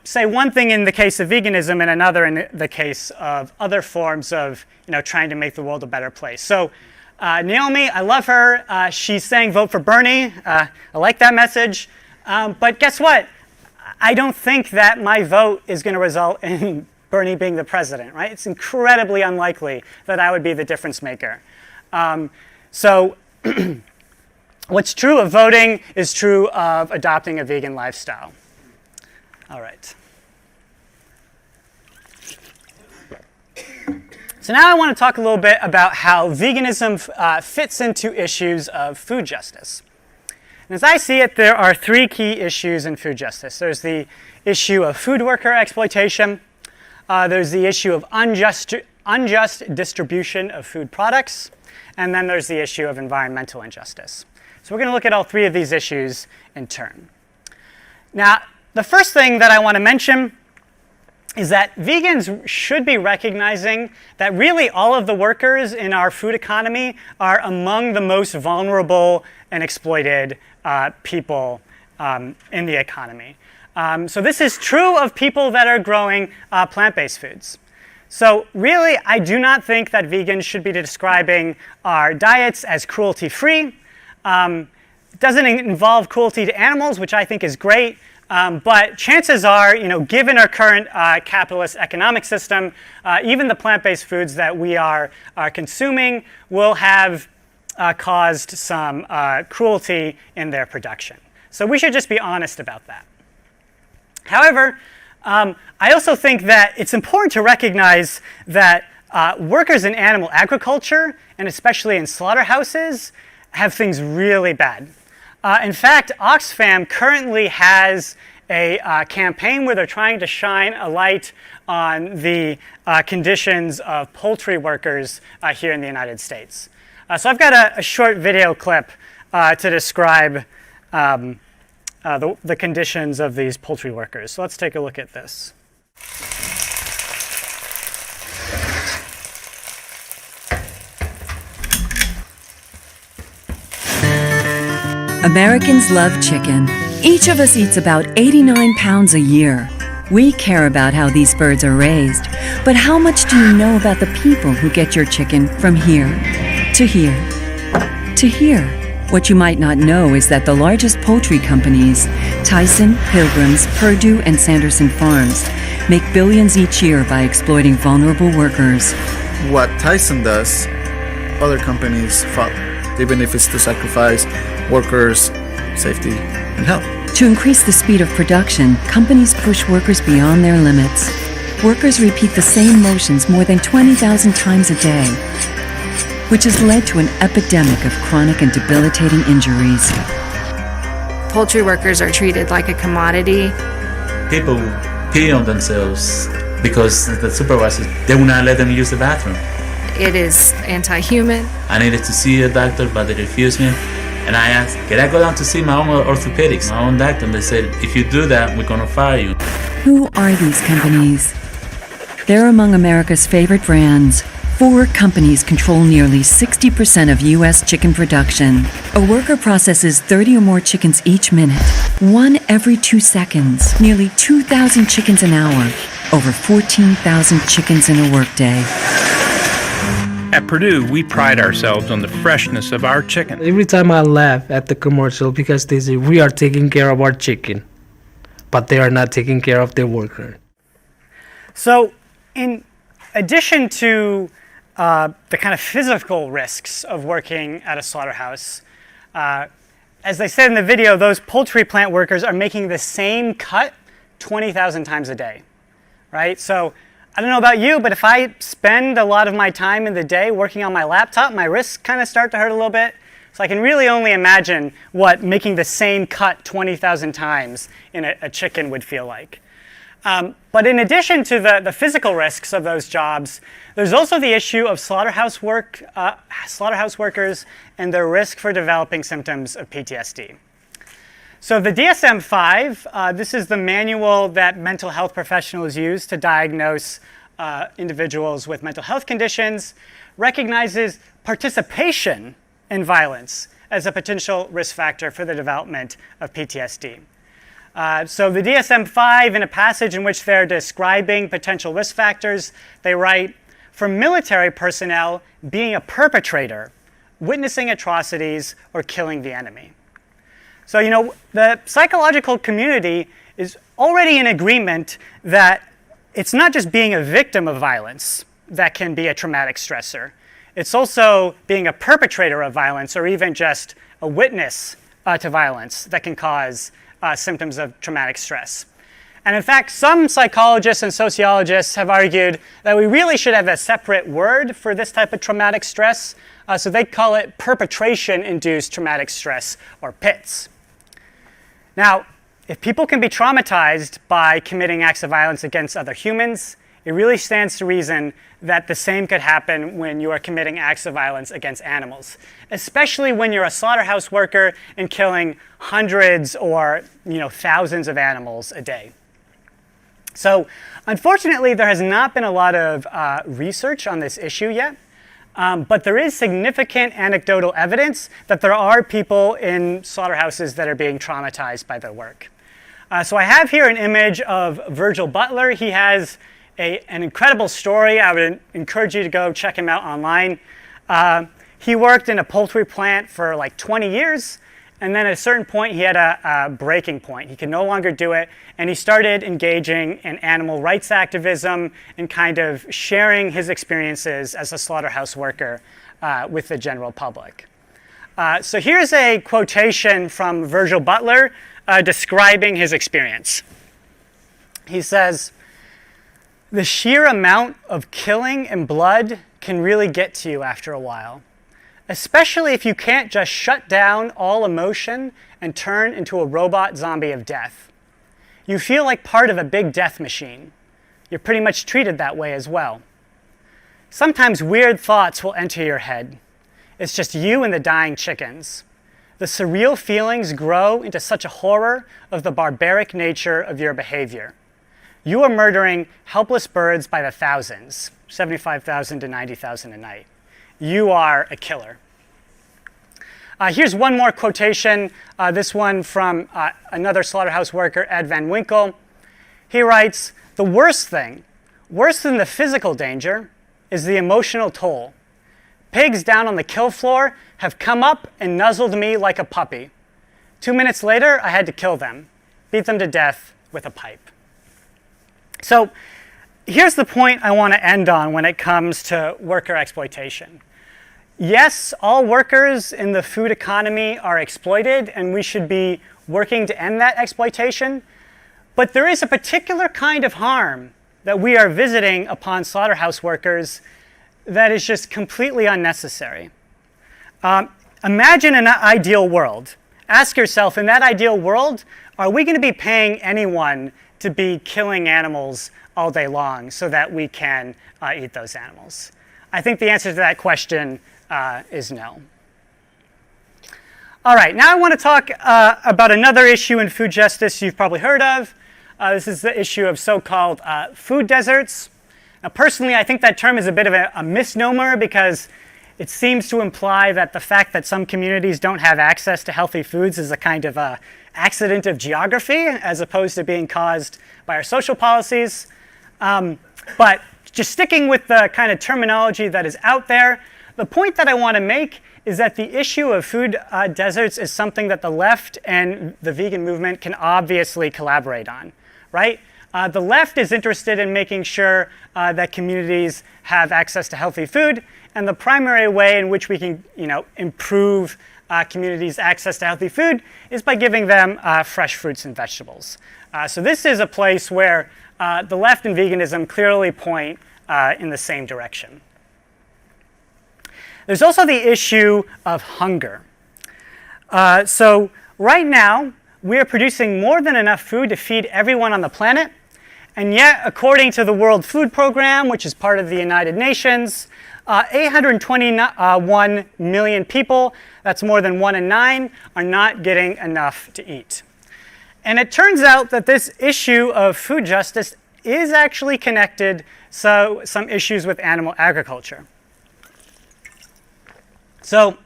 say one thing in the case of veganism and another in the case of other forms of, trying to make the world a better place. So Naomi, I love her. She's saying vote for Bernie. I like that message. But guess what? I don't think that my vote is going to result in Bernie being the president, right? It's incredibly unlikely that I would be the difference maker. So what's true of voting is true of adopting a vegan lifestyle. All right. So now I want to talk a little bit about how veganism fits into issues of food justice. And as I see it, there are three key issues in food justice. There's the issue of food worker exploitation. There's the issue of unjust distribution of food products. And then there's the issue of environmental injustice. So we're going to look at all three of these issues in turn. Now, the first thing that I want to mention is that vegans should be recognizing that really all of the workers in our food economy are among the most vulnerable and exploited people in the economy. So this is true of people that are growing plant-based foods. So really, I do not think that vegans should be describing our diets as cruelty-free. It doesn't involve cruelty to animals, which I think is great. But chances are, given our current capitalist economic system, even the plant-based foods that we are consuming will have caused some cruelty in their production. So we should just be honest about that. However, I also think that it's important to recognize that workers in animal agriculture, and especially in slaughterhouses, have things really bad. In fact, Oxfam currently has a campaign where they're trying to shine a light on the conditions of poultry workers here in the United States. So I've got a short video clip to describe the conditions of these poultry workers. So let's take a look at this. Americans love chicken. Each of us eats about 89 pounds a year. We care about how these birds are raised, but how much do you know about the people who get your chicken from here to here to here? What you might not know is that the largest poultry companies, Tyson, Pilgrim's, Perdue, and Sanderson Farms, make billions each year by exploiting vulnerable workers. What Tyson does, other companies follow, even if it's to sacrifice workers' safety and health. To increase the speed of production, companies push workers beyond their limits. Workers repeat the same motions more than 20,000 times a day, which has led to an epidemic of chronic and debilitating injuries. Poultry workers are treated like a commodity. People pee on themselves because the supervisors, they will not let them use the bathroom. It is anti-human. I needed to see a doctor, but they refused me. And I asked, can I go down to see my own orthopedics, my own doctor? And they said, if you do that, we're going to fire you. Who are these companies? They're among America's favorite brands. 4 companies control nearly 60% of U.S. chicken production. A worker processes 30 or more chickens each minute, 1 every 2 seconds, nearly 2,000 chickens an hour, over 14,000 chickens in a workday. At Perdue, we pride ourselves on the freshness of our chicken. Every time I laugh at the commercial because they say, we are taking care of our chicken, but they are not taking care of their worker. So in addition to the kind of physical risks of working at a slaughterhouse, as they said in the video, those poultry plant workers are making the same cut 20,000 times a day, right? So I don't know about you, but if I spend a lot of my time in the day working on my laptop, my wrists kind of start to hurt a little bit. So I can really only imagine what making the same cut 20,000 times in a chicken would feel like. But in addition to the physical risks of those jobs, there's also the issue of slaughterhouse workers and their risk for developing symptoms of PTSD. So the DSM-5, this is the manual that mental health professionals use to diagnose individuals with mental health conditions, recognizes participation in violence as a potential risk factor for the development of PTSD. So the DSM-5, in a passage in which they're describing potential risk factors, they write, for military personnel, being a perpetrator, witnessing atrocities, or killing the enemy. So, you know, the psychological community is already in agreement that it's not just being a victim of violence that can be a traumatic stressor. It's also being a perpetrator of violence or even just a witness to violence that can cause symptoms of traumatic stress. And in fact, some psychologists and sociologists have argued that we really should have a separate word for this type of traumatic stress. So they call it perpetration-induced traumatic stress, or PITS. Now, if people can be traumatized by committing acts of violence against other humans, it really stands to reason that the same could happen when you are committing acts of violence against animals, especially when you're a slaughterhouse worker and killing hundreds or thousands of animals a day. So unfortunately, there has not been a lot of research on this issue yet, but there is significant anecdotal evidence that there are people in slaughterhouses that are being traumatized by their work. So I have here an image of Virgil Butler. He has an incredible story. I would encourage you to go check him out online. He worked in a poultry plant for like 20 years, and then at a certain point he had a breaking point. He could no longer do it, and he started engaging in animal rights activism and kind of sharing his experiences as a slaughterhouse worker with the general public. So here's a quotation from Virgil Butler describing his experience. He says, "The sheer amount of killing and blood can really get to you after a while, especially if you can't just shut down all emotion and turn into a robot zombie of death. You feel like part of a big death machine. You're pretty much treated that way as well. Sometimes weird thoughts will enter your head. It's just you and the dying chickens. The surreal feelings grow into such a horror of the barbaric nature of your behavior. You are murdering helpless birds by the thousands, 75,000 to 90,000 a night. You are a killer." Here's one more quotation, this one from another slaughterhouse worker, Ed Van Winkle. He writes, "The worst thing, worse than the physical danger, is the emotional toll. Pigs down on the kill floor have come up and nuzzled me like a puppy. 2 minutes later, I had to kill them, beat them to death with a pipe." So here's the point I want to end on when it comes to worker exploitation. Yes, all workers in the food economy are exploited, and we should be working to end that exploitation. But there is a particular kind of harm that we are visiting upon slaughterhouse workers that is just completely unnecessary. Imagine an ideal world. Ask yourself, in that ideal world, are we going to be paying anyone to be killing animals all day long so that we can eat those animals? I think the answer to that question is no. All right, now I want to talk about another issue in food justice you've probably heard of. This is the issue of so-called food deserts. Now, personally, I think that term is a bit of a misnomer because it seems to imply that the fact that some communities don't have access to healthy foods is a kind of accident of geography as opposed to being caused by our social policies. But just sticking with the kind of terminology that is out there, the point that I want to make is that the issue of food deserts is something that the left and the vegan movement can obviously collaborate on, right? The left is interested in making sure that communities have access to healthy food, and the primary way in which we can, improve communities' access to healthy food is by giving them fresh fruits and vegetables. So this is a place where the left and veganism clearly point in the same direction. There's also the issue of hunger. So right now, we are producing more than enough food to feed everyone on the planet, And yet, according to the World Food Program, which is part of the United Nations, 821 million people, that's more than 1 in 9, are not getting enough to eat. And it turns out that this issue of food justice is actually connected to some issues with animal agriculture. So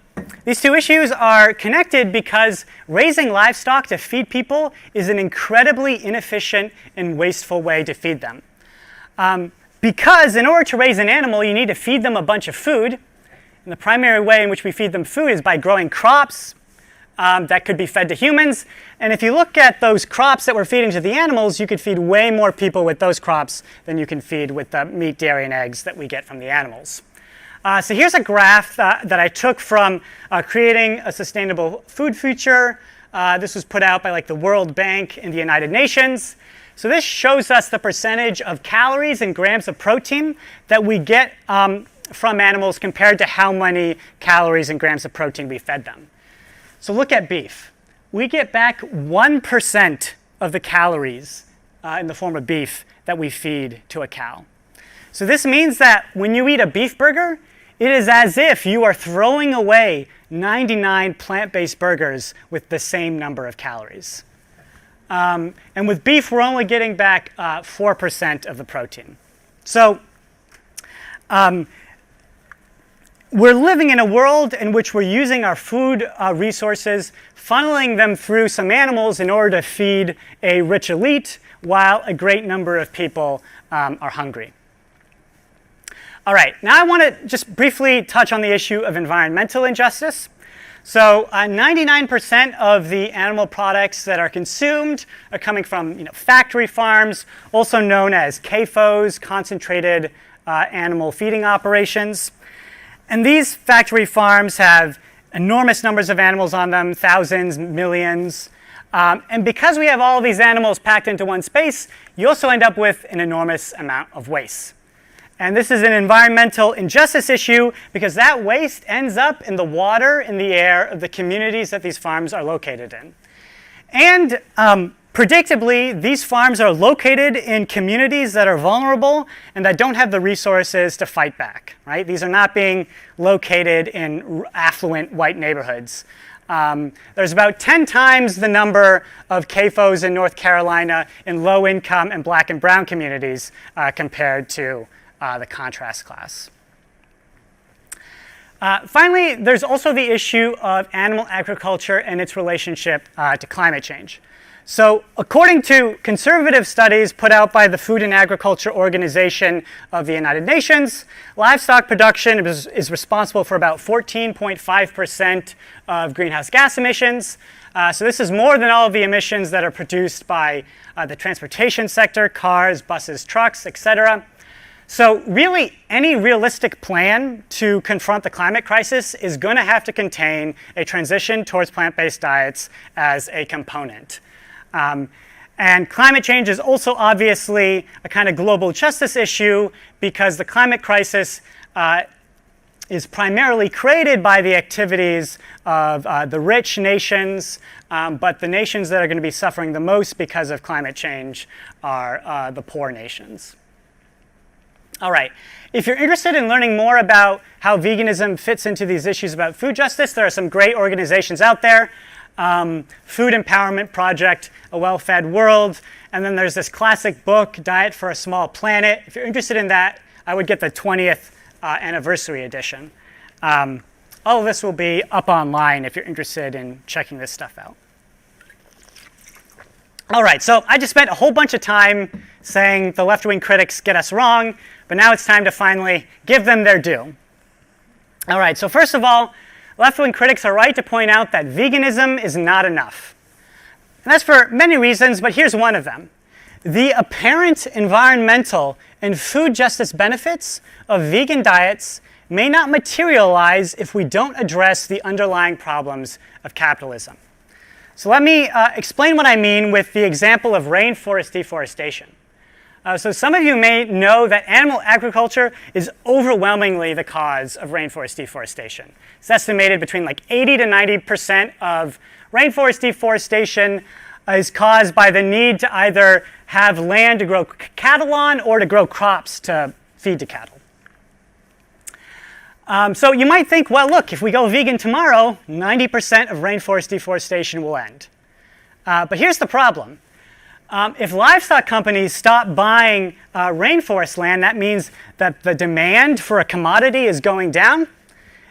these two issues are connected because raising livestock to feed people is an incredibly inefficient and wasteful way to feed them. Because in order to raise an animal, you need to feed them a bunch of food. And the primary way in which we feed them food is by growing crops that could be fed to humans. And if you look at those crops that we're feeding to the animals, you could feed way more people with those crops than you can feed with the meat, dairy, and eggs that we get from the animals. So here's a graph that I took from creating a sustainable food future. This was put out by like the World Bank and the United Nations. So this shows us the percentage of calories and grams of protein that we get from animals compared to how many calories and grams of protein we fed them. So look at beef. We get back 1% of the calories in the form of beef that we feed to a cow. So this means that when you eat a beef burger, it is as if you are throwing away 99 plant-based burgers with the same number of calories. And with beef, we're only getting back 4% of the protein. So we're living in a world in which we're using our food resources, funneling them through some animals in order to feed a rich elite, while a great number of people are hungry. All right, now I want to just briefly touch on the issue of environmental injustice. So 99% of the animal products that are consumed are coming from factory farms, also known as CAFOs, concentrated animal feeding operations. And these factory farms have enormous numbers of animals on them, thousands, millions. And because we have all of these animals packed into one space, you also end up with an enormous amount of waste. And this is an environmental injustice issue because that waste ends up in the water, in the air of the communities that these farms are located in. And predictably, these farms are located in communities that are vulnerable and that don't have the resources to fight back, right? These are not being located in affluent white neighborhoods. There's about 10 times the number of CAFOs in North Carolina in low-income and black and brown communities compared to the contrast class. Finally, there's also the issue of animal agriculture and its relationship to climate change. So according to conservative studies put out by the Food and Agriculture Organization of the United Nations, livestock production is responsible for about 14.5% of greenhouse gas emissions. So this is more than all of the emissions that are produced by the transportation sector, cars, buses, trucks, etc. So really, any realistic plan to confront the climate crisis is going to have to contain a transition towards plant-based diets as a component. And climate change is also obviously a kind of global justice issue because the climate crisis is primarily created by the activities of the rich nations, but the nations that are going to be suffering the most because of climate change are the poor nations. All right, if you're interested in learning more about how veganism fits into these issues about food justice, there are some great organizations out there. Food Empowerment Project, A Well-Fed World, and then there's this classic book, Diet for a Small Planet. If you're interested in that, I would get the 20th anniversary edition. All of this will be up online if you're interested in checking this stuff out. All right, so I just spent a whole bunch of time saying the left-wing critics get us wrong, but now it's time to finally give them their due. All right, so first of all, left-wing critics are right to point out that veganism is not enough. And that's for many reasons, but here's one of them. The apparent environmental and food justice benefits of vegan diets may not materialize if we don't address the underlying problems of capitalism. So let me explain what I mean with the example of rainforest deforestation. So some of you may know that animal agriculture is overwhelmingly the cause of rainforest deforestation. It's estimated between like 80 to 90% of rainforest deforestation is caused by the need to either have land to grow cattle on or to grow crops to feed to cattle. So you might think, well, look, if we go vegan tomorrow, 90% of rainforest deforestation will end. But here's the problem. If livestock companies stop buying rainforest land, that means that the demand for a commodity is going down.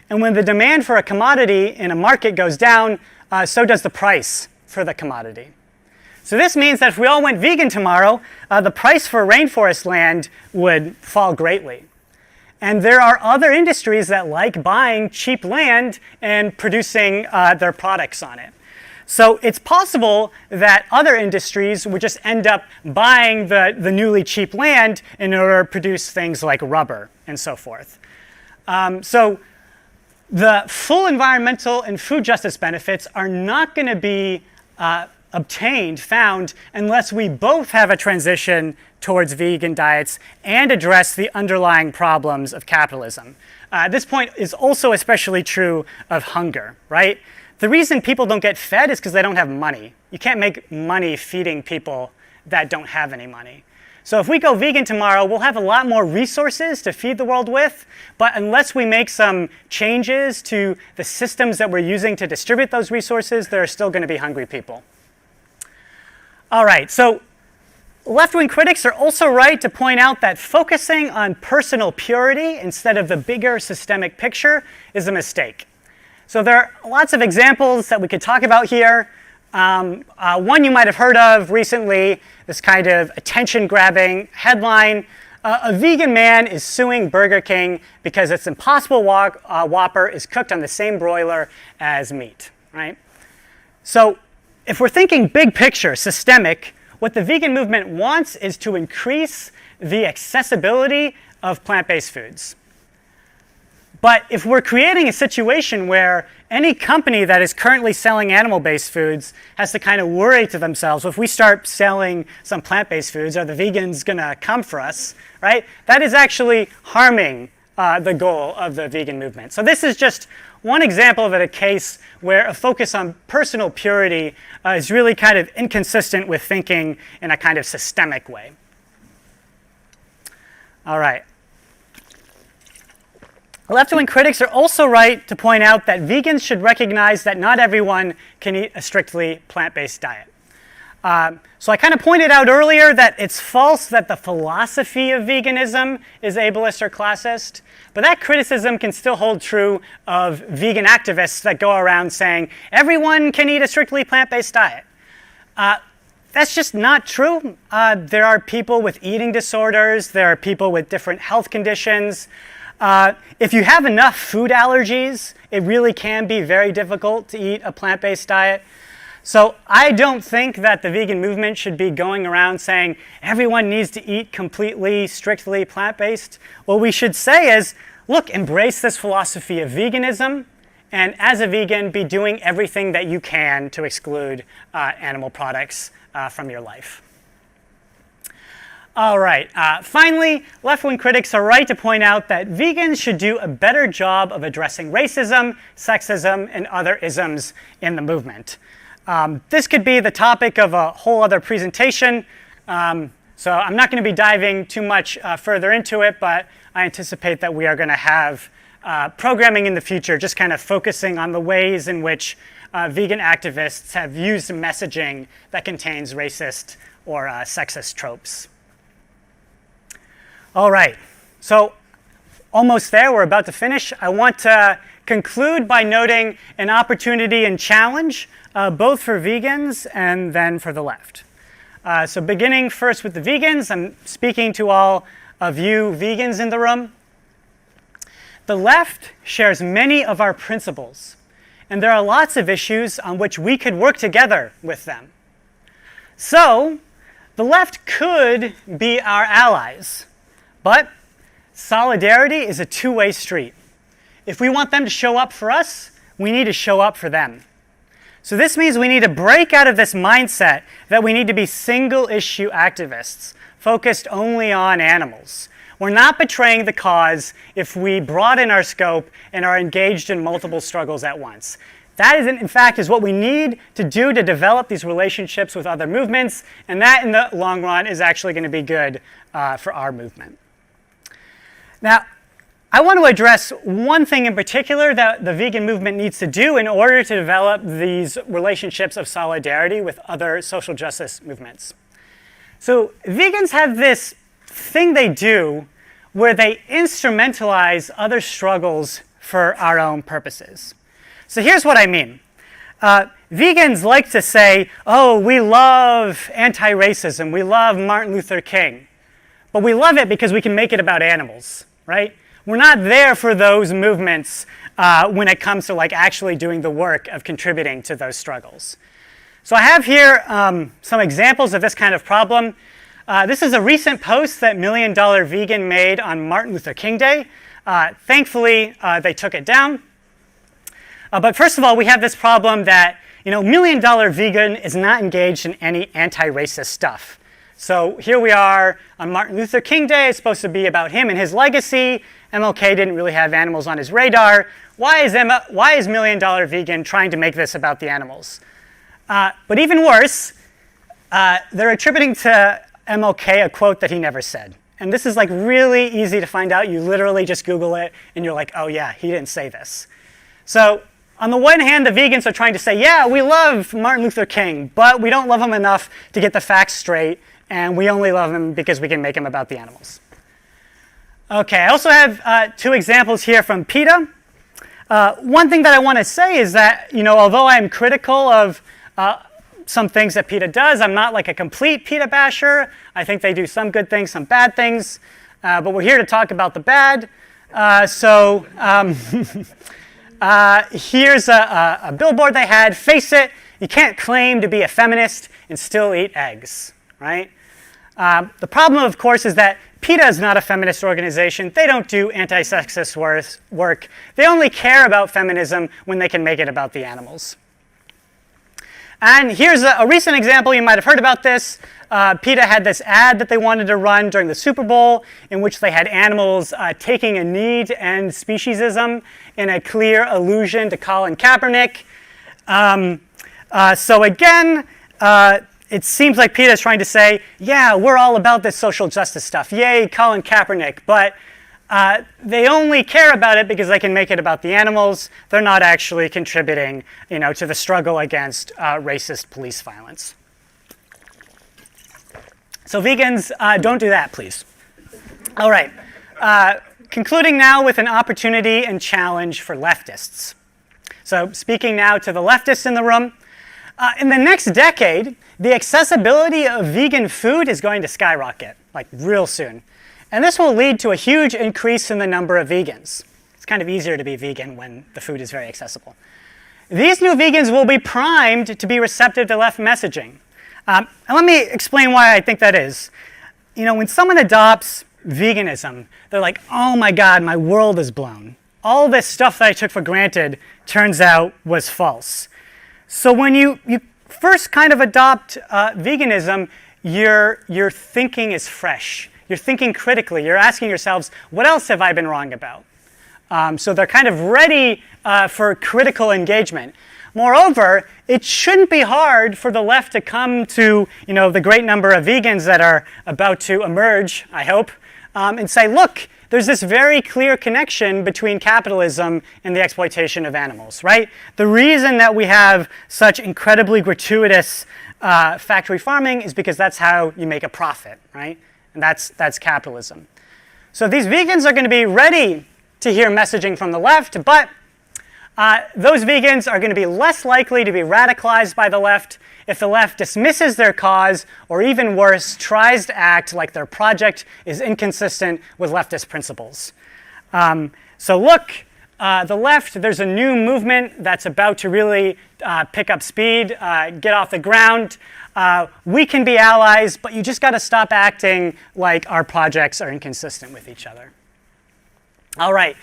And when the demand for a commodity in a market goes down, so does the price for the commodity. So this means that if we all went vegan tomorrow, the price for rainforest land would fall greatly. And there are other industries that like buying cheap land and producing their products on it. So it's possible that other industries would just end up buying the newly cheap land in order to produce things like rubber and so forth. So the full environmental and food justice benefits are not going to be found, unless we both have a transition towards vegan diets and address the underlying problems of capitalism. This point is also especially true of hunger, right? The reason people don't get fed is because they don't have money. You can't make money feeding people that don't have any money. So if we go vegan tomorrow, we'll have a lot more resources to feed the world with, but unless we make some changes to the systems that we're using to distribute those resources, there are still going to be hungry people. All right, so left-wing critics are also right to point out that focusing on personal purity instead of the bigger systemic picture is a mistake. So there are lots of examples that we could talk about here. One you might have heard of recently, this kind of attention-grabbing headline, a vegan man is suing Burger King because its Impossible Whopper is cooked on the same broiler as meat, right? So if we're thinking big picture, systemic, what the vegan movement wants is to increase the accessibility of plant-based foods. But if we're creating a situation where any company that is currently selling animal-based foods has to kind of worry to themselves, well, if we start selling some plant-based foods, are the vegans going to come for us, right? That is actually harming the goal of the vegan movement. So this is just one example of a case where a focus on personal purity is really kind of inconsistent with thinking in a kind of systemic way. All right. Left-wing critics are also right to point out that vegans should recognize that not everyone can eat a strictly plant-based diet. So I kind of pointed out earlier that it's false that the philosophy of veganism is ableist or classist, but that criticism can still hold true of vegan activists that go around saying everyone can eat a strictly plant-based diet. That's just not true. There are people with eating disorders, there are people with different health conditions. If you have enough food allergies, it really can be very difficult to eat a plant-based diet. So I don't think that the vegan movement should be going around saying everyone needs to eat completely, strictly plant-based. What we should say is, look, embrace this philosophy of veganism, and as a vegan, be doing everything that you can to exclude animal products from your life. All right, finally, left-wing critics are right to point out that vegans should do a better job of addressing racism, sexism, and other isms in the movement. This could be the topic of a whole other presentation, so I'm not going to be diving too much further into it, but I anticipate that we are going to have programming in the future just kind of focusing on the ways in which vegan activists have used messaging that contains racist or sexist tropes. All right, so almost there, we're about to finish. I want to conclude by noting an opportunity and challenge, both for vegans and then for the left. So beginning first with the vegans, I'm speaking to all of you vegans in the room. The left shares many of our principles, and there are lots of issues on which we could work together with them. So the left could be our allies. But solidarity is a two-way street. If we want them to show up for us, we need to show up for them. So this means we need to break out of this mindset that we need to be single-issue activists, focused only on animals. We're not betraying the cause if we broaden our scope and are engaged in multiple struggles at once. That is, in fact, is what we need to do to develop these relationships with other movements, and that in the long run is actually going to be good for our movement. Now, I want to address one thing in particular that the vegan movement needs to do in order to develop these relationships of solidarity with other social justice movements. So vegans have this thing they do where they instrumentalize other struggles for our own purposes. So here's what I mean. Vegans like to say, oh, we love anti-racism, we love Martin Luther King, but we love it because we can make it about animals, right? We're not there for those movements when it comes to like actually doing the work of contributing to those struggles. So I have here some examples of this kind of problem. This is a recent post that $1 Million Vegan made on Martin Luther King Day. Thankfully, they took it down. But first of all, we have this problem that, $1 Million Vegan is not engaged in any anti-racist stuff. So here we are on Martin Luther King Day. It's supposed to be about him and his legacy. MLK didn't really have animals on his radar. Why is $1 Million Vegan trying to make this about the animals? But even worse, they're attributing to MLK a quote that he never said. And this is like really easy to find out. You literally just Google it and you're like, oh yeah, he didn't say this. So on the one hand, the vegans are trying to say, yeah, we love Martin Luther King, but we don't love him enough to get the facts straight, and we only love him because we can make him about the animals. Okay, I also have 2 examples here from PETA. One thing that I want to say is that, although I'm critical of some things that PETA does, I'm not like a complete PETA basher. I think they do some good things, some bad things, but we're here to talk about the bad. Here's a billboard they had. Face it, you can't claim to be a feminist and still eat eggs, right? The problem, of course, is that PETA is not a feminist organization. They don't do anti-sexist work. They only care about feminism when they can make it about the animals. And here's a recent example. You might have heard about this. PETA had this ad that they wanted to run during the Super Bowl in which they had animals taking a knee to end speciesism in a clear allusion to Colin Kaepernick. So again, it seems like PETA is trying to say, yeah, we're all about this social justice stuff. Yay, Colin Kaepernick. But they only care about it because they can make it about the animals. They're not actually contributing, to the struggle against racist police violence. So vegans, don't do that, please. All right. Concluding now with an opportunity and challenge for leftists. So speaking now to the leftists in the room, in the next decade, the accessibility of vegan food is going to skyrocket, like real soon. And this will lead to a huge increase in the number of vegans. It's kind of easier to be vegan when the food is very accessible. These new vegans will be primed to be receptive to left messaging. And let me explain why I think that is. When someone adopts veganism, they're like, oh my God, my world is blown. All this stuff that I took for granted turns out was false. So when you first kind of adopt veganism, your thinking is fresh. You're thinking critically. You're asking yourselves, what else have I been wrong about? So they're kind of ready for critical engagement. Moreover, it shouldn't be hard for the left to come to the great number of vegans that are about to emerge, I hope, and say, look, there's this very clear connection between capitalism and the exploitation of animals, right? The reason that we have such incredibly gratuitous factory farming is because that's how you make a profit, right? And that's capitalism. So these vegans are going to be ready to hear messaging from the left, but those vegans are going to be less likely to be radicalized by the left if the left dismisses their cause, or even worse, tries to act like their project is inconsistent with leftist principles. So look, the left, there's a new movement that's about to really pick up speed, get off the ground. We can be allies, but you just got to stop acting like our projects are inconsistent with each other. All right.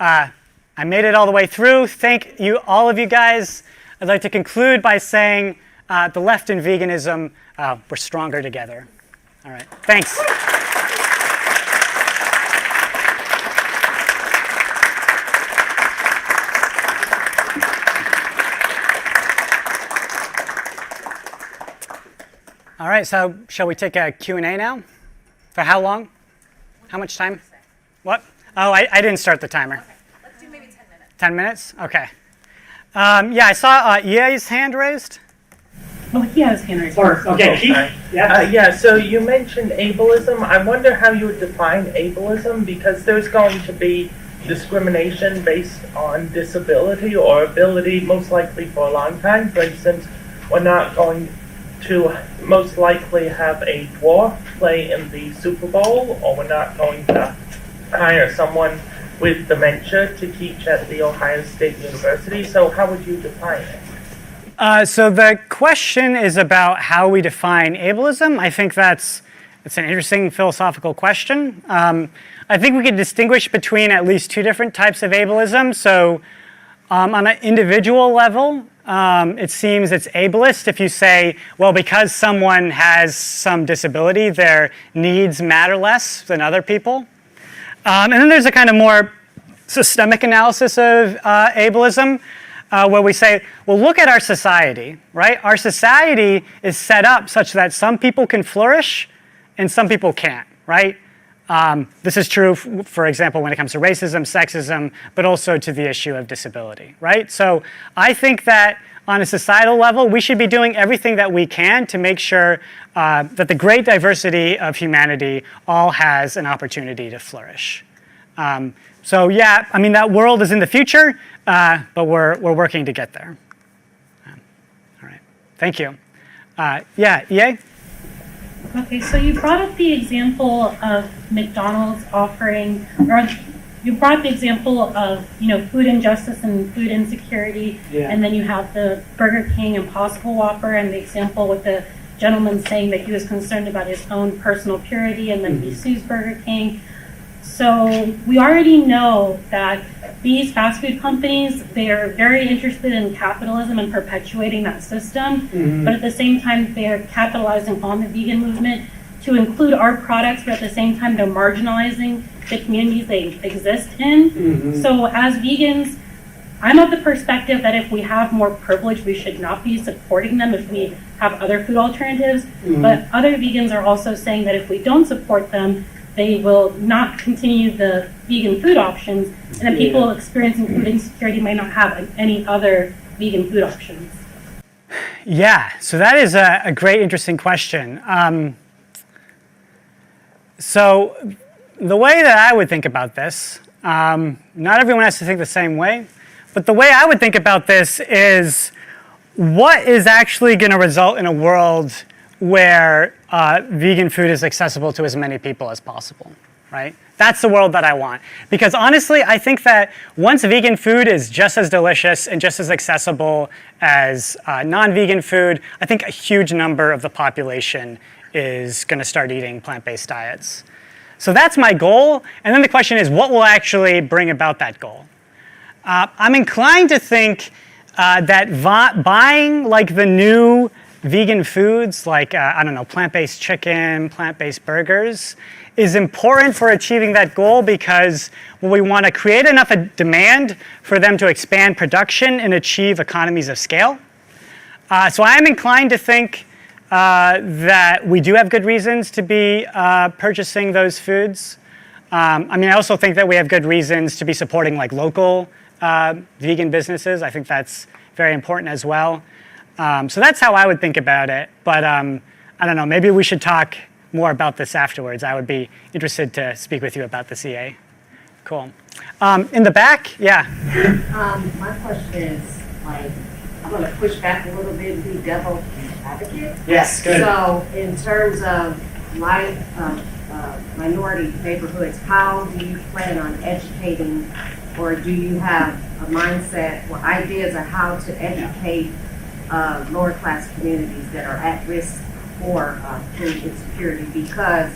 I made it all the way through. Thank you, all of you guys. I'd like to conclude by saying the left and veganism, we're stronger together. All right, thanks. All right, so shall we take a Q&A now? For how long? How much time? What? Oh, I didn't start the timer. Okay, let's do maybe 10 minutes. 10 minutes? Okay. Yeah, I saw EA's hand raised. Oh, he has hand raised. Okay, Keith? Yeah, so you mentioned ableism. I wonder how you would define ableism, because there's going to be discrimination based on disability or ability, most likely for a long time. For instance, we're not going to most likely have a dwarf play in the Super Bowl, or we're not going to hire someone with dementia to teach at the Ohio State University. So how would you define it? So the question is about how we define ableism. I think it's an interesting philosophical question. I think we could distinguish between at least two different types of ableism. So on an individual level, it seems it's ableist if you say, well, because someone has some disability, their needs matter less than other people. And then there's a kind of more systemic analysis of ableism, where we say, well, look at our society, right? Our society is set up such that some people can flourish and some people can't, right? This is true, for example, when it comes to racism, sexism, but also to the issue of disability, right? So I think that on a societal level, we should be doing everything that we can to make sure that the great diversity of humanity all has an opportunity to flourish. So yeah, I mean, that world is in the future, but we're working to get there. All right, thank you. Yeah, EA? Okay, so you brought up the example of McDonald's offering, or you brought the example of, food injustice and food insecurity, and then you have the Burger King Impossible Whopper, and the example with the gentleman saying that he was concerned about his own personal purity, and then he sues Burger King. So we already know that these fast food companies, they're very interested in capitalism and perpetuating that system, but at the same time, they're capitalizing on the vegan movement to include our products, but at the same time, they're marginalizing the communities they exist in. So as vegans, I'm of the perspective that if we have more privilege, we should not be supporting them if we have other food alternatives. But other vegans are also saying that if we don't support them, they will not continue the vegan food options, and that people experiencing food insecurity might not have any other vegan food options. Yeah, so that is a great, interesting question. So the way that I would think about this, not everyone has to think the same way, but the way I would think about this is what is actually going to result in a world where vegan food is accessible to as many people as possible, right? That's the world that I want. Because honestly, I think that once vegan food is just as delicious and just as accessible as non-vegan food, I think a huge number of the population is going to start eating plant-based diets. So that's my goal. And then the question is, what will actually bring about that goal? I'm inclined to think that buying like the new vegan foods like, I don't know, plant-based chicken, plant-based burgers is important for achieving that goal because we want to create enough demand for them to expand production and achieve economies of scale. So I am inclined to think that we do have good reasons to be purchasing those foods. I mean, I also think that we have good reasons to be supporting like local vegan businesses. I think that's very important as well. So that's how I would think about it. But I don't know, maybe we should talk more about this afterwards. I would be interested to speak with you about the CA. Cool. In the back, yeah. My question is, like, I'm going to push back a little bit and be devil advocate. Yes, good. So in terms of my minority neighborhoods, how do you plan on educating, or do you have a mindset or ideas on how to educate lower class communities that are at risk for food insecurity? Because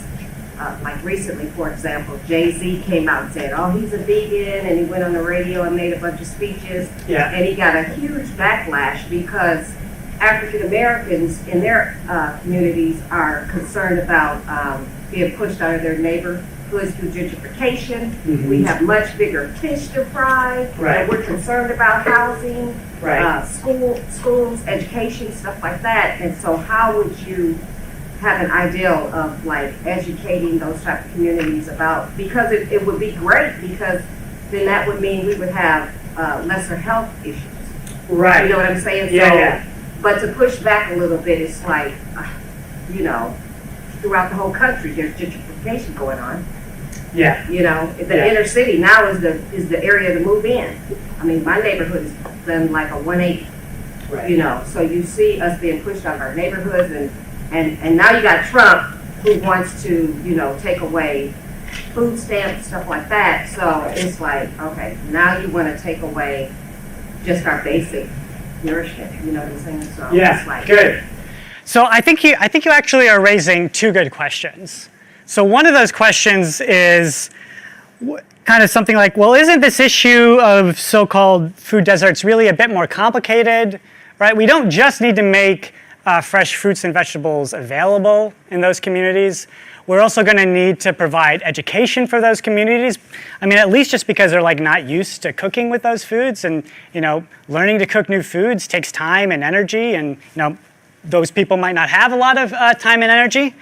like recently, for example, Jay-Z came out and said, oh, he's a vegan, and he went on the radio and made a bunch of speeches, and he got a huge backlash because African Americans in their communities are concerned about being pushed out of their neighborhoods through gentrification. We have much bigger fish to fry, and we're concerned about housing, schools, education, stuff like that. And so how would you have an ideal of like educating those type of communities about, because it would be great, because then that would mean we would have lesser health issues. Right. You know what I'm saying? Yeah, So, yeah. But to push back a little bit, it's like, you know, throughout the whole country, there's gentrification going on. Yeah. You know, the inner city now is the area to move in. I mean, my neighborhood is done like a 180. Right. You know, so you see us being pushed out of our neighborhoods, and now you got Trump who wants to, you know, take away food stamps, stuff like that. So it's like, okay, now you want to take away just our basic nourishment. You know what I'm saying? So it's like, good. So I think you actually are raising two good questions. So one of those questions is kind of something like, well, isn't this issue of so-called food deserts really a bit more complicated, right? We don't just need to make fresh fruits and vegetables available in those communities. We're also going to need to provide education for those communities. I mean, at least just because they're like not used to cooking with those foods, and you know, learning to cook new foods takes time and energy, and you know, those people might not have a lot of time and energy.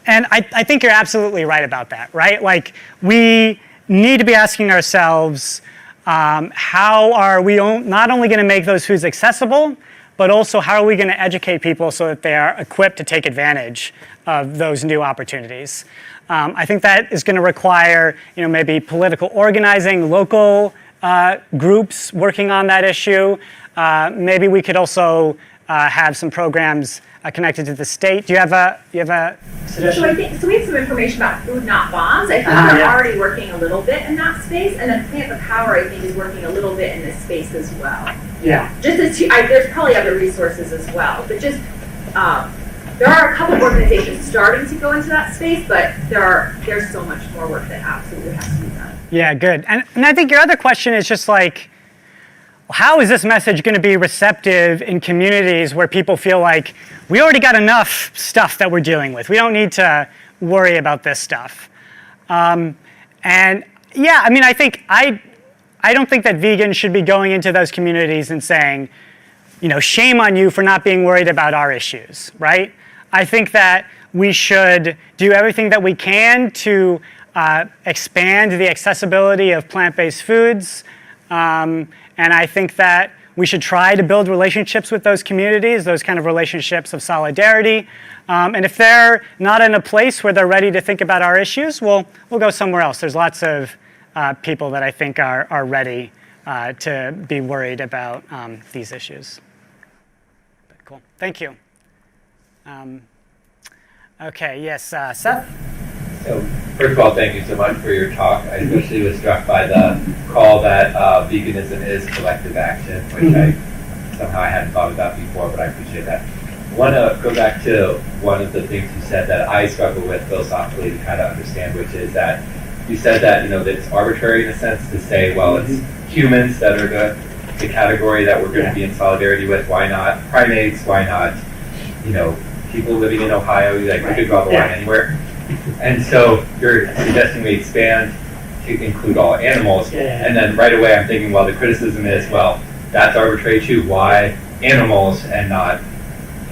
And I think you're absolutely right about that, right? Like, we need to be asking ourselves, how are we not only going to make those foods accessible, but also how are we going to educate people so that they are equipped to take advantage of those new opportunities? I think that is going to require, you know, maybe political organizing, local groups working on that issue. Maybe we could also have some programs connected to the state. Do you have a suggestion? So we have some information about Food Not Bombs. I think they're already working a little bit in that space, and then Plant the Power, I think, is working a little bit in this space as well. Yeah. Just as there's probably other resources as well, but just there are a couple organizations starting to go into that space, but there's so much more work that absolutely has to be done. Yeah, good. And I think your other question is just like, how is this message going to be receptive in communities where people feel like we already got enough stuff that we're dealing with? We don't need to worry about this stuff. And yeah, I mean, I don't think that vegans should be going into those communities and saying, you know, shame on you for not being worried about our issues, right? I think that we should do everything that we can to expand the accessibility of plant-based foods. And I think that we should try to build relationships with those communities, those kind of relationships of solidarity. And if they're not in a place where they're ready to think about our issues, we'll go somewhere else. There's lots of people that I think are ready to be worried about these issues. But cool. Thank you. Okay, yes, Seth? So, first of all, thank you so much for your talk. I especially was struck by the call that veganism is collective action, which I somehow I hadn't thought about before, but I appreciate that. I want to go back to one of the things you said that I struggle with philosophically to kind of understand, which is that you said that, you know, that it's arbitrary in a sense to say, well, it's humans that are the category that we're going to be in solidarity with. Why not primates? Why not, you know, people living in Ohio? Like, we could draw the line anywhere. And so you're suggesting we expand to include all animals. And then right away I'm thinking, well, the criticism is, well, that's arbitrary too. Why animals and not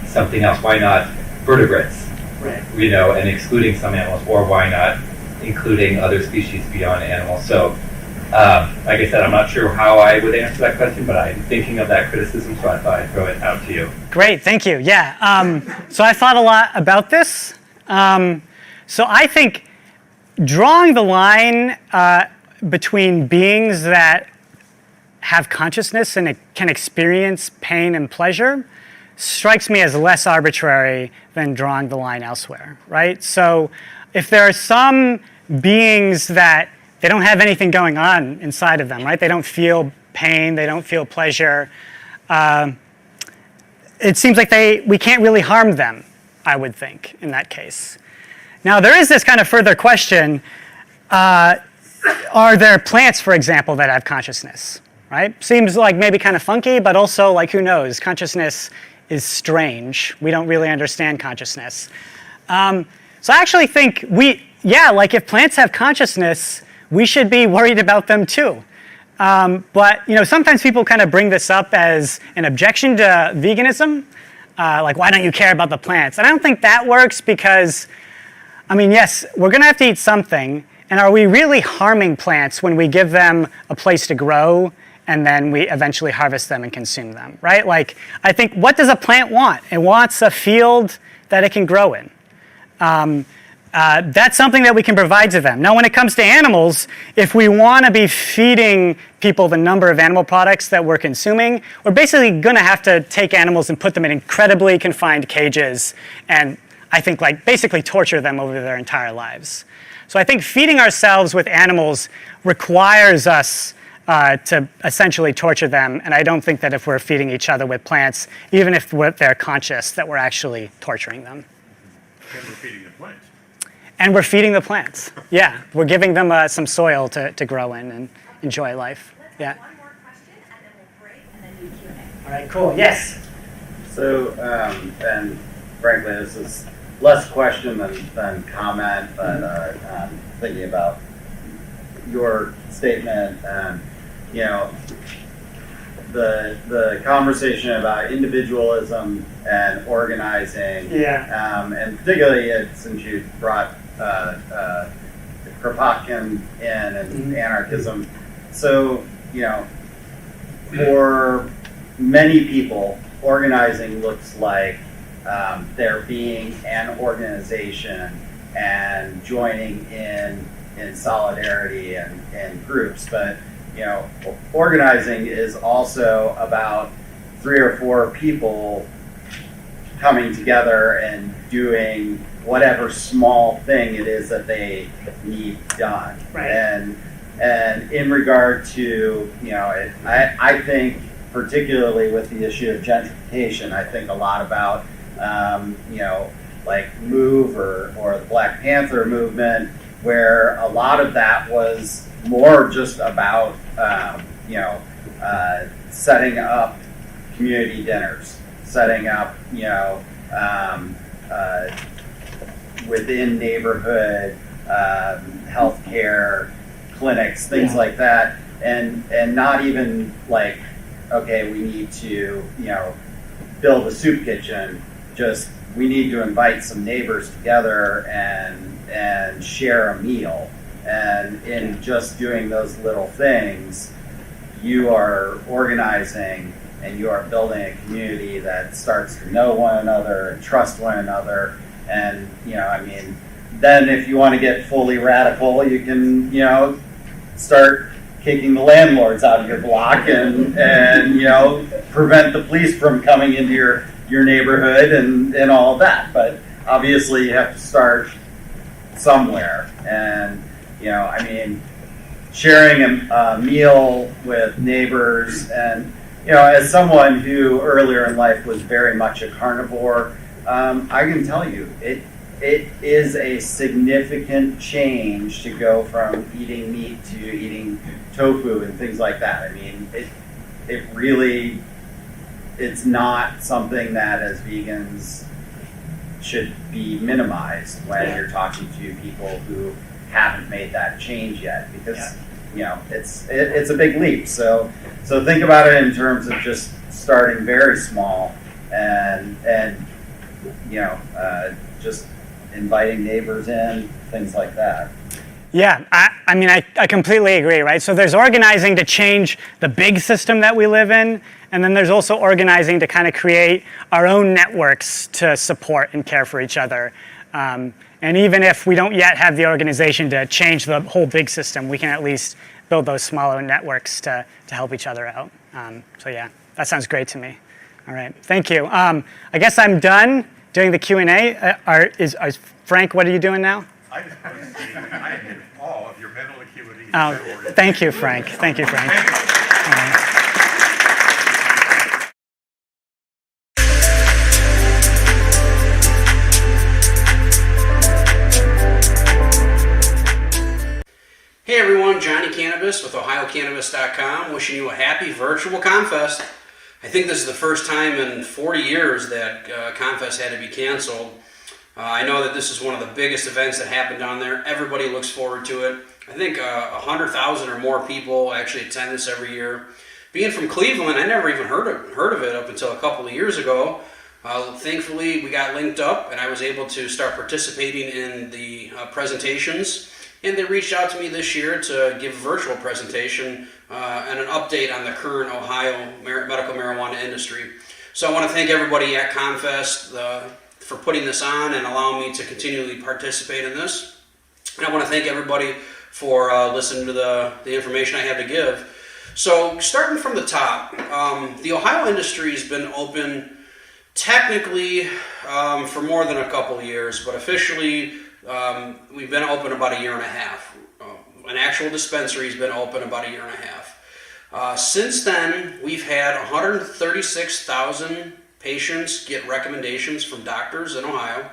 something else? Why not vertebrates? Right. You know, and excluding some animals, or why not including other species beyond animals? So, like I said, I'm not sure how I would answer that question, but I'm thinking of that criticism, so I thought I'd throw it out to you. Great, thank you. Yeah, so I thought a lot about this. So I think drawing the line between beings that have consciousness and can experience pain and pleasure strikes me as less arbitrary than drawing the line elsewhere, right? So if there are some beings that they don't have anything going on inside of them, right? They don't feel pain, they don't feel pleasure. It seems like we can't really harm them, I would think, in that case. Now, there is this kind of further question. Are there plants, for example, that have consciousness, right? Seems like maybe kind of funky, but also, like, who knows? Consciousness is strange. We don't really understand consciousness. So I actually think like if plants have consciousness, we should be worried about them too. But, you know, sometimes people kind of bring this up as an objection to veganism. like, why don't you care about the plants? And I don't think that works because, I mean, yes, we're going to have to eat something. And are we really harming plants when we give them a place to grow and then we eventually harvest them and consume them, right? Like, I think, what does a plant want? It wants a field that it can grow in. That's something that we can provide to them. Now, when it comes to animals, if we want to be feeding people the number of animal products that we're consuming, we're basically going to have to take animals and put them in incredibly confined cages and I think like basically torture them over their entire lives. So I think feeding ourselves with animals requires us to essentially torture them, and I don't think that if we're feeding each other with plants, even if they're conscious, that we're actually torturing them. And we're feeding the plants. And we're feeding the plants. Yeah, we're giving them some soil to grow in and enjoy life. Yeah. One more question, and then we'll break, and then do Q&A. All right, cool. Yes. So, and frankly, this is less question than comment, but thinking about your statement, you know, the conversation about individualism and organizing, and particularly since you brought Kropotkin in and anarchism. So, you know, for many people, organizing looks like there being an organization and joining in solidarity and groups. But, you know, organizing is also about 3 or 4 people coming together and doing whatever small thing it is that they need done. Right. And in regard to, you know, I think particularly with the issue of gentrification, I think a lot about, you know, like MOVE or the Black Panther movement, where a lot of that was more just about, you know, setting up community dinners, setting up, you know, within neighborhood healthcare clinics, things like that, and not even like, okay, we need to, you know, build a soup kitchen. Just we need to invite some neighbors together and share a meal. And in just doing those little things, you are organizing and you are building a community that starts to know one another and trust one another. And, you know, I mean, then if you want to get fully radical, you can, you know, start kicking the landlords out of your block and you know, prevent the police from coming into your neighborhood and all of that. But obviously you have to start somewhere. And, you know, I mean, sharing a meal with neighbors, and, you know, as someone who earlier in life was very much a carnivore, I can tell you, it is a significant change to go from eating meat to eating tofu and things like that. I mean, it really, it's not something that as vegans should be minimized when you're talking to people who haven't made that change yet, because you know, it's a big leap. So think about it in terms of just starting very small and you know, just inviting neighbors in, things like that. Yeah, I mean, I completely agree, right? So there's organizing to change the big system that we live in, and then there's also organizing to kind of create our own networks to support and care for each other. And even if we don't yet have the organization to change the whole big system, we can at least build those smaller networks to help each other out. So yeah, that sounds great to me. All right, thank you. I guess I'm done doing the Q&A. Is Frank, what are you doing now? I just want to say I am in awe of your mental acuity. Oh, thank you, Frank. Thank you, Frank. Hey everyone, Johnny Cannabis with OhioCannabis.com, wishing you a happy virtual ComFest. I think this is the first time in 40 years that ComFest had to be canceled. I know that this is one of the biggest events that happen down there. Everybody looks forward to it. I think 100,000 or more people actually attend this every year. Being from Cleveland, I never even heard of it up until a couple of years ago. Thankfully, we got linked up, and I was able to start participating in the presentations. And they reached out to me this year to give a virtual presentation and an update on the current Ohio medical marijuana industry. So I want to thank everybody at ComFest for putting this on and allowing me to continually participate in this. And I want to thank everybody for listening to the information I have to give. So starting from the top, the Ohio industry has been open technically for more than a couple of years, but officially we've been open about a year and a half. An actual dispensary has been open about a year and a half. Since then, we've had 136,000 patients get recommendations from doctors in Ohio.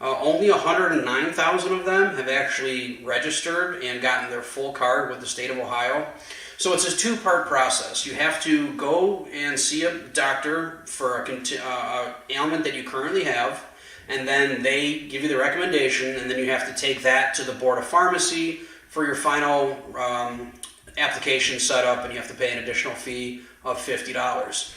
Only 109,000 of them have actually registered and gotten their full card with the state of Ohio. So it's a two-part process. You have to go and see a doctor for a ailment that you currently have, and then they give you the recommendation, and then you have to take that to the Board of Pharmacy for your final application set up, and you have to pay an additional fee of $50.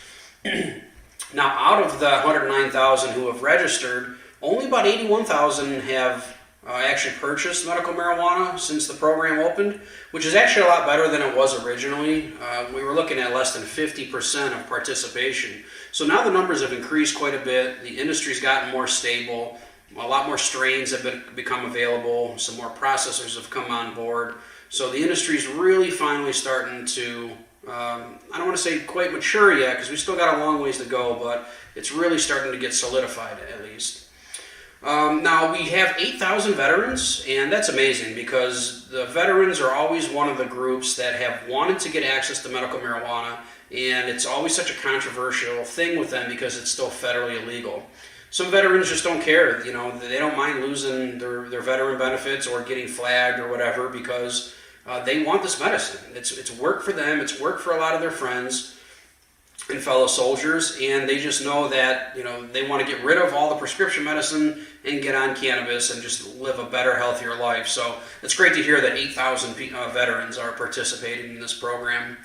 Now, out of the 109,000 who have registered, only about 81,000 have actually purchased medical marijuana since the program opened, which is actually a lot better than it was originally. We were looking at less than 50% of participation. So now the numbers have increased quite a bit. The industry's gotten more stable. A lot more strains have become available. Some more processors have come on board. So the industry's really finally starting to, I don't want to say quite mature yet, because we still got a long ways to go, but it's really starting to get solidified at least. Now we have 8,000 veterans, and that's amazing because the veterans are always one of the groups that have wanted to get access to medical marijuana, and it's always such a controversial thing with them because it's still federally illegal. Some veterans just don't care, you know, they don't mind losing their veteran benefits or getting flagged or whatever because they want this medicine. It's work for them, it's work for a lot of their friends and fellow soldiers, and they just know that, you know, they want to get rid of all the prescription medicine and get on cannabis and just live a better, healthier life. So it's great to hear that 8,000 veterans are participating in this program.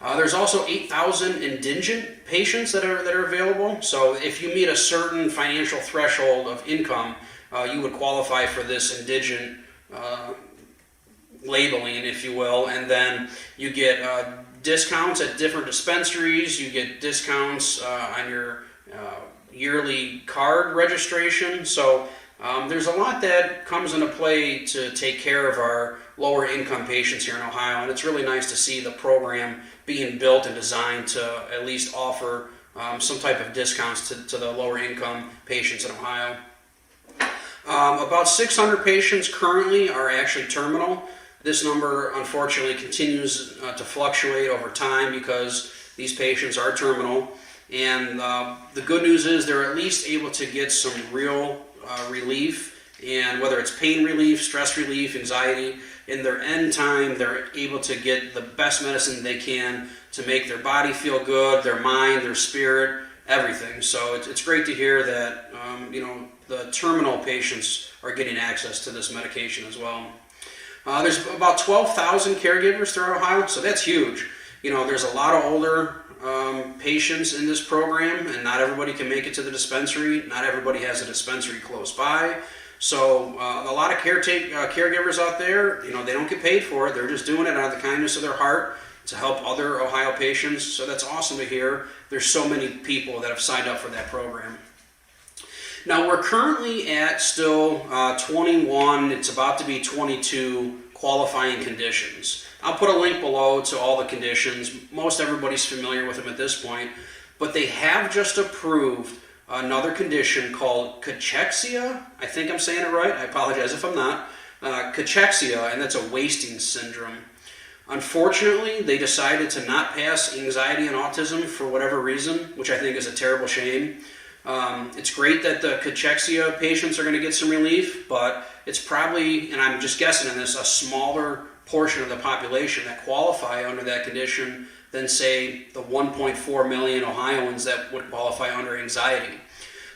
There's also 8,000 indigent patients that are available. So if you meet a certain financial threshold of income, you would qualify for this indigent labeling, if you will, and then you get discounts at different dispensaries, you get discounts on your yearly card registration. So there's a lot that comes into play to take care of our lower income patients here in Ohio, and it's really nice to see the program being built and designed to at least offer some type of discounts to the lower income patients in Ohio. About 600 patients currently are actually terminal. This number, unfortunately, continues to fluctuate over time because these patients are terminal. And the good news is they're at least able to get some real relief, and whether it's pain relief, stress relief, anxiety, in their end time, they're able to get the best medicine they can to make their body feel good, their mind, their spirit, everything. So it's great to hear that you know, the terminal patients are getting access to this medication as well. There's about 12,000 caregivers throughout Ohio, so that's huge. You know, there's a lot of older patients in this program, and not everybody can make it to the dispensary. Not everybody has a dispensary close by. So a lot of caregivers out there, you know, they don't get paid for it. They're just doing it out of the kindness of their heart to help other Ohio patients. So that's awesome to hear. There's so many people that have signed up for that program. Now we're currently at still 21, it's about to be 22 qualifying conditions. I'll put a link below to all the conditions. Most everybody's familiar with them at this point, but they have just approved another condition called cachexia. I think I'm saying it right. I apologize if I'm not. Cachexia, and that's a wasting syndrome. Unfortunately, they decided to not pass anxiety and autism for whatever reason, which I think is a terrible shame. It's great that the cachexia patients are going to get some relief, but it's probably, and I'm just guessing in this, a smaller portion of the population that qualify under that condition than, say, the 1.4 million Ohioans that would qualify under anxiety.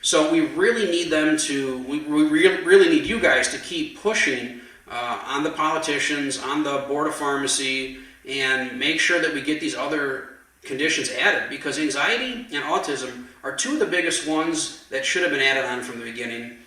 So we really need them to, we really need you guys to keep pushing on the politicians, on the Board of Pharmacy, and make sure that we get these other conditions added, because anxiety and autism are two of the biggest ones that should have been added on from the beginning.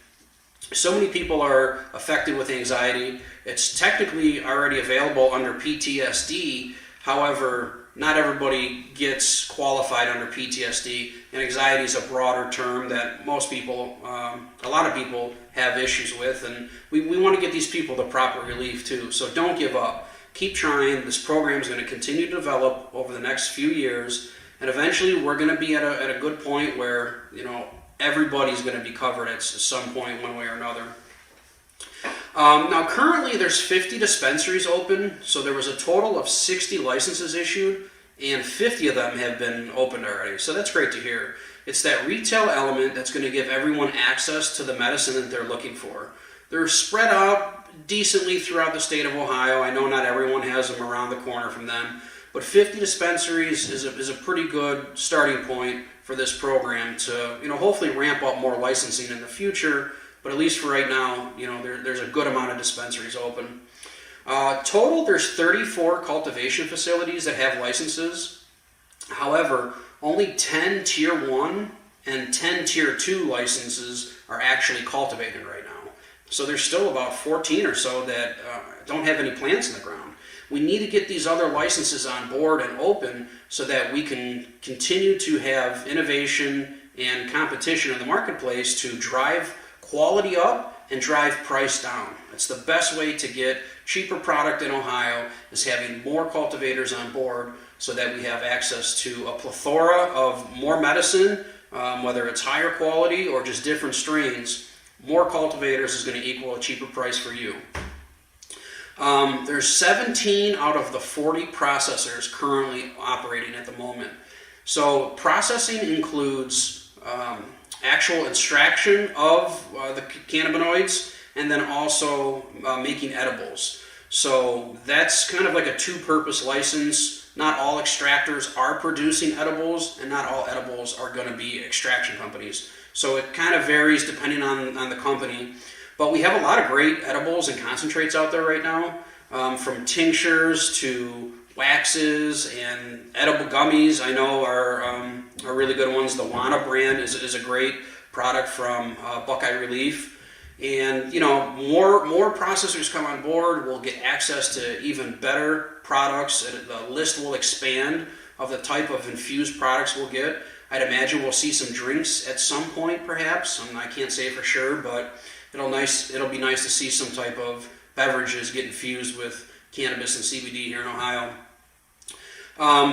So many people are affected with anxiety. It's technically already available under PTSD. However, not everybody gets qualified under PTSD, and anxiety is a broader term that most people, a lot of people have issues with, and we want to get these people the proper relief too. So don't give up. Keep trying. This program is going to continue to develop over the next few years, and eventually we're going to be at a good point where, you know, everybody's going to be covered at some point, one way or another. Now, currently there's 50 dispensaries open, so there was a total of 60 licenses issued, and 50 of them have been opened already. So that's great to hear. It's that retail element that's going to give everyone access to the medicine that they're looking for. They're spread out decently throughout the state of Ohio. I know not everyone has them around the corner from them, but 50 dispensaries is a pretty good starting point for this program to, you know, hopefully ramp up more licensing in the future. But at least for right now, you know, there's a good amount of dispensaries open. Total, there's 34 cultivation facilities that have licenses. However, only 10 Tier 1 and 10 Tier 2 licenses are actually cultivated right now. So there's still about 14 or so that don't have any plants in the ground. We need to get these other licenses on board and open so that we can continue to have innovation and competition in the marketplace to drive quality up and drive price down. It's the best way to get cheaper product in Ohio, is having more cultivators on board so that we have access to a plethora of more medicine, whether it's higher quality or just different strains. More cultivators is going to equal a cheaper price for you. There's 17 out of the 40 processors currently operating at the moment. So processing includes actual extraction of the cannabinoids, and then also making edibles. So that's kind of like a two-purpose license. Not all extractors are producing edibles, and not all edibles are going to be extraction companies. So it kind of varies depending on the company. But we have a lot of great edibles and concentrates out there right now, from tinctures to waxes and edible gummies. I know are really good ones. The Wana brand is a great product from Buckeye Relief. And, you know, more processors come on board, we'll get access to even better products. The list will expand of the type of infused products we'll get. I'd imagine we'll see some drinks at some point, perhaps. I can't say for sure, but it'll be nice to see some type of beverages get infused with cannabis and CBD here in Ohio.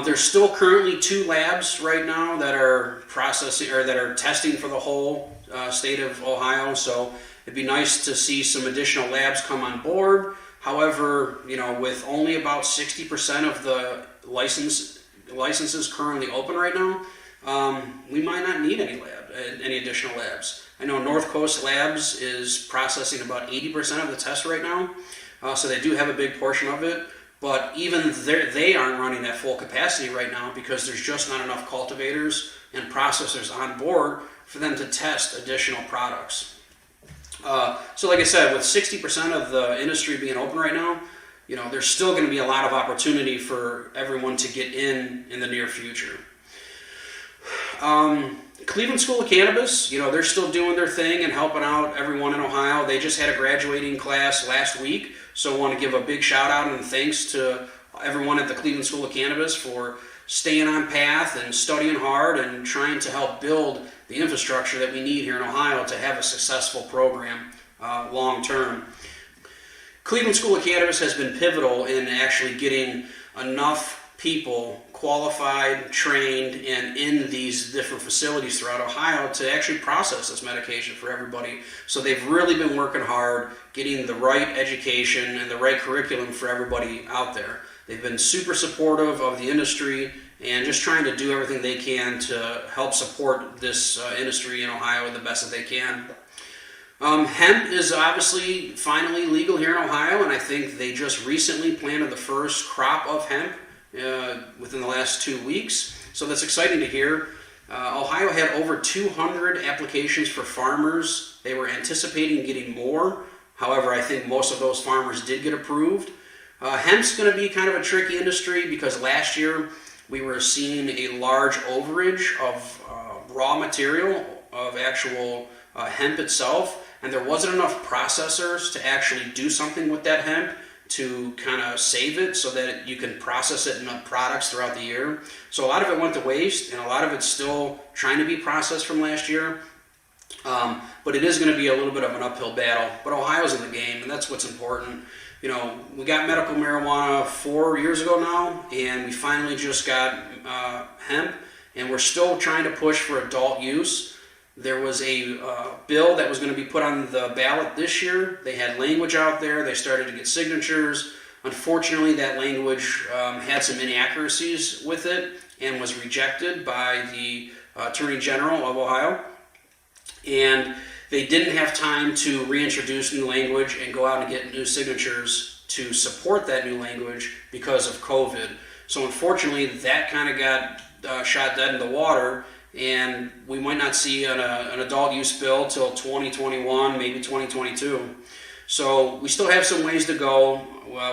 There's still currently 2 labs right now that are processing or that are testing for the whole state of Ohio. So it'd be nice to see some additional labs come on board. However, you know, with only about 60% of the licenses currently open right now, we might not need any additional labs. I know North Coast Labs is processing about 80% of the tests right now, so they do have a big portion of it. But even they aren't running at full capacity right now because there's just not enough cultivators and processors on board for them to test additional products. So like I said, with 60% of the industry being open right now, you know, there's still going to be a lot of opportunity for everyone to get in the near future. Cleveland School of Cannabis, you know, they're still doing their thing and helping out everyone in Ohio. They just had a graduating class last week, so I want to give a big shout out and thanks to everyone at the Cleveland School of Cannabis for staying on path and studying hard and trying to help build the infrastructure that we need here in Ohio to have a successful program long term. Cleveland School of Cannabis has been pivotal in actually getting enough people qualified, trained, and in these different facilities throughout Ohio to actually process this medication for everybody. So they've really been working hard, getting the right education and the right curriculum for everybody out there. They've been super supportive of the industry and just trying to do everything they can to help support this industry in Ohio the best that they can. Hemp is obviously finally legal here in Ohio, and I think they just recently planted the first crop of hemp within the last 2 weeks. So that's exciting to hear. Ohio had over 200 applications for farmers. They were anticipating getting more. However, I think most of those farmers did get approved. Hemp's going to be kind of a tricky industry because last year we were seeing a large overage of raw material, of actual hemp itself, and there wasn't enough processors to actually do something with that hemp to kind of save it so that you can process it in products throughout the year. So a lot of it went to waste, and a lot of it's still trying to be processed from last year. But it is going to be a little bit of an uphill battle. But Ohio's in the game, and that's what's important. You know, we got medical marijuana 4 years ago now, and we finally just got hemp, and we're still trying to push for adult use. There was a bill that was going to be put on the ballot this year. They had language out there. They started to get signatures. Unfortunately, that language had some inaccuracies with it and was rejected by the Attorney General of Ohio. And they didn't have time to reintroduce new language and go out and get new signatures to support that new language because of COVID. So unfortunately, that kind of got shot dead in the water, and we might not see an adult use bill till 2021, maybe 2022. So we still have some ways to go.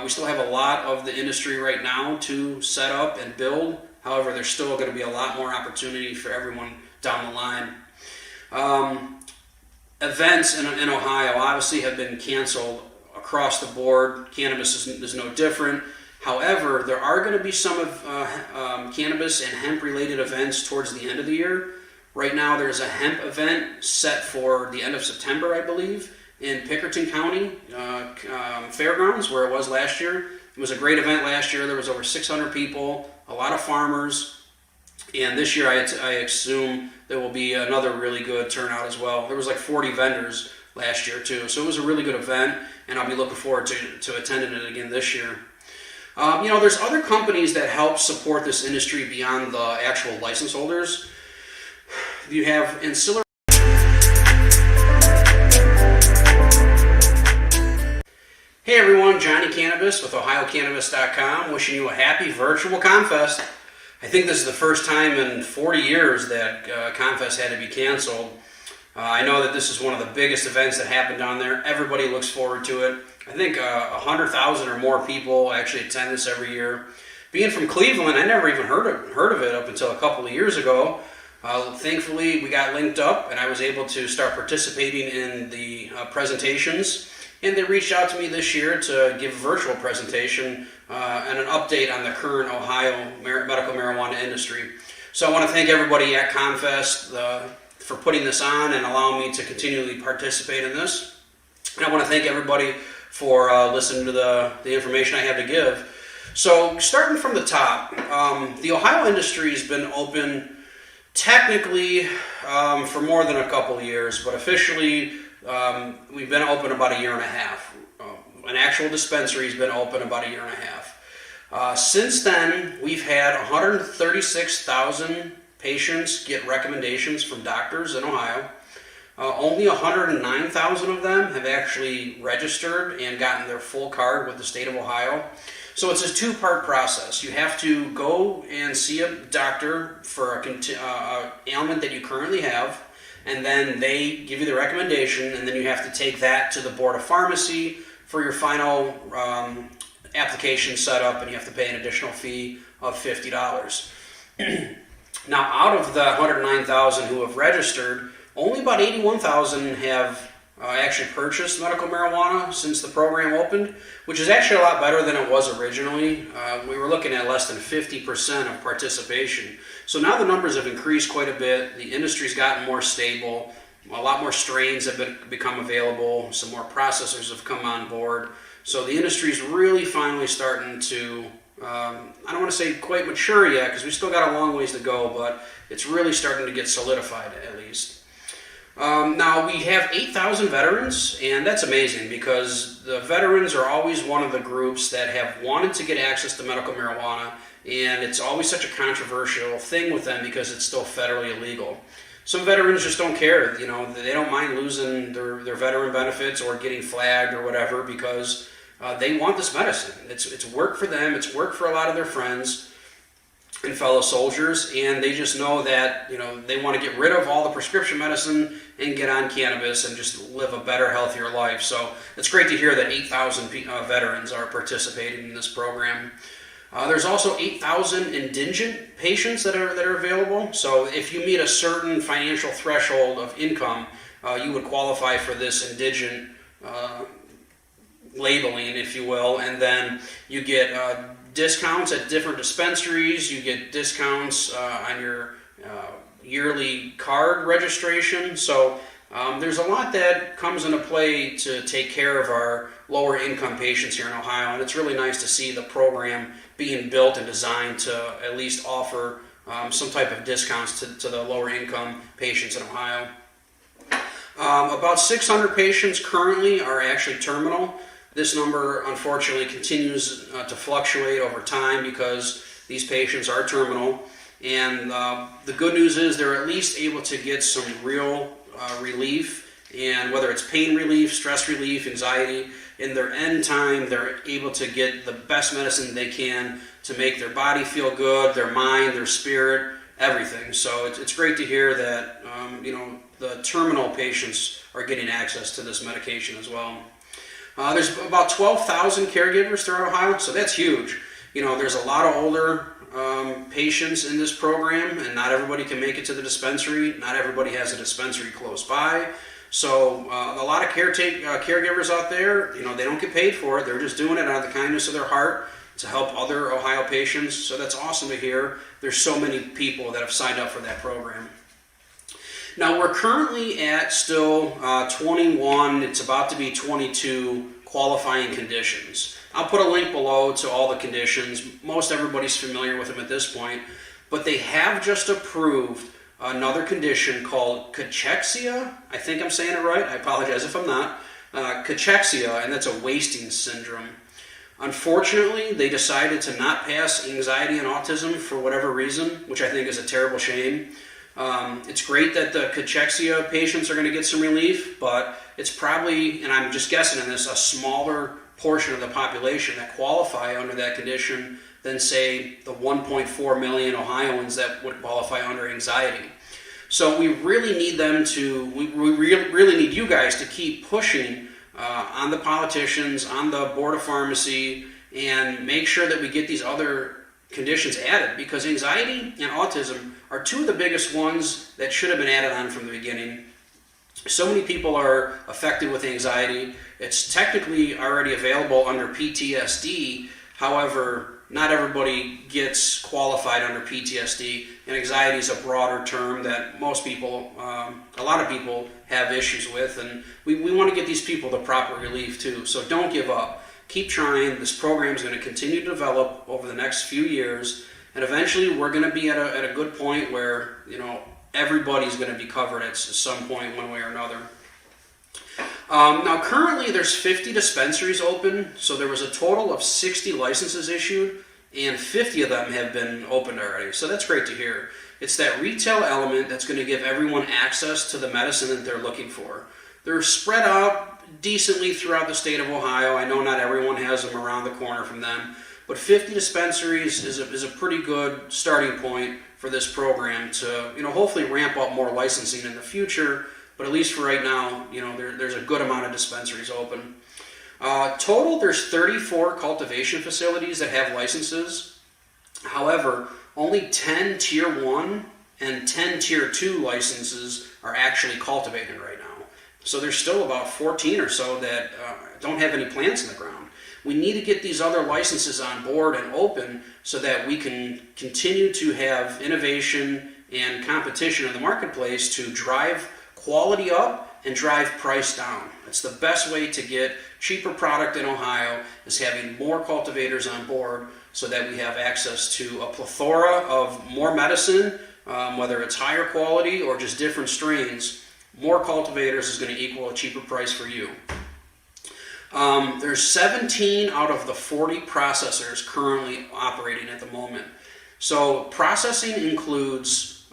We still have a lot of the industry right now to set up and build. However, there's still going to be a lot more opportunity for everyone down the line. Events in Ohio obviously have been canceled across the board. Cannabis is no different. However, there are going to be some of cannabis and hemp-related events towards the end of the year. Right now, there's a hemp event set for the end of September, I believe, in Pickerton County Fairgrounds, where it was last year. It was a great event last year. There was over 600 people, a lot of farmers. And this year, I assume there will be another really good turnout as well. There was like 40 vendors last year, too. So it was a really good event, and I'll be looking forward to attending it again this year. You know, there's other companies that help support this industry beyond the actual license holders. You have ancillary. Hey everyone, Johnny Cannabis with OhioCannabis.com, wishing you a happy virtual ComFest. I think this is the first time in 40 years that ComFest had to be canceled. I know that this is one of the biggest events that happen down there. Everybody looks forward to it. I think 100,000 or more people actually attend this every year. Being from Cleveland, I never even heard of it up until a couple of years ago. Thankfully, we got linked up, and I was able to start participating in the presentations. And they reached out to me this year to give a virtual presentation and an update on the current Ohio medical marijuana industry. So I want to thank everybody at ComFest for putting this on and allowing me to continually participate in this. And I want to thank everybody for listening to the information I have to give. So starting from the top, the Ohio industry has been open technically for more than a couple of years, but officially we've been open about a year and a half. An actual dispensary has been open about a year and a half. Since then, we've had 136,000 patients get recommendations from doctors in Ohio. Only 109,000 of them have actually registered and gotten their full card with the state of Ohio. So it's a two-part process. You have to go and see a doctor for a ailment that you currently have, and then they give you the recommendation, and then you have to take that to the Board of Pharmacy for your final application set up, and you have to pay an additional fee of $50. Now, out of the 109,000 who have registered, only about 81,000 have actually purchased medical marijuana since the program opened, which is actually a lot better than it was originally. We were looking at less than 50% of participation. So now the numbers have increased quite a bit. The industry's gotten more stable. A lot more strains have become available. Some more processors have come on board. So the industry's really finally starting to, I don't want to say quite mature yet, because we still got a long ways to go, but it's really starting to get solidified at least. Now we have 8,000 veterans, and that's amazing because the veterans are always one of the groups that have wanted to get access to medical marijuana, and it's always such a controversial thing with them because it's still federally illegal. Some veterans just don't care, you know, they don't mind losing their veteran benefits or getting flagged or whatever because they want this medicine. It's work for them, it's work for a lot of their friends and fellow soldiers, and they just know that, you know, they want to get rid of all the prescription medicine and get on cannabis and just live a better, healthier life. So it's great to hear that 8,000 veterans are participating in this program. There's also 8,000 indigent patients that are available. So if you meet a certain financial threshold of income, you would qualify for this indigent labeling, if you will, and then you get discounts at different dispensaries. You get discounts on your yearly card registration. So there's a lot that comes into play to take care of our lower income patients here in Ohio, and it's really nice to see the program being built and designed to at least offer some type of discounts to the lower income patients in Ohio. About 600 patients currently are actually terminal. This number unfortunately continues to fluctuate over time because these patients are terminal. And the good news is they're at least able to get some real relief, and whether it's pain relief, stress relief, anxiety, in their end time, they're able to get the best medicine they can to make their body feel good, their mind, their spirit, everything. So it's great to hear that the terminal patients are getting access to this medication as well. There's about 12,000 caregivers throughout Ohio, so that's huge. There's a lot of older patients in this program, and not everybody can make it to the dispensary. Not everybody has a dispensary close by. So a lot of caregivers out there, they don't get paid for it. They're just doing it out of the kindness of their heart to help other Ohio patients. So that's awesome to hear. There's so many people that have signed up for that program. Now we're currently at still 21, it's about to be 22 qualifying conditions. I'll put a link below to all the conditions. Most everybody's familiar with them at this point, but they have just approved another condition called cachexia. I think I'm saying it right. I apologize if I'm not. Cachexia, and that's a wasting syndrome. Unfortunately, they decided to not pass anxiety and autism for whatever reason, which I think is a terrible shame. It's great that the cachexia patients are going to get some relief, but it's probably, and I'm just guessing in this, a smaller portion of the population that qualify under that condition than, say, the 1.4 million Ohioans that would qualify under anxiety. So we really need them to, we really need you guys to keep pushing on the politicians, on the Board of Pharmacy, and make sure that we get these other conditions added, because anxiety and autism are two of the biggest ones that should have been added on from the beginning. So many people are affected with anxiety. It's technically already available under PTSD. However, not everybody gets qualified under PTSD, and anxiety is a broader term that most people, a lot of people have issues with, and we want to get these people the proper relief too. So don't give up. Keep trying. This program is going to continue to develop over the next few years, and eventually we're going to be at a good point where everybody's going to be covered at some point, one way or another. Now currently there's 50 dispensaries open, so there was a total of 60 licenses issued, and 50 of them have been opened already, so that's great to hear. It's that retail element that's going to give everyone access to the medicine that they're looking for. They're spread out decently throughout the state of Ohio. I know not everyone has them around the corner from them, but 50 dispensaries is a pretty good starting point for this program to hopefully ramp up more licensing in the future. But at least for right now, there's a good amount of dispensaries open. Total, there's 34 cultivation facilities that have licenses. However, only 10 Tier 1 and 10 Tier 2 licenses are actually cultivated right now. So there's still about 14 or so that don't have any plants in the ground. We need to get these other licenses on board and open so that we can continue to have innovation and competition in the marketplace to drive quality up and drive price down. It's the best way to get cheaper product in Ohio, is having more cultivators on board so that we have access to a plethora of more medicine, whether it's higher quality or just different strains. More cultivators is going to equal a cheaper price for you. There's 17 out of the 40 processors currently operating at the moment. So processing includes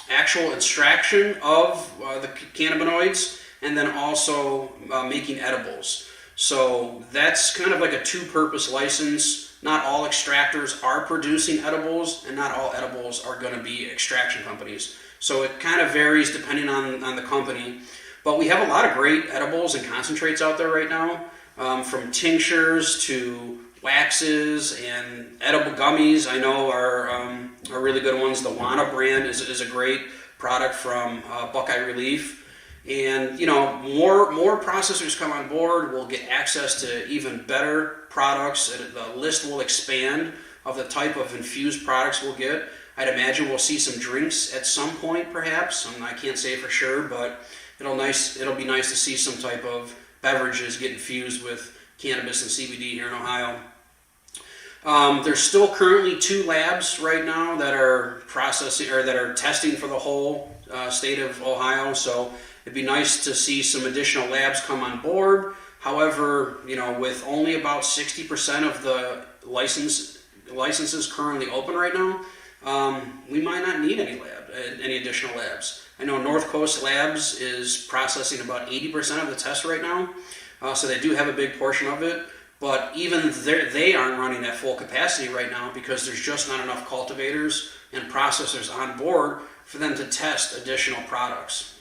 actual extraction of the cannabinoids, and then also making edibles. So that's kind of like a two-purpose license. Not all extractors are producing edibles, and not all edibles are going to be extraction companies. So it kind of varies depending on the company. But we have a lot of great edibles and concentrates out there right now, from tinctures to waxes and edible gummies. I know are really good ones. The Wana brand is a great product from Buckeye Relief. And more processors come on board, we'll get access to even better products. The list will expand of the type of infused products we'll get. I'd imagine we'll see some drinks at some point, perhaps. I can't say for sure, but it'll be nice to see some type of beverages get infused with cannabis and CBD here in Ohio. There's still currently 2 labs right now that are processing or that are testing for the whole state of Ohio. So it'd be nice to see some additional labs come on board. However, with only about 60% of the licenses currently open right now, we might not need any additional labs. I know North Coast Labs is processing about 80% of the tests right now, so they do have a big portion of it. But even they aren't running at full capacity right now because there's just not enough cultivators and processors on board for them to test additional products.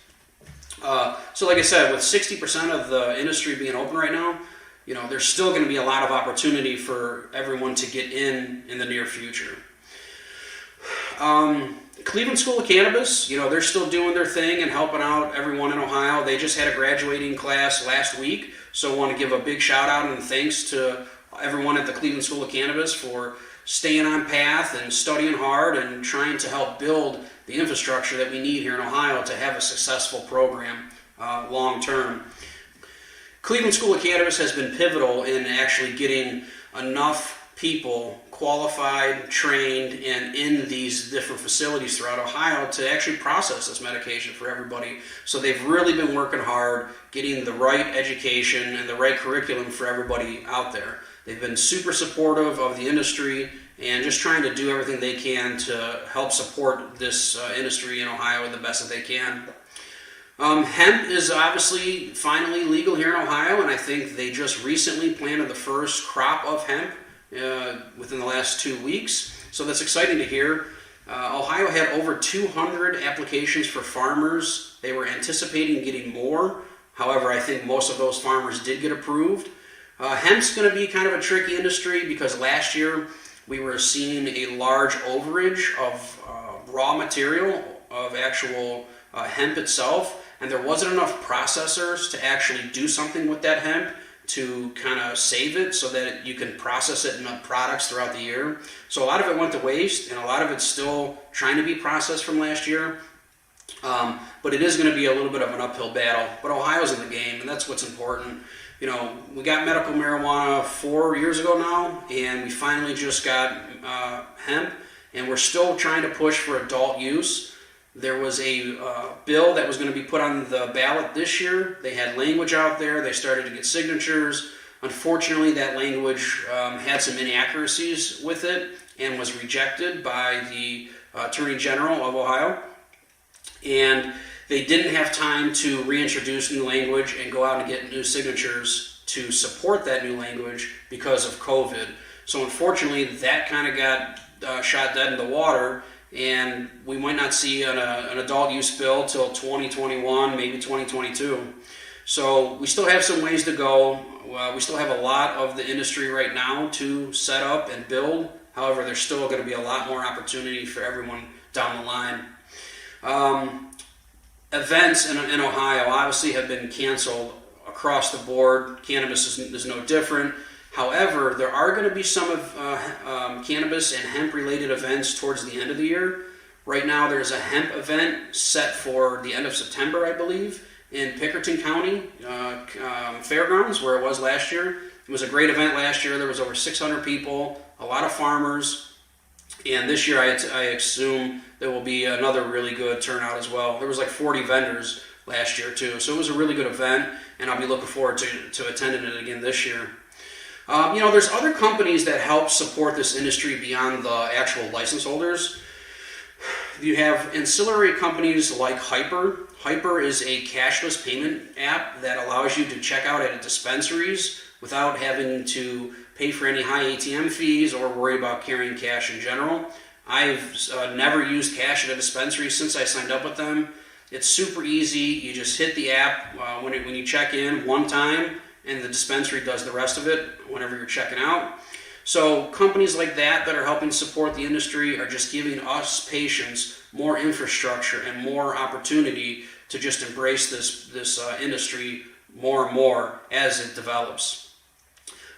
So like I said, with 60% of the industry being open right now, there's still going to be a lot of opportunity for everyone to get in the near future. Cleveland School of Cannabis, they're still doing their thing and helping out everyone in Ohio. They just had a graduating class last week, so I want to give a big shout out and thanks to everyone at the Cleveland School of Cannabis for staying on path and studying hard and trying to help build the infrastructure that we need here in Ohio to have a successful program long term. Cleveland School of Cannabis has been pivotal in actually getting enough people qualified, trained, and in these different facilities throughout Ohio to actually process this medication for everybody. So they've really been working hard, getting the right education and the right curriculum for everybody out there. They've been super supportive of the industry and just trying to do everything they can to help support this industry in Ohio the best that they can. Hemp is obviously finally legal here in Ohio, and I think they just recently planted the first crop of hemp within the last 2 weeks. So that's exciting to hear. Ohio had over 200 applications for farmers. They were anticipating getting more. However, I think most of those farmers did get approved. Hemp's going to be kind of a tricky industry because last year we were seeing a large overage of raw material, of actual hemp itself, and there wasn't enough processors to actually do something with that hemp to kind of save it so that you can process it in products throughout the year. So a lot of it went to waste, and a lot of it's still trying to be processed from last year. But it is going to be a little bit of an uphill battle. But Ohio's in the game, and that's what's important. We got medical marijuana 4 years ago now, and we finally just got hemp, and we're still trying to push for adult use. There was a bill that was going to be put on the ballot this year. They had language out there. They started to get signatures. Unfortunately, that language had some inaccuracies with it and was rejected by the Attorney General of Ohio. And they didn't have time to reintroduce new language and go out and get new signatures to support that new language because of COVID. So unfortunately, that kind of got shot dead in the water, and we might not see an adult use bill till 2021, maybe 2022. So we still have some ways to go. We still have a lot of the industry right now to set up and build. However, there's still going to be a lot more opportunity for everyone down the line. Events in Ohio obviously have been canceled across the board. Cannabis is no different. However, there are going to be some of cannabis and hemp-related events towards the end of the year. Right now, there's a hemp event set for the end of September, I believe, in Pickerton County Fairgrounds, where it was last year. It was a great event last year. There was over 600 people, a lot of farmers, and this year I assume there will be another really good turnout as well. There was like 40 vendors last year too, so it was a really good event, and I'll be looking forward to attending it again this year. There's other companies that help support this industry beyond the actual license holders. You have ancillary companies like Hyper. Hyper is a cashless payment app that allows you to check out at dispensaries without having to pay for any high ATM fees or worry about carrying cash in general. I've never used cash at a dispensary since I signed up with them. It's super easy. You just hit the app when you check in one time, and the dispensary does the rest of it whenever you're checking out. So companies like that are helping support the industry are just giving us patients more infrastructure and more opportunity to just embrace this industry more and more as it develops.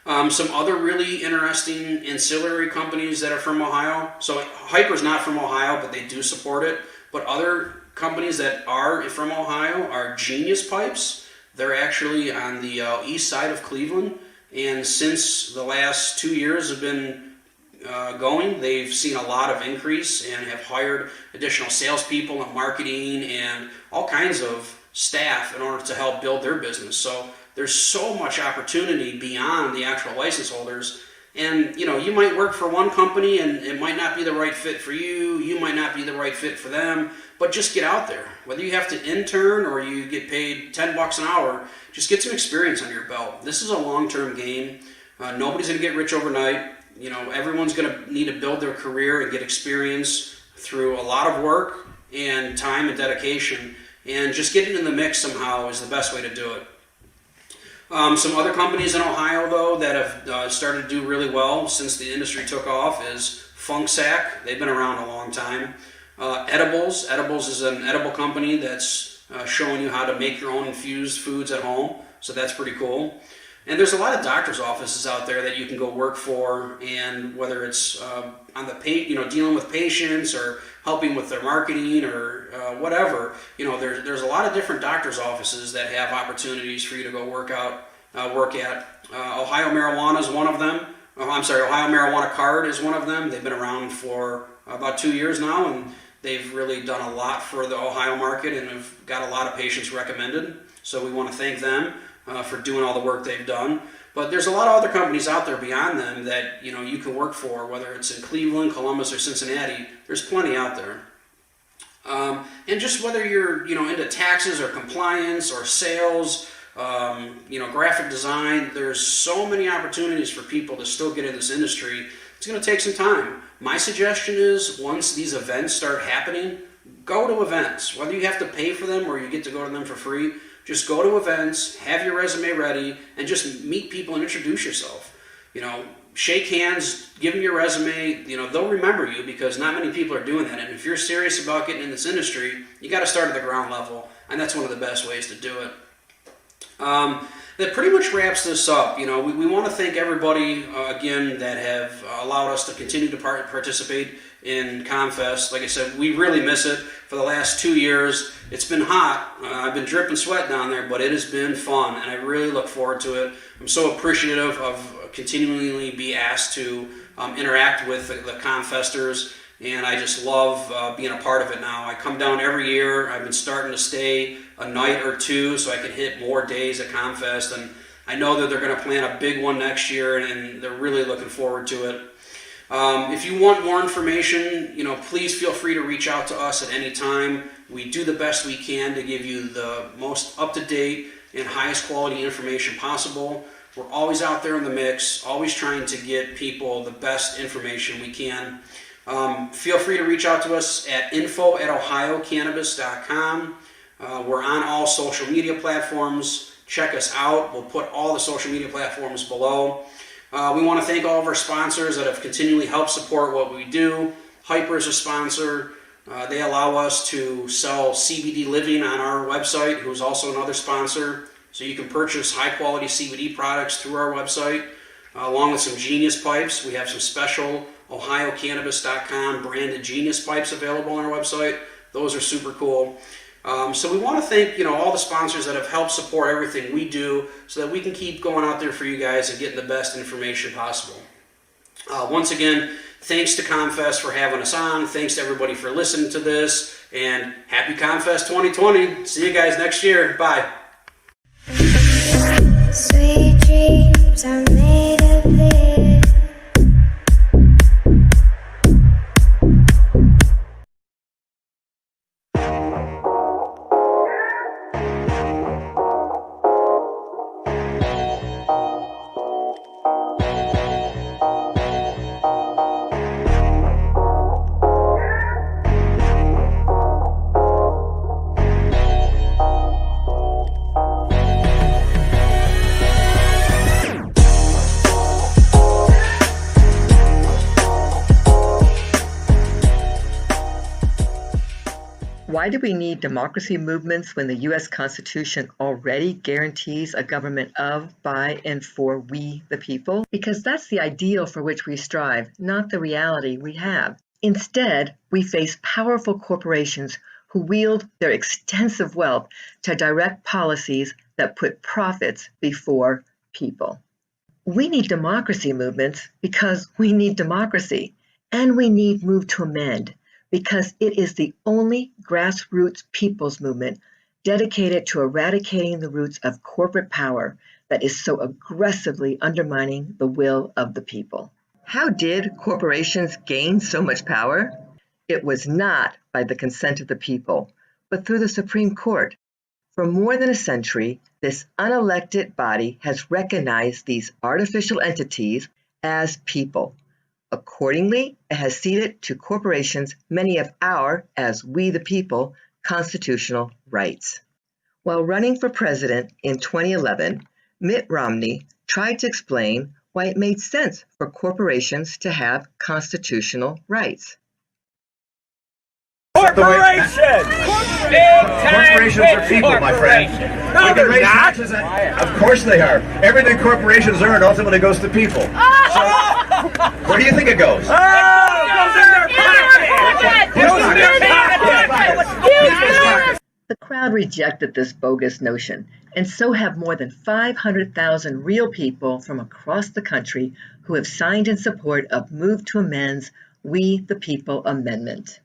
Some other really interesting ancillary companies that are from Ohio. So Hyper's not from Ohio, but they do support it. But other companies that are from Ohio are Genius Pipes. They're actually on the east side of Cleveland. And since the last 2 years have been going, they've seen a lot of increase and have hired additional salespeople and marketing and all kinds of staff in order to help build their business. So there's so much opportunity beyond the actual license holders. And you might work for one company and it might not be the right fit for you. You might not be the right fit for them. But just get out there. Whether you have to intern or you get paid $10 an hour, just get some experience under your belt. This is a long-term game. Nobody's going to get rich overnight. Everyone's going to need to build their career and get experience through a lot of work and time and dedication. And just getting in the mix somehow is the best way to do it. Some other companies in Ohio, though, that have started to do really well since the industry took off is Funksack. They've been around a long time. Edibles. Edibles is an edible company that's showing you how to make your own infused foods at home. So that's pretty cool. And there's a lot of doctor's offices out there that you can go work for, and whether it's on the dealing with patients or helping with their marketing or whatever, there's a lot of different doctor's offices that have opportunities for you to go work at. Ohio Marijuana is one of them. Ohio Marijuana Card is one of them. They've been around for about 2 years now, and they've really done a lot for the Ohio market and have got a lot of patients recommended. So we want to thank them for doing all the work they've done. But there's a lot of other companies out there beyond them that you can work for, whether it's in Cleveland, Columbus, or Cincinnati. There's plenty out there. And just whether you're into taxes or compliance or sales, graphic design, there's so many opportunities for people to still get in this industry. It's going to take some time. My suggestion is once these events start happening, go to events. Whether you have to pay for them or you get to go to them for free, just go to events, have your resume ready, and just meet people and introduce yourself. Shake hands, give them your resume. They'll remember you because not many people are doing that. And if you're serious about getting in this industry, you got to start at the ground level, and that's one of the best ways to do it. That pretty much wraps this up. We want to thank everybody again that have allowed us to continue to participate in ComFest. Like I said, we really miss it. For the last 2 years, it's been hot. I've been dripping sweat down there, but it has been fun, and I really look forward to it. I'm so appreciative of continually be asked to interact with the ComFesters, and I just love being a part of it now. I come down every year. I've been starting to stay a night or two so I can hit more days at ComFest, and I know that they're going to plan a big one next year, and they're really looking forward to it. If you want more information, please feel free to reach out to us at any time. We do the best we can to give you the most up-to-date and highest quality information possible. We're always out there in the mix, always trying to get people the best information we can. Feel free to reach out to us at info@ohiocannabis.com. We're on all social media platforms. Check us out. We'll put all the social media platforms below. We want to thank all of our sponsors that have continually helped support what we do. Hyper is a sponsor. They allow us to sell CBD Living on our website, who's also another sponsor. So you can purchase high-quality CBD products through our website, along with some Genius Pipes. We have some special ohiocannabis.com branded Genius Pipes available on our website. Those are super cool. So we want to thank all the sponsors that have helped support everything we do so that we can keep going out there for you guys and getting the best information possible. Once again, thanks to ComFest for having us on. Thanks to everybody for listening to this. And happy ComFest 2020. See you guys next year. Bye. Sweet dreams are made of this. Why do we need democracy movements when the U.S. Constitution already guarantees a government of, by, and for we, the people? Because that's the ideal for which we strive, not the reality we have. Instead, we face powerful corporations who wield their extensive wealth to direct policies that put profits before people. We need democracy movements because we need democracy, and we need Move to Amend because it is the only grassroots people's movement dedicated to eradicating the roots of corporate power that is so aggressively undermining the will of the people. How did corporations gain so much power? It was not by the consent of the people, but through the Supreme Court. For more than a century, this unelected body has recognized these artificial entities as people. Accordingly, it has ceded to corporations many of our, as we the people, constitutional rights. While running for president in 2011, Mitt Romney tried to explain why it made sense for corporations to have constitutional rights. Corporations! Corporations are people, my friend. No, they're not. Taxes, of course they are. Everything corporations earn ultimately goes to people. So, where do you think it goes? It goes in their pocket! It goes in their pocket! The crowd rejected this bogus notion, and so have more than 500,000 real people from across the country who have signed in support of Move to Amend's We the People Amendment.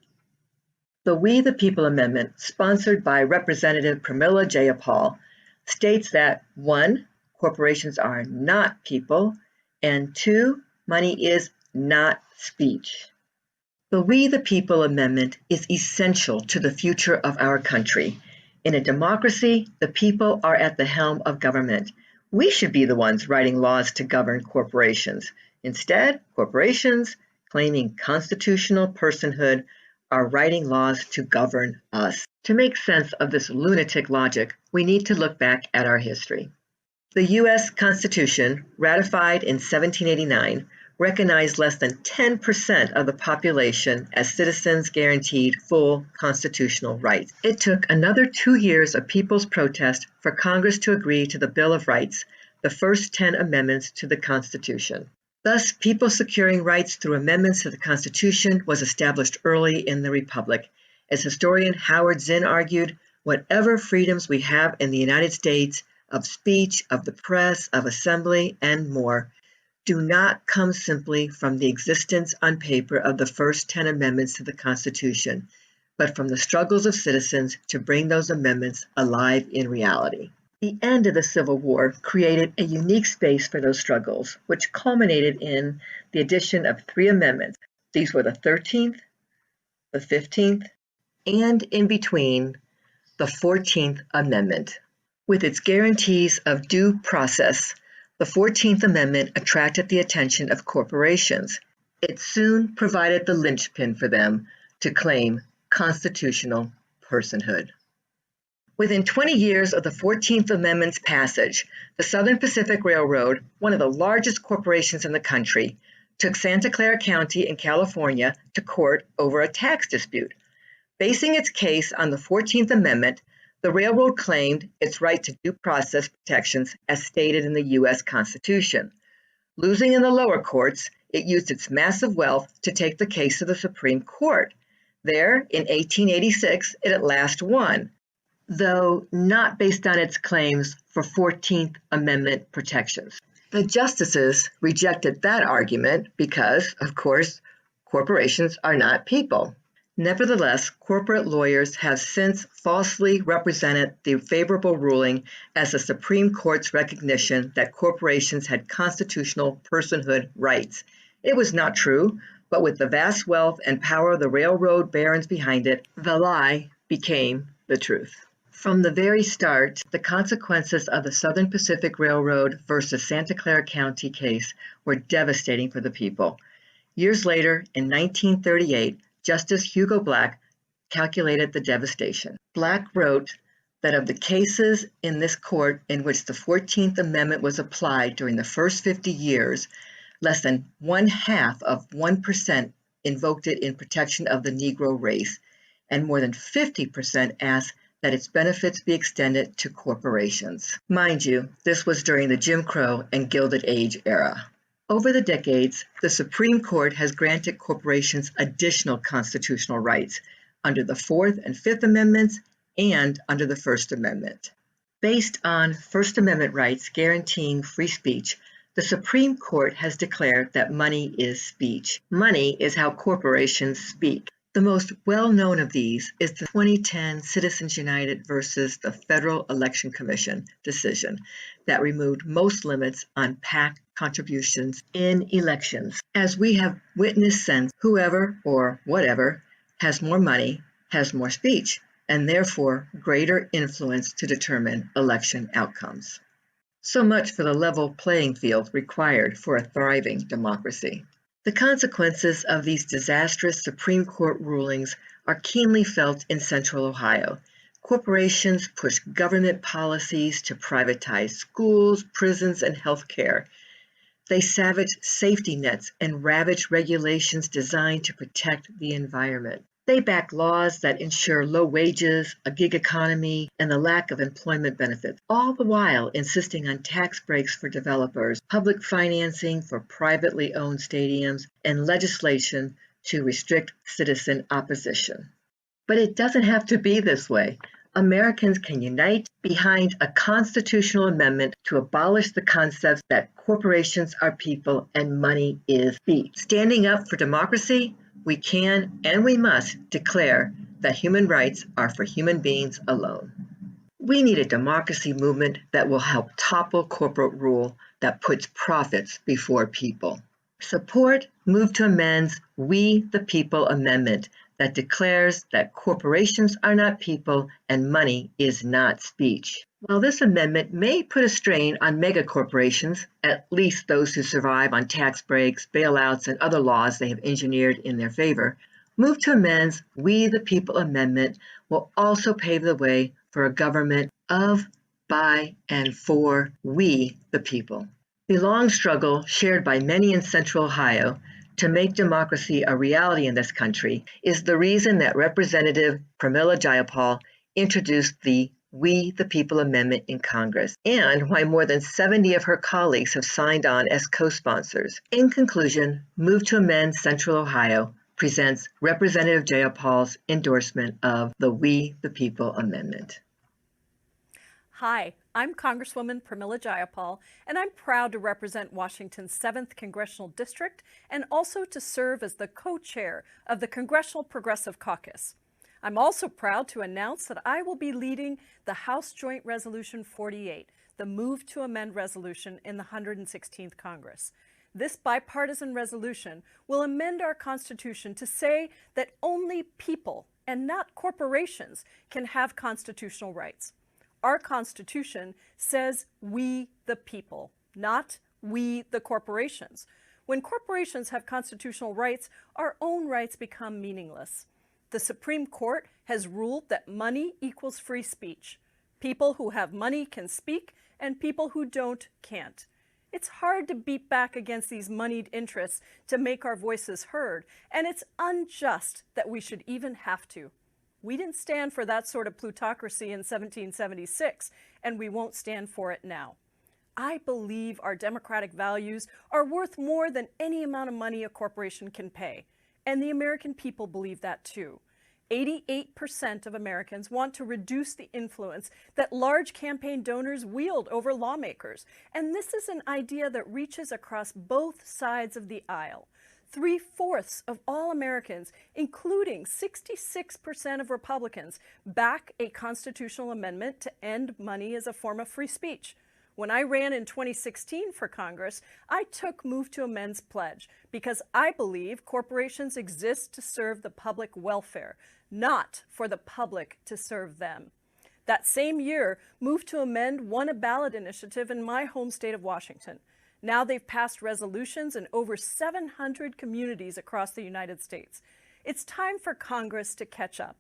The We the People Amendment, sponsored by Representative Pramila Jayapal, states that 1. Corporations are not people, and 2. Money is not speech. The We the People Amendment is essential to the future of our country. In a democracy, the people are at the helm of government. We should be the ones writing laws to govern corporations. Instead, corporations, claiming constitutional personhood, are writing laws to govern us. To make sense of this lunatic logic, we need to look back at our history. The U.S. Constitution, ratified in 1789, recognized less than 10% of the population as citizens guaranteed full constitutional rights. It took another 2 years of people's protest for Congress to agree to the Bill of Rights, the first 10 amendments to the Constitution. Thus, people securing rights through amendments to the Constitution was established early in the Republic. As historian Howard Zinn argued, whatever freedoms we have in the United States of speech, of the press, of assembly, and more, do not come simply from the existence on paper of the first 10 amendments to the Constitution, but from the struggles of citizens to bring those amendments alive in reality. The end of the Civil War created a unique space for those struggles, which culminated in the addition of 3 amendments. These were the 13th, the 15th, and in between, the 14th Amendment. With its guarantees of due process, the 14th Amendment attracted the attention of corporations. It soon provided the linchpin for them to claim constitutional personhood. Within 20 years of the 14th Amendment's passage, the Southern Pacific Railroad, one of the largest corporations in the country, took Santa Clara County in California to court over a tax dispute. Basing its case on the 14th Amendment, the railroad claimed its right to due process protections as stated in the U.S. Constitution. Losing in the lower courts, it used its massive wealth to take the case to the Supreme Court. There, in 1886, it at last won, though not based on its claims for 14th Amendment protections. The justices rejected that argument because, of course, corporations are not people. Nevertheless, corporate lawyers have since falsely represented the favorable ruling as the Supreme Court's recognition that corporations had constitutional personhood rights. It was not true, but with the vast wealth and power of the railroad barons behind it, the lie became the truth. From the very start, the consequences of the Southern Pacific Railroad versus Santa Clara County case were devastating for the people. Years later, in 1938, Justice Hugo Black calculated the devastation. Black wrote that of the cases in this court in which the 14th Amendment was applied during the first 50 years, less than 1/2 of 1% invoked it in protection of the Negro race, and more than 50% asked that its benefits be extended to corporations. Mind you, this was during the Jim Crow and Gilded Age era. Over the decades, the Supreme Court has granted corporations additional constitutional rights under the Fourth and Fifth Amendments and under the First Amendment. Based on First Amendment rights guaranteeing free speech, the Supreme Court has declared that money is speech. Money is how corporations speak. The most well-known of these is the 2010 Citizens United versus the Federal Election Commission decision that removed most limits on PAC contributions in elections. As we have witnessed since, whoever or whatever has more money has more speech, and therefore greater influence to determine election outcomes. So much for the level playing field required for a thriving democracy. The consequences of these disastrous Supreme Court rulings are keenly felt in Central Ohio. Corporations push government policies to privatize schools, prisons, and health care. They savage safety nets and ravage regulations designed to protect the environment. They back laws that ensure low wages, a gig economy, and the lack of employment benefits, all the while insisting on tax breaks for developers, public financing for privately owned stadiums, and legislation to restrict citizen opposition. But it doesn't have to be this way. Americans can unite behind a constitutional amendment to abolish the concept that corporations are people and money is speech. Standing up for democracy, we can and we must declare that human rights are for human beings alone. We need a democracy movement that will help topple corporate rule that puts profits before people. Support Move to Amend's We the People Amendment that declares that corporations are not people and money is not speech. While this amendment may put a strain on mega corporations, at least those who survive on tax breaks, bailouts, and other laws they have engineered in their favor, Move to Amend's We the People Amendment will also pave the way for a government of, by, and for we the people. The long struggle shared by many in Central Ohio to make democracy a reality in this country is the reason that Representative Pramila Jayapal introduced the We the People Amendment in Congress, and why more than 70 of her colleagues have signed on as co-sponsors. In conclusion, Move to Amend Central Ohio presents Representative Jayapal's endorsement of the We the People Amendment. Hi, I'm Congresswoman Pramila Jayapal, and I'm proud to represent Washington's 7th Congressional District and also to serve as the co-chair of the Congressional Progressive Caucus. I'm also proud to announce that I will be leading the House Joint Resolution 48, the Move to Amend resolution in the 116th Congress. This bipartisan resolution will amend our Constitution to say that only people and not corporations can have constitutional rights. Our Constitution says we the people, not we the corporations. When corporations have constitutional rights, our own rights become meaningless. The Supreme Court has ruled that money equals free speech. People who have money can speak, and people who don't can't. It's hard to beat back against these moneyed interests to make our voices heard, and it's unjust that we should even have to. We didn't stand for that sort of plutocracy in 1776, and we won't stand for it now. I believe our democratic values are worth more than any amount of money a corporation can pay, and the American people believe that too. 88% of Americans want to reduce the influence that large campaign donors wield over lawmakers, and this is an idea that reaches across both sides of the aisle. 3/4 of all Americans, including 66% of Republicans, back a constitutional amendment to end money as a form of free speech. When I ran in 2016 for Congress, I took Move to Amend's pledge because I believe corporations exist to serve the public welfare, not for the public to serve them. That same year, Move to Amend won a ballot initiative in my home state of Washington. Now they've passed resolutions in over 700 communities across the United States. It's time for Congress to catch up.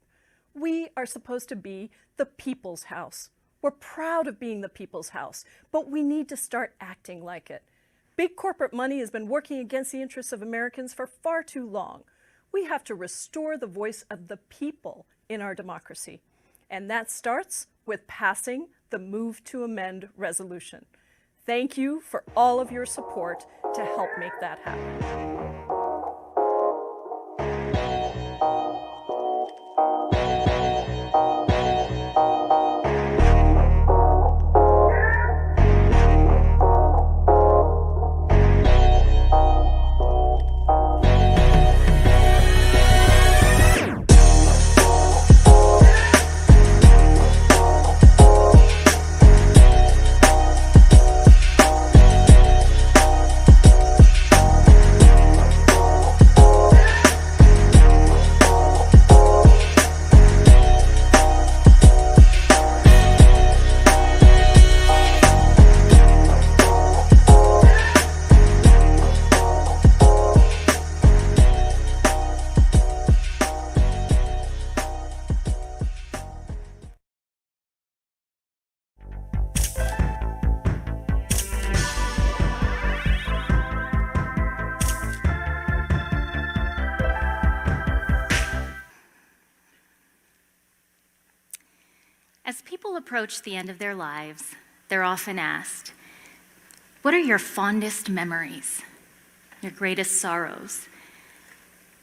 We are supposed to be the people's house. We're proud of being the people's house, but we need to start acting like it. Big corporate money has been working against the interests of Americans for far too long. We have to restore the voice of the people in our democracy. And that starts with passing the Move to Amend resolution. Thank you for all of your support to help make that happen. As people approach the end of their lives, they're often asked, what are your fondest memories, your greatest sorrows?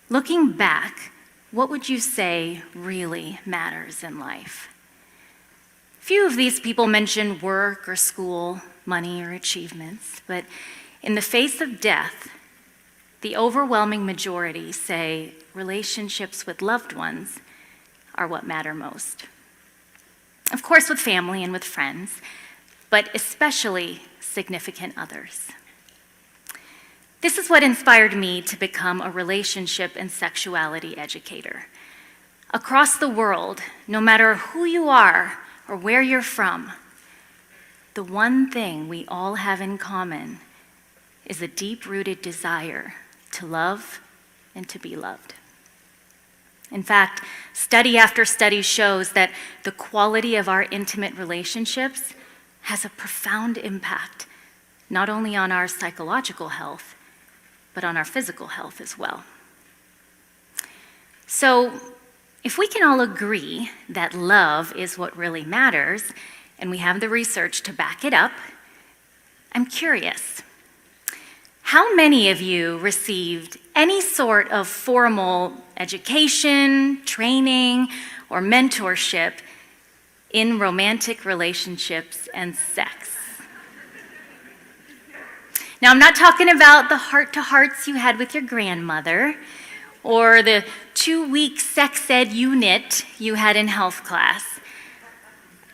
Looking back, what would you say really matters in life? Few of these people mention work or school, money or achievements, but in the face of death, the overwhelming majority say relationships with loved ones are what matter most. Of course, with family and with friends, but especially significant others. This is what inspired me to become a relationship and sexuality educator. Across the world, no matter who you are or where you're from, the one thing we all have in common is a deep-rooted desire to love and to be loved. In fact, study after study shows that the quality of our intimate relationships has a profound impact, not only on our psychological health, but on our physical health as well. So, if we can all agree that love is what really matters, and we have the research to back it up, I'm curious. How many of you received any sort of formal education, training, or mentorship in romantic relationships and sex? Now, I'm not talking about the heart-to-hearts you had with your grandmother or the 2-week sex ed unit you had in health class.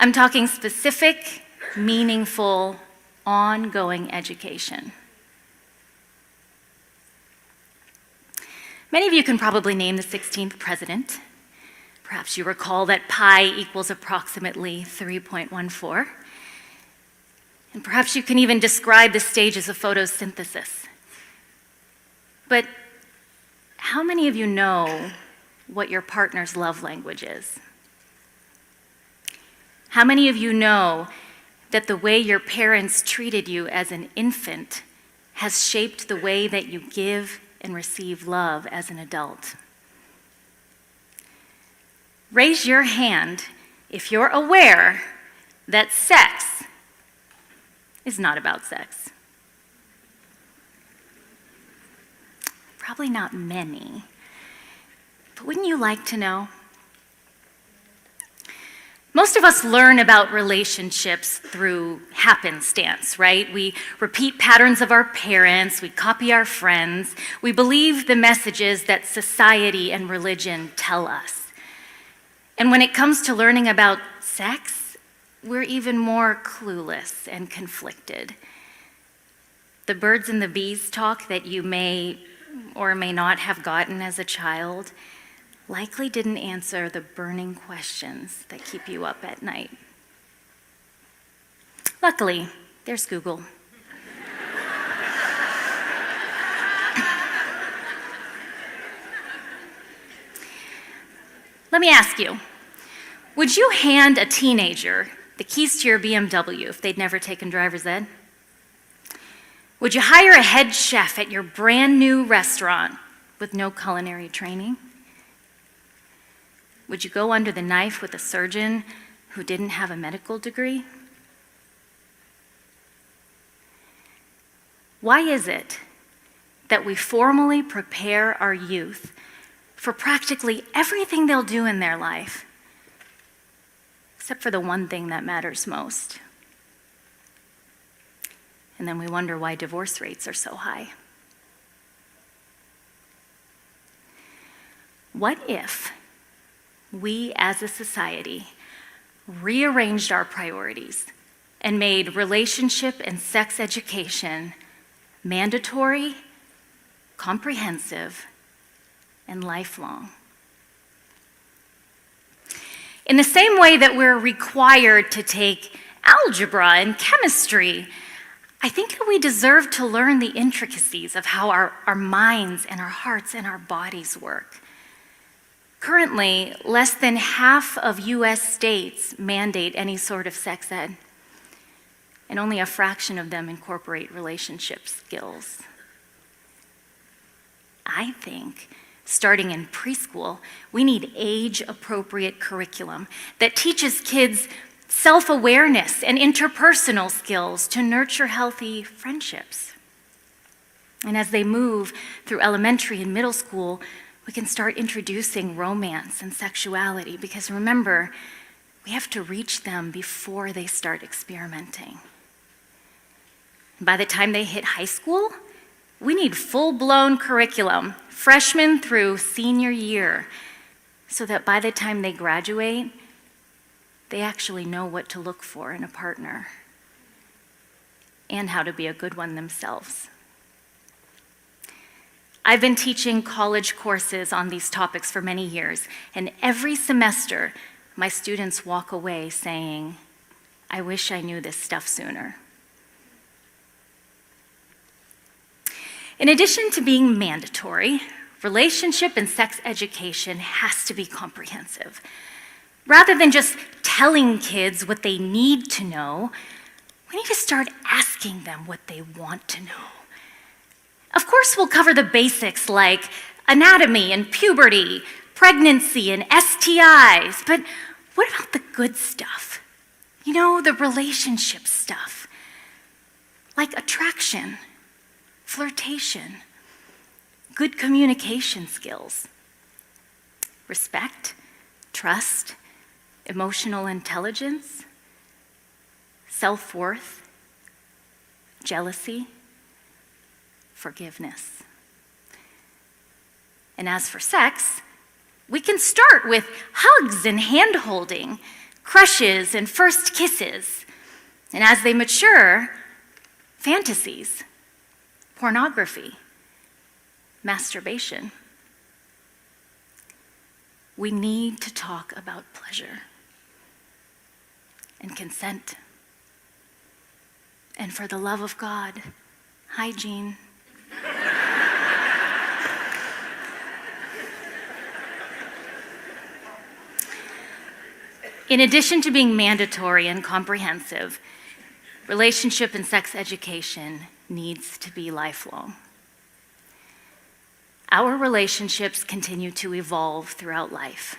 I'm talking specific, meaningful, ongoing education. Many of you can probably name the 16th president. Perhaps you recall that pi equals approximately 3.14. And perhaps you can even describe the stages of photosynthesis. But how many of you know what your partner's love language is? How many of you know that the way your parents treated you as an infant has shaped the way that you give and receive love as an adult? Raise your hand if you're aware that sex is not about sex. Probably not many, but wouldn't you like to know? Most of us learn about relationships through happenstance, right? We repeat patterns of our parents, we copy our friends, we believe the messages that society and religion tell us. And when it comes to learning about sex, we're even more clueless and conflicted. The birds and the bees talk that you may or may not have gotten as a child likely didn't answer the burning questions that keep you up at night. Luckily, there's Google. Let me ask you, would you hand a teenager the keys to your BMW if they'd never taken driver's ed? Would you hire a head chef at your brand new restaurant with no culinary training? Would you go under the knife with a surgeon who didn't have a medical degree? Why is it that we formally prepare our youth for practically everything they'll do in their life, except for the one thing that matters most? And then we wonder why divorce rates are so high. What if we as a society rearranged our priorities and made relationship and sex education mandatory, comprehensive, and lifelong? In the same way that we're required to take algebra and chemistry, I think that we deserve to learn the intricacies of how our minds and our hearts and our bodies work. Currently, less than half of US states mandate any sort of sex ed, and only a fraction of them incorporate relationship skills. I think, starting in preschool, we need age-appropriate curriculum that teaches kids self-awareness and interpersonal skills to nurture healthy friendships. And as they move through elementary and middle school, we can start introducing romance and sexuality, because remember, we have to reach them before they start experimenting. By the time they hit high school, we need full-blown curriculum, freshman through senior year, so that by the time they graduate, they actually know what to look for in a partner and how to be a good one themselves. I've been teaching college courses on these topics for many years, and every semester, my students walk away saying, "I wish I knew this stuff sooner." In addition to being mandatory, relationship and sex education has to be comprehensive. Rather than just telling kids what they need to know, we need to start asking them what they want to know. Of course, we'll cover the basics like anatomy and puberty, pregnancy and STIs, but what about the good stuff? You know, the relationship stuff, like attraction, flirtation, good communication skills, respect, trust, emotional intelligence, self-worth, jealousy, forgiveness. And as for sex, we can start with hugs and hand-holding, crushes and first kisses. And as they mature, fantasies, pornography, masturbation. We need to talk about pleasure and consent. And for the love of God, hygiene. In addition to being mandatory and comprehensive, relationship and sex education needs to be lifelong. Our relationships continue to evolve throughout life.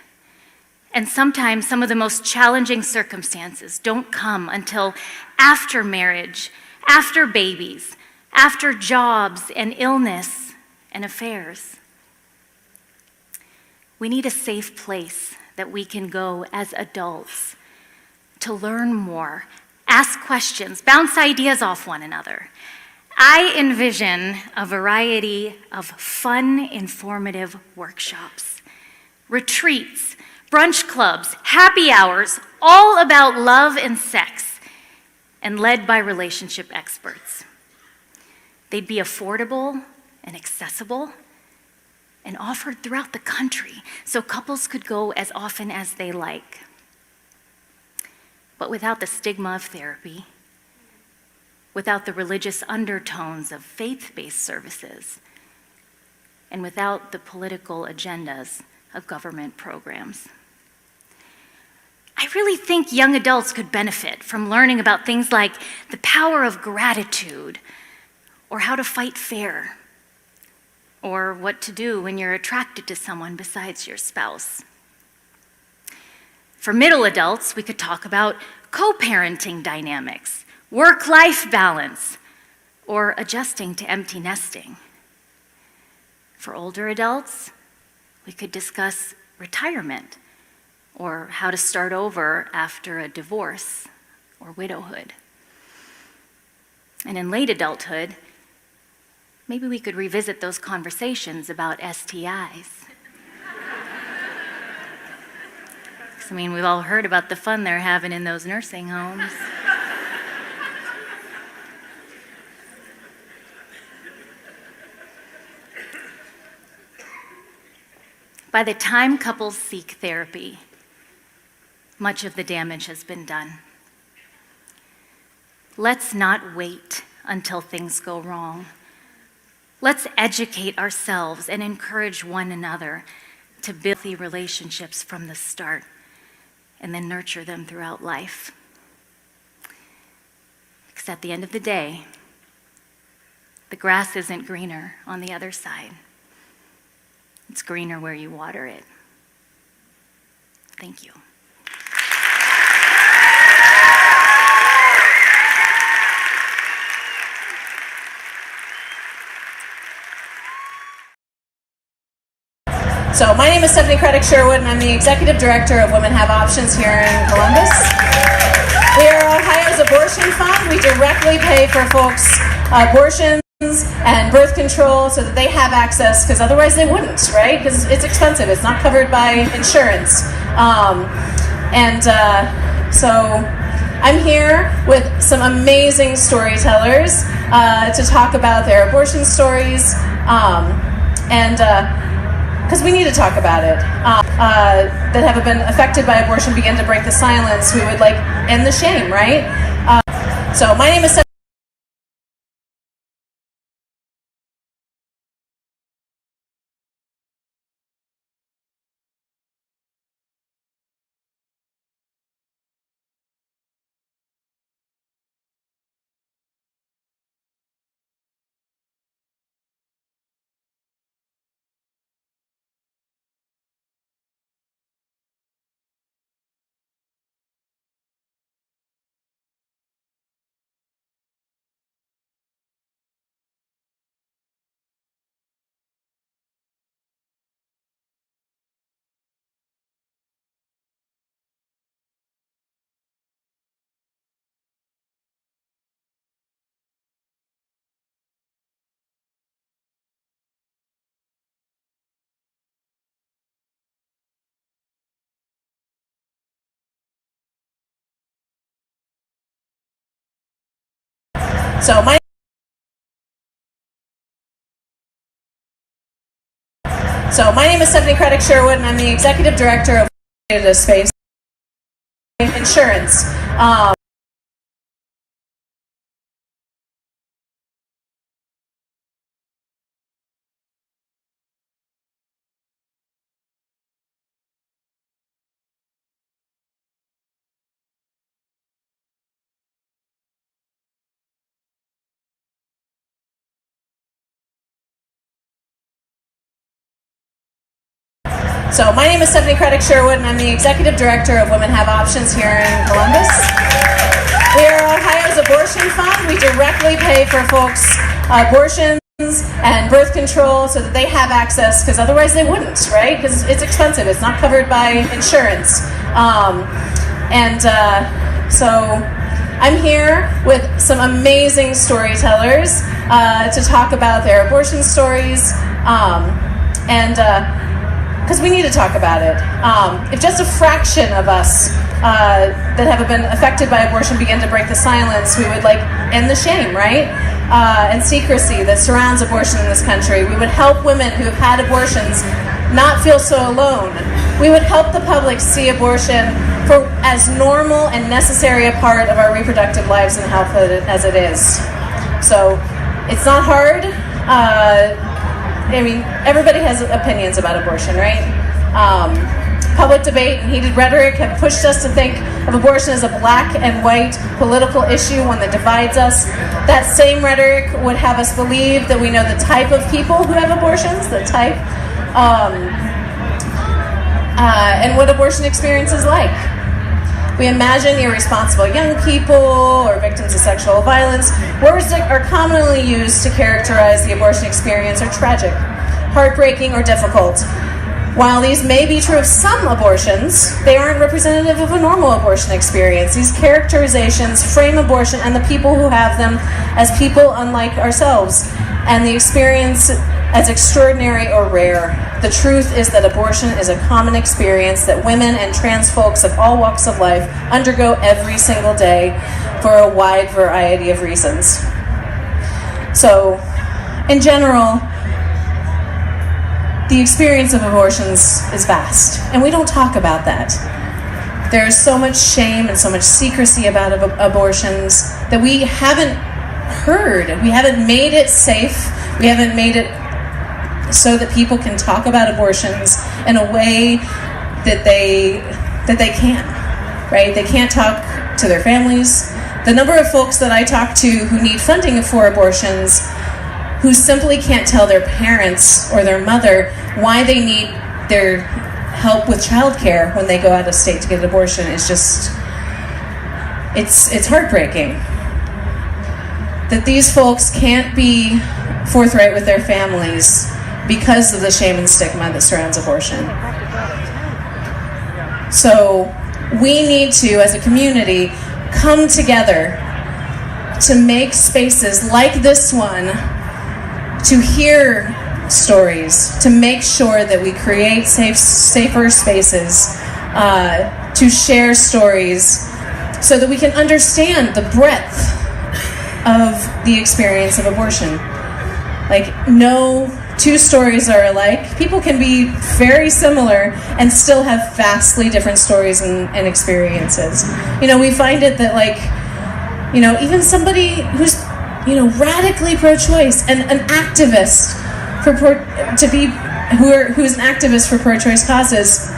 And sometimes some of the most challenging circumstances don't come until after marriage, after babies, after jobs and illness and affairs. We need a safe place that we can go as adults to learn more, ask questions, bounce ideas off one another. I envision a variety of fun, informative workshops, retreats, brunch clubs, happy hours, all about love and sex, and led by relationship experts. They'd be affordable and accessible and offered throughout the country so couples could go as often as they like. But without the stigma of therapy, without the religious undertones of faith-based services, and without the political agendas of government programs. I really think young adults could benefit from learning about things like the power of gratitude, or how to fight fair, or what to do when you're attracted to someone besides your spouse. For middle adults, we could talk about co-parenting dynamics, work-life balance, or adjusting to empty nesting. For older adults, we could discuss retirement or how to start over after a divorce or widowhood. And in late adulthood, maybe we could revisit those conversations about STIs. I mean, we've all heard about the fun they're having in those nursing homes. By the time couples seek therapy, much of the damage has been done. Let's not wait until things go wrong. Let's educate ourselves and encourage one another to build healthy relationships from the start and then nurture them throughout life. Because at the end of the day, the grass isn't greener on the other side. It's greener where you water it. Thank you. So my name is Stephanie Craddock-Sherwood, and I'm the Executive Director of Women Have Options here in Columbus. We are Ohio's abortion fund. We directly pay for folks' abortions and birth control so that they have access, because otherwise they wouldn't, right? Because it's expensive. It's not covered by insurance. So I'm here with some amazing storytellers to talk about their abortion stories, because we need to talk about it, that have been affected by abortion begin to break the silence. We would end the shame, right? So my name is my name is Stephanie Craddock-Sherwood, and I'm the Executive Director of Space Insurance. So my name is Stephanie Craddock-Sherwood, and I'm the Executive Director of Women Have Options here in Columbus. We are Ohio's abortion fund. We directly pay for folks' abortions and birth control so that they have access, because otherwise they wouldn't, right? Because it's expensive. It's not covered by insurance. So I'm here with some amazing storytellers to talk about their abortion stories, because we need to talk about it. If just a fraction of us that have been affected by abortion begin to break the silence, we would end the shame, right? And secrecy that surrounds abortion in this country. We would help women who have had abortions not feel so alone. We would help the public see abortion for as normal and necessary a part of our reproductive lives and health as it is. So it's not hard. I mean, everybody has opinions about abortion, right? Public debate and heated rhetoric have pushed us to think of abortion as a black and white political issue, one that divides us. That same rhetoric would have us believe that we know the type of people who have abortions, the type, and what abortion experience is like. We imagine irresponsible young people or victims of sexual violence. Words that are commonly used to characterize the abortion experience are tragic, heartbreaking, or difficult. While these may be true of some abortions, they aren't representative of a normal abortion experience. These characterizations frame abortion and the people who have them as people unlike ourselves, and the experience as extraordinary or rare. The truth is that abortion is a common experience that women and trans folks of all walks of life undergo every single day for a wide variety of reasons. So, in general, the experience of abortions is vast, and we don't talk about that. There's so much shame and so much secrecy about abortions that we haven't heard. We haven't made it safe. We haven't made it so that people can talk about abortions in a way that they can, right? They can't talk to their families. The number of folks that I talk to who need funding for abortions who simply can't tell their parents or their mother why they need their help with childcare when they go out of state to get an abortion is just, it's heartbreaking. That these folks can't be forthright with their families because of the shame and stigma that surrounds abortion. So we need to, as a community, come together to make spaces like this one, to hear stories, to make sure that we create safer spaces, to share stories so that we can understand the breadth of the experience of abortion. Like, no two stories are alike. People can be very similar and still have vastly different stories and experiences. You know, we find it that, like, you know, even somebody who's, you know, radically pro-choice and an activist who's an activist for pro-choice causes,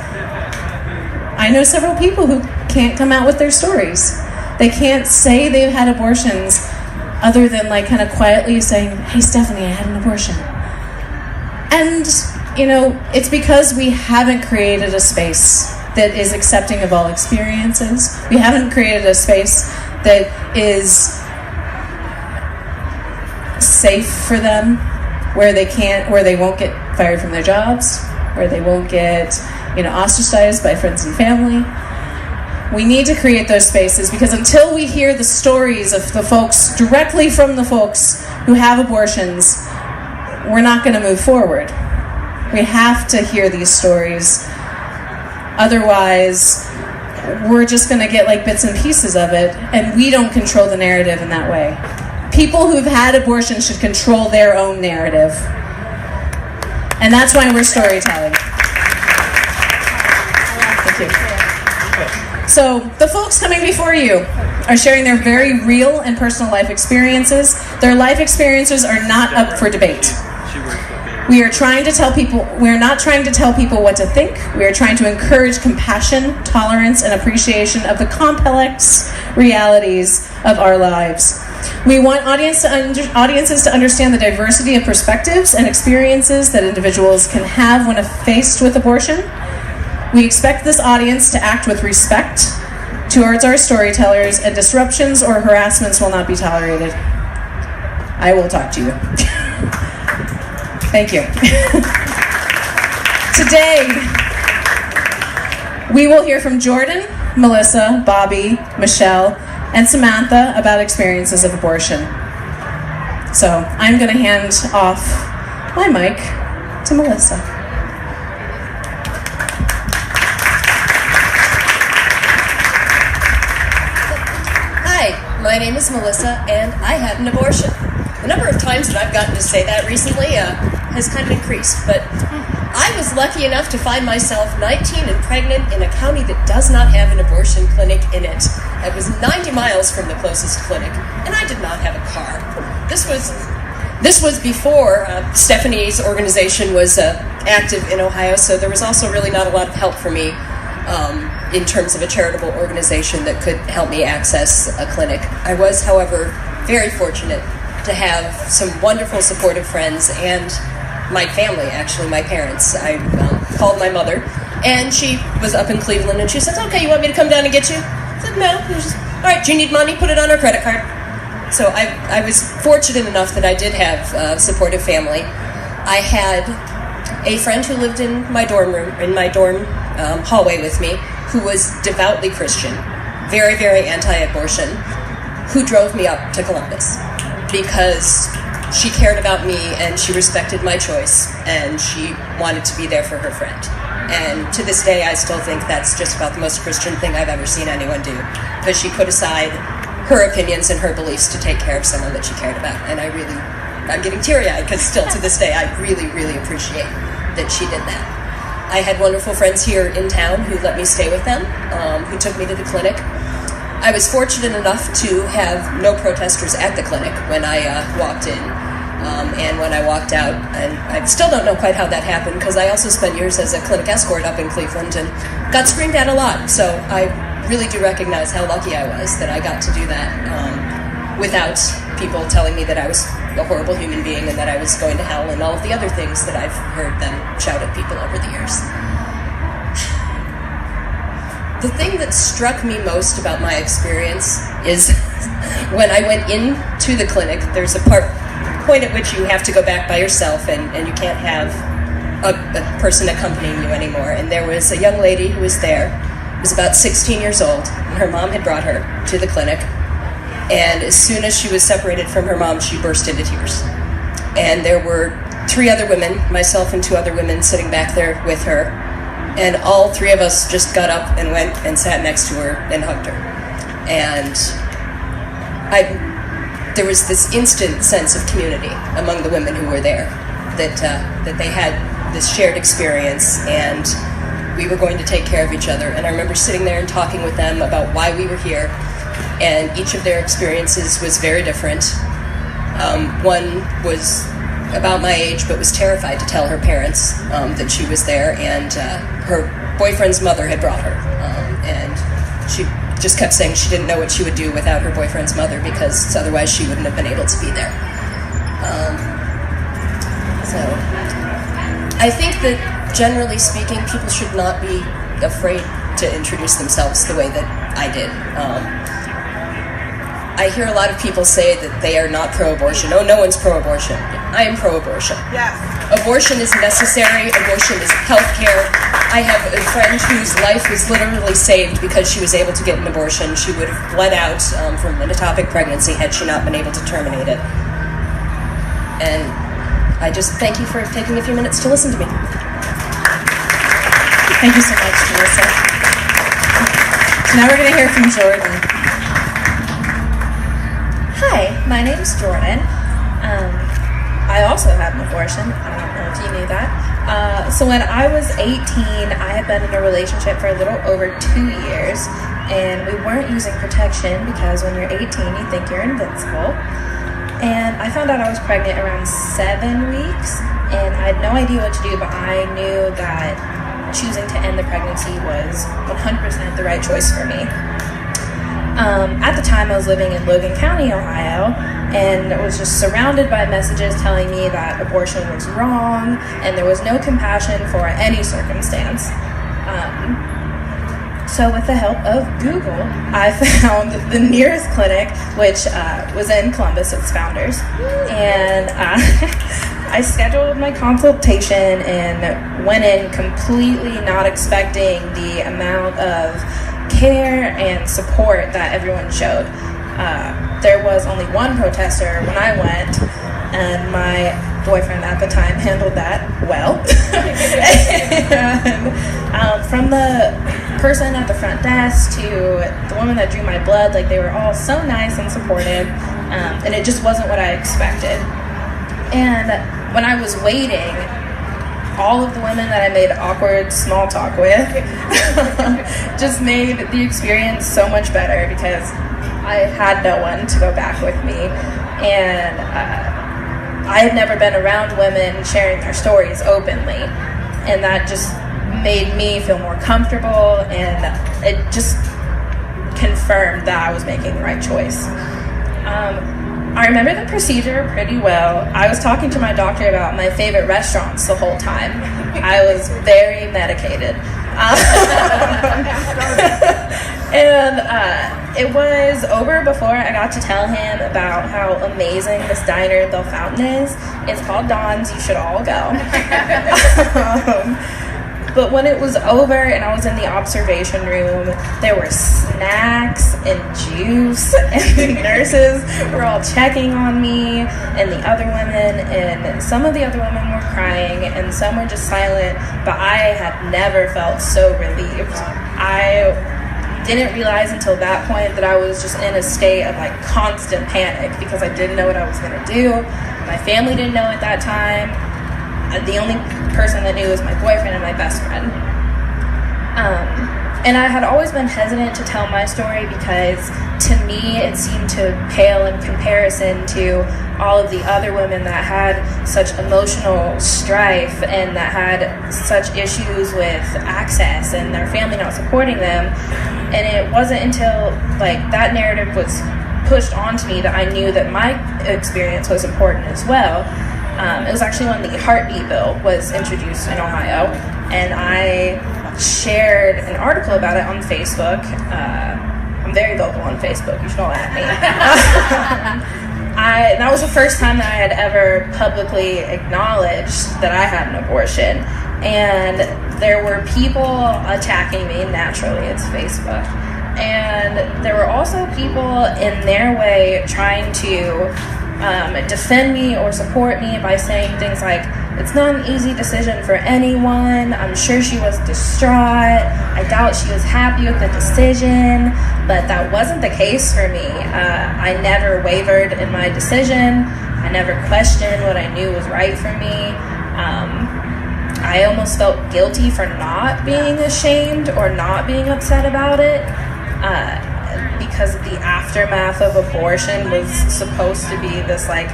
I know several people who can't come out with their stories. They can't say they've had abortions other than, like, kind of quietly saying, "Hey, Stephanie, I had an abortion." And, you know, it's because we haven't created a space that is accepting of all experiences. We haven't created a space that is safe for them, where they won't get fired from their jobs, where they won't get, you know, ostracized by friends and family. We need to create those spaces, because until we hear the stories of the folks, directly from the folks who have abortions, we're not going to move forward. We have to hear these stories. Otherwise, we're just going to get, like, bits and pieces of it, and we don't control the narrative in that way. People who've had abortion should control their own narrative. And that's why we're storytelling. Thank you. So, the folks coming before you are sharing their very real and personal life experiences. Their life experiences are not up for debate. We are trying to tell people, we're not trying to tell people what to think. We are trying to encourage compassion, tolerance, and appreciation of the complex realities of our lives. We want audiences to understand the diversity of perspectives and experiences that individuals can have when faced with abortion. We expect this audience to act with respect towards our storytellers, and disruptions or harassments will not be tolerated. I will talk to you. Thank you. Today, we will hear from Jordan, Melissa, Bobby, Michelle, and Samantha about experiences of abortion. So I'm going to hand off my mic to Melissa. Hi, my name is Melissa, and I had an abortion. The number of times that I've gotten to say that recently has kind of increased, but I was lucky enough to find myself 19 and pregnant in a county that does not have an abortion clinic in it. It was 90 miles from the closest clinic, and I did not have a car. This was before Stephanie's organization was active in Ohio, so there was also really not a lot of help for me in terms of a charitable organization that could help me access a clinic. I was, however, very fortunate to have some wonderful supportive friends and my family, actually, my parents. I called my mother, and she was up in Cleveland, and she said, "Okay, you want me to come down and get you?" I said, no. It was just, all right, do you need money? Put it on our credit card. So I was fortunate enough that I did have a supportive family. I had a friend who lived in my dorm hallway with me, who was devoutly Christian, very, very anti-abortion, who drove me up to Columbus because she cared about me and she respected my choice and she wanted to be there for her friend. And to this day, I still think that's just about the most Christian thing I've ever seen anyone do, because she put aside her opinions and her beliefs to take care of someone that she cared about. And I'm getting teary-eyed because still to this day, I really, really appreciate that she did that. I had wonderful friends here in town who let me stay with them, who took me to the clinic. I was fortunate enough to have no protesters at the clinic when I walked in and when I walked out. And I still don't know quite how that happened because I also spent years as a clinic escort up in Cleveland and got screamed at a lot. So I really do recognize how lucky I was that I got to do that without people telling me that I was a horrible human being and that I was going to hell and all of the other things that I've heard them shout at people over the years. The thing that struck me most about my experience is when I went into the clinic, there's a point at which you have to go back by yourself and you can't have a person accompanying you anymore. And there was a young lady who was there, who was about 16 years old, and her mom had brought her to the clinic. And as soon as she was separated from her mom, she burst into tears. And there were 3 other women, myself and 2 other women, sitting back there with her. And all 3 of us just got up and went and sat next to her and hugged her. And there was this instant sense of community among the women who were there, that they had this shared experience and we were going to take care of each other. And I remember sitting there and talking with them about why we were here. And each of their experiences was very different. One was about my age, but was terrified to tell her parents that she was there, and her boyfriend's mother had brought her. And she just kept saying she didn't know what she would do without her boyfriend's mother, because otherwise she wouldn't have been able to be there. So I think that generally speaking, people should not be afraid to introduce themselves the way that I did. I hear a lot of people say that they are not pro-abortion. Oh, no one's pro-abortion. I am pro-abortion. Yes. Abortion is necessary. Abortion is health care. I have a friend whose life was literally saved because she was able to get an abortion. She would have bled out from an ectopic pregnancy had she not been able to terminate it. And I just thank you for taking a few minutes to listen to me. Thank you so much, Melissa. Now we're going to hear from Jordan. Hi, my name's Jordan. I also had an abortion. I don't know if you knew that. So when I was 18, I had been in a relationship for a little over 2 years, and we weren't using protection because when you're 18, you think you're invincible. And I found out I was pregnant around 7 weeks, and I had no idea what to do, but I knew that choosing to end the pregnancy was 100% the right choice for me. At the time, I was living in Logan County, Ohio, and I was just surrounded by messages telling me that abortion was wrong and there was no compassion for any circumstance. So with the help of Google, I found the nearest clinic, which was in Columbus, its Founders, and I scheduled my consultation and went in completely not expecting the amount of care and support that everyone showed. There was only one protester when I went, and my boyfriend at the time handled that well. And, from the person at the front desk to the woman that drew my blood, like, they were all so nice and supportive, and it just wasn't what I expected. And when I was waiting, all of the women that I made awkward small talk with just made the experience so much better because I had no one to go back with me. And I had never been around women sharing their stories openly. And that just made me feel more comfortable, and it just confirmed that I was making the right choice. I remember the procedure pretty well. I was talking to my doctor about my favorite restaurants the whole time. I was very medicated. And it was over before I got to tell him about how amazing this diner in Bell Fountain is. It's called Don's. You should all go. But when it was over and I was in the observation room, there were snacks and juice, and the nurses were all checking on me and the other women, and some of the other women were crying and some were just silent, but I had never felt so relieved. I didn't realize until that point that I was just in a state of like constant panic because I didn't know what I was going to do. My family didn't know at that time. The only person that knew was my boyfriend and my best friend. And I had always been hesitant to tell my story because to me it seemed to pale in comparison to all of the other women that had such emotional strife and that had such issues with access and their family not supporting them. And it wasn't until like that narrative was pushed onto me that I knew that my experience was important as well. It was actually when the Heartbeat Bill was introduced in Ohio, and I shared an article about it on Facebook. I'm very vocal on Facebook, you should all at me. That was the first time that I had ever publicly acknowledged that I had an abortion, and there were people attacking me. Naturally, it's Facebook. And there were also people in their way trying to defend me or support me by saying things like, it's not an easy decision for anyone, I'm sure she was distraught, I doubt she was happy with the decision, but that wasn't the case for me. I never wavered in my decision, I never questioned what I knew was right for me. I almost felt guilty for not being ashamed or not being upset about it. Because the aftermath of abortion was supposed to be this like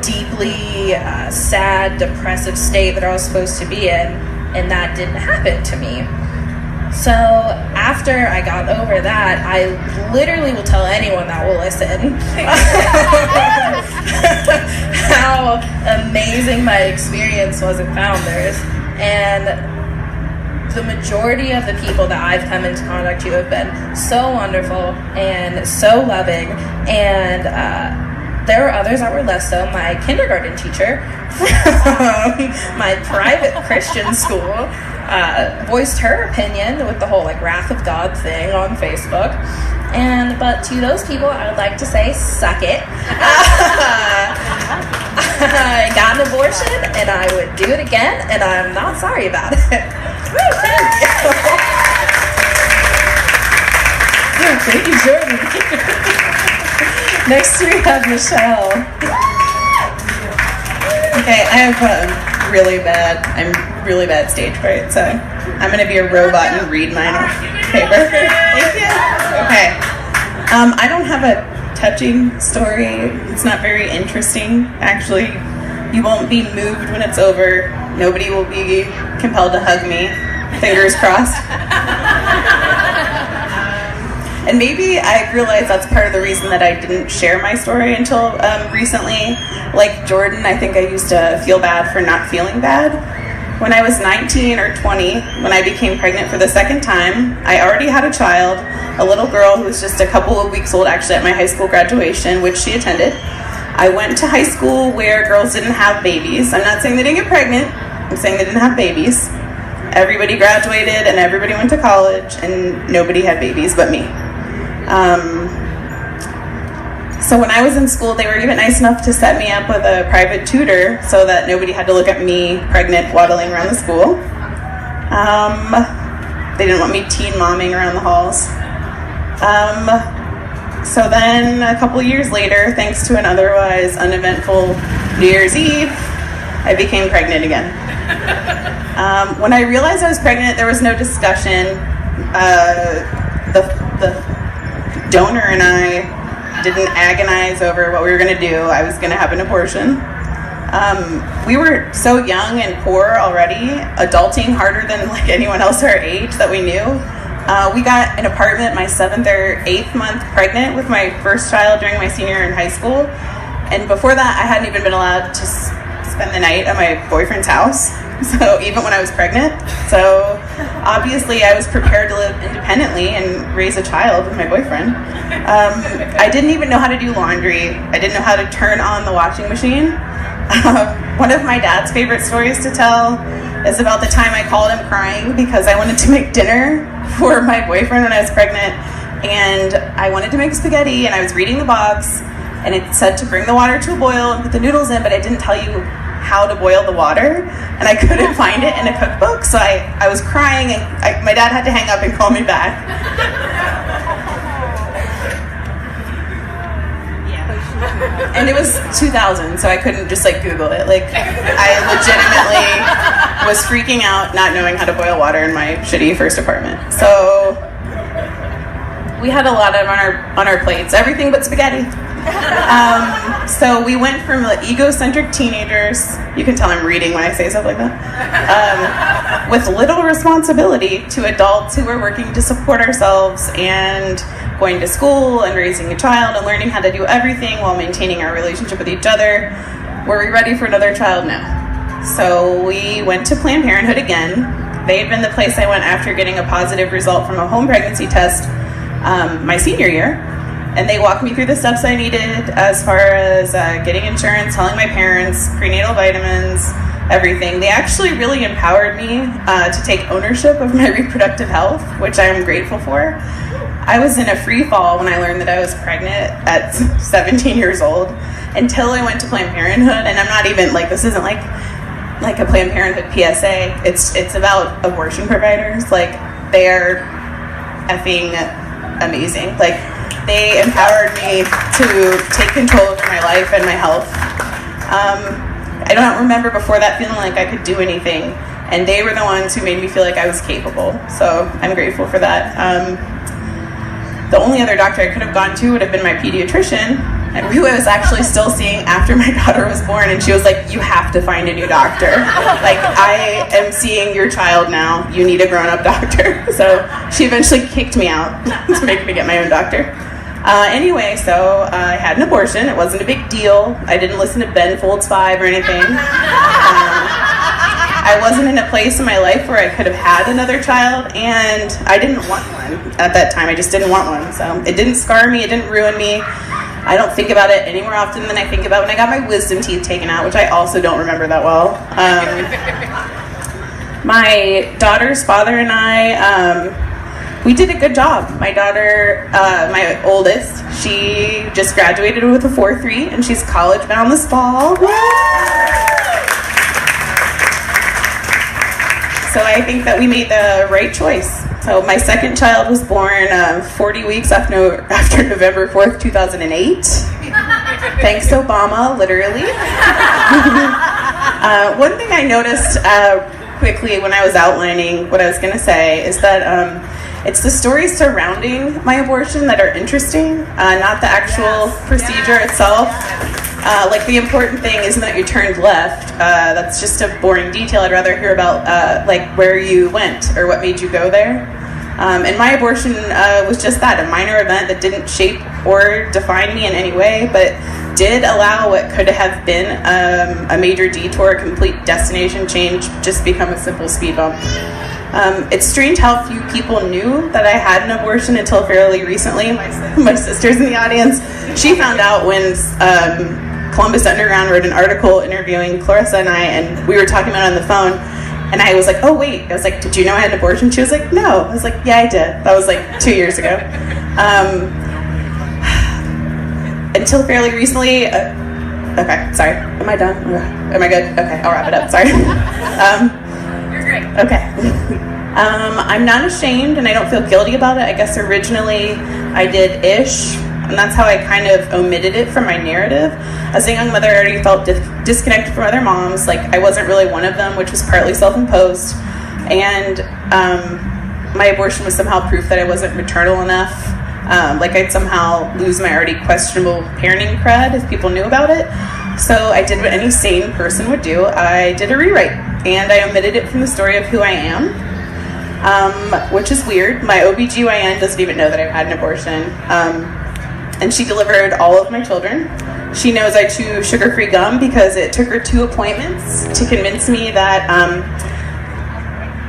deeply sad, depressive state that I was supposed to be in, and that didn't happen to me. So after I got over that, I literally will tell anyone that will listen how amazing my experience was at Founders. And the majority of the people that I've come into contact with have been so wonderful and so loving, and there were others that were less so. My kindergarten teacher from my private Christian school voiced her opinion with the whole like wrath of God thing on Facebook. But to those people, I would like to say, suck it. I got an abortion, and I would do it again, and I'm not sorry about it. Thank you. Thank you, Jordan. Next we have Michelle. Okay, I have I'm really bad stage fright, so I'm gonna be a robot and read mine off paper. Thank you. Okay. I don't have a touching story. It's not very interesting, actually. You won't be moved when it's over. Nobody will be compelled to hug me. Fingers crossed. And maybe I realized that's part of the reason that I didn't share my story until recently. Like Jordan, I think I used to feel bad for not feeling bad. When I was 19 or 20, when I became pregnant for the second time, I already had a child, a little girl who was just a couple of weeks old actually at my high school graduation, which she attended. I went to high school where girls didn't have babies. I'm not saying they didn't get pregnant, I'm saying they didn't have babies. Everybody graduated and everybody went to college and nobody had babies but me. So when I was in school, they were even nice enough to set me up with a private tutor so that nobody had to look at me pregnant waddling around the school. They didn't want me teen momming around the halls. So then a couple years later, thanks to an otherwise uneventful New Year's Eve, I became pregnant again. When I realized I was pregnant, there was no discussion. The donor and I didn't agonize over what we were going to do. I was going to have an abortion. We were so young and poor already, adulting harder than like anyone else our age that we knew. We got an apartment my 7th or 8th month pregnant with my first child during my senior year in high school. And before that, I hadn't even been allowed to spend the night at my boyfriend's house. So even when I was pregnant. So obviously I was prepared to live independently and raise a child with my boyfriend. I didn't even know how to do laundry. I didn't know how to turn on the washing machine. One of my dad's favorite stories to tell is about the time I called him crying because I wanted to make dinner for my boyfriend when I was pregnant, and I wanted to make spaghetti, and I was reading the box, and it said to bring the water to a boil and put the noodles in, but it didn't tell you how to boil the water, and I couldn't find it in a cookbook, so I was crying, and my dad had to hang up and call me back. And it was 2000, so I couldn't just like Google it. Like, I legitimately was freaking out not knowing how to boil water in my shitty first apartment. So we had a lot on our plates, everything but spaghetti. So we went from the egocentric teenagers, you can tell I'm reading when I say stuff like that, with little responsibility, to adults who were working to support ourselves and going to school and raising a child and learning how to do everything while maintaining our relationship with each other. Were we ready for another child? No. So we went to Planned Parenthood again. They had been the place I went after getting a positive result from a home pregnancy test my senior year. And they walked me through the steps I needed as far as getting insurance, telling my parents, prenatal vitamins, everything. They actually really empowered me to take ownership of my reproductive health, which I am grateful for. I was in a free fall when I learned that I was pregnant at 17 years old until I went to Planned Parenthood. And I'm not even, like, this isn't like a Planned Parenthood PSA. It's about abortion providers. Like, they're effing amazing. Like, they empowered me to take control over my life and my health. I don't remember before that feeling like I could do anything, and they were the ones who made me feel like I was capable. So I'm grateful for that. The only other doctor I could have gone to would have been my pediatrician, and who I was actually still seeing after my daughter was born, and she was like, "You have to find a new doctor. Like, I am seeing your child now. You need a grown-up doctor." So she eventually kicked me out to make me get my own doctor. Anyway, so I had an abortion. It wasn't a big deal. I didn't listen to Ben Folds 5 or anything. I wasn't in a place in my life where I could have had another child, and I didn't want one at that time. I just didn't want one. So it didn't scar me. It didn't ruin me. I don't think about it any more often than I think about when I got my wisdom teeth taken out, which I also don't remember that well. My daughter's father and I, we did a good job. My daughter, my oldest, she just graduated with a 4.3, and she's college bound this fall. So I think that we made the right choice. So my second child was born 40 weeks after November 4th, 2008. Thanks, Obama, literally. One thing I noticed quickly when I was outlining what I was going to say is that it's the stories surrounding my abortion that are interesting, not the actual procedure itself. Like, the important thing isn't that you turned left. That's just a boring detail. I'd rather hear about like where you went or what made you go there. And my abortion was just that, a minor event that didn't shape or define me in any way, but did allow what could have been a major detour, a complete destination change, just become a simple speed bump. It's strange how few people knew that I had an abortion until fairly recently. My sister's in the audience. She found out when Columbus Underground wrote an article interviewing Clarissa and I, and we were talking about it on the phone, and I was like, "Oh wait," I was like, "Did you know I had an abortion?" She was like, "No." I was like, "Yeah, I did." That was like 2 years ago. Until fairly recently, okay, sorry, am I done? Am I good? Okay, I'll wrap it up, sorry. You're great. Okay. I'm not ashamed, and I don't feel guilty about it. I guess originally I did ish, and that's how I kind of omitted it from my narrative. As a young mother, I already felt disconnected from other moms. Like, I wasn't really one of them, which was partly self-imposed. And my abortion was somehow proof that I wasn't maternal enough. Like, I'd somehow lose my already questionable parenting cred if people knew about it. So I did what any sane person would do. I did a rewrite, and I omitted it from the story of who I am, which is weird. My OBGYN doesn't even know that I've had an abortion. And she delivered all of my children. She knows I chew sugar-free gum because it took her 2 appointments to convince me that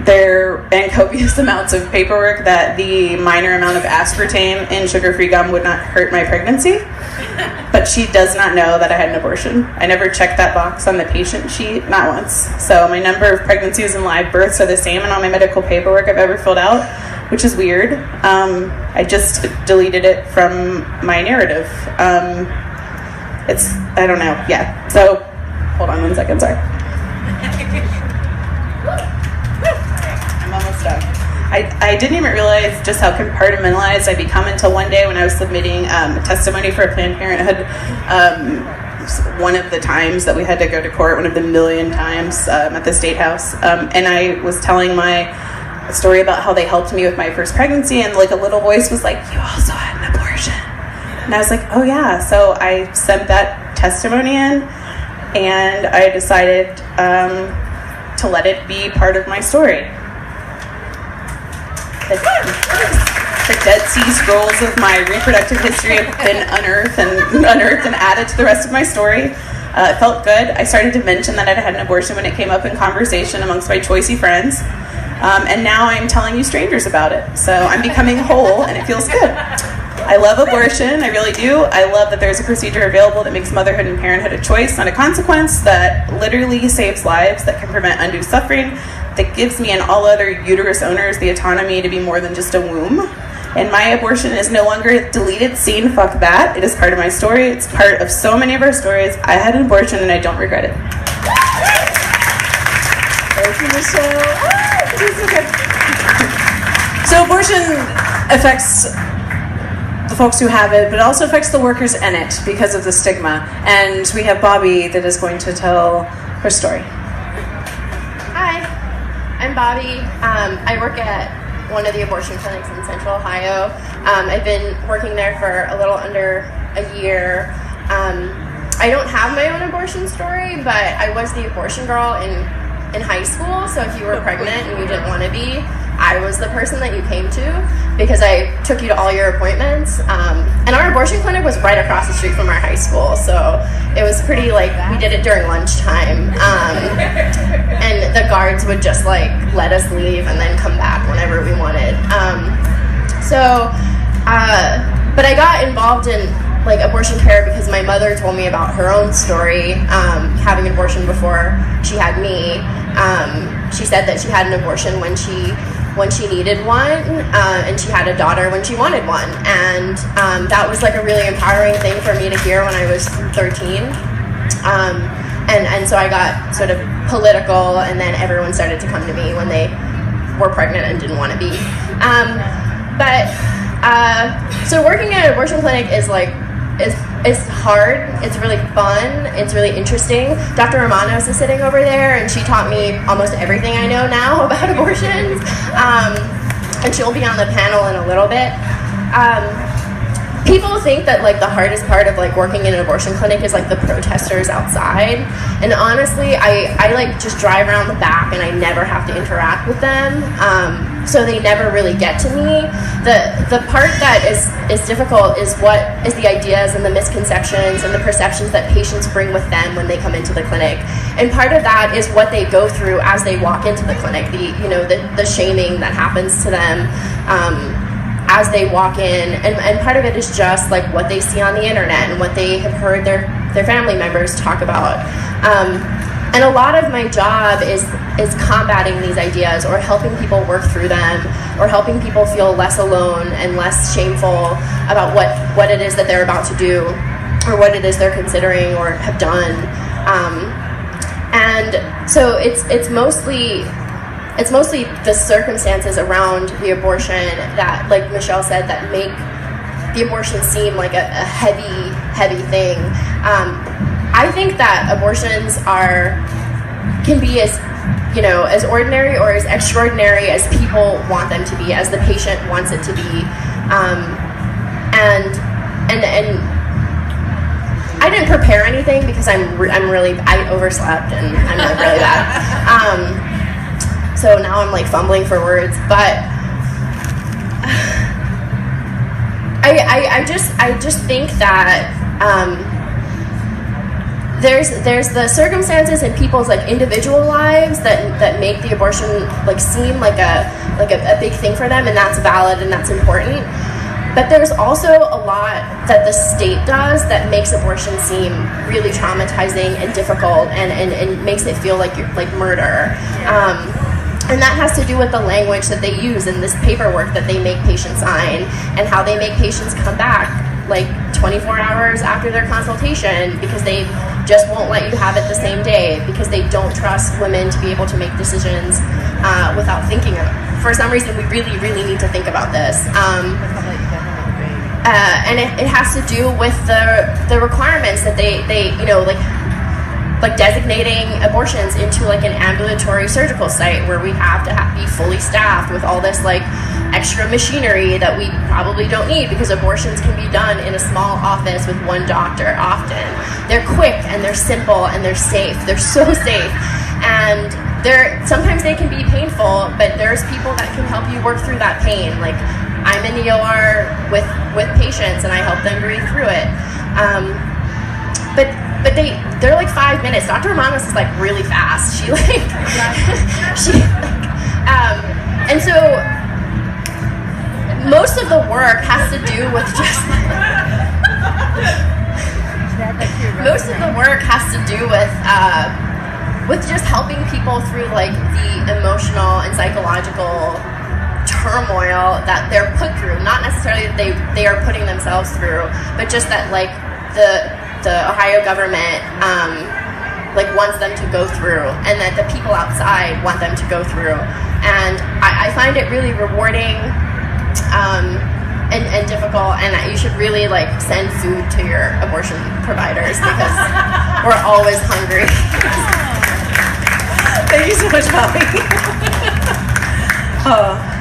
and copious amounts of paperwork that the minor amount of aspartame in sugar-free gum would not hurt my pregnancy. But she does not know that I had an abortion. I never checked that box on the patient sheet, not once. So my number of pregnancies and live births are the same in all my medical paperwork I've ever filled out, which is weird. I just deleted it from my narrative. I don't know, yeah. So, hold on 1 second, sorry. I'm almost done. I didn't even realize just how compartmentalized I become until one day when I was submitting testimony for Planned Parenthood. One of the times that we had to go to court, one of the million times at the State House. And I was telling my story about how they helped me with my first pregnancy, and like a little voice was like, "You also had an abortion." And I was like, "Oh yeah." So I sent that testimony in, and I decided to let it be part of my story. The Dead Sea Scrolls of my reproductive history have been unearthed and added to the rest of my story. It felt good. I started to mention that I'd had an abortion when it came up in conversation amongst my choicey friends. And now I'm telling you strangers about it. So I'm becoming whole, and it feels good. I love abortion, I really do. I love that there's a procedure available that makes motherhood and parenthood a choice, not a consequence, that literally saves lives, that can prevent undue suffering, that gives me and all other uterus owners the autonomy to be more than just a womb. And my abortion is no longer a deleted scene, fuck that. It is part of my story. It's part of so many of our stories. I had an abortion and I don't regret it. Thank you, Michelle. So abortion affects the folks who have it, but it also affects the workers in it because of the stigma. And we have Bobby that is going to tell her story. Hi, I'm Bobby. I work at one of the abortion clinics in Central Ohio. I've been working there for a little under a year. I don't have my own abortion story, but I was the abortion girl in high school. So if you were pregnant and you didn't want to be, I was the person that you came to because I took you to all your appointments. And our abortion clinic was right across the street from our high school. So it was pretty we did it during lunchtime. And the guards would just let us leave and then come back whenever we wanted. But I got involved in abortion care because my mother told me about her own story, having an abortion before she had me. She said that she had an abortion when she needed one, and she had a daughter when she wanted one. And that was a really empowering thing for me to hear when I was 13. And so I got sort of political, and then everyone started to come to me when they were pregnant and didn't want to be. So working at an abortion clinic is hard. It's really fun. It's really interesting. Dr. Romanos is sitting over there, and she taught me almost everything I know now about abortions. And she'll be on the panel in a little bit. People think that the hardest part of working in an abortion clinic is the protesters outside. And honestly, I just drive around the back and I never have to interact with them. So they never really get to me. The part that is difficult is the ideas and the misconceptions and the perceptions that patients bring with them when they come into the clinic. And part of that is what they go through as they walk into the clinic, the shaming that happens to them as they walk in, and part of it is just what they see on the internet and what they have heard their family members talk about. And a lot of my job is combating these ideas, or helping people work through them, or helping people feel less alone and less shameful about what it is that they're about to do, or what it is they're considering or have done. And so it's mostly the circumstances around the abortion that, like Michelle said, that make the abortion seem like a heavy thing. I think that abortions can be as ordinary or as extraordinary as people want them to be, as the patient wants it to be. And I didn't prepare anything because I overslept and I'm really bad. So now I'm fumbling for words, but I just think that there's the circumstances in people's like individual lives that make the abortion like seem like a big thing for them, and that's valid and that's important. But there's also a lot that the state does that makes abortion seem really traumatizing and difficult, and makes it feel like murder. And that has to do with the language that they use in this paperwork that they make patients sign, and how they make patients come back like 24 hours after their consultation because they just won't let you have it the same day because they don't trust women to be able to make decisions without thinking of it. For some reason, we really, really need to think about this. And it has to do with the requirements that they like designating abortions into like an ambulatory surgical site where we have to be fully staffed with all this like extra machinery that we probably don't need, because abortions can be done in a small office with one doctor often. They're quick and they're simple and they're safe. They're so safe. And sometimes they can be painful, but there's people that can help you work through that pain. Like I'm in the OR with patients and I help them breathe through it. But they're like 5 minutes. Dr. Romanos is like really fast. And so most of the work has to do with just just helping people through like the emotional and psychological turmoil that they're put through. Not necessarily that they are putting themselves through, but just that like the Ohio government like wants them to go through, and that the people outside want them to go through. And I find it really rewarding and difficult, and you should really like send food to your abortion providers because we're always hungry. Thank you so much, Bobby.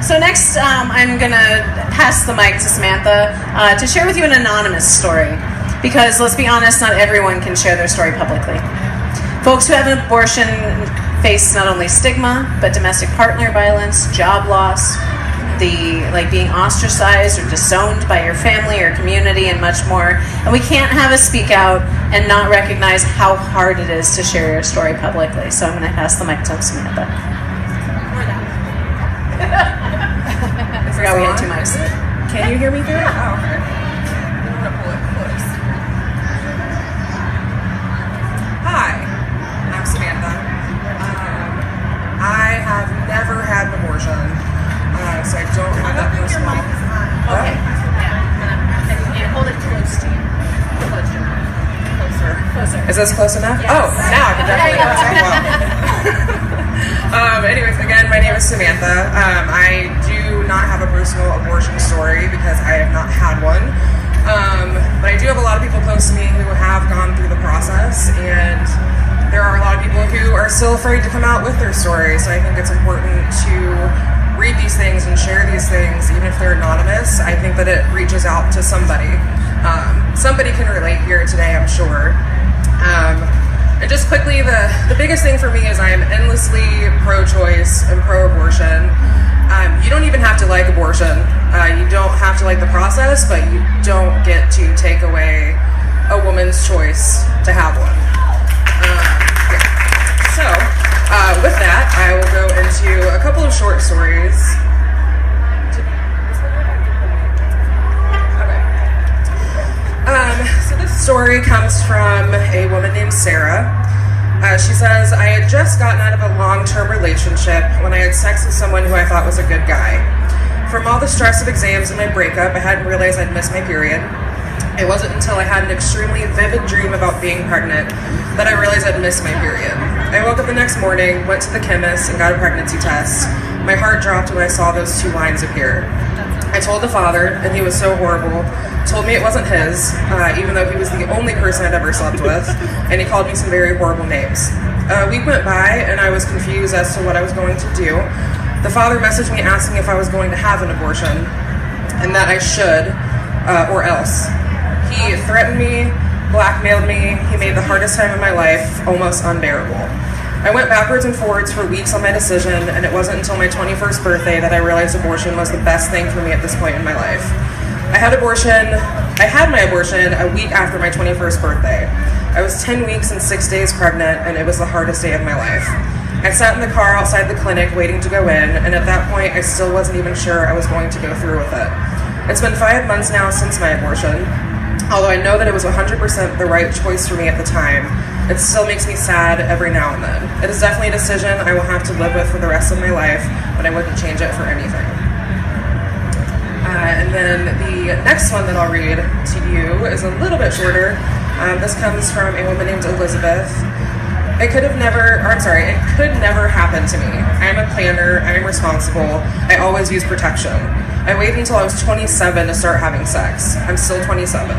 So next, I'm gonna pass the mic to Samantha to share with you an anonymous story. Because let's be honest, not everyone can share their story publicly. Folks who have an abortion face not only stigma, but domestic partner violence, job loss, being ostracized or disowned by your family or community, and much more. And we can't have us speak out and not recognize how hard it is to share your story publicly. So I'm going to pass the mic to Samantha. I forgot we had 2 mics. Can you hear me through it? Oh, okay. I'm going to pull it close. Hi, I'm Samantha. I have never had an abortion, so I don't have that personal. Okay. Yeah. Hold it close to you. Closer. Is this close enough? Yes. Oh, now I can definitely well. Anyways, again, my name is Samantha. I do not have a personal abortion story because I have not had one. But I do have a lot of people close to me who have gone through the process, and there are a lot of people who are still afraid to come out with their stories. So I think it's important to read these things and share these things, even if they're anonymous. I think that it reaches out to somebody. Somebody can relate here today, I'm sure. And just quickly, the biggest thing for me is I am endlessly pro-choice and pro-abortion. You don't even have to like abortion. You don't have to like the process, but you don't get to take away a woman's choice to have one. So, with that, I will go into a couple of short stories. So this story comes from a woman named Sarah. She says, I had just gotten out of a long-term relationship when I had sex with someone who I thought was a good guy. From all the stress of exams and my breakup, I hadn't realized I'd missed my period. It wasn't until I had an extremely vivid dream about being pregnant that I realized I'd missed my period. I woke up the next morning, went to the chemist, and got a pregnancy test. My heart dropped when I saw those 2 lines appear. I told the father, and he was so horrible, told me it wasn't his, even though he was the only person I'd ever slept with, and he called me some very horrible names. A week went by, and I was confused as to what I was going to do. The father messaged me asking if I was going to have an abortion, and that I should, or else. He threatened me, blackmailed me, he made the hardest time of my life almost unbearable. I went backwards and forwards for weeks on my decision, and it wasn't until my 21st birthday that I realized abortion was the best thing for me at this point in my life. I had my abortion a week after my 21st birthday. I was 10 weeks and 6 days pregnant, and it was the hardest day of my life. I sat in the car outside the clinic waiting to go in, and at that point, I still wasn't even sure I was going to go through with it. It's been 5 months now since my abortion. Although I know that it was 100% the right choice for me at the time, it still makes me sad every now and then. It is definitely a decision I will have to live with for the rest of my life, but I wouldn't change it for anything. And then the next one that I'll read to you is a little bit shorter. This comes from a woman named Elizabeth. It could never happen to me. I am a planner, I am responsible, I always use protection. I waited until I was 27 to start having sex. I'm still 27.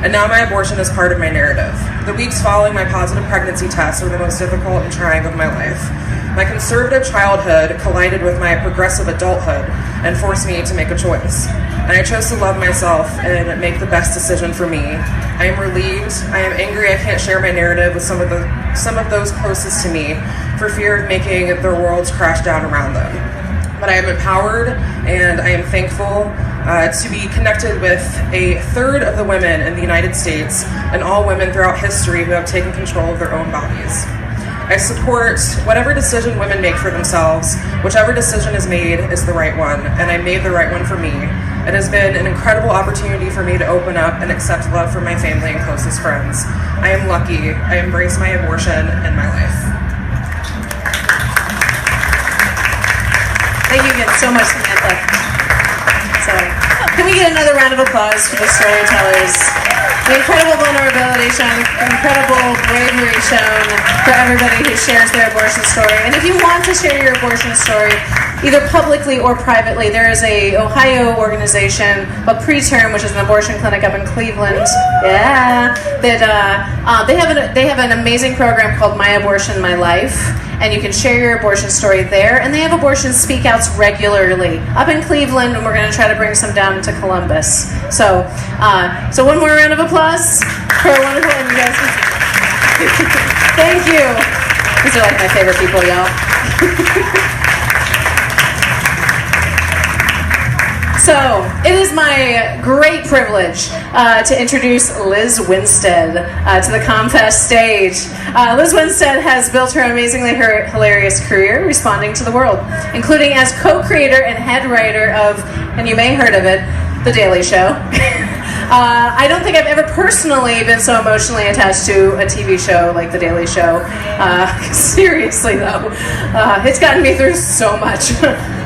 And now my abortion is part of my narrative. The weeks following my positive pregnancy test were the most difficult and trying of my life. My conservative childhood collided with my progressive adulthood and forced me to make a choice. And I chose to love myself and make the best decision for me. I am relieved. I am angry I can't share my narrative with some of those closest to me for fear of making their worlds crash down around them. But I am empowered and I am thankful to be connected with a third of the women in the United States and all women throughout history who have taken control of their own bodies. I support whatever decision women make for themselves. Whichever decision is made is the right one, and I made the right one for me. It has been an incredible opportunity for me to open up and accept love from my family and closest friends. I am lucky. I embrace my abortion and my life. Thank you again so much, Samantha. So, can we get another round of applause for the storytellers? The incredible vulnerability shown, incredible bravery shown for everybody who shares their abortion story. And if you want to share your abortion story, either publicly or privately, there is a Ohio organization called Preterm, which is an abortion clinic up in Cleveland. Yeah, that they have an amazing program called My Abortion, My Life. And you can share your abortion story there. And they have abortion speakouts regularly up in Cleveland, and we're going to try to bring some down to Columbus. So one more round of applause for a wonderful, and you guys. Thank you. These are like my favorite people, y'all. So, it is my great privilege to introduce Liz Winstead to the ComFest stage. Liz Winstead has built her amazingly hilarious career responding to the world, including as co-creator and head writer of, and you may have heard of it, The Daily Show. I don't think I've ever personally been so emotionally attached to a TV show like The Daily Show. Seriously, though. It's gotten me through so much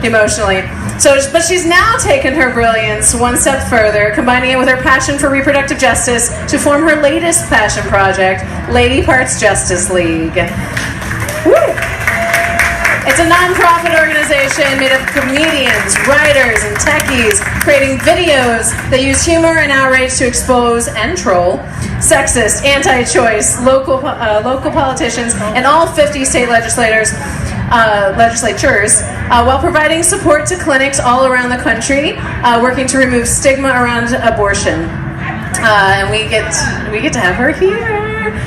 emotionally. But she's now taken her brilliance one step further, combining it with her passion for reproductive justice to form her latest passion project, Lady Parts Justice League. Woo! It's a non-profit organization made of comedians, writers, and techies creating videos that use humor and outrage to expose and troll sexist, anti-choice, local politicians, and all 50 state legislatures, while providing support to clinics all around the country, working to remove stigma around abortion. And we get to have her here.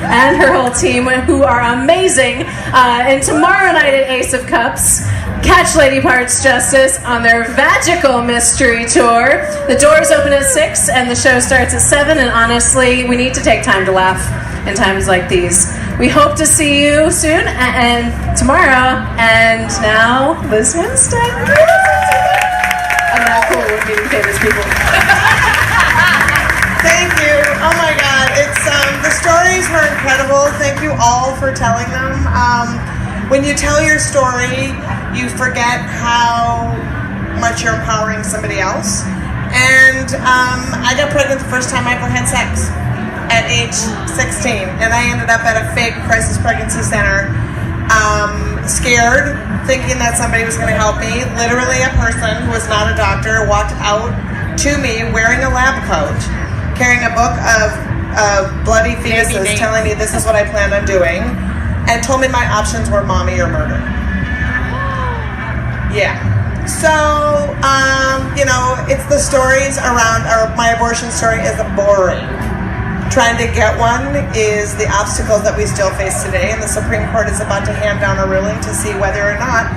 And her whole team, who are amazing. And tomorrow night at Ace of Cups, catch Lady Parts Justice on their Vagical Mystery Tour. The doors open at 6 and the show starts at 7. And honestly, we need to take time to laugh in times like these. We hope to see you soon and tomorrow. And now, Liz Winstead. I'm not cool with meeting famous people. Thank you. Oh my God, the stories were incredible. Thank you all for telling them. When you tell your story, you forget how much you're empowering somebody else. And I got pregnant the first time I ever had sex at age 16, and I ended up at a fake crisis pregnancy center, scared, thinking that somebody was going to help me. Literally, a person who was not a doctor walked out to me wearing a lab coat, carrying a book of bloody fetuses, telling me this is what I planned on doing, and told me my options were mommy or murder. Yeah. So, it's the stories around, my abortion story is boring. Trying to get one is the obstacle that we still face today, and the Supreme Court is about to hand down a ruling to see whether or not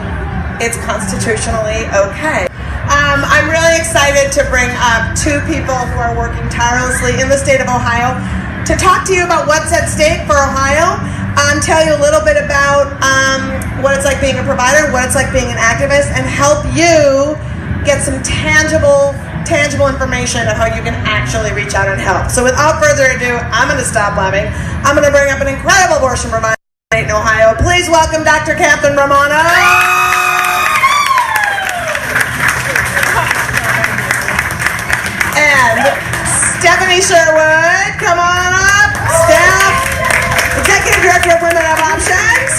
it's constitutionally okay. I'm really excited to bring up two people who are working tirelessly in the state of Ohio. to talk to you about what's at stake for Ohio, tell you a little bit about what it's like being a provider, what it's like being an activist, and help you get some tangible information of how you can actually reach out and help. So without further ado, I'm going to stop blabbing. I'm going to bring up an incredible abortion provider in Ohio. Please welcome Dr. Catherine Romano. And Stephanie Sherwood, come on up. Staff, Executive Director of Women Have Options.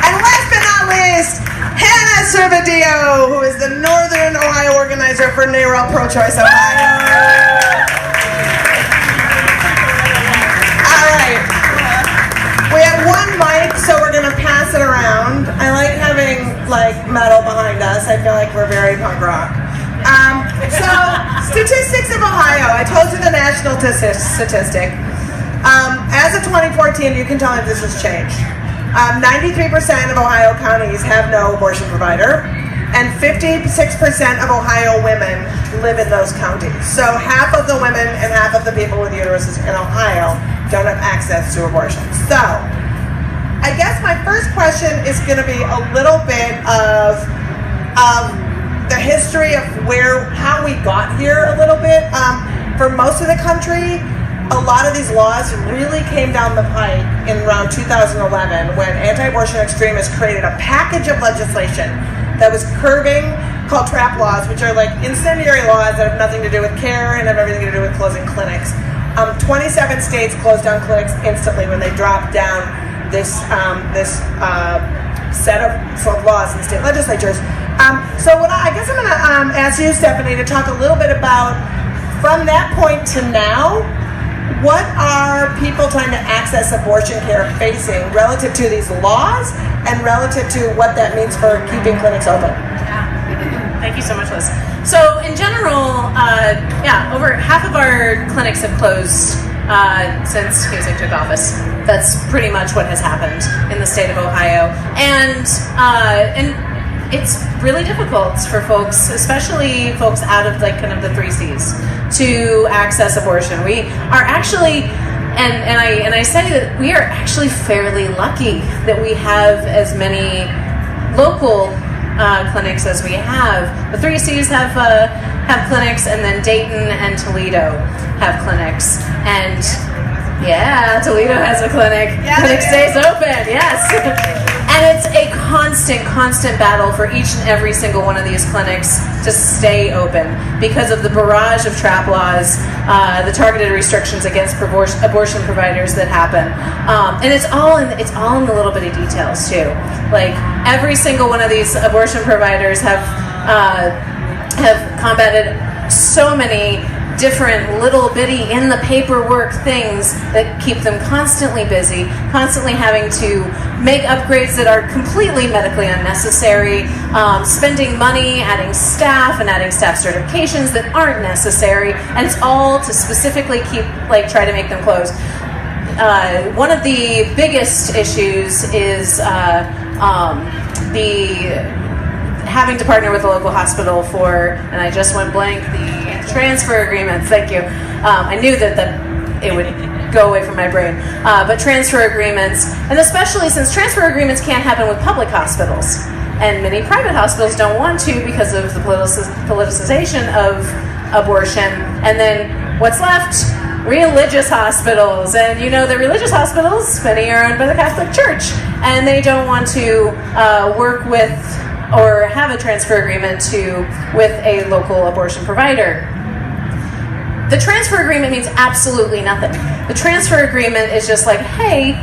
And last but not least, Hannah Servadio, who is the Northern Ohio organizer for NARAL Pro-Choice Ohio. All right. We have one mic, so we're going to pass it around. I like having metal behind us. I feel like we're very punk rock. So, statistics of Ohio. I told you the national statistic. As of 2014, you can tell me this has changed. 93% of Ohio counties have no abortion provider, and 56% of Ohio women live in those counties. So half of the women and half of the people with uteruses in Ohio don't have access to abortion. So I guess my first question is going to be a little bit of the history of how we got here a little bit. For most of the country, a lot of these laws really came down the pike in around 2011 when anti-abortion extremists created a package of legislation that was curbing, called trap laws, which are incendiary laws that have nothing to do with care and have everything to do with closing clinics. 27 states closed down clinics instantly when they dropped down this set of laws in state legislatures. So I guess I'm going to ask you, Stephanie, to talk a little bit about, from that point to now, what are people trying to access abortion care facing relative to these laws and relative to what that means for keeping clinics open? Yeah. Thank you so much, Liz. So in general, over half of our clinics have closed since Kasich took office. That's pretty much what has happened in the state of Ohio. And it's really difficult for folks, especially folks out of kind of the 3 C's, to access abortion. We are actually, and I say that we are actually fairly lucky that we have as many local clinics as we have. The 3 C's have clinics, and then Dayton and Toledo have clinics. And yeah, Toledo has a clinic. Yeah, clinic stays open, yes. And it's a constant battle for each and every single one of these clinics to stay open because of the barrage of trap laws, the targeted restrictions against abortion providers that happen, and it's all in the little bitty details too. Every single one of these abortion providers have combated so many different little bitty in the paperwork things that keep them constantly busy, constantly having to make upgrades that are completely medically unnecessary, spending money, adding staff certifications that aren't necessary, and it's all to specifically try to make them close. One of the biggest issues is having to partner with a local hospital for, and I just went blank, the transfer agreements. Thank you. I knew that it would go away from my brain. But transfer agreements, and especially since transfer agreements can't happen with public hospitals, and many private hospitals don't want to because of the politicization of abortion. And then what's left? Religious hospitals. And the religious hospitals, many are owned by the Catholic Church, and they don't want to work with or have a transfer agreement with a local abortion provider. The transfer agreement means absolutely nothing. The transfer agreement is just hey,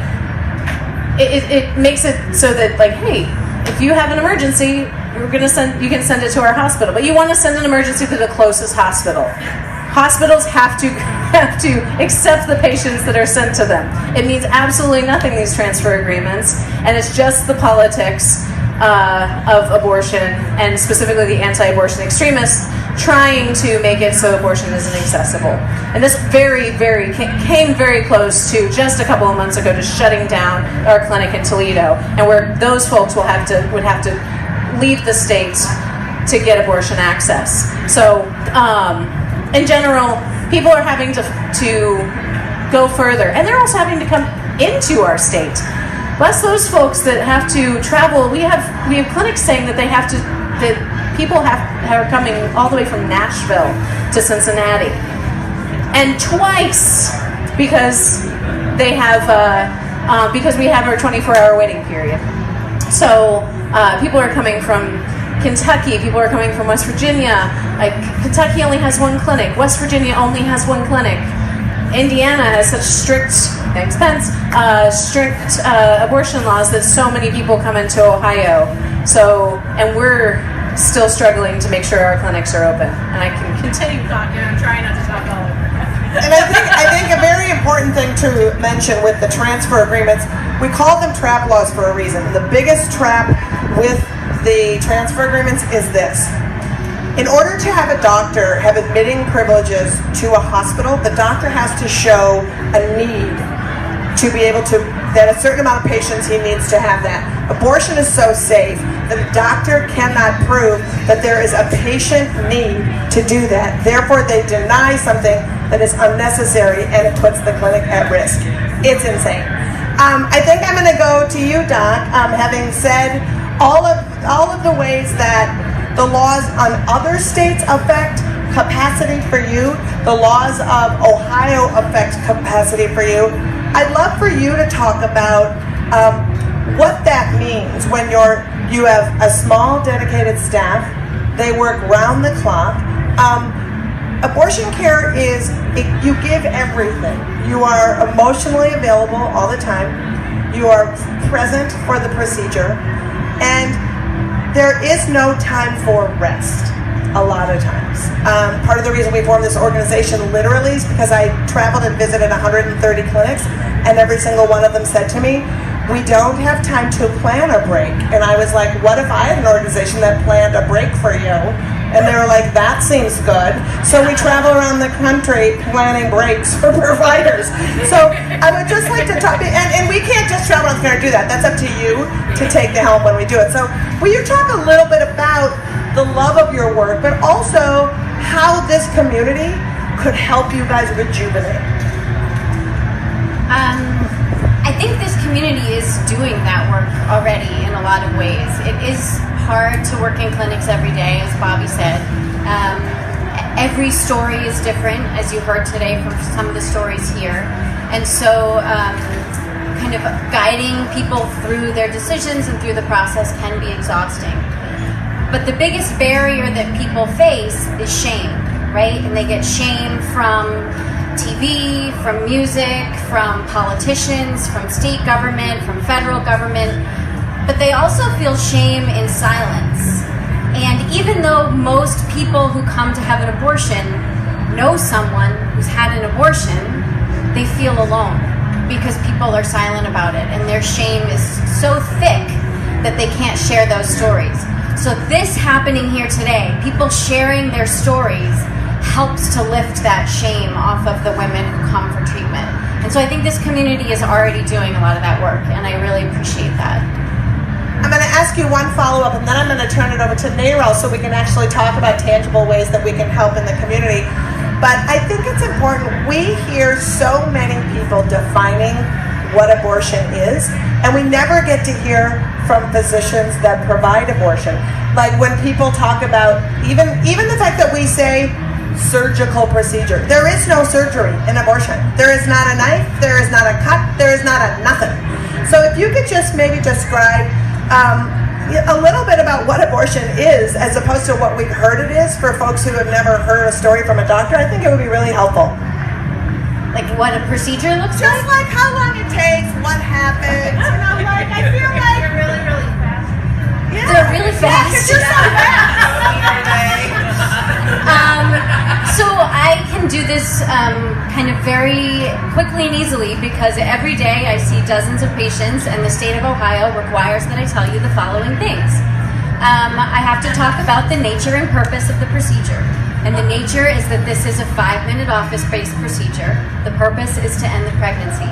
it makes it so that hey, if you have an emergency, you can send it to our hospital, but you want to send an emergency to the closest hospital. Hospitals have to accept the patients that are sent to them. It means absolutely nothing, these transfer agreements, and it's just the politics of abortion, and specifically the anti-abortion extremists trying to make it so abortion isn't accessible. And this came very close to just a couple of months ago to shutting down our clinic in Toledo, and where those folks would have to leave the state to get abortion access. So in general, people are having to go further. And they're also having to come into our state. Bless those folks that have to travel. We have clinics saying that that people are coming all the way from Nashville to Cincinnati. And twice because they have because we have our 24-hour waiting period. So people are coming from Kentucky, people are coming from West Virginia. Like Kentucky only has one clinic, West Virginia only has one clinic. Indiana has such strict, abortion laws that so many people come into Ohio. So, and we're still struggling to make sure our clinics are open. And I can continue talking. I'm trying not to talk all over. And I think a very important thing to mention with the transfer agreements, we call them trap laws for a reason. The biggest trap with the transfer agreements is this. In order to have a doctor have admitting privileges to a hospital, the doctor has to show a need to be able to, that a certain amount of patients he needs to have that. Abortion is so safe that a doctor cannot prove that there is a patient need to do that. Therefore, they deny something that is unnecessary and it puts the clinic at risk. It's insane. I think I'm going to go to you, Doc, having said all of the ways that the laws on other states affect capacity for you, the laws of Ohio affect capacity for you. I'd love for you to talk about what that means when you have a small dedicated staff, they work round the clock. Abortion care is, you give everything. You are emotionally available all the time. You are present for the procedure. And there is no time for rest a lot of times. Part of the reason we formed this organization literally is because I traveled and visited 130 clinics, and every single one of them said to me, we don't have time to plan a break. And I was like, what if I had an organization that planned a break for you? And they were like, that seems good. So we travel around the country planning breaks for providers. So I would just like to talk, and we can't just travel around the country and do that. That's up to you to take the helm when we do it. So will you talk a little bit about the love of your work, but also how this community could help you guys rejuvenate? I think this community is doing that work already in a lot of ways. It is hard to work in clinics every day, as Bobby said. Every story is different, as you heard today from some of the stories here. And so kind of guiding people through their decisions and through the process can be exhausting. But the biggest barrier that people face is shame, right? And they get shame from TV, from music, from politicians, from state government, from federal government, but they also feel shame in silence. And even though most people who come to have an abortion know someone who's had an abortion, they feel alone because people are silent about it, and their shame is so thick that they can't share those stories. So this happening here today, people sharing their stories, helps to lift that shame off of the women who come for treatment. And so I think this community is already doing a lot of that work, and I really appreciate that. I'm going to ask you one follow-up, and then I'm going to turn it over to Narelle so we can actually talk about tangible ways that we can help in the community. But I think it's important. We hear so many people defining what abortion is, and we never get to hear from physicians that provide abortion. Like when people talk about even the fact that we say surgical procedure. There is no surgery in abortion. There is not a knife, there is not a cut, there is not a nothing. So if you could just maybe describe a little bit about what abortion is as opposed to what we've heard it is for folks who have never heard a story from a doctor, I think it would be really helpful. Like what a procedure looks like? Just like how long it takes, what happens, like I feel like they're really, really fast. Yeah. They're really fast. Yeah, you're so fast. So I can do this kind of very quickly and easily because every day I see dozens of patients, and the state of Ohio requires that I tell you the following things. I have to talk about the nature and purpose of the procedure. And the nature is that this is a 5-minute office-based procedure. The purpose is to end the pregnancy.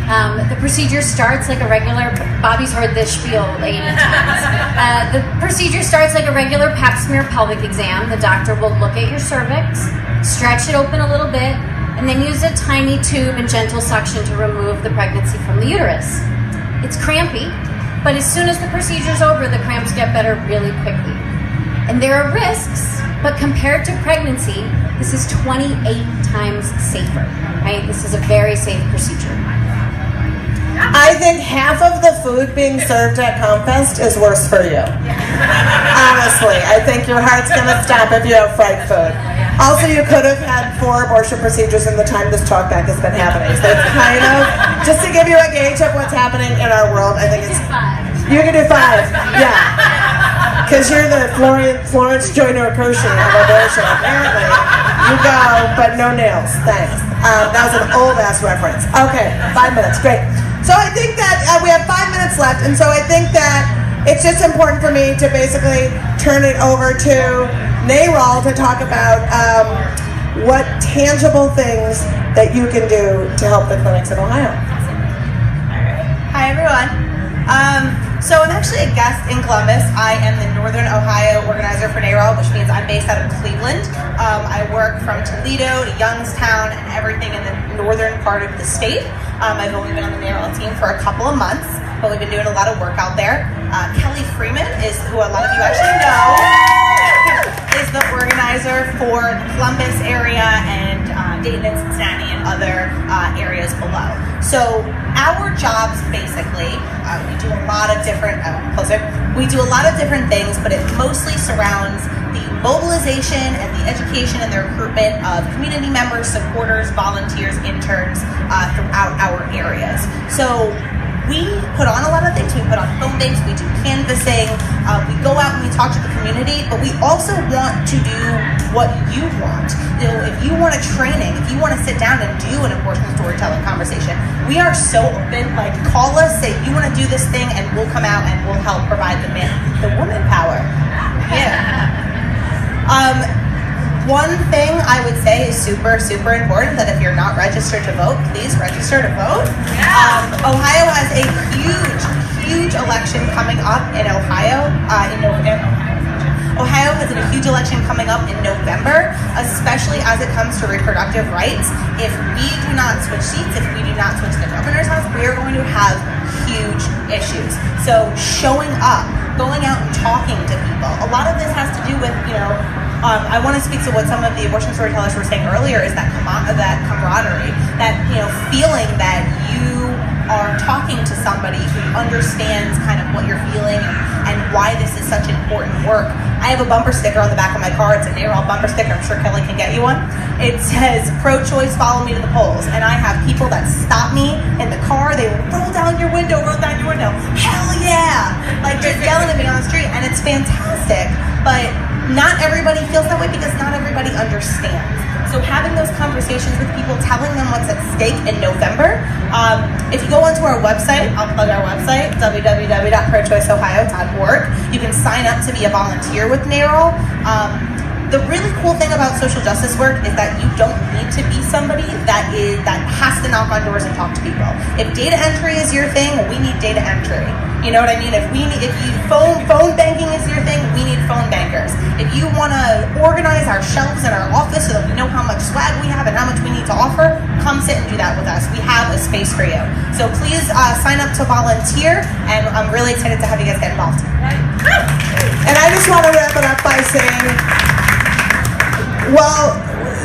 The procedure starts like a regular, Bobby's heard this spiel 80 times. The procedure starts like a regular pap smear pelvic exam. The doctor will look at your cervix, stretch it open a little bit, and then use a tiny tube and gentle suction to remove the pregnancy from the uterus. It's crampy, but as soon as the procedure's over, the cramps get better really quickly. And there are risks, but compared to pregnancy, this is 28 times safer, right? This is a very safe procedure. I think half of the food being served at ComFest is worse for you. Honestly, I think your heart's going to stop if you have fried food. Also, you could have had 4 abortion procedures in the time this talkback has been happening. So it's kind of, just to give you a gauge of what's happening in our world, I think it's... You can do 5, yeah. Because you're the Florence Joyner Kershaw of abortion, apparently. You go, but no nails, thanks. That was an old-ass reference. Okay, 5 minutes, great. So I think that we have 5 minutes left, and so I think that it's just important for me to basically turn it over to Nayrol to talk about what tangible things that you can do to help the clinics in Ohio. Hi everyone. So I'm actually a guest in Columbus. I am the Northern Ohio organizer for Nayrol, which means I'm based out of Cleveland. I work from Toledo to Youngstown and everything in the northern part of the state. I've only been on the Nayrol team for a couple of months, but we've been doing a lot of work out there. Kelly Freeman is who a lot of you actually know, is the organizer for the Columbus area and Dayton and Cincinnati and other areas below. So our jobs basically, we do a lot of different, we do a lot of different things, but it mostly surrounds the mobilization and the education and the recruitment of community members, supporters, volunteers, interns throughout our areas. So we put on a lot of things. We put on home banks, we do canvassing, we go out and we talk to the community, but we also want to do what you want. You know, if you want a training, if you want to sit down and do an abortion storytelling conversation, we are so open. Like, call us, say you want to do this thing, and we'll come out and we'll help provide the woman power. Yeah. One thing I would say is super, super important, that if you're not registered to vote, please register to vote. Ohio has a huge election coming up in Ohio. Ohio has a huge election coming up in November, especially as it comes to reproductive rights. If we do not switch seats, if we do not switch the governor's house, we are going to have huge issues. So showing up, going out and talking to people. A lot of this has to do with, I want to speak to what some of the abortion storytellers were saying earlier, is that camaraderie, that feeling that you are talking to somebody who understands kind of what you're feeling and why this is such important work. I have a bumper sticker on the back of my car. It's a Nayrol bumper sticker. I'm sure Kelly can get you one. It says, "Pro-choice, follow me to the polls." And I have people that stop me in the car. They will roll down your window. Hell yeah! Like, just yelling at me on the street, and it's fantastic. But not everybody feels that way because not everybody understands. So having those conversations with people, telling them what's at stake in November. If you go onto our website, I'll plug our website, www.prochoiceohio.org. You can sign up to be a volunteer with Nayrol. The really cool thing about social justice work is that you don't need to be somebody that has to knock on doors and talk to people. If data entry is your thing, we need data entry. You know what I mean? If phone banking is your thing, we need phone bankers. If you want to organize our shelves in our office so that we know how much swag we have and how much we need to offer, come sit and do that with us. We have a space for you. So please sign up to volunteer, and I'm really excited to have you guys get involved. And I just want to wrap it up by saying, well,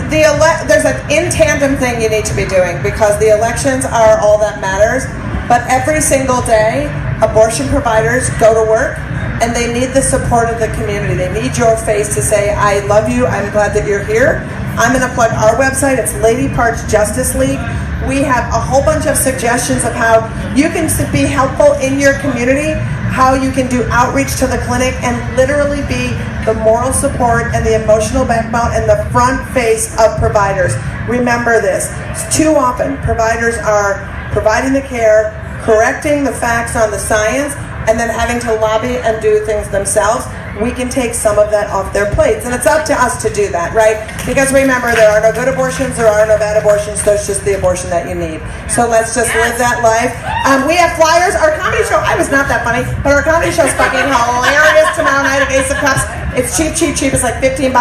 there's an in tandem thing you need to be doing, because the elections are all that matters. But every single day, abortion providers go to work, and they need the support of the community. They need your face to say, "I love you, I'm glad that you're here." I'm going to plug our website. It's Lady Parts Justice League. We have a whole bunch of suggestions of how you can be helpful in your community, how you can do outreach to the clinic and literally be the moral support and the emotional backbone and the front face of providers. Remember this. Too often, providers are providing the care, correcting the facts on the science, and then having to lobby and do things themselves. We can take some of that off their plates, and it's up to us to do that, right? Because remember, there are no good abortions, there are no bad abortions, there's just the abortion that you need. So let's just live that life. We have flyers. Our comedy show, I was not that funny, but our comedy show is fucking hilarious tomorrow night at Ace of Cups. It's cheap, cheap, cheap. It's like $15.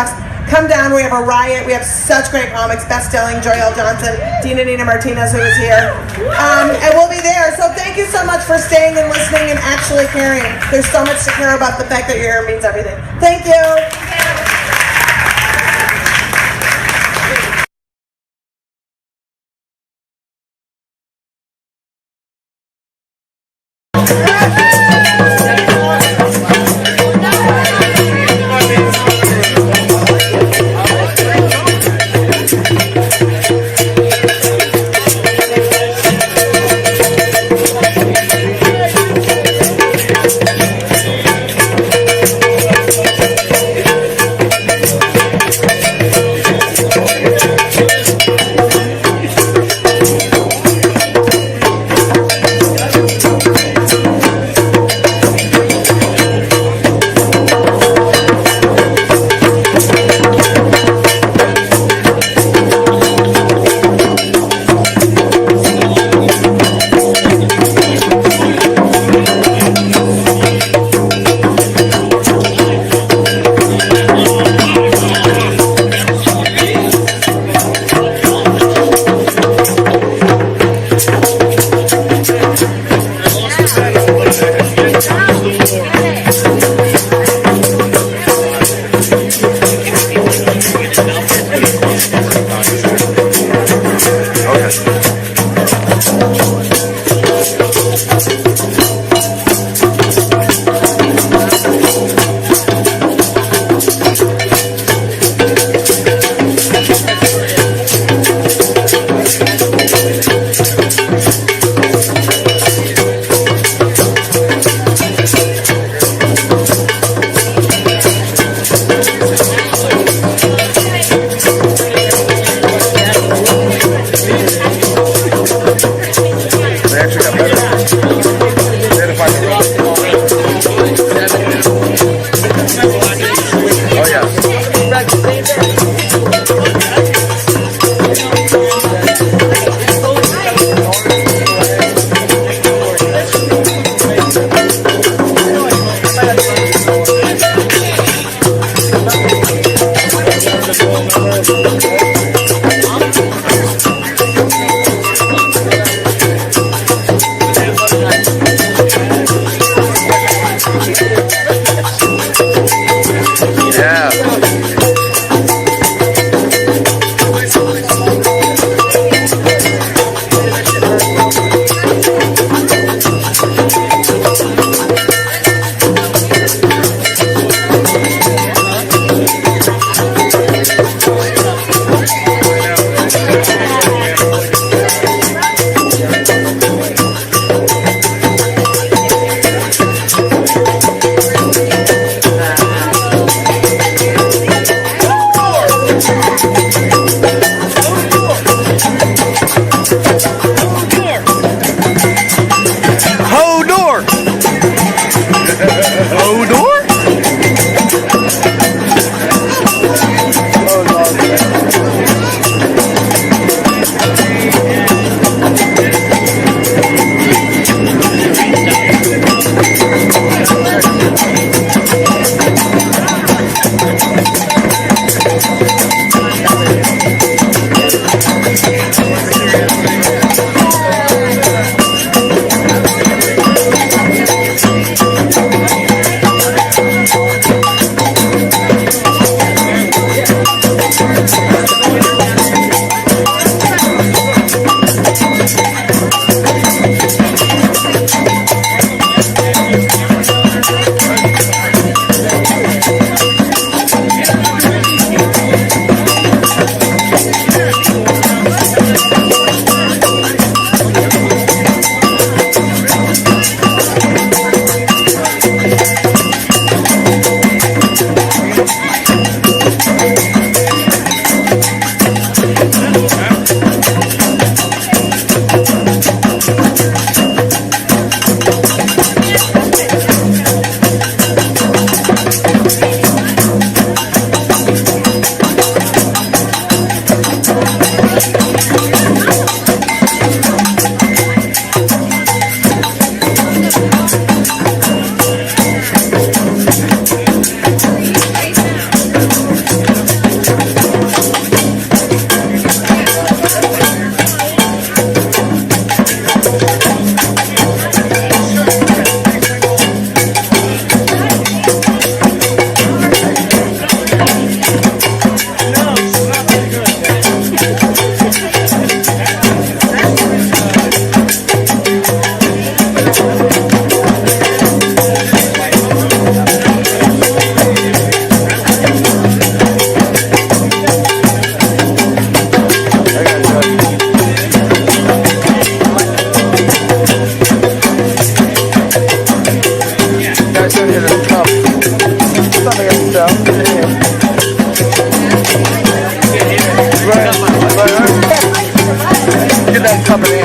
Come down. We have a riot. We have such great comics. Best-selling Joyelle Johnson, Nina Martinez, who is here, and we'll be there. So thank you so much for staying and listening and actually caring. There's so much to care about. The fact that you're here means everything. Thank you. coming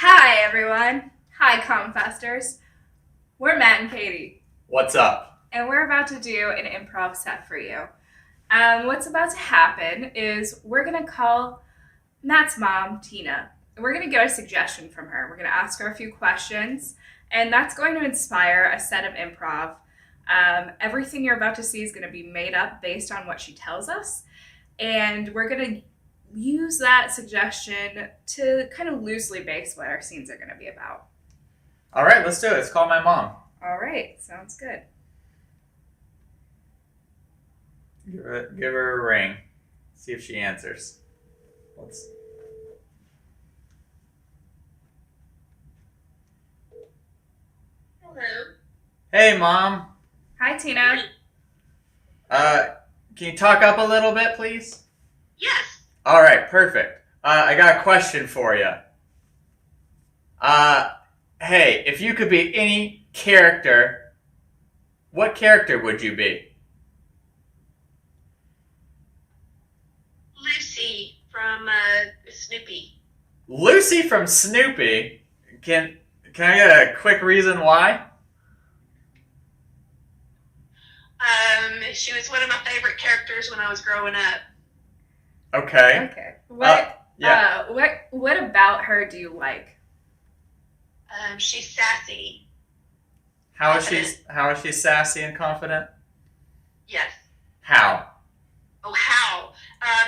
Hi, everyone. Hi, ComFesters. We're Matt and Katie. What's up? And we're about to do an improv set for you. What's about to happen is we're going to call Matt's mom, Tina. And we're going to get a suggestion from her. We're going to ask her a few questions, and that's going to inspire a set of improv. Everything you're about to see is going to be made up based on what she tells us. And we're going to use that suggestion to kind of loosely base what our scenes are going to be about. All right, let's do it. Let's call my mom. All right, sounds good. Give her a ring. See if she answers. Let's. Hello. Hey, Mom. Hi, Tina. Can you talk up a little bit, please? Yes. All right, perfect. I got a question for you. Hey, if you could be any character, what character would you be? Lucy from Snoopy. Lucy from Snoopy? Can I get a quick reason why? She was one of my favorite characters when I was growing up. Okay. Okay. What about her do you like? She's sassy. How is she sassy and confident? Yes. How? Oh, how?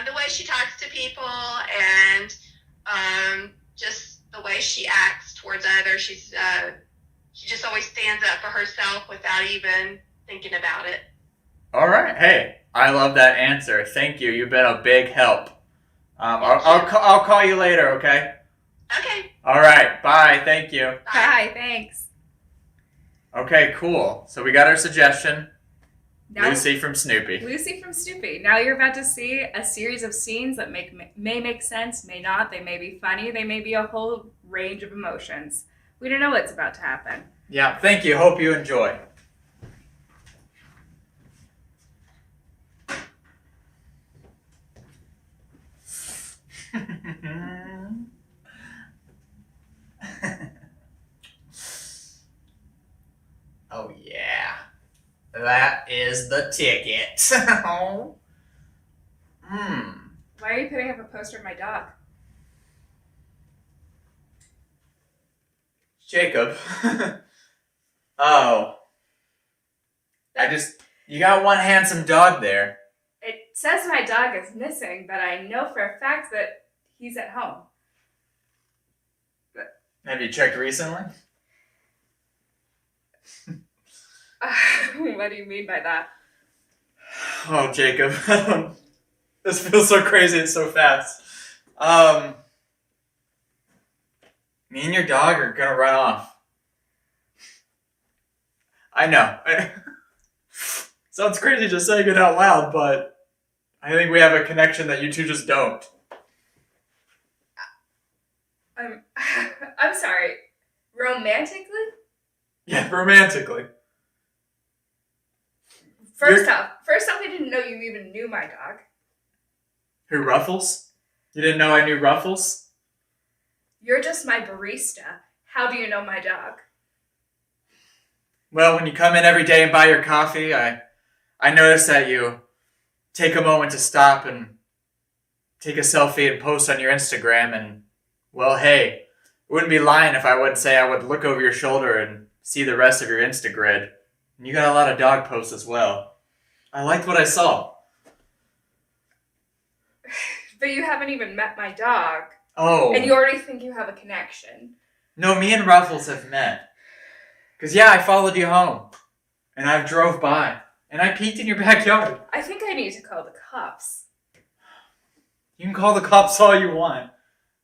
The way she talks to people and just the way she acts towards others. She just always stands up for herself without even thinking about it. All right. Hey, I love that answer. Thank you. You've been a big help. I'll call you later. Okay. Okay. All right. Bye. Thank you. Bye. Thanks. Okay. Cool. So we got our suggestion. Now, Lucy from Snoopy. Lucy from Snoopy. Now you're about to see a series of scenes that may make sense, may not. They may be funny. They may be a whole range of emotions. We don't know what's about to happen. Yeah. Thank you. Hope you enjoy. Oh yeah. That is is the ticket. Why are you putting up a poster of my dog? Jacob. Oh. You got one handsome dog there. It says my dog is missing, but I know for a fact that he's at home. Have you checked recently? What do you mean by that? Oh, Jacob. This feels so crazy and so fast. Me and your dog are gonna run off. I know. Sounds crazy just saying it out loud, but I think we have a connection that you two just don't. I'm sorry. Romantically? Yeah, romantically. First off, I didn't know you even knew my dog. Who, Ruffles? You didn't know I knew Ruffles? You're just my barista. How do you know my dog? Well, when you come in every day and buy your coffee, I notice that you take a moment to stop and take a selfie and post on your Instagram, and, well, hey, it wouldn't be lying if I wouldn't say I would look over your shoulder and see the rest of your Instagrid. And you got a lot of dog posts as well. I liked what I saw. But you haven't even met my dog. Oh. And you already think you have a connection. No, me and Ruffles have met. Because, yeah, I followed you home. And I drove by. And I peeked in your backyard. I think I need to call the cops. You can call the cops all you want.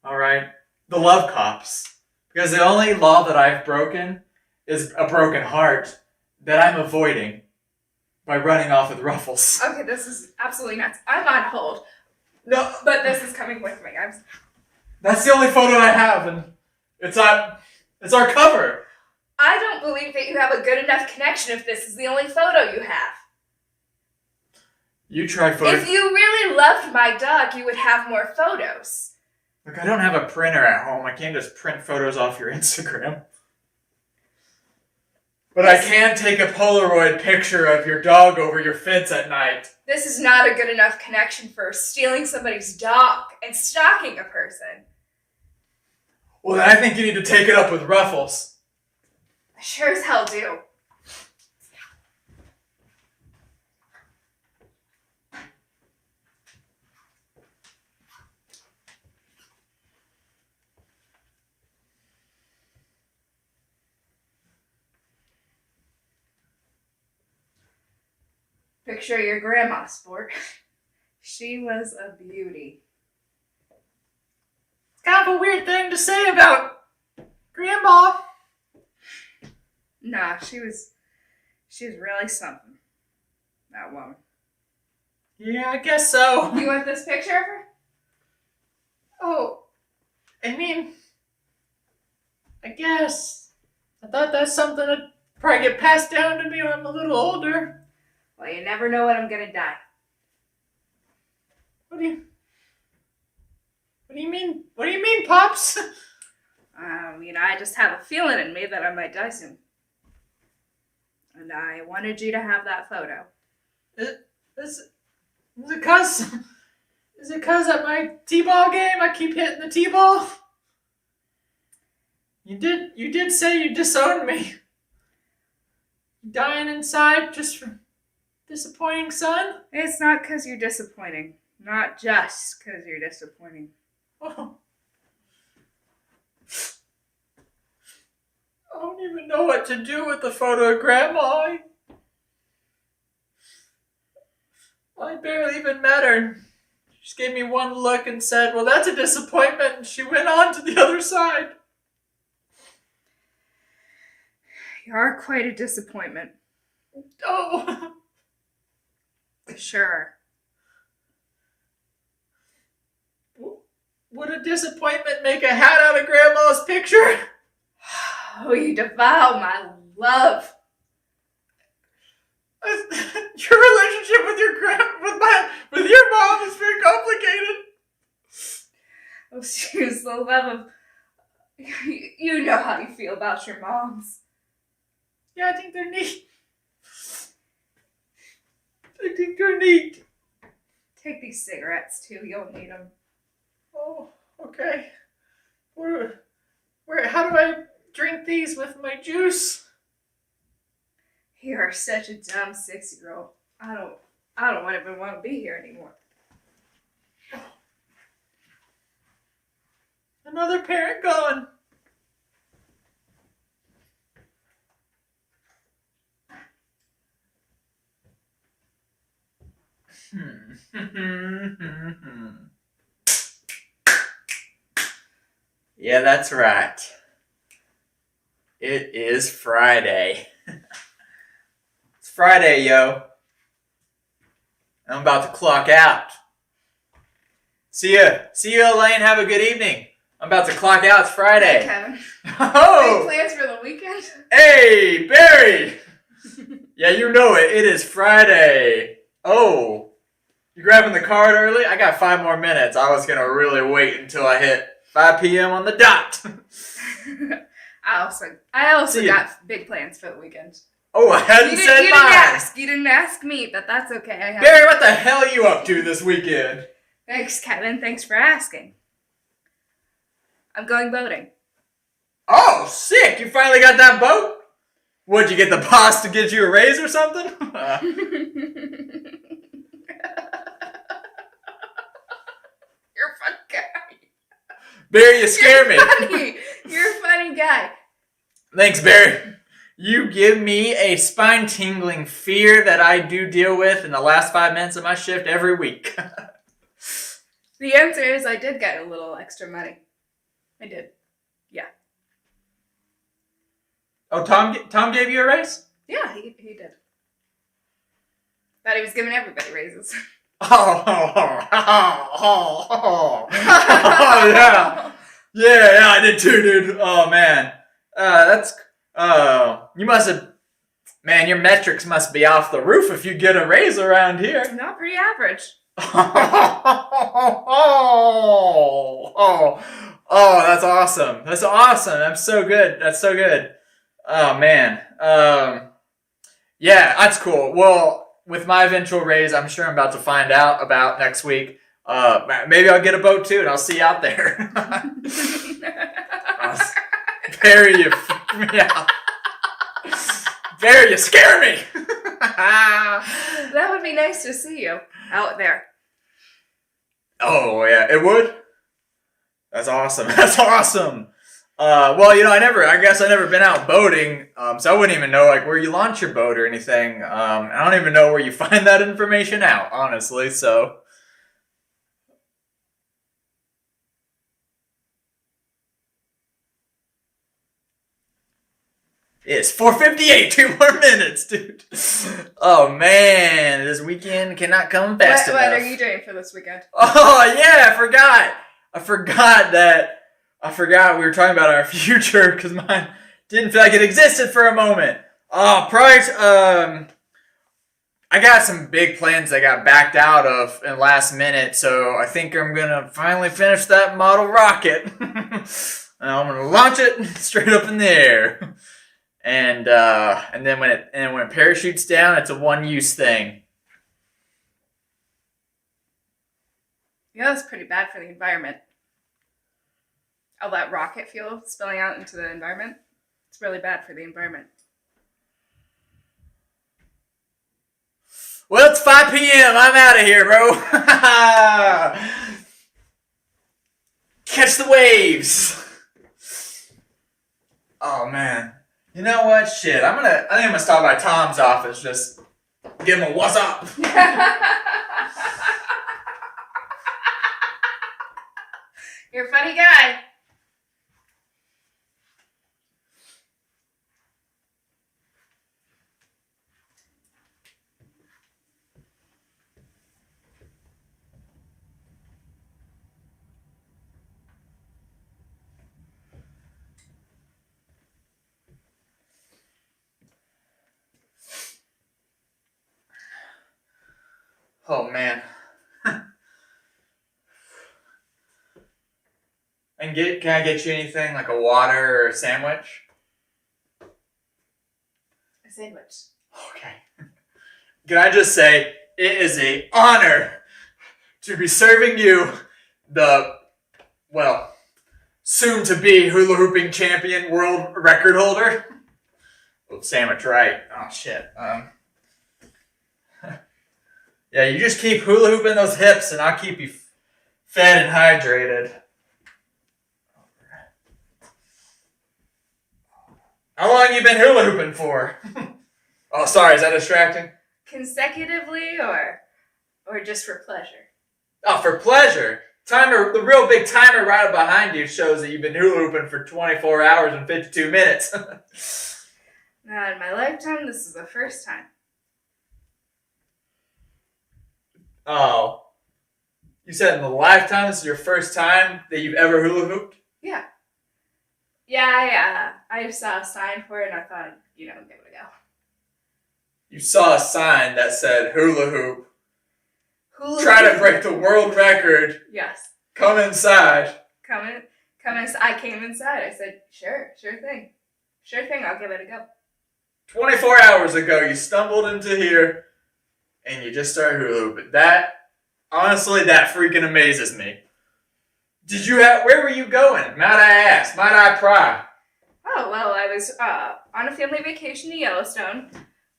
Alright? The love cops. Because the only law that I've broken is a broken heart that I'm avoiding by running off with Ruffles. Okay, this is absolutely nuts. I'm on hold. No. But this is coming with me. That's the only photo I have, and it's our cover. I don't believe that you have a good enough connection if this is the only photo you have. You try photo. If you really loved my dog, you would have more photos. Look, I don't have a printer at home. I can't just print photos off your Instagram. But I can take a Polaroid picture of your dog over your fence at night. This is not a good enough connection for stealing somebody's dog and stalking a person. Well, then I think you need to take it up with Ruffles. I sure as hell do. Picture your grandma, sport. She was a beauty. It's kind of a weird thing to say about Grandma. Nah, she was really something. That woman. Yeah, I guess so. You want this picture of her? Oh, I mean, I guess. I thought that's something that'd probably get passed down to me when I'm a little older. Well, you never know when I'm gonna die. What do you mean? What do you mean, Pops? I just have a feeling in me that I might die soon. And I wanted you to have that photo. Is it cause at my T-ball game I keep hitting the T-ball? You did say you disowned me. Dying inside just for disappointing son? It's not because you're disappointing. Not just because you're disappointing. Oh. I don't even know what to do with the photo of Grandma. I barely even met her. She just gave me one look and said, well, that's a disappointment, and she went on to the other side. You are quite a disappointment. Oh. Sure. Would a disappointment make a hat out of Grandma's picture? Oh, you defile my love. Your relationship with your mom is very complicated. Oh, she was the love of... You know how you feel about your moms. Yeah, I think they're neat. think they're neat. Take these cigarettes too. You'll need them. Oh, okay. Where? How do I drink these with my juice? You are such a dumb 6-year-old. I don't even want to be here anymore. Another parent gone. Yeah, that's right. It is Friday. It's Friday, yo. I'm about to clock out. See ya, Elaine. Have a good evening. I'm about to clock out. It's Friday. Hey, Kevin. Oh! Any plans for the weekend? Hey, Barry! Yeah, you know it. It is Friday. Oh, you grabbing the card early? I got 5 more minutes. I was going to really wait until I hit 5 p.m. on the dot. I also got big plans for the weekend. Oh, I hadn't said mine. You didn't ask me, but that's okay. Barry, what the hell are you up to this weekend? Thanks, Kevin. Thanks for asking. I'm going boating. Oh, sick! You finally got that boat? What'd you get the boss to get you a raise or something? You're a fun guy. Barry, you scare me. You're a funny guy. Thanks, Barry. You give me a spine-tingling fear that I do deal with in the last 5 minutes of my shift every week. The answer is I did get a little extra money. I did. Yeah. Oh, Tom gave you a raise? Yeah, he did. Thought he was giving everybody raises. Oh, yeah. Yeah, I did too, dude. Oh, man. You must have, man, your metrics must be off the roof if you get a raise around here. Not pretty average. Oh, that's awesome. That's awesome. That's so good. That's so good. Oh, man. Yeah, that's cool. Well, with my eventual raise, I'm sure I'm about to find out about next week. Maybe I'll get a boat too, and I'll see you out there. Barry, you freak me out. Barry, you scare me. That would be nice to see you out there. Oh, yeah, it would? That's awesome. That's awesome. Well, I guess I never been out boating, so I wouldn't even know like where you launch your boat or anything. I don't even know where you find that information out, honestly, so. It's 4:58, 2 more minutes, dude. Oh, man, this weekend cannot come fast enough. What are you doing for this weekend? Oh, yeah, I forgot we were talking about our future because mine didn't feel like it existed for a moment. I got some big plans I got backed out of in last minute, so I think I'm gonna finally finish that model rocket. And I'm gonna launch it straight up in the air. And then when it parachutes down, it's a one-use thing. Yeah, that's pretty bad for the environment. All that rocket fuel spilling out into the environment. It's really bad for the environment. Well, it's 5 p.m. I'm out of here, bro. Catch the waves. Oh, man. You know what? Shit. I think I'm gonna stop by Tom's office. Just give him a what's up. You're a funny guy. Oh, man. And can I get you anything like a water or a sandwich? A sandwich. Okay. Can I just say, it is an honor to be serving you, the, well, soon-to-be hula hooping champion world record holder. Well, sandwich, right? Oh, shit. Yeah, you just keep hula hooping those hips and I'll keep you fed and hydrated. How long you been hula hooping for? Oh, sorry, is that distracting? Consecutively or just for pleasure? Oh, for pleasure. Timer, the real big timer right behind you shows that you've been hula hooping for 24 hours and 52 minutes. Now, in my lifetime, this is the first time. Oh. You said in the lifetime this is your first time that you've ever hula hooped? Yeah. Yeah, I saw a sign for it and I thought, give it a go. You saw a sign that said hula hoop. Try to break the world record. Yes. Come inside. Come in. I came inside. I said, sure thing. Sure thing, I'll give it a go. 24 hours ago, you stumbled into here and you just started hula hooping. Honestly, that freaking amazes me. Where were you going? Might I ask? Might I pry? Oh, well, I was on a family vacation to Yellowstone.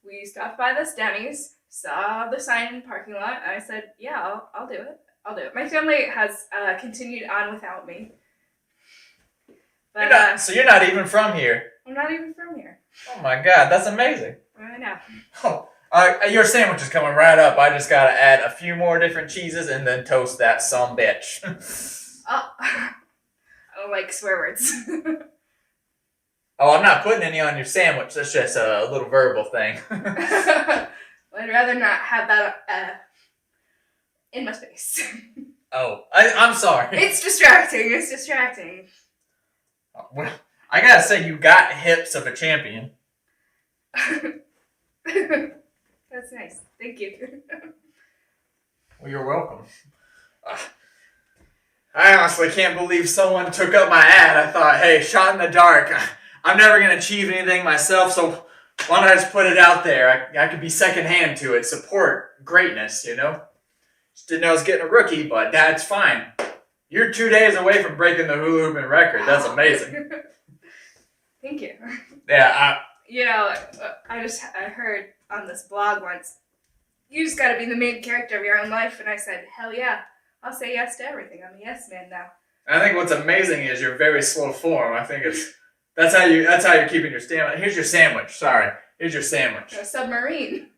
We stopped by this Denny's, saw the sign in the parking lot, and I said, yeah, I'll do it. My family has continued on without me. But, so you're not even from here? I'm not even from here. Oh my god, that's amazing. I know. Oh, your sandwich is coming right up. I just gotta add a few more different cheeses and then toast that sumbitch. Oh, I don't like swear words. Oh, I'm not putting any on your sandwich. That's just a little verbal thing. I'd rather not have that in my space. Oh, I'm sorry. It's distracting. Oh, well, I gotta say, you got hips of a champion. That's nice. Thank you. Well, you're welcome. I honestly can't believe someone took up my ad. I thought, hey, shot in the dark. I'm never going to achieve anything myself, so why don't I just put it out there? I could be secondhand to it, support greatness, Just didn't know I was getting a rookie, but that's fine. You're 2 days away from breaking the hula hooping record. That's amazing. Thank you. Yeah, I heard on this blog once, you just got to be the main character of your own life, and I said, hell yeah, I'll say yes to everything. I'm a yes man now. I think what's amazing is you're very slow form. I think that's how you're keeping your stamina. Here's your sandwich. Sorry. Here's your sandwich. A submarine.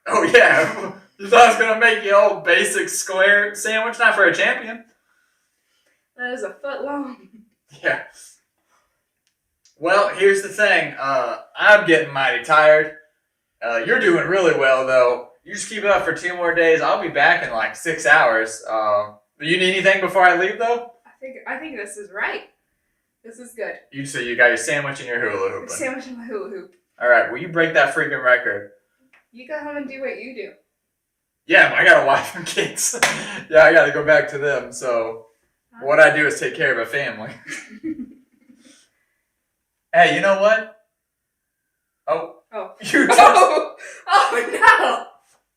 Oh yeah. You thought I was gonna make you old basic square sandwich, not for a champion. That is a foot long. Yeah. Well, here's the thing. I'm getting mighty tired. You're doing really well though. You just keep it up for 2 more days. I'll be back in like 6 hours. Do you need anything before I leave though? I think this is right. This is good. So you got your sandwich and your hula hooping. Sandwich and my hula hoop. All right. Will you break that freaking record? You go home and do what you do. Yeah, I got a wife and kids. Yeah, I got to go back to them. So what I do is take care of a family. Hey, you know what? Oh. You just... Oh no.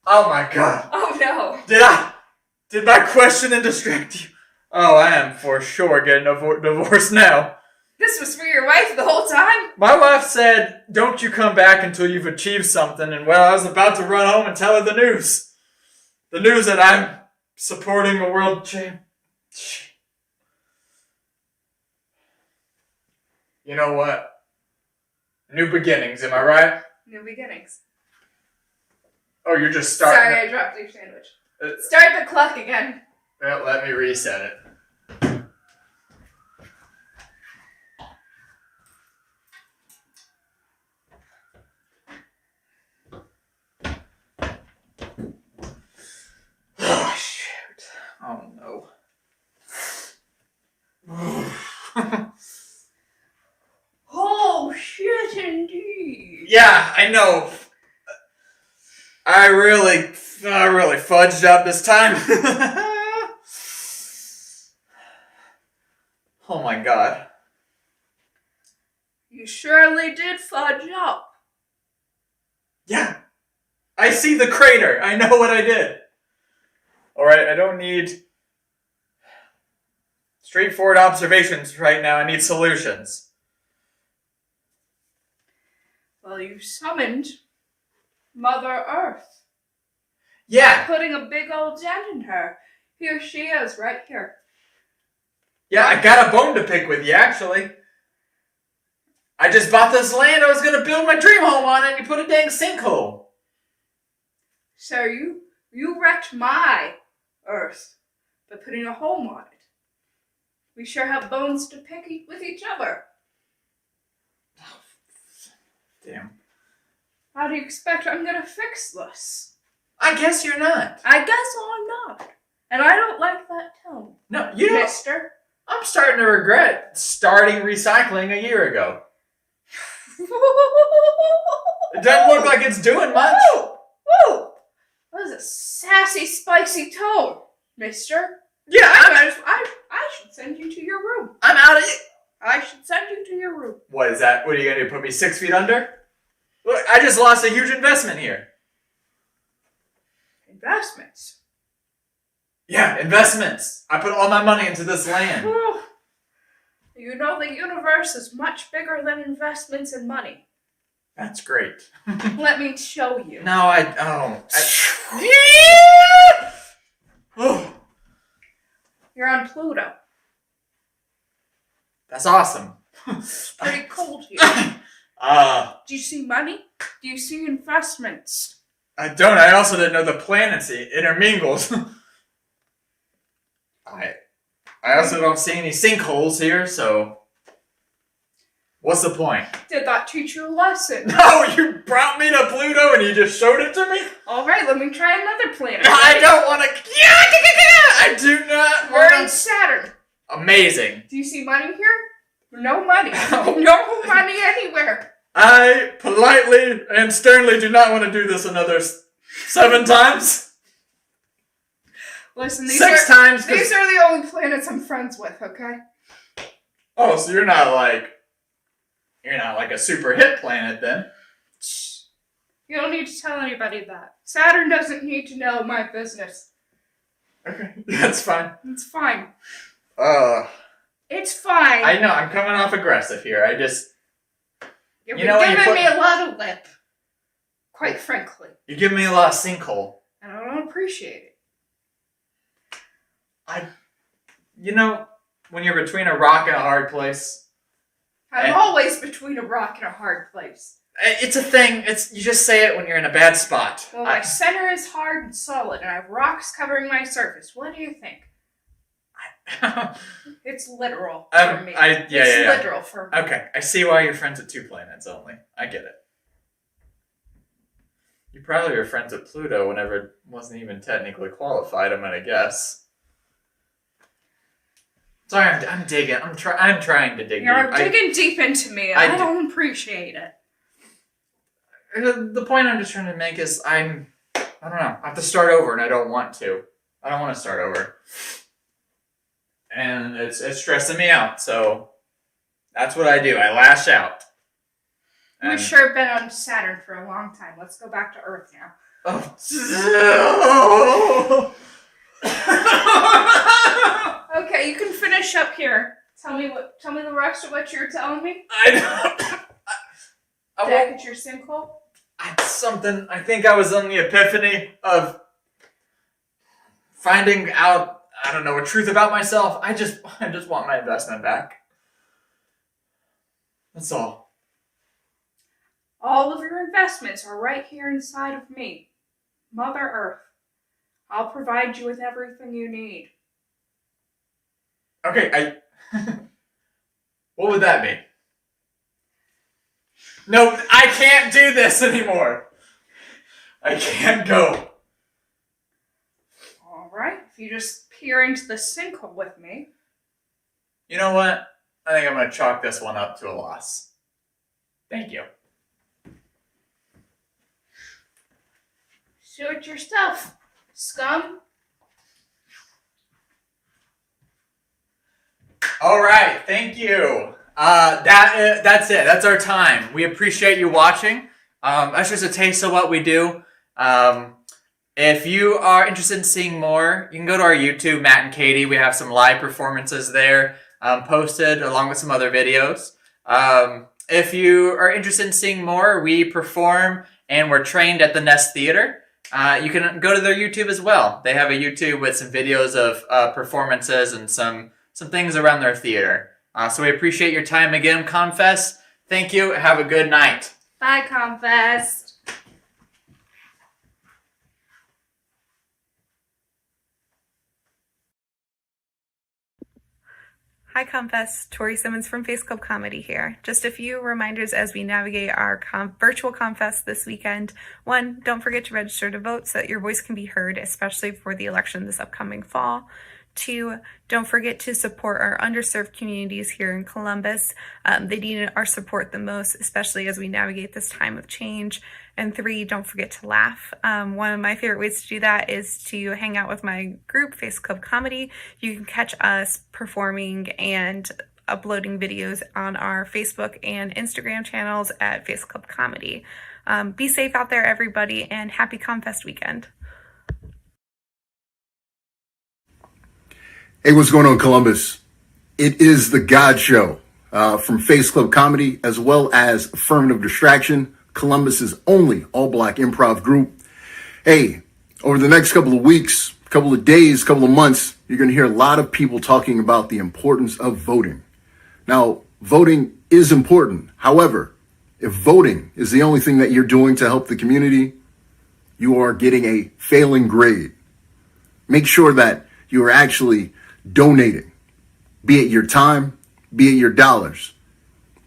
Oh my god. Oh no. Did my question distract you? Oh, I am for sure getting divorced now. This was for your wife the whole time? My wife said, don't you come back until you've achieved something. And well, I was about to run home and tell her the news. The news that I'm supporting a world champ. You know what? New beginnings, am I right? New beginnings. Oh, you're just starting. Sorry, I dropped your sandwich. Start the clock again. Well, let me reset it. Oh, shoot. Oh, no. Oh, shit, indeed. Yeah, I know. I really fudged up this time. Oh my god. You surely did fudge up. Yeah. I see the crater. I know what I did. All right, I don't need straightforward observations right now. I need solutions. Well, you summoned Mother Earth. Yeah. Putting a big old dent in her. Here she is, right here. Yeah, I got a bone to pick with you, actually. I just bought this land I was going to build my dream home on, and you put a dang sinkhole. So you wrecked my Earth by putting a home on it. We sure have bones to pick with each other. Damn. How do you expect I'm gonna fix this? I guess you're not. I guess I'm not. And I don't like that tone. No, you don't. Mister. I'm starting to regret starting recycling a year ago. It doesn't look like it's doing much. Whoa! That was a sassy, spicy tone, mister. Yeah, I should send you to your room. I'm out of it. I should send you to your room. What is that? What are you going to do? Put me 6 feet under? Look, I just lost a huge investment here. Investments? Yeah, investments. I put all my money into this land. You know the universe is much bigger than investments and money. That's great. Let me show you. No, You're on Pluto. That's awesome. It's pretty cold here. Do you see money? Do you see investments? I don't. I also didn't know the planets intermingled. I also don't see any sinkholes here, so what's the point? Did that teach you a lesson? No, you brought me to Pluto and you just showed it to me? All right, let me try another planet. I don't want to. I do not We're want in Saturn. Amazing. Do you see money here? No money. No money anywhere. I politely and sternly do not want to do this another 7 times. Listen, these are the only planets I'm friends with, okay? Oh, so you're not like a super hit planet then? You don't need to tell anybody that. Saturn doesn't need to know my business. Okay, that's fine. It's fine. It's fine. I know, I'm coming off aggressive here. You're giving me a lot of lip. Quite frankly. You give me a lot of sinkhole. And I don't appreciate it. When you're between a rock and a hard place. I'm always between a rock and a hard place. It's a thing. You just say it when you're in a bad spot. Well, my center is hard and solid, and I have rocks covering my surface. What do you think? It's literal for me. It's literal for me. Okay, I see why you're friends with 2 planets only. I get it. You probably were friends with Pluto whenever it wasn't even technically qualified, I'm gonna guess. Sorry, I'm digging. I'm trying to dig deep. You're digging deep into me. I don't appreciate it. The point I'm just trying to make is I don't know. I have to start over and I don't want to. I don't want to start over. And it's stressing me out, so that's what I do. I lash out. We've sure been on Saturn for a long time. Let's go back to Earth now. Oh. Okay, you can finish up here. Tell me the rest of what you're telling me. Back at your sinkhole? Something. I think I was on the epiphany of finding out, I don't know, a truth about myself. I just want my investment back. That's all. All of your investments are right here inside of me. Mother Earth. I'll provide you with everything you need. Okay, what would that be? No, I can't do this anymore. I can't go. All right, if you just peer into the sinkhole with me. You know what? I think I'm going to chalk this one up to a loss. Thank you. Do it yourself, scum. All right, thank you. That's it. That's our time. We appreciate you watching. That's just a taste of what we do. If you are interested in seeing more, you can go to our YouTube, Matt and Katie. We have some live performances there posted along with some other videos. If you are interested in seeing more, we perform and we're trained at the Nest Theater. You can go to their YouTube as well. They have a YouTube with some videos of performances and some things around their theater. So we appreciate your time again, ComFest. Thank you. Have a good night. Bye, ComFest. Hi ComFest, Tori Simmons from Face Club Comedy here. Just a few reminders as we navigate our virtual ComFest this weekend. 1, don't forget to register to vote so that your voice can be heard, especially for the election this upcoming fall. 2, don't forget to support our underserved communities here in Columbus. They need our support the most, especially as we navigate this time of change. And 3, don't forget to laugh. One of my favorite ways to do that is to hang out with my group, Face Club Comedy. You can catch us performing and uploading videos on our Facebook and Instagram channels at Face Club Comedy. Be safe out there, everybody, and happy ComFest weekend. Hey, what's going on, Columbus? It is the God Show from Face Club Comedy, as well as Affirmative Distraction, Columbus's only all-black improv group. Hey, over the next couple of weeks, couple of days, couple of months, you're going to hear a lot of people talking about the importance of voting. Now, voting is important. However, if voting is the only thing that you're doing to help the community, you are getting a failing grade. Make sure that you are actually donating, be it your time, be it your dollars,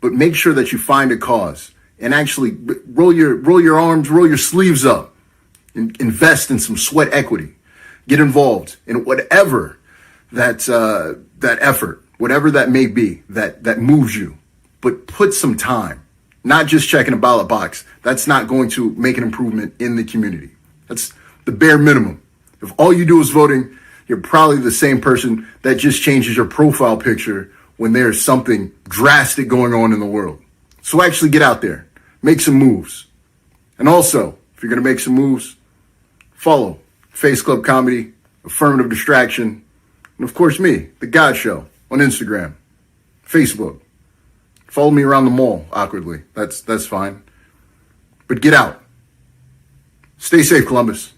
but make sure that you find a cause and actually roll your arms, roll your sleeves up, and invest in some sweat equity. Get involved in whatever that effort, whatever that may be, that moves you, but put some time, not just checking a ballot box. That's not going to make an improvement in the community. That's the bare minimum. If all you do is voting, you're probably the same person that just changes your profile picture when there's something drastic going on in the world. So actually get out there, make some moves. And also, if you're going to make some moves, follow Face Club Comedy, Affirmative Distraction, and of course me, The God Show, on Instagram, Facebook. Follow me around the mall awkwardly. That's fine. But get out. Stay safe, Columbus.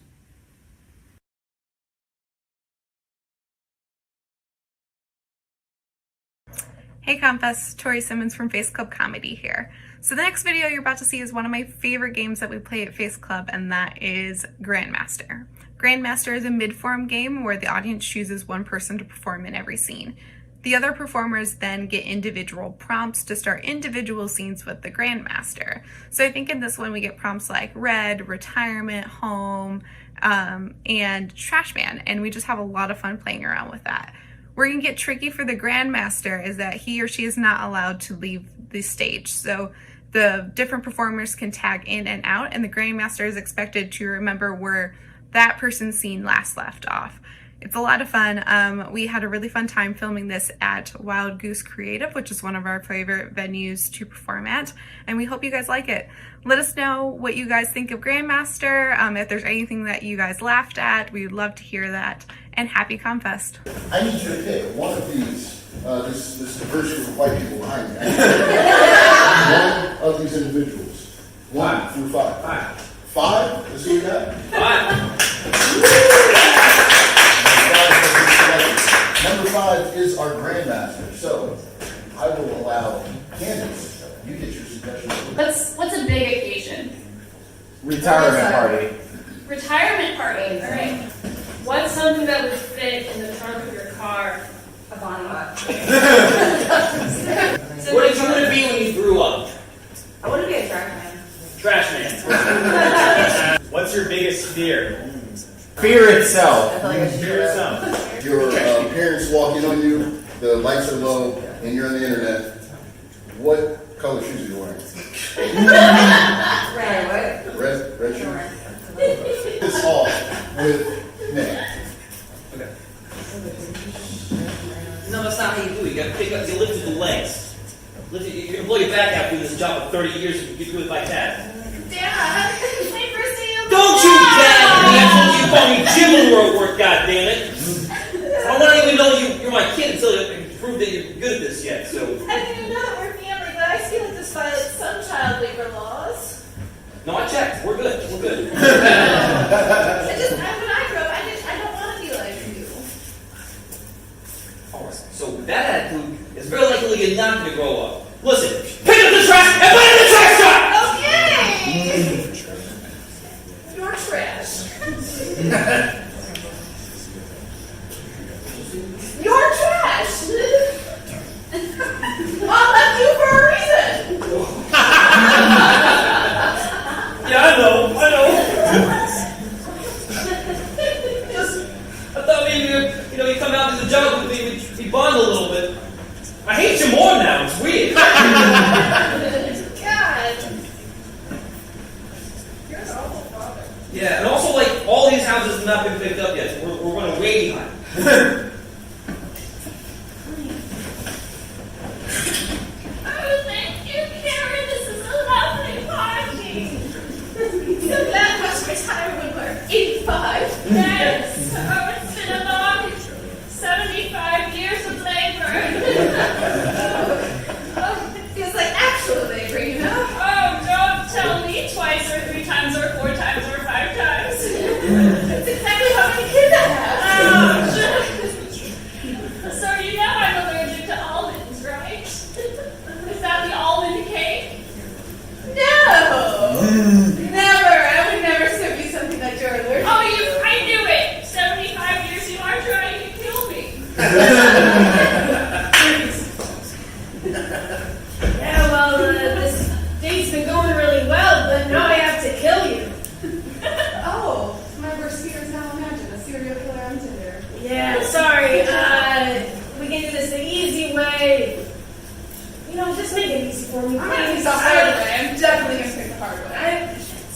Hey ComFest, Tori Simmons from Face Club Comedy here. So the next video you're about to see is one of my favorite games that we play at Face Club, and that is Grandmaster. Grandmaster is a mid-form game where the audience chooses one person to perform in every scene. The other performers then get individual prompts to start individual scenes with the Grandmaster. So I think in this one we get prompts like red, retirement, home, and trash man, and we just have a lot of fun playing around with that. Where you can get tricky for the Grandmaster is that he or she is not allowed to leave the stage. So the different performers can tag in and out, and the Grandmaster is expected to remember where that person's scene last left off. It's a lot of fun. We had a really fun time filming this at Wild Goose Creative, which is one of our favorite venues to perform at, and we hope you guys like it. Let us know what you guys think of Grandmaster. If there's anything that you guys laughed at, we would love to hear that. And happy ComFest. I need you to pick one of these, this diverse group of white people behind me. One of these individuals. 1 through 5. 5? Let's see what you got. 5. Number 5 is our Grandmaster. So I will allow Candace, you get your suggestion. What's a big occasion? Retirement party. Retirement party, all right. What's something that would fit in the trunk of your car? A bonnet. What did you want to be when you grew up? I want to be a trash man. Trash man. What's your biggest fear? Fear itself. Fear itself. Your parents walk in on you, the lights are low, and you're on the internet. What color shoes are you wearing? Red. Red shoes? This off with Nick. Okay. No, that's not how you do it. You gotta pick up, you lift the legs. You can blow your back out doing this job for 30 years and you can do it like that. Dad, my first day of Don't you artwork, goddammit. I want to even know you're my kid until you prove that you're good at this yet, so. I mean, I know that we're family, but I feel like this violates some child labor laws. No, I checked. We're good. We're good. When I grow up, I don't want to be like you. Alright, so with that attitude, it's very likely you're not going to grow up. Listen, pick up the trash and put it in the trash truck! Okay! You're trash. You're trash! I'll left you for a reason! Yeah, I know. I thought maybe you come out to the job with me, we bond a little bit. I hate you more now. It's weird. God. You're an awful father. Yeah, and also all these houses have not been picked up yet. We're running way behind. Thank you, Karen. This is a lovely party. So glad must retire when we're 85. Yes. Oh, it's been a long 75 years of labor. Oh, it feels like actual labor, you know? Oh, don't tell me twice or 3 times or 4 times or 5 times. That's exactly how many kids I have. Ouch. So you know I'm allergic to almonds, right? Is that the almond cake? No! Never! I would never serve you something that you're allergic to. Oh, I knew it! 75 years you are trying to kill me. Yeah, well, this date's been going really well, but now I have to kill you. Oh, my worst fear is now imagine a serial killer on Tinder. Yeah, sorry. We can do this the easy way. Just make it easy for me, I'm gonna please. pick the hard way. I'm definitely gonna pick the hard way.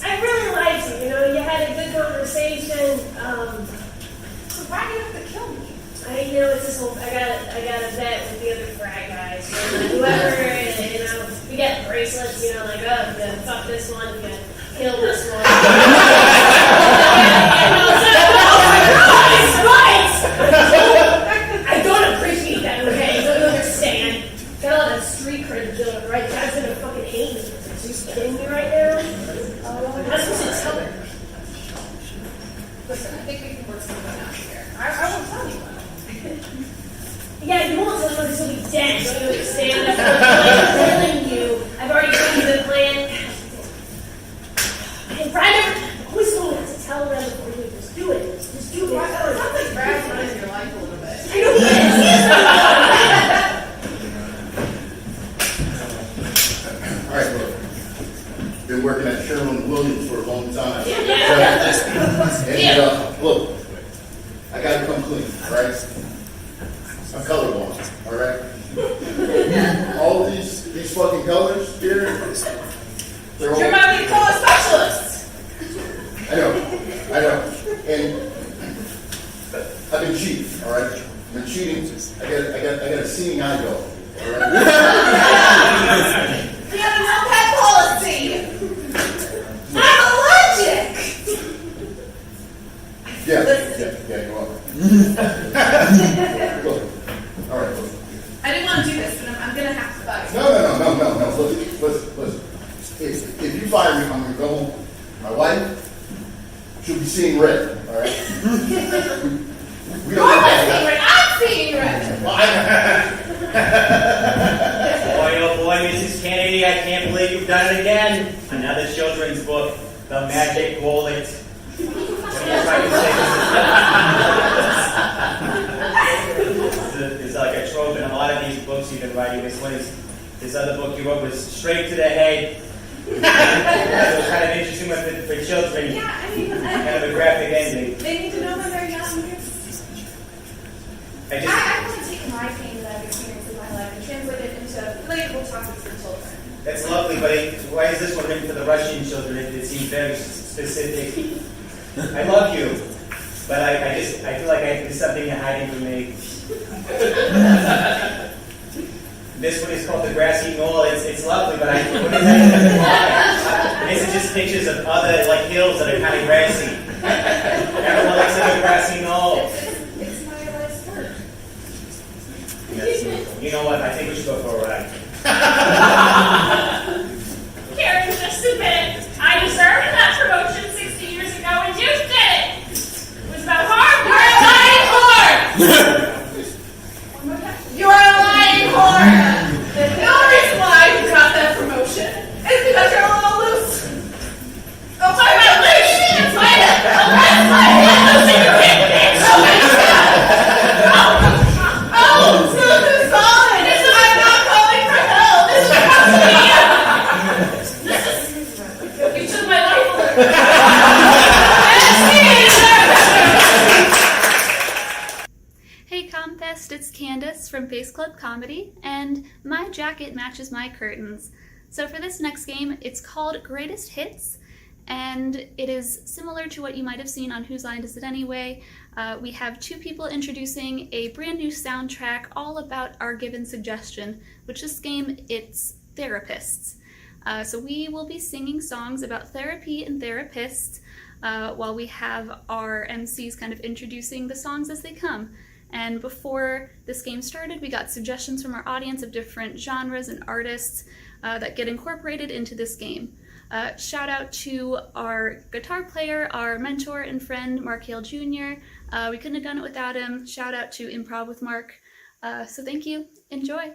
I really liked you. You had a good conversation. Why do you have to kill me? It's this whole. I got a bet with the other frat guys. Whoever, we got bracelets. You fuck this one, you gotta kill this one. I don't appreciate that. Okay, you don't understand. Got a lot of street cred building, right? Guys gonna fucking hate me. Are you kidding me right now? I'm not supposed to tell her. Listen, I think we can work something out here. I won't tell you. Yeah, you won't tell me until we dead. Don't you understand? I'm telling you. I've already told you the plan. Hey, Brad, always told me not to tell them before you just do it. Just do it. It sounds like Brad's running your life a little bit. I know he is. All right, look. Been working at Sherwin Williams for a long time. And look, I gotta come clean, all right? I'm colorblind, all right? All these fucking colors here, they're all. You're my lead color specialist. I know. And I've been cheating, all right? I've been cheating. I got a seeing eye dog, all right? We have a no pet policy. I'm allergic. Yeah, you are. Look, all right, look. I didn't want to do this, but I'm gonna have to bug. No. Listen. If you fire me, I'm gonna go home. My wife, she'll be seeing red, all right? We don't You're need not seeing red. I'm seeing red. Boy, oh boy, Mrs. Kennedy, I can't believe you've done it again. Another children's book, The Magic Bullet. What are you trying to say? This is like a trope in a lot of these books you've been writing. This other book you wrote was straight to the head. It was kind of interesting for children. Yeah, I mean, kind of a graphic ending. They need to know when they're young. I want to take my pain that I've experienced in my life and translate it into relatable topics for children. That's lovely, but why is this one written for the Russian children? It seems very specific. I love you, but I feel like there's something you're hiding from me. This one is called The Grassy Knoll. It's lovely, but what is that? These are just pictures of other hills that are kind of grassy. Everyone likes a good grassy knoll. from Face Club Comedy, and my jacket matches my curtains. So for this next game, it's called Greatest Hits, and it is similar to what you might have seen on Whose Line Is It Anyway. We have two people introducing a brand new soundtrack all about our given suggestion, which this game, it's therapists. So we will be singing songs about therapy and therapists while we have our MCs kind of introducing the songs as they come. And before this game started, we got suggestions from our audience of different genres and artists that get incorporated into this game. Shout out to our guitar player, our mentor and friend, Mark Hale Jr. We couldn't have done it without him. Shout out to Improv with Mark. So thank you. Enjoy.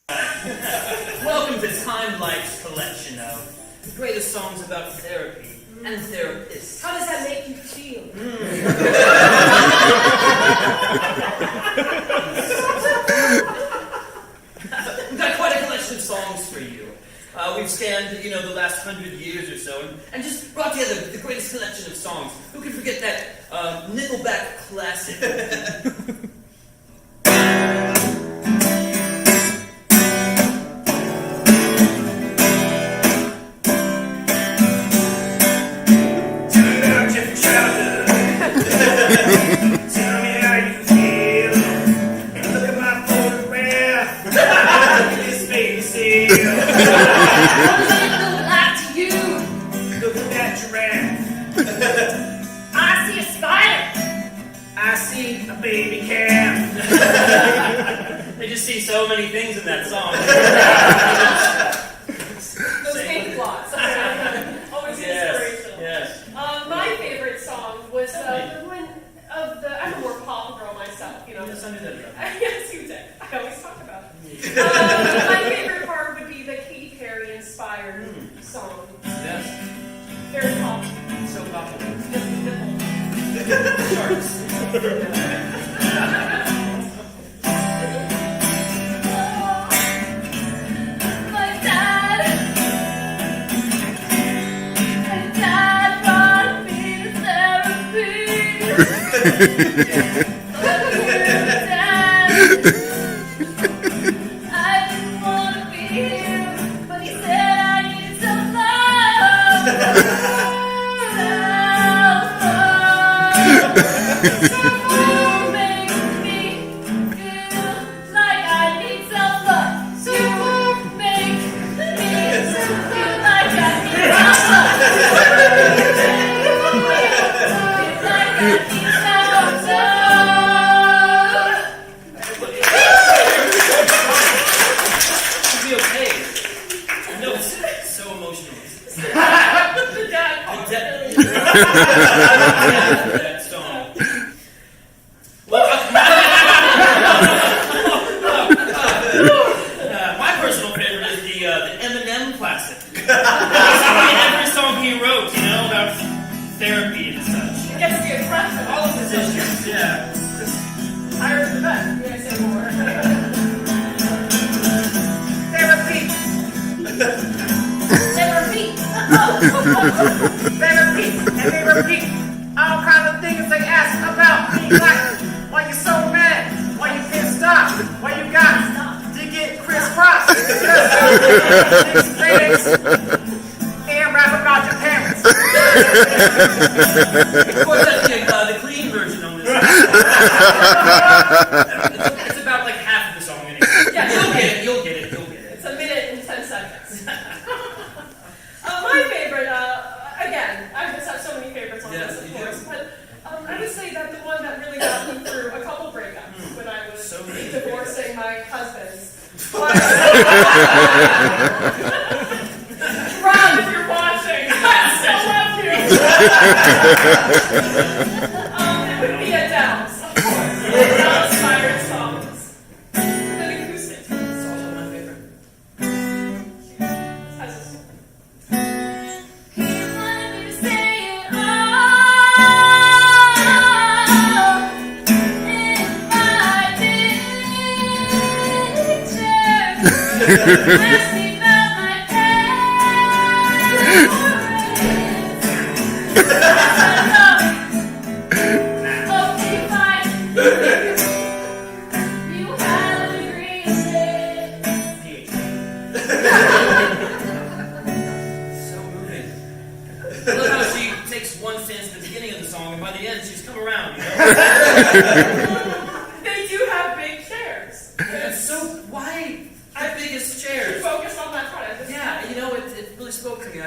Welcome to Time Life's collection of the greatest songs about therapy and therapists. How does that make you feel? We've got quite a collection of songs for you. We've scanned, the last 100 years or so, and just brought together the greatest collection of songs. Who can forget that Nickelback classic? Tell me how you feel. Look at my photograph. This baby seal. What does it look like to you? Look at that giraffe. I see a spider. I see a baby calf. They just see so many things in that song. Those ink blots. Always inspirational. Yes. My favorite song was the one of the. I'm a more pop girl myself, Yes, I knew that about Yes, you did. I always talk about it. My favorite part would be the Katy Perry inspired song. Yes. Very pop. So popular. Charts. My dad brought me to therapy. I didn't want to be here, but he said I needed some love. Self-love makes me feel like I need some love. To make me feel like I need some love. Like I need some love. It'll be okay. I know it's so emotional. The dad That song. Well, my personal favorite is the Eminem classic. Every song he wrote, about therapy and such. It gets to be aggressive. All of his issues, yeah. Just higher than that. You guys say more. Therapy. Therapy. They repeat and they repeat all kinds of things they ask about me, like why you so mad, why you pissed off, why you got to get crisscrossed, and rap about your parents. Of course, that's the clean version on this. It's about like half of the song anyway. Yeah. You'll get it. It's a minute and 10 seconds. My favorite, again, I just have so many favorites on this, of course, but I would say that the one that really got me through a couple breakups when I was divorcing my husband. Ron, if you're watching, I still love you. It would be Adele's, of course. Adele-inspired songs. The acoustic. It's also my favorite. Has a You had you know? They do have big chairs. And so why the biggest chairs? Focus on that part. Yeah, you know, it really spoke to me.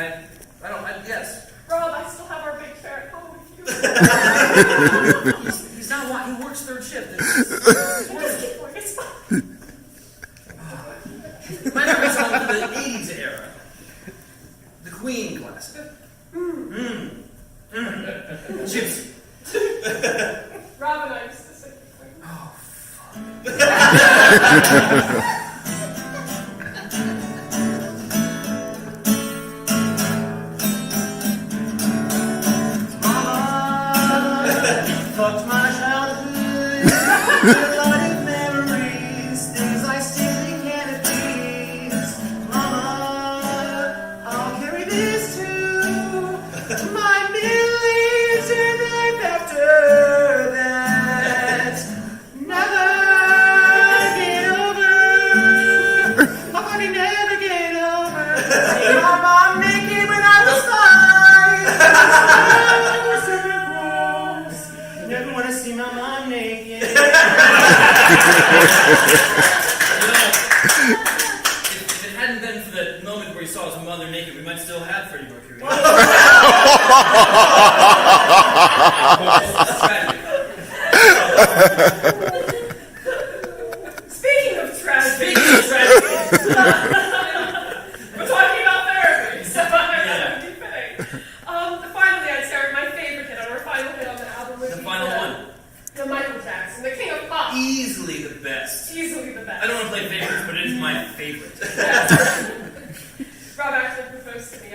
Yes. Rob, I still have our big chair at home with you. He's not one. He works third shift. It's fine. My memory's on the 80s era. The Queen classic. Gypsy. Rob and I used to sing. Oh, fuck. Fucked my childhood. A lot of memories, things I still in canopies. Mama, I'll carry this to my millions in life after that. Never get over. How could he never get over? Seeing my mom naked when I was 5. Never want to see my mom naked. If it hadn't been for the moment where he saw his mother naked, we might still have Freddie Mercury. Speaking of tragedy. We're talking about therapy, so I'm keep kidding. Finally, I'd say my favorite hit, our final hit on the album was The final one. The Michael Jackson, the King of Pop. Easily the best. Easily the best. I don't want to play favorites, but it is my favorite. Rob actually proposed to me.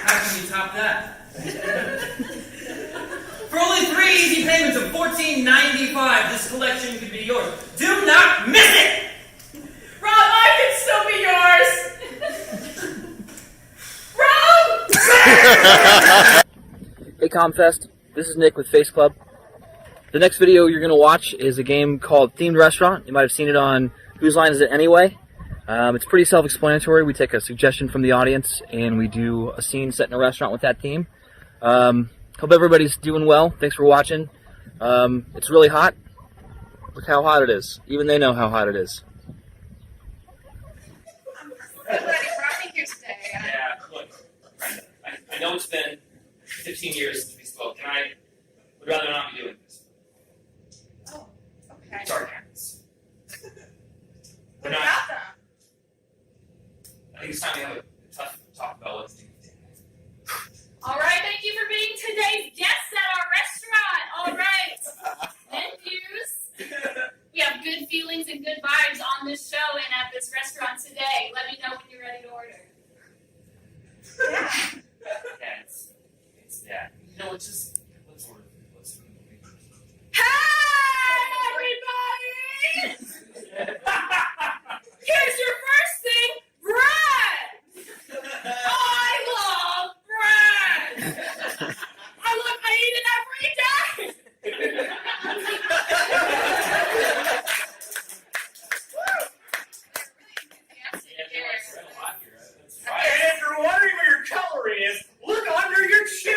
How can you top that? For only 3 easy payments of $14.95, this collection could be yours. Do not miss it! Rob, I can still be yours! Rob! Hey ComFest, this is Nick with Face Club. The next video you're going to watch is a game called Themed Restaurant. You might have seen it on Whose Line Is It Anyway? It's pretty self-explanatory. We take a suggestion from the audience and we do a scene set in a restaurant with that theme. Hope everybody's doing well. Thanks for watching. It's really hot. Look how hot it is. Even they know how hot it is. Yeah, look, I know it's been 15 years since we spoke, and I would rather not be doing this. Oh, okay. Sorry, parents. What about them? I think it's time we have a tough talk about what to do. All right, thank you for being today's guests at our restaurant. All right, menus. We have good feelings and good vibes on this show and at this restaurant today. Let me know when you're ready to order. Yeah, it's yeah. You know, let's order. Hey, everybody! Here's your first thing, bread. I love bread. I eat it every day. And if you're wondering where your cutlery is, look under your chair!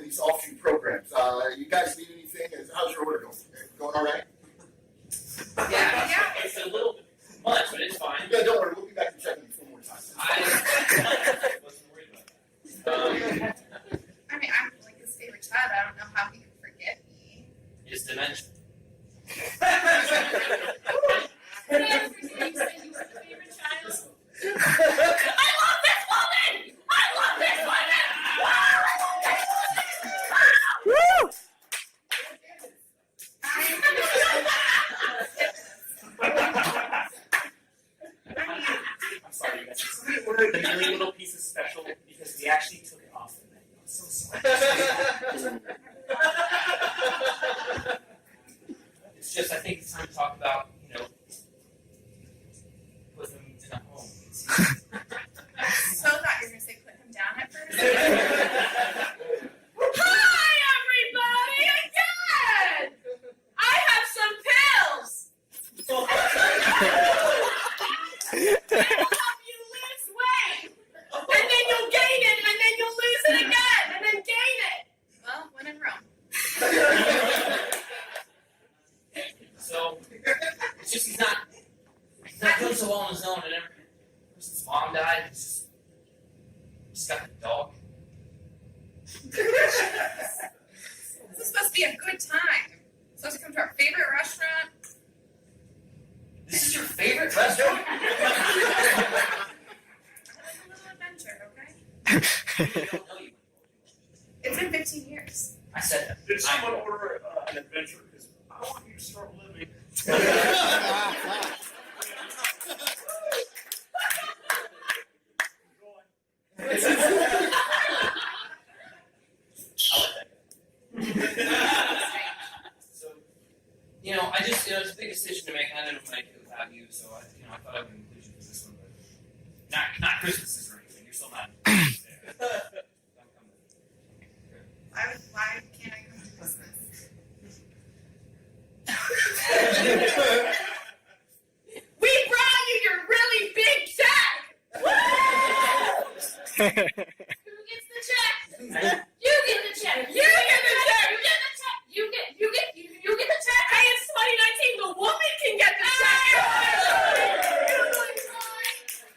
these offshoot programs. You guys need anything? How's your order going? Going all right? Yeah, it's a little bit much, but it's fine. Yeah, don't worry. We'll be back to check you 4 more times. I wasn't worried about that. I mean, I'm like his favorite child. I don't know how he could forget me. Just dementia. I'm sorry, you guys. We ordered the really little piece of special because we actually took it off the menu. I'm so sorry. It's just, I think it's time to talk about, put them in a home. I so thought you were going to say put him down at first. Hi, everybody! Again! I have some pills! They will help you lose weight! And then you'll gain it, and then you'll lose it again, and then gain it! Well, when in Rome. So, it's just he's not doing so well on his own, and ever since his mom died, he's got the dog. This is supposed to be a good time. Supposed to come to our favorite restaurant. This is your favorite restaurant? A little adventure, okay? It's been 15 years. I said that. Did someone order an adventure? Because I want you to start living. So, it's a big decision to make. I didn't make it without you, so I thought I would include you in this one, but not Christmases or anything. You're still not. Why can't I come to Christmas? We brought you your really big check! Woo! Who gets the check? You get the check! You get the check! You get the check! You get the check! Hey, it's 2019, the woman can get the check!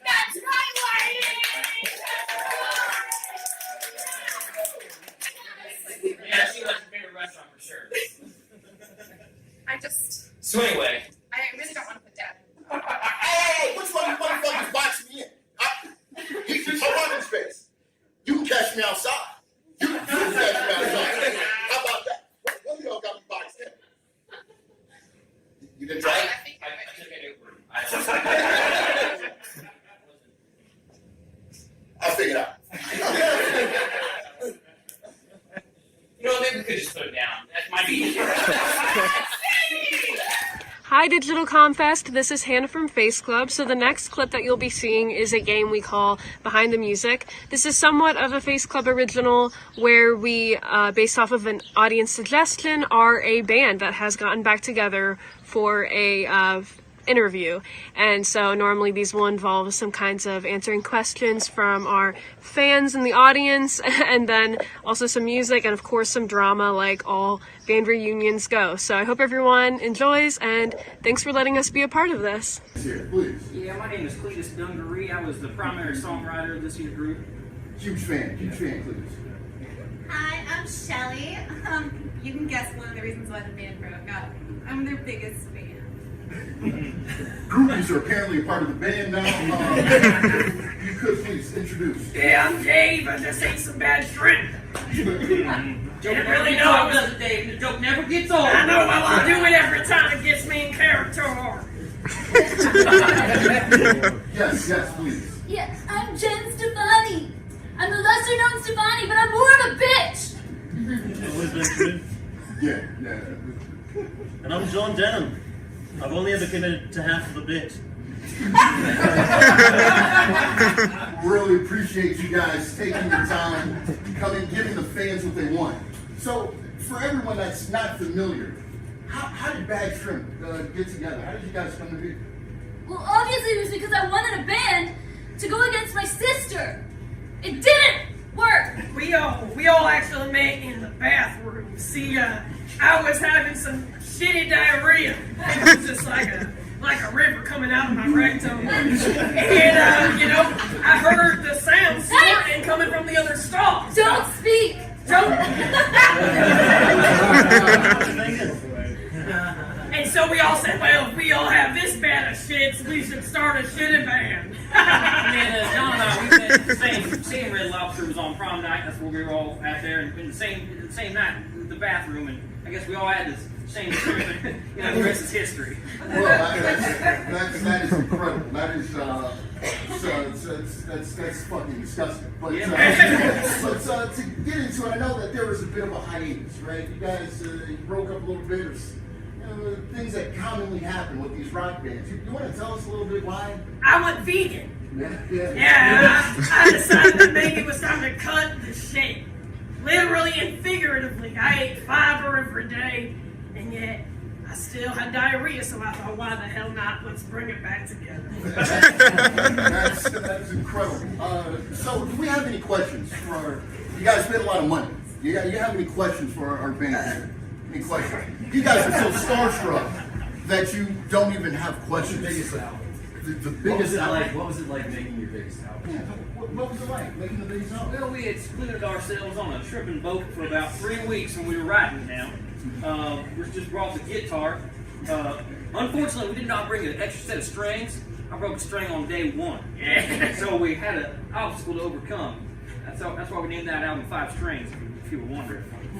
That's right, lady! Yeah, she likes your favorite restaurant for sure. So anyway. I really don't want to put Dad in. Hey, which one of you motherfuckers boxed me in? He's in parking space. You can catch me outside. You can catch me outside. How about that? One of y'all got me boxed in. You didn't try it? I took it over. I'll figure it out. Maybe we could just put it down. That might be easier. Hi Digital ComFest, this is Hannah from Face Club. So the next clip that you'll be seeing is a game we call Behind the Music. This is somewhat of a Face Club original where we, based off of an audience suggestion, are a band that has gotten back together for a interview. And so normally these will involve some kinds of answering questions from our fans in the audience, and then also some music and of course some drama like all band reunions go. So I hope everyone enjoys, and thanks for letting us be a part of this. Here, please. Yeah, my name is Cletus Dungaree. I was the primary songwriter of this year's group. Huge fan, Cletus. Hi, I'm Shelly. You can guess one of the reasons why the band broke up. I'm their biggest fan. Groupies are apparently a part of the band now. You could please introduce. Yeah, I'm Dave. I just ate some bad shrimp. Didn't really know it was Dave. The joke never gets old. I know. Well, I do it every time it gets me in character. Yes, please. Yeah, I'm Jen Stefani. I'm the lesser known Stefani, but I'm more of a bitch. Yeah. And I'm John Denham. I've only ever committed to half of the bit. Really appreciate you guys taking the time, coming, giving the fans what they want. So, for everyone that's not familiar, how did Bad Shrimp get together? How did you guys come to be? Well, obviously it was because I wanted a band to go against my sister. It didn't Work. We all actually met in the bathroom. See, I was having some shitty diarrhea. It was just like a river coming out of my rectum. And, I heard the sound snorting coming from the other stall. Don't speak. And so we all said, well, if we all have this bad of shits, we should start a shitting band. John and I, we met the same Red Lobster was on prom night. That's where we were all out there, and the same night, the bathroom, and I guess we all had this same experience. The rest is history. Well, that is incredible. That is that's fucking disgusting. But to get into it, I know that there was a bit of a hiatus, right? You guys you broke up a little bit. Things that commonly happen with these rock bands. You want to tell us a little bit why? I went vegan. Yeah. I decided that maybe it was time to cut the shit. Literally and figuratively. I ate fiber every day, and yet I still had diarrhea, so I thought, why the hell not? Let's bring it back together. That's incredible. So, do we have any questions for you guys? Spent a lot of money. You have any questions for our band here? Any questions? You guys are so starstruck that you don't even have questions. The biggest album. The biggest album. What was it like making your biggest album? Yeah. What was it like making the biggest album? Well, we had splintered ourselves on a tripping boat for about 3 weeks when we were riding down. We just brought the guitar. Unfortunately, we did not bring an extra set of strings. I broke a string on day one. So we had an obstacle to overcome. That's why we named that album Five Strings, if you were wondering. I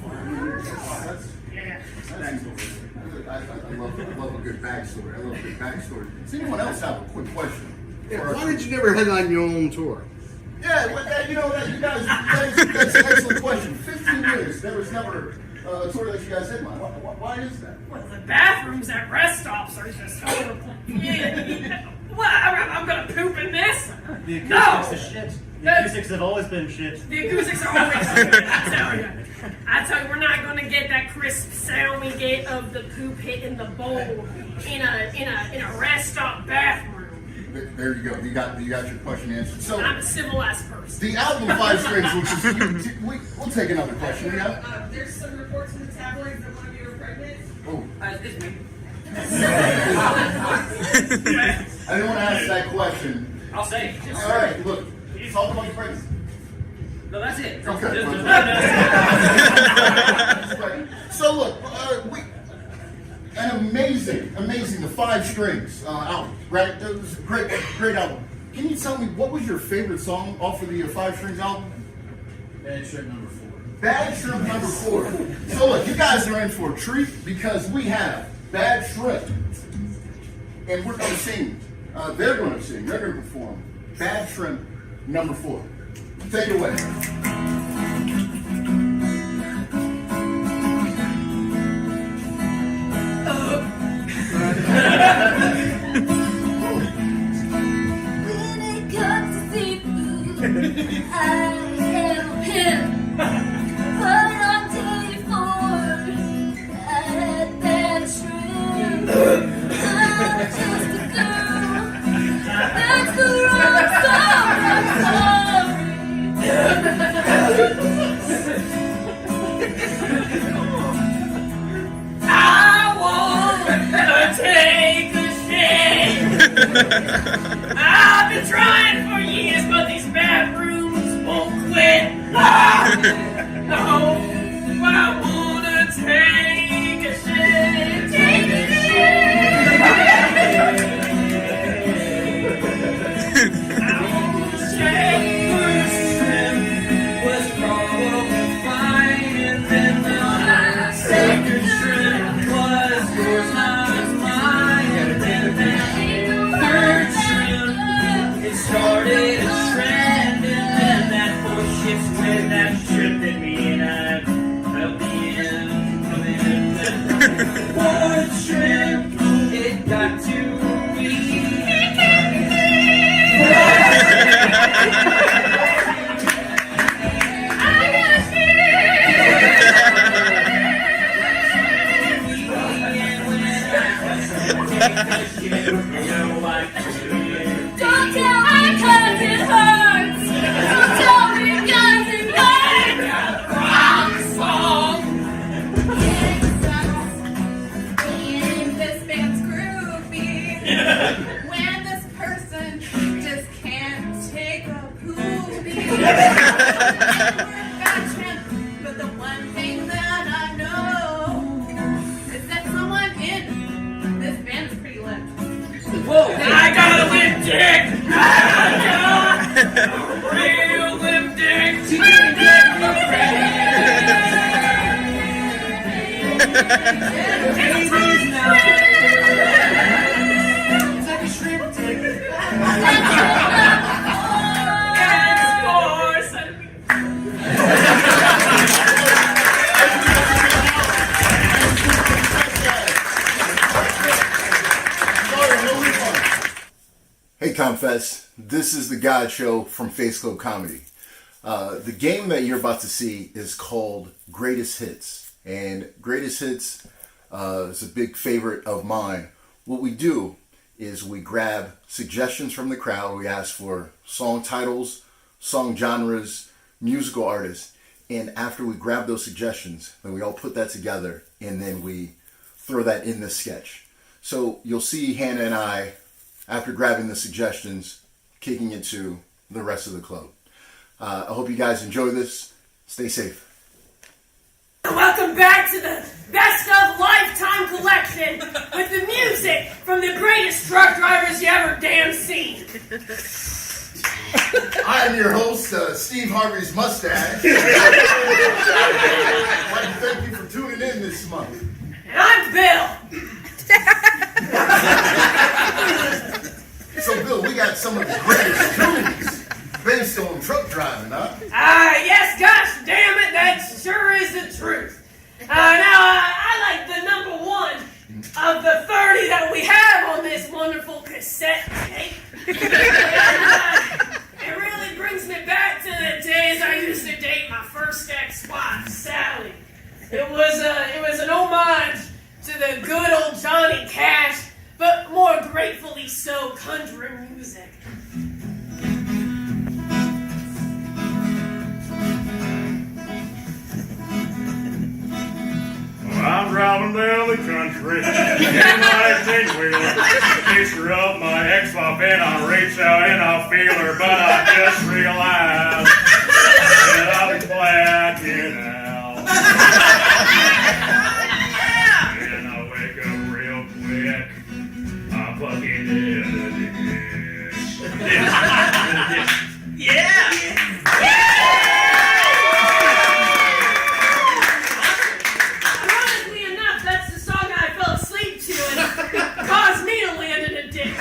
love a good backstory. Does anyone else have a quick question? Why did you never headline your own tour? Yeah, that's an excellent question. 15 years, there was never a tour that you guys headlined. Why is that? Well, the bathrooms at rest stops are just horrible. What? I'm gonna poop in this? The acoustics are shit. The acoustics have always been shit. The acoustics are always shit, I tell you, we're not gonna get that crisp sound we get of the poop hitting the bowl in a rest stop bathroom. There you go. You got your question answered. So I'm a civilized person. The album Five Strings, which is we'll take another question. There's some reports in the tabloids that one of you are pregnant. Oh, it's me. I didn't want to ask that question. I'll say it. All right, look, talk about the pregnancy. No, that's it. Okay. So look, an amazing, the Five Strings album, right? It was a great album. Can you tell me what was your favorite song off of the Five Strings album? Bad Shrimp number 4. Bad Shrimp number 4. So look, you guys are in for a treat because we have Bad Shrimp, and we're going to sing. They're going to perform Bad Shrimp number 4. Take it away. When it comes to seafood, I am him. But on day 4, I had bad shrimp. I'm just a girl. That's the wrong song. I'm sorry. dick. Real limp dick. It's like a shrimp dick. Hey ComFest, this is the God Show from Face Club Comedy. The game that you're about to see is called Greatest Hits, and Greatest Hits is a big favorite of mine. What we do is we grab suggestions from the crowd. We ask for song titles, song genres, musical artists, and after we grab those suggestions, then we all put that together, and then we throw that in the sketch. So you'll see Hannah and I, after grabbing the suggestions, kicking it to the rest of the club. I hope you guys enjoy this. Stay safe. Welcome back to the Best of Lifetime Collection with the music from the greatest truck drivers you ever damn seen. I am your host, Steve Harvey's Mustache. I'd like to thank you for tuning in this month. And I'm Bill. So, Bill, we got some of the greatest tunes based on truck driving, huh? Yes, gosh damn it, that sure is the truth. I like the number one of the 30 that we have on this wonderful cassette tape. It really brings me back to the days I used to date my first ex-wife, Sally. It was an homage to the good old Johnny Cash, but more gratefully so, country music. I'm driving down the country in my 18-wheeler. Picture of my ex-wife and I reach out and I feel her, but I just realized that I'll be blacking out. And I wake up real quick. I'm plugging in the dish. Yeah! Ironically enough, that's the song I fell asleep to and caused me to land in a ditch.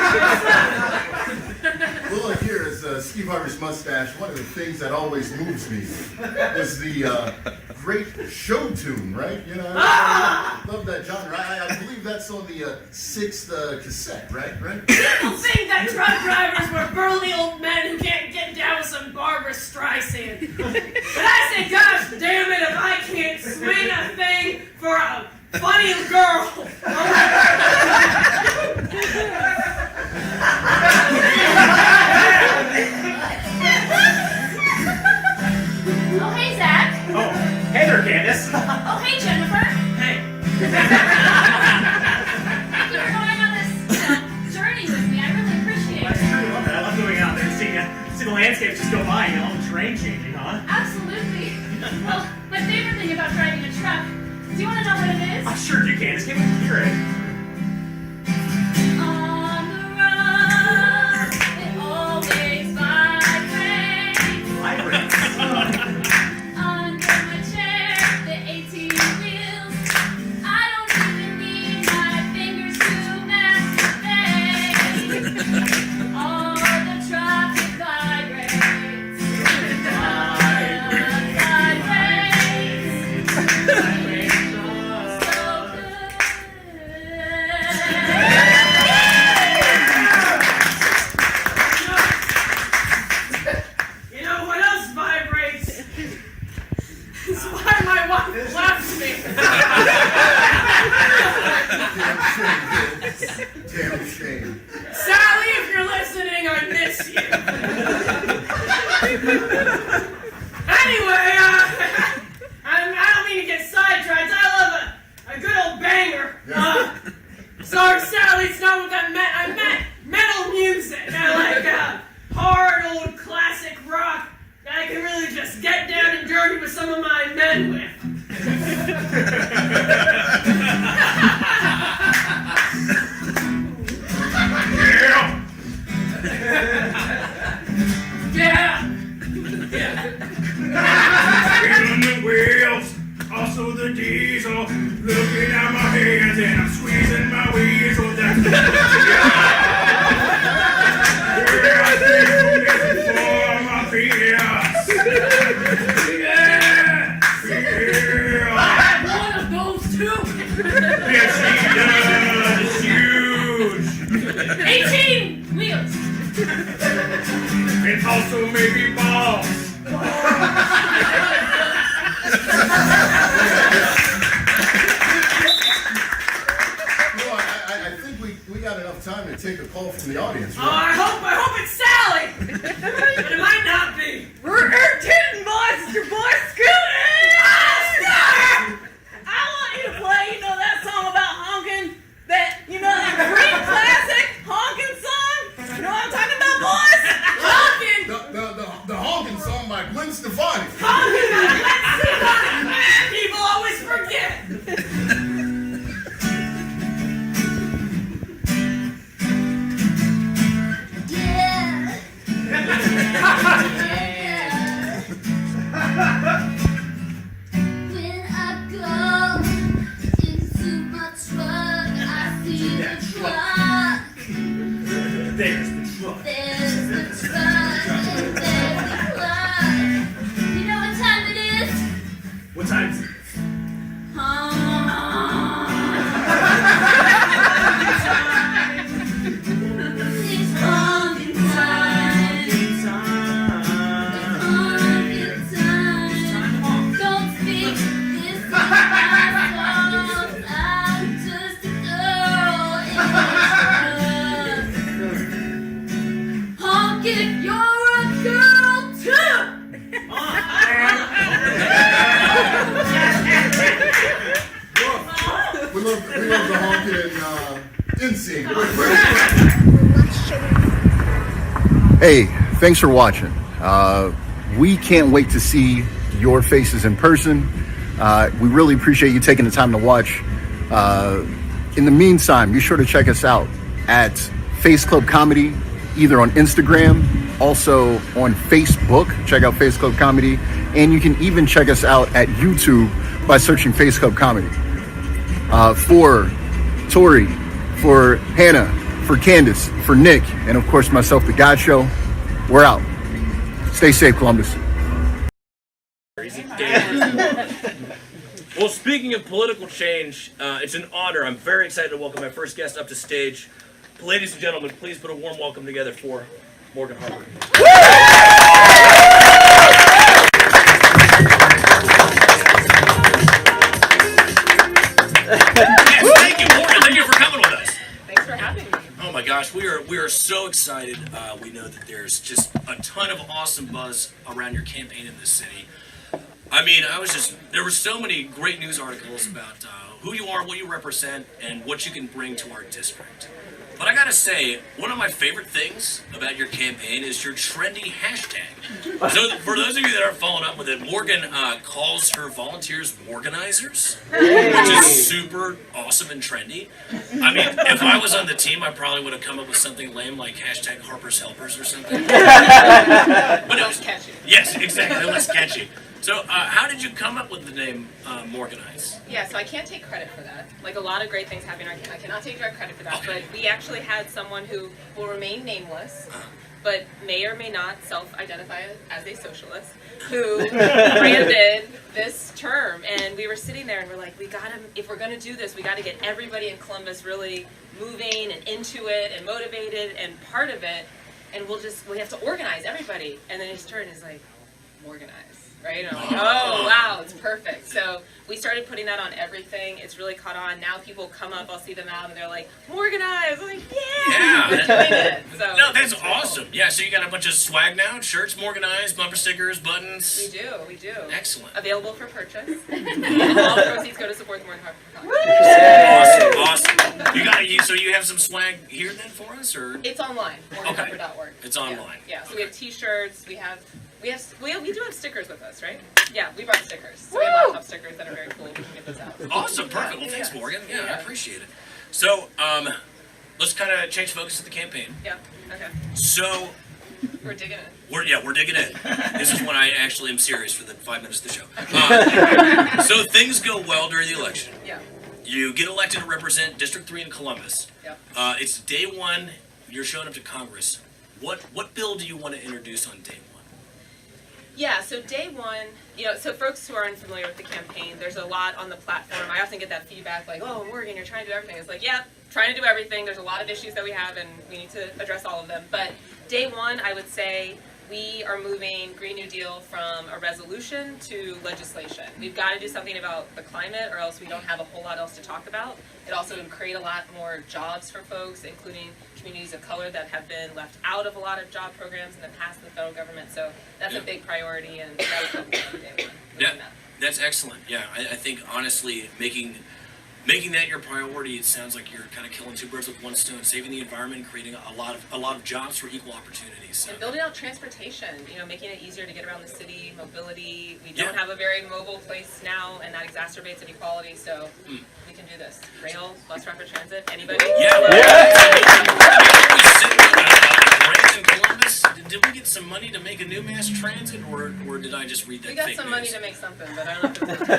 Well, look here, as Steve Harvey's Mustache, one of the things that always moves me was the great show tune, right? You know, I love that genre. I believe that's on the 6th cassette, right? People think that truck drivers were burly old men who can't get down with some Barbara Streisand. But I say, gosh damn it, if I can't swing a thing for a funny girl. Oh, hey, Zach. Oh, hey there, Candace. Oh, hey, Jennifer. Hey. Thank you for going on this journey with me. I really appreciate That's it. true. I love that. I love going out there and see the landscapes just go by, all the terrain changing, huh? Absolutely. Well, my favorite thing about driving a truck. Do you want to know what it is? I sure do, Candace. Can't wait to hear it. On the road, it always vibrates. Vibrates. Under my chair, the 18 wheels. I don't even need my fingers to masturbate. All the traffic vibrates. You know what else vibrates? It's why my wife left me. Damn shame. Sally, if you're listening, I miss you. Anyway, I don't mean to get sidetracked. weasel. Looking at my hands and I'm squeezing my weasel. That's yeah, I think this is for my penis. Yeah, yeah. I have one of those too. Yes, she does. It's huge. 18 wheels. It's also maybe balls. I think we got enough time to take a call from the audience. Oh, I hope it's Sally. But it might not be. We're titting, boys. It's your boy Scooter. I want you to play, that song about honking. That great classic honking song. You know what I'm talking about, boys? Honking. The honking song by Gwen Stefani. Honking by Gwen Stefani. People always forget. When I go into my truck, I see the truck. There's the truck. There's the truck and there's the clock. You know what time it is? What time is it? It's honking time. It's honking time. Don't speak, this is my song. I'm just a girl in a truck. Honk if you're a girl too. We love the honking and NSYNC. Hey, thanks for watching. We can't wait to see your faces in person. We really appreciate you taking the time to watch. In the meantime, be sure to check us out at Face Club Comedy, either on Instagram, also on Facebook. Check out Face Club Comedy. And you can even check us out at YouTube by searching Face Club Comedy. For Tori, for Hannah, for Candace, for Nick, and of course myself, The God Show, we're out. Stay safe, Columbus. Well, speaking of political change, it's an honor. I'm very excited to welcome my first guest up to stage. Ladies and gentlemen, please put a warm welcome together for Morgan Harper. Yes, thank you, Morgan. Thank you for coming with us. Thanks for having me. Oh my gosh, we are so excited. We know that there's just a ton of awesome buzz around your campaign in this city. I mean, there were so many great news articles about who you are, what you represent, and what you can bring to our district. But I gotta say, one of my favorite things about your campaign is your trendy hashtag. So for those of you that aren't following up with it, Morgan calls her volunteers Morganizers, which is super awesome and trendy. I mean, if I was on the team, I probably would have come up with something lame like hashtag Harper's Helpers or something. But it was catchy. Yes, exactly, less catchy. So how did you come up with the name Morganize? Yeah, so I can't take credit for that. Like a lot of great things happen, I cannot take direct credit for that. Okay. But we actually had someone who will remain nameless, but may or may not self-identify as a socialist, who branded this term. And we were sitting there and we're like, if we're going to do this, we got to get everybody in Columbus really moving and into it and motivated and part of it. And we have to organize everybody. And then his turn is like, Morganize. Right? And I'm like, oh, wow, it's perfect. So we started putting that on everything. It's really caught on. Now people come up, I'll see them out, and they're like, Morganize. I'm like, yeah, we're doing it. So, no, that's awesome. Yeah, so you got a bunch of swag now? Shirts, Morganized, bumper stickers, buttons? We do. Excellent. Available for purchase. All proceeds go to support the Morgan Harper Awesome. So you have some swag here then for us? Or? It's online, morganharper.org. It's online. Yeah, so we have t-shirts, we do have stickers with us, right? Yeah, we brought stickers. So we have laptop stickers that are very cool. We can get those out. Awesome, perfect. Well, thanks, Morgan. Yeah, I appreciate it. So, let's kind of change focus to the campaign. Yeah, okay. So, We're digging in. We're digging in. This is when I actually am serious for the 5 minutes of the show. So things go well during the election. Yeah. You get elected to represent District 3 in Columbus. Yep. It's day one. You're showing up to Congress. What bill do you want to introduce on day one? Yeah, so day one, so folks who are unfamiliar with the campaign, there's a lot on the platform. I often get that feedback like, oh, Morgan, you're trying to do everything. It's like, yeah, trying to do everything. There's a lot of issues that we have, and we need to address all of them. But day one, I would say we are moving Green New Deal from a resolution to legislation. We've got to do something about the climate, or else we don't have a whole lot else to talk about. It also would create a lot more jobs for folks, including communities of color that have been left out of a lot of job programs in the past in the federal government. So that's a big priority, and that would come from day one. Yeah, that's excellent. Yeah, I think honestly making that your priority, it sounds like you're kind of killing two birds with one stone, saving the environment, and creating a lot of jobs for equal opportunities. So. And building out transportation, making it easier to get around the city, mobility. We don't have a very mobile place now, and that exacerbates inequality. So we can do this. Rail, bus rapid transit. Anybody? In Columbus, did we get some money to make a new mass transit, or did I just read that? We got fake some news? money to make something, but I don't know if it's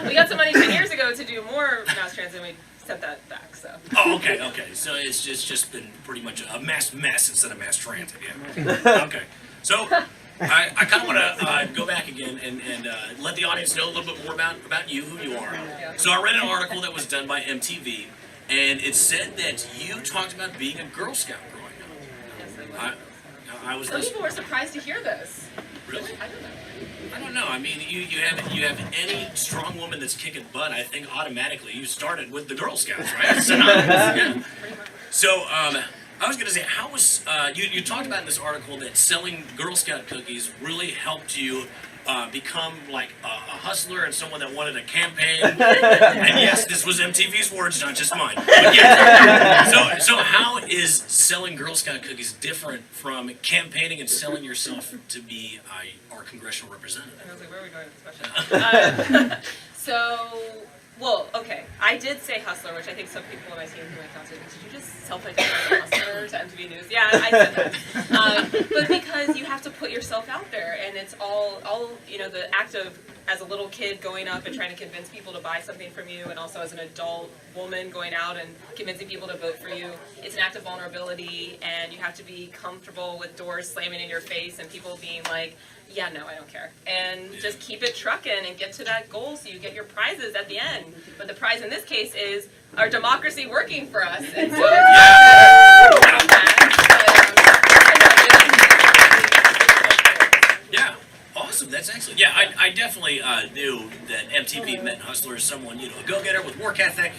Okay. We got some money 10 years ago to do more mass transit, and we sent that back, so. Oh, okay. So it's just been pretty much a mass instead of mass transit, yeah. Okay. So I kind of want to go back again and let the audience know a little bit more about you, who you are. So I read an article that was done by MTV, and it said that you talked about being a Girl Scout growing up. I was. Some people were surprised to hear this. Really? I don't know. I mean, you have any strong woman that's kicking butt, I think automatically you started with the Girl Scouts, right? So I was going to say, how was you talked about in this article that selling Girl Scout cookies really helped you become like a hustler and someone that wanted a campaign. And yes, this was MTV's words, not just mine. But yeah. So how is selling Girl Scout cookies different from campaigning and selling yourself to be our congressional representative? I was like, where are we going with this question? Okay. I did say hustler, which I think some people in my team who went down to, did you just self-identify as a hustler to MTV News? Yeah, I said that. But because you have to put yourself out there, and it's all the act of, as a little kid going up and trying to convince people to buy something from you, and also as an adult woman going out and convincing people to vote for you, it's an act of vulnerability, and you have to be comfortable with doors slamming in your face and people being like, yeah, no, I don't care. And just keep it trucking and get to that goal so you get your prizes at the end. But the prize in this case is our democracy working for us. And so Yeah, awesome. That's excellent. Yeah, I definitely knew that MTV meant hustler as someone, a go-getter with work ethic,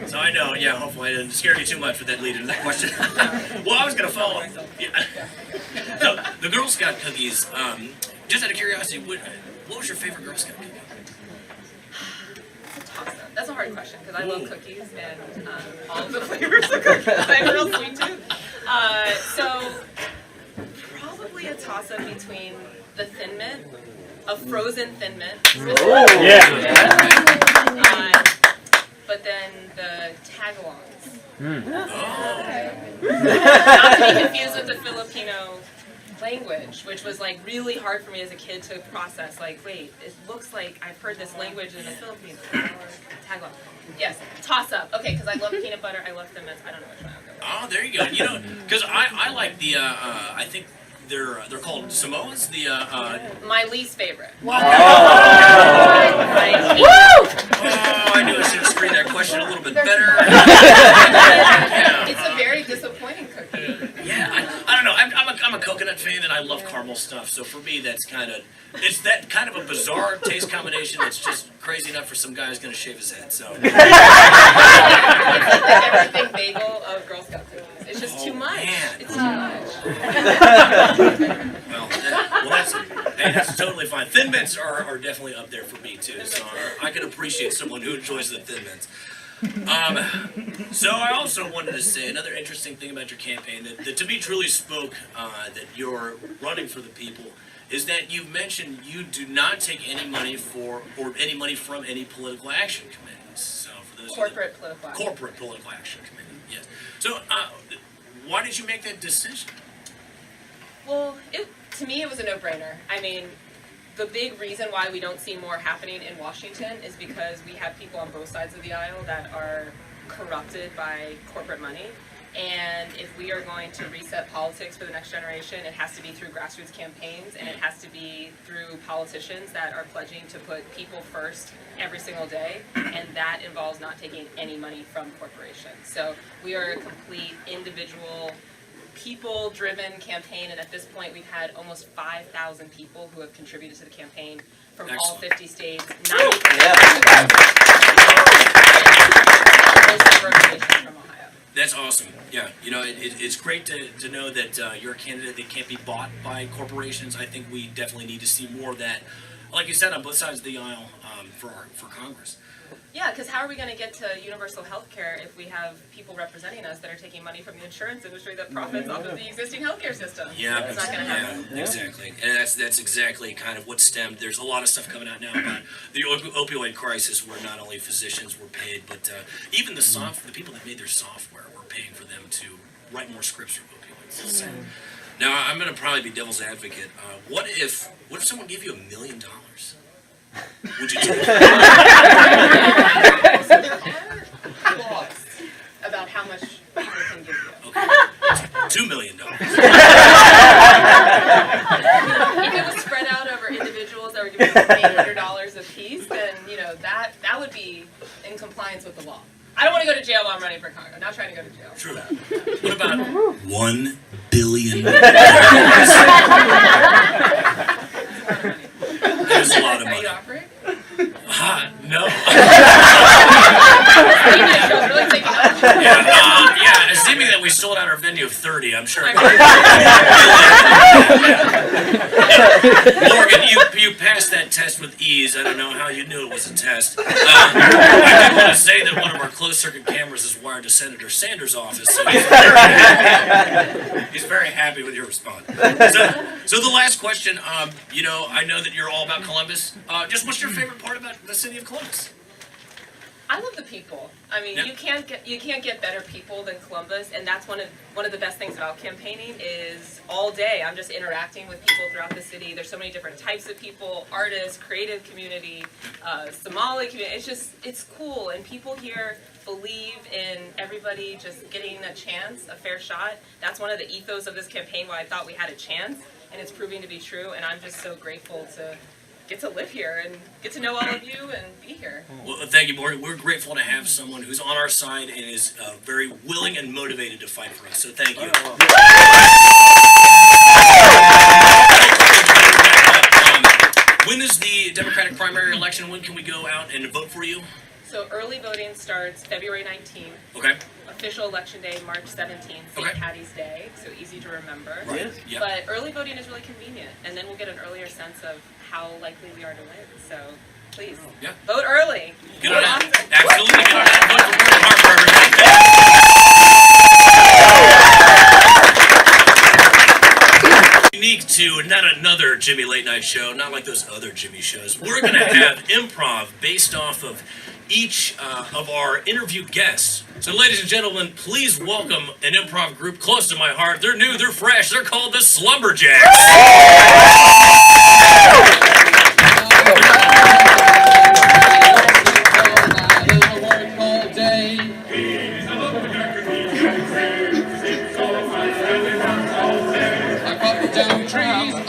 So I know, yeah, hopefully I didn't scare you too much with that lead into that question. Well, I was going to follow. Yeah. So, the Girl Scout cookies, just out of curiosity, what was your favorite Girl Scout cookie? That's a hard question because I love cookies and all of the flavors of cookies. I have a real sweet tooth. So probably a toss-up between the Thin Mint, a frozen Thin Mint. Oh, yeah. But then the tagalongs. Not to be confused with the Filipino language, which was like really hard for me as a kid to process. Like, wait, it looks like I've heard this language in the Philippines. Tagalog. Yes, toss up. Okay, because I love peanut butter. I love Thin Mints. I don't know which one I'll go with. Oh, there you go. Because I like the, I think they're called Samoas. My least favorite. Wow. I knew I should have screened that question a little bit better. It's a very disappointing cookie. Yeah, I don't know. I'm a coconut fan, and I love caramel stuff. So for me, it's that kind of a bizarre taste combination that's just crazy enough for some guy who's going to shave his head. So It's like everything bagel of Girl Scout cookies. It's just too much. Man. It's too much. That's totally fine. Thin Mints are definitely up there for me too. So I can appreciate someone who enjoys the Thin Mints. So I also wanted to say another interesting thing about your campaign that to me truly spoke that you're running for the people is that you've mentioned you do not take any money from any political action committees. So for those Corporate political action action committee, yes. So Why did you make that decision? Well, to me, it was a no-brainer. I mean, the big reason why we don't see more happening in Washington is because we have people on both sides of the aisle that are corrupted by corporate money. And if we are going to reset politics for the next generation, it has to be through grassroots campaigns, and it has to be through politicians that are pledging to put people first every single day, and that involves not taking any money from corporations. So we are a complete individual, people-driven campaign, and at this point we've had almost 5,000 people who have contributed to the campaign from all 50 states. 90% from Ohio. That's awesome. Yeah, you know, it's great to know that you're a candidate that can't be bought by corporations. I think we definitely need to see more of that, like you said, on both sides of the aisle for Congress. Yeah, because how are we going to get to universal health care if we have people representing us that are taking money from the insurance industry that profits off of the existing healthcare system? Yeah, it's not going to happen. Yeah, exactly. And that's exactly kind of what stemmed. There's a lot of stuff coming out now about the opioid crisis, where not only physicians were paid, but even the people that made their software were paying for them to write more scripts for opioids. It's sad. Now, I'm going to probably be devil's advocate. What if someone gave you $1 million? Would you do it? About how much people can give you. Okay. $2 million. If it was spread out over individuals that were giving $800 a piece, then that would be in compliance with the law. I don't want to go to jail while I'm running for Congress. I'm not trying to go to jail. True that. What about $1 billion? There's a lot of money. Are you offering? No. Yeah, assuming that we sold out our venue of 30, I'm sure. Morgan, you passed that test with ease. I don't know how you knew it was a test. I do want to say that one of our closed-circuit cameras is wired to Senator Sanders' office, so he's very happy with your response. So the last question, I know that you're all about Columbus. Just what's your favorite part about the city of Columbus? I love the people. I mean, you can't get better people than Columbus, and that's one of the best things about campaigning is all day I'm just interacting with people throughout the city. There's so many different types of people: artists, creative community, Somali community. It's cool, and people here believe in everybody just getting a chance, a fair shot. That's one of the ethos of this campaign, why I thought we had a chance, and it's proving to be true. And I'm just so grateful to get to live here and get to know all of you and be here. Well, thank you, Morgan. We're grateful to have someone who's on our side and is very willing and motivated to fight for us. So thank you. When is the Democratic primary election? When can we go out and vote for you? So early voting starts February 19th. Okay. Official election day, March 17th, St. Patty's Day, so easy to remember. Right. Yeah. But early voting is really convenient, and then we'll get an earlier sense of how likely we are to win. So please, vote early. Get on that. Absolutely. Get on that. Vote for Unique to not another Jimmy Late Night show, not like those other Jimmy shows. We're going to have improv based off of each of our interview guests. So ladies and gentlemen, please welcome an improv group close to my heart. They're new, they're fresh, they're called the Slumberjacks.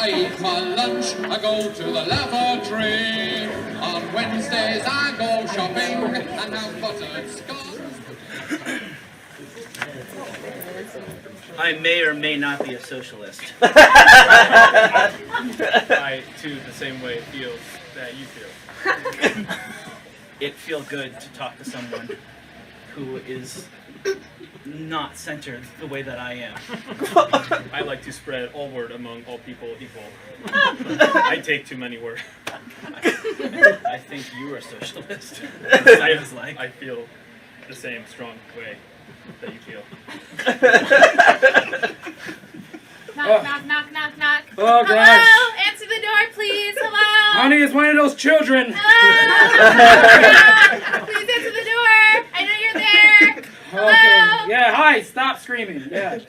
I eat my lunch, I go to the lavatory. On Wednesdays I go shopping and have buttered scones. I may or may not be a socialist. I, too, the same way feel that you feel. It feels good to talk to someone who is not centered the way that I am. I like to spread all word among all people equal. I take too many words. I think you are a socialist. I feel the same strong way that you feel. Knock, knock, knock, knock, knock. Oh, gosh. Hello? Answer the door, please. Hello? Honey, it's one of those children. Hello? Please answer the door. I know you're there. Hello? Okay. Yeah, hi. Stop screaming. Yeah.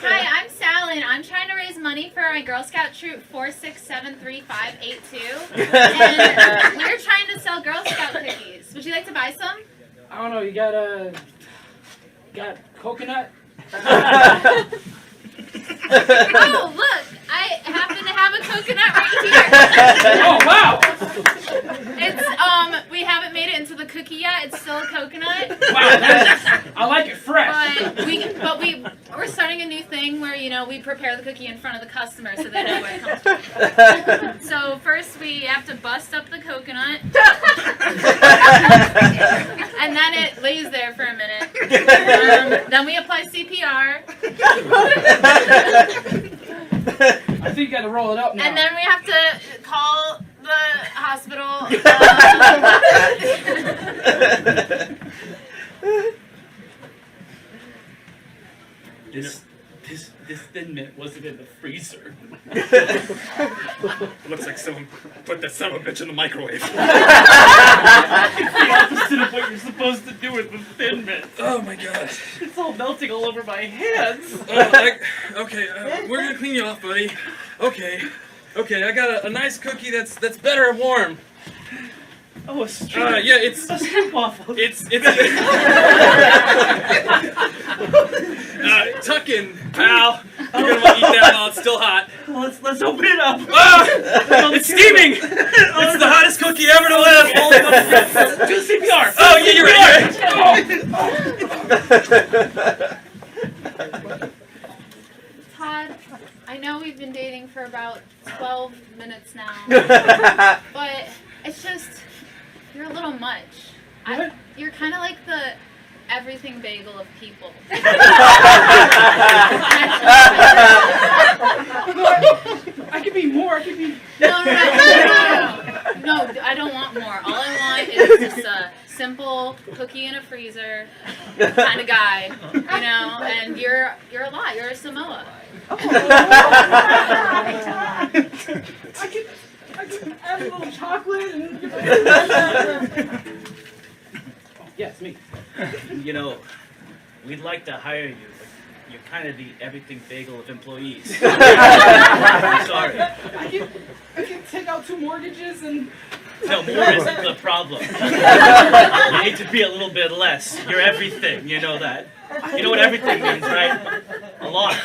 Hi, I'm Sally, and I'm trying to raise money for my Girl Scout troop 4673582. And we're trying to sell Girl Scout cookies. Would you like to buy some? I don't know. You got coconut? Oh, look! I happen to have a coconut right here. Oh, wow! It's we haven't made it into the cookie yet. It's still a coconut. Wow, I like it fresh. But we're starting a new thing where we prepare the cookie in front of the customer so they know where it comes from. So first we have to bust up the coconut, and then it lays there for a minute. Then we apply CPR. I think you got to roll it up now. And then we have to call the hospital. This Thin Mint wasn't in the freezer. Looks like someone put that son of a bitch in the microwave. It's the opposite of what you're supposed to do with the Thin Mint. Oh my god. It's all melting all over my hands. Okay, we're gonna clean you off, buddy. Okay, I got a nice cookie that's better warm. Oh, a street. Yeah, it's a street waffle. It's tuck in, pal. You're gonna want to eat that while it's still hot. Let's open it up. It's steaming. It's the hottest cookie ever to live. Do the CPR. Oh yeah, you're right. Todd, I know we've been dating for about 12 minutes now, but it's just, you're a little much. You're kind of like the everything bagel of people. I could be more. I could be. No, I don't want more. All I want is just a simple cookie in a freezer kind of guy, and you're a lot. You're a Samoa. I could add a little chocolate and. Yes, me. We'd like to hire you, but you're kind of the everything bagel of employees. I'm sorry. I can take out 2 mortgages and. No, more isn't the problem. You need to be a little bit less. You're everything. You know that. You know what everything means, right? A lot.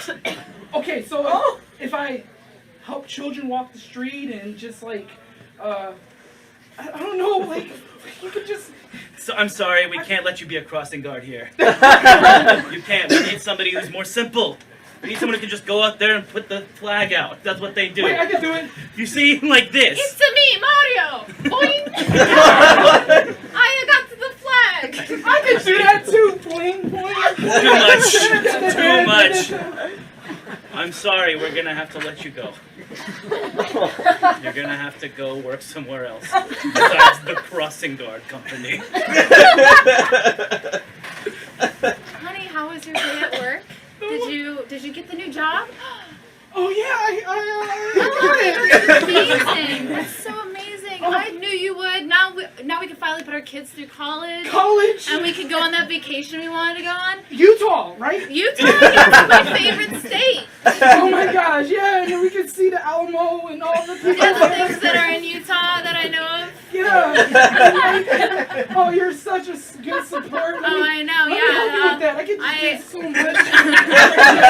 Okay, so if I help children walk the street and just I don't know, you could just. So I'm sorry, we can't let you be a crossing guard here. You can't. We need somebody who's more simple. We need someone who can just go out there and put the flag out. That's what they do. Wait, I can do it. You see, like this. It's to me, Mario. Boing. I got to the flag. I can do that too. Boing, boing. Too much. I'm sorry, we're gonna have to let you go. You're gonna have to go work somewhere else besides the crossing guard company. Honey, how was your day at work? Did you get the new job? Oh yeah, That's amazing. That's so amazing. I knew you would. Now we can finally put our kids through college. And we can go on that vacation we wanted to go on. Utah, right? Utah, that's my favorite state. Oh my gosh, yeah, and we can see the Alamo and all the people. Yeah, the things that are in Utah that I know of. Yeah. Oh, you're such a good support. Oh, I know, Let me help you with that. I get so much.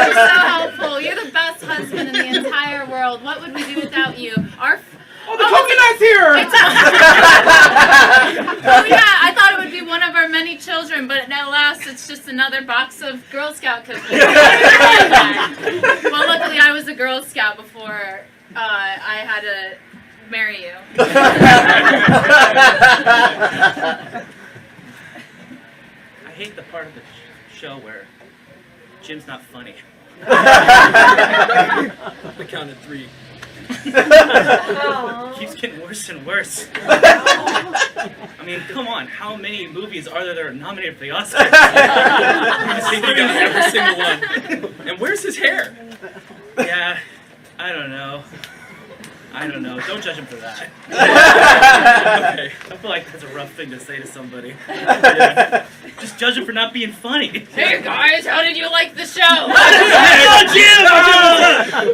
You're so helpful. You're the best husband in the entire world. What would we do without you? The coconut's here! Oh yeah, I thought it would be one of our many children, but alas, it's just another box of Girl Scout cookies. Well, luckily I was a Girl Scout before I had to marry you. I hate the part of the show where Jim's not funny. I counted 3. Keeps getting worse and worse. I mean, come on, how many movies are there that are nominated for the Oscars? I think he got every single one. And where's his hair? Yeah, I don't know. I don't know. Don't judge him for that. Okay. I feel like that's a rough thing to say to somebody. Yeah. Just judge him for not being funny. Hey guys, how did you like the show? Oh, Jim!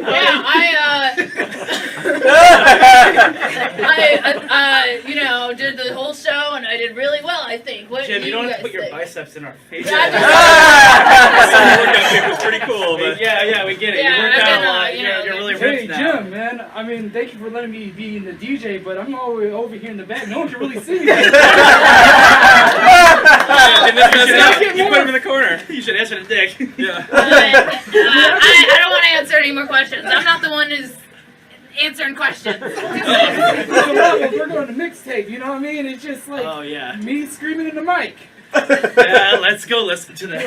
Yeah, I you know, did the whole show and I did really well, I think. What Jim, do you don't have guys to put your think? biceps in our face. Yeah, It was pretty cool, but yeah, we get it. Yeah, you worked out a no, lot. you know, You're really Hey, ripped now. Jim, man. I mean, thank you for letting me be in the DJ, but I'm over here in the back. No one can really see me. And then you put him in the corner. You should answer the dick. Yeah. I don't want to answer any more questions. I'm not the one who's answering questions. We're going to mixtape, you know what I mean? It's just like me screaming in the mic. Yeah, let's go listen to that.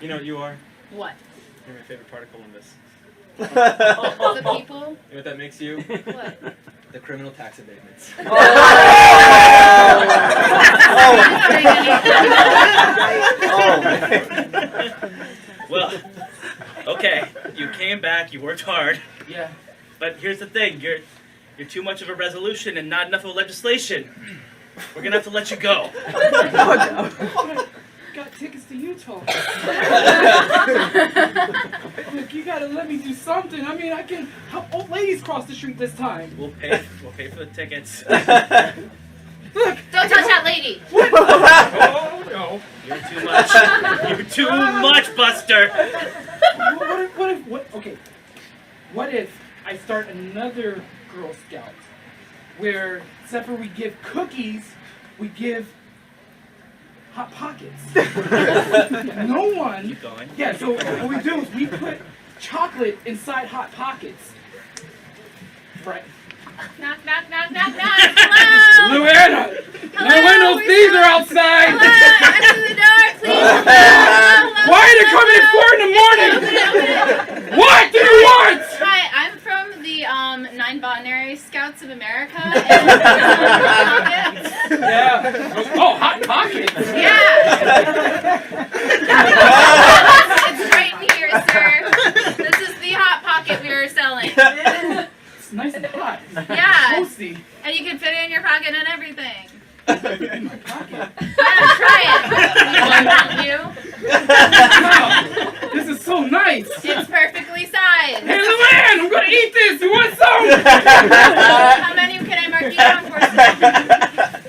You know what you are? What? You're my favorite particle in this. The people? You know what that makes you? What? The criminal tax abatements. Well, okay, you came back, you worked hard. Yeah. But here's the thing, you're too much of a resolution and not enough of legislation. We're gonna have to let you go. Got tickets to Utah. Look, you gotta let me do something. I mean, I can help old ladies cross the street this time. We'll pay for the tickets. Look, don't touch that lady. Oh no, you're too much. You're too much, Buster. What if I start another Girl Scout where except for we give cookies, we give Hot Pockets. No one. Keep going. Yeah, so what we do is we put chocolate inside Hot Pockets. Right. Knock, knock, knock, knock, knock. Hello. Luana! Luana's thieves are outside! Answer the door, please. Why are they coming at 4 in the morning? What do you want? Hi, I'm from the Non-Binary Scouts of America. And Yeah. Oh, Hot Pockets. Yeah. It's right in here, sir. This is the Hot Pocket we were selling. It's nice and hot. Yeah. Toasty. And you can fit it in your pocket and everything. In my pocket. Yeah, try it. You? Wow, this is so nice. It's perfectly sized. Hey, Luann, I'm gonna eat this. You want some? How many can I mark you down for, sir?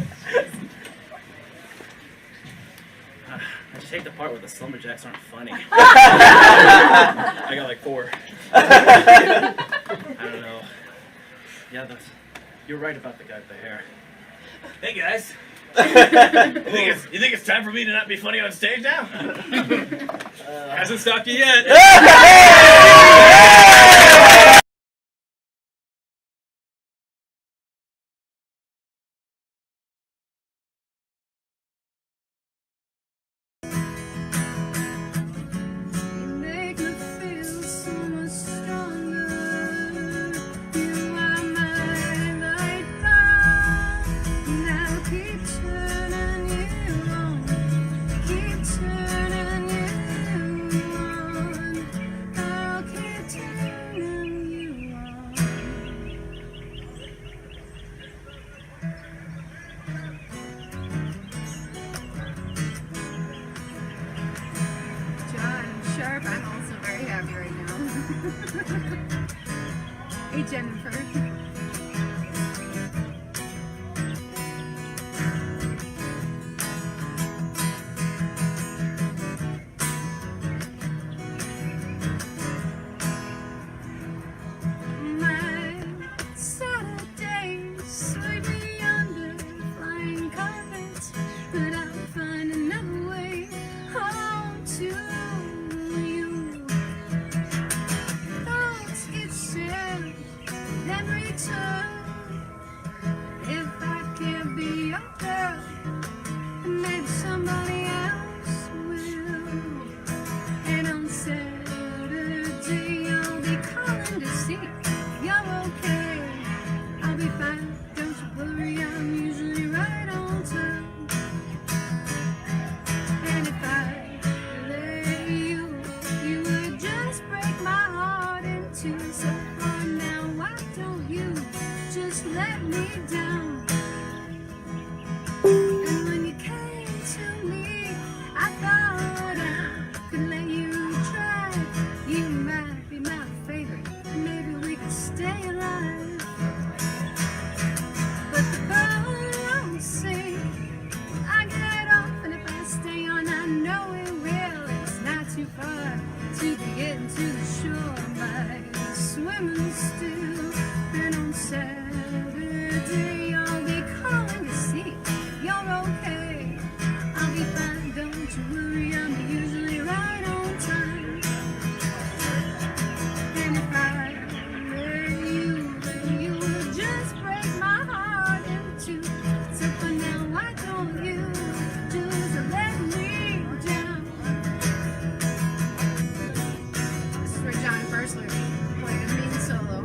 I just hate the part where the Slumberjacks aren't funny. I got like 4. I don't know. Yeah, you're right about the guy with the hair. Hey guys. You think it's time for me to not be funny on stage now? Hasn't stopped you yet. Make me feel so much stronger. You are my light bulb. Now keep turning you on. Keep turning you on. I'll keep turning you on. John Sharp, I'm also very happy right now. Hey, Jennifer. My Saturdays sweep me under flying carpets, but I'll find another way home to you. Thoughts get sent, then return. If I can't be your girl, maybe somebody else will. And on Saturday I'll be calling to see if you're okay. I'll be fine, don't you worry, I'm usually right on time. And if I let you, you would just break my just let me down. And when you came to me, I thought I could let you try. You might be my favorite, maybe we could stay alive. But the boat won't sink. I get off, and if I stay on, I know it will. It's not too far to be getting to the shore. My swimming still, and on Saturday I'll be calling to see if you're okay. I'll be fine, don't you worry, I'm usually right on time. And if I let you, then you will just break my heart in two. So for now, why don't you just let me down? This is where John Bursler played a mean solo.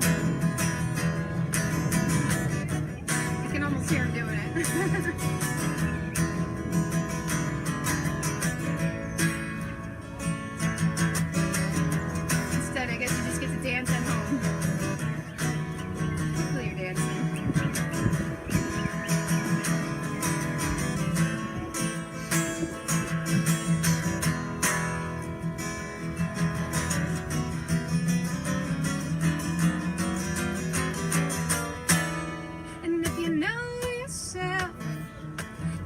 I can almost hear him doing it. Instead, I guess you just get to dance at home. Hopefully you're dancing. And if you know yourself,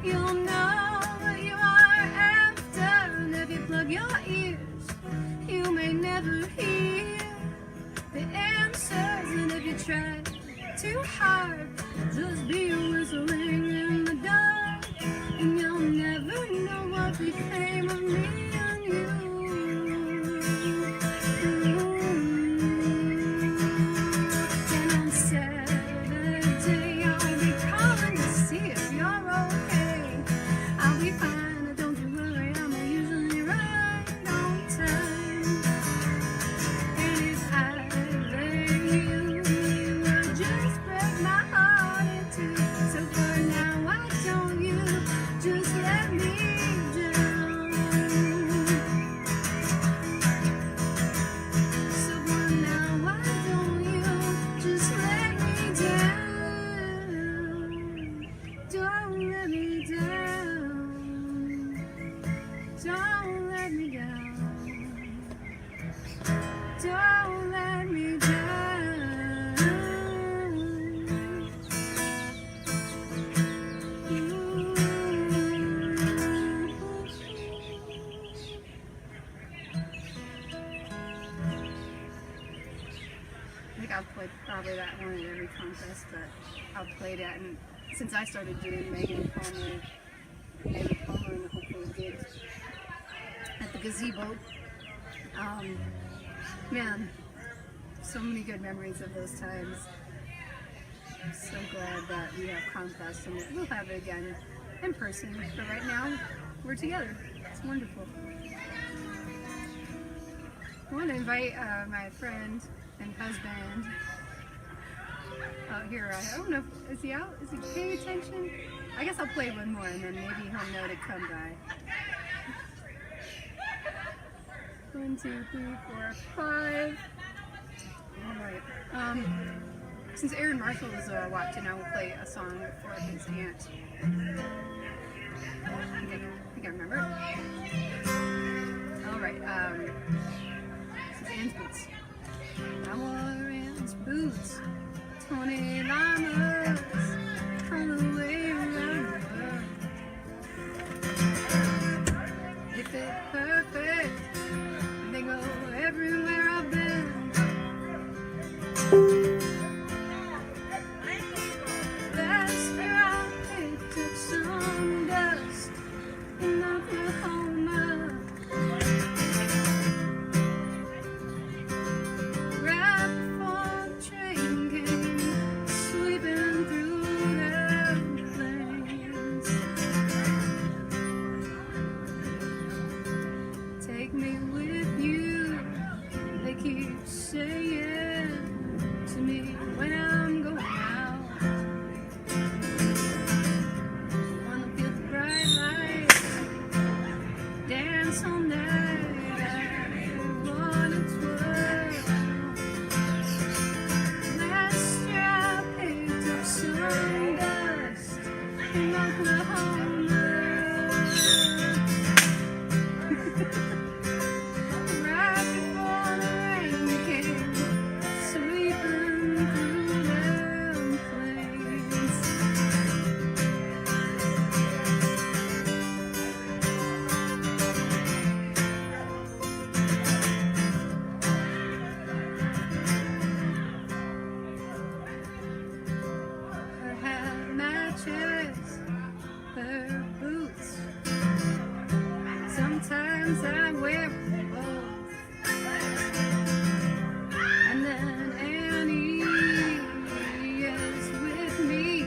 you'll know what you are after. And if you plug your ears, you may never hear the answers. And if you try too hard, you'll just be whistling in the dark. And you'll never know what became of me and you. And on Saturday, I'll be calling to see if you're okay. I'll be fine, don't you worry, I'm usually right on time. And if I let you, you will just break my heart in two. So for now, why don't you just let me down? So for now, why don't you just let me down? Don't let me down. Don't let me down. Don't let me down. I think I've played probably that one at every contest that I've played at, and since I started doing Megan Palmer and the Hopeful gigs at the gazebo, man, so many good memories of those times. I'm so glad that we have ComFest and that we'll have it again in person, but right now we're together. It's wonderful. I want to invite my friend and husband out here. I don't know, is he out? Is he paying attention? I guess I'll play one more and then maybe he'll know to come by. 1, 2, 3, 4, 5. Alright. Since Aaron Marshall is watching, I will play a song for his aunt. I think I remember it. Alright, this is Ann's Boots. I wore Ann's boots, 20 llamas, all the way around the world. They fit perfect, they go everywhere I've been. Last year I picked up some dust in Oklahoma. Right before the train came sweeping in Oklahoma. Right before the rain came, sweeping through them plains. Her hat matches her boots. Sometimes I wear both. And then Annie is with me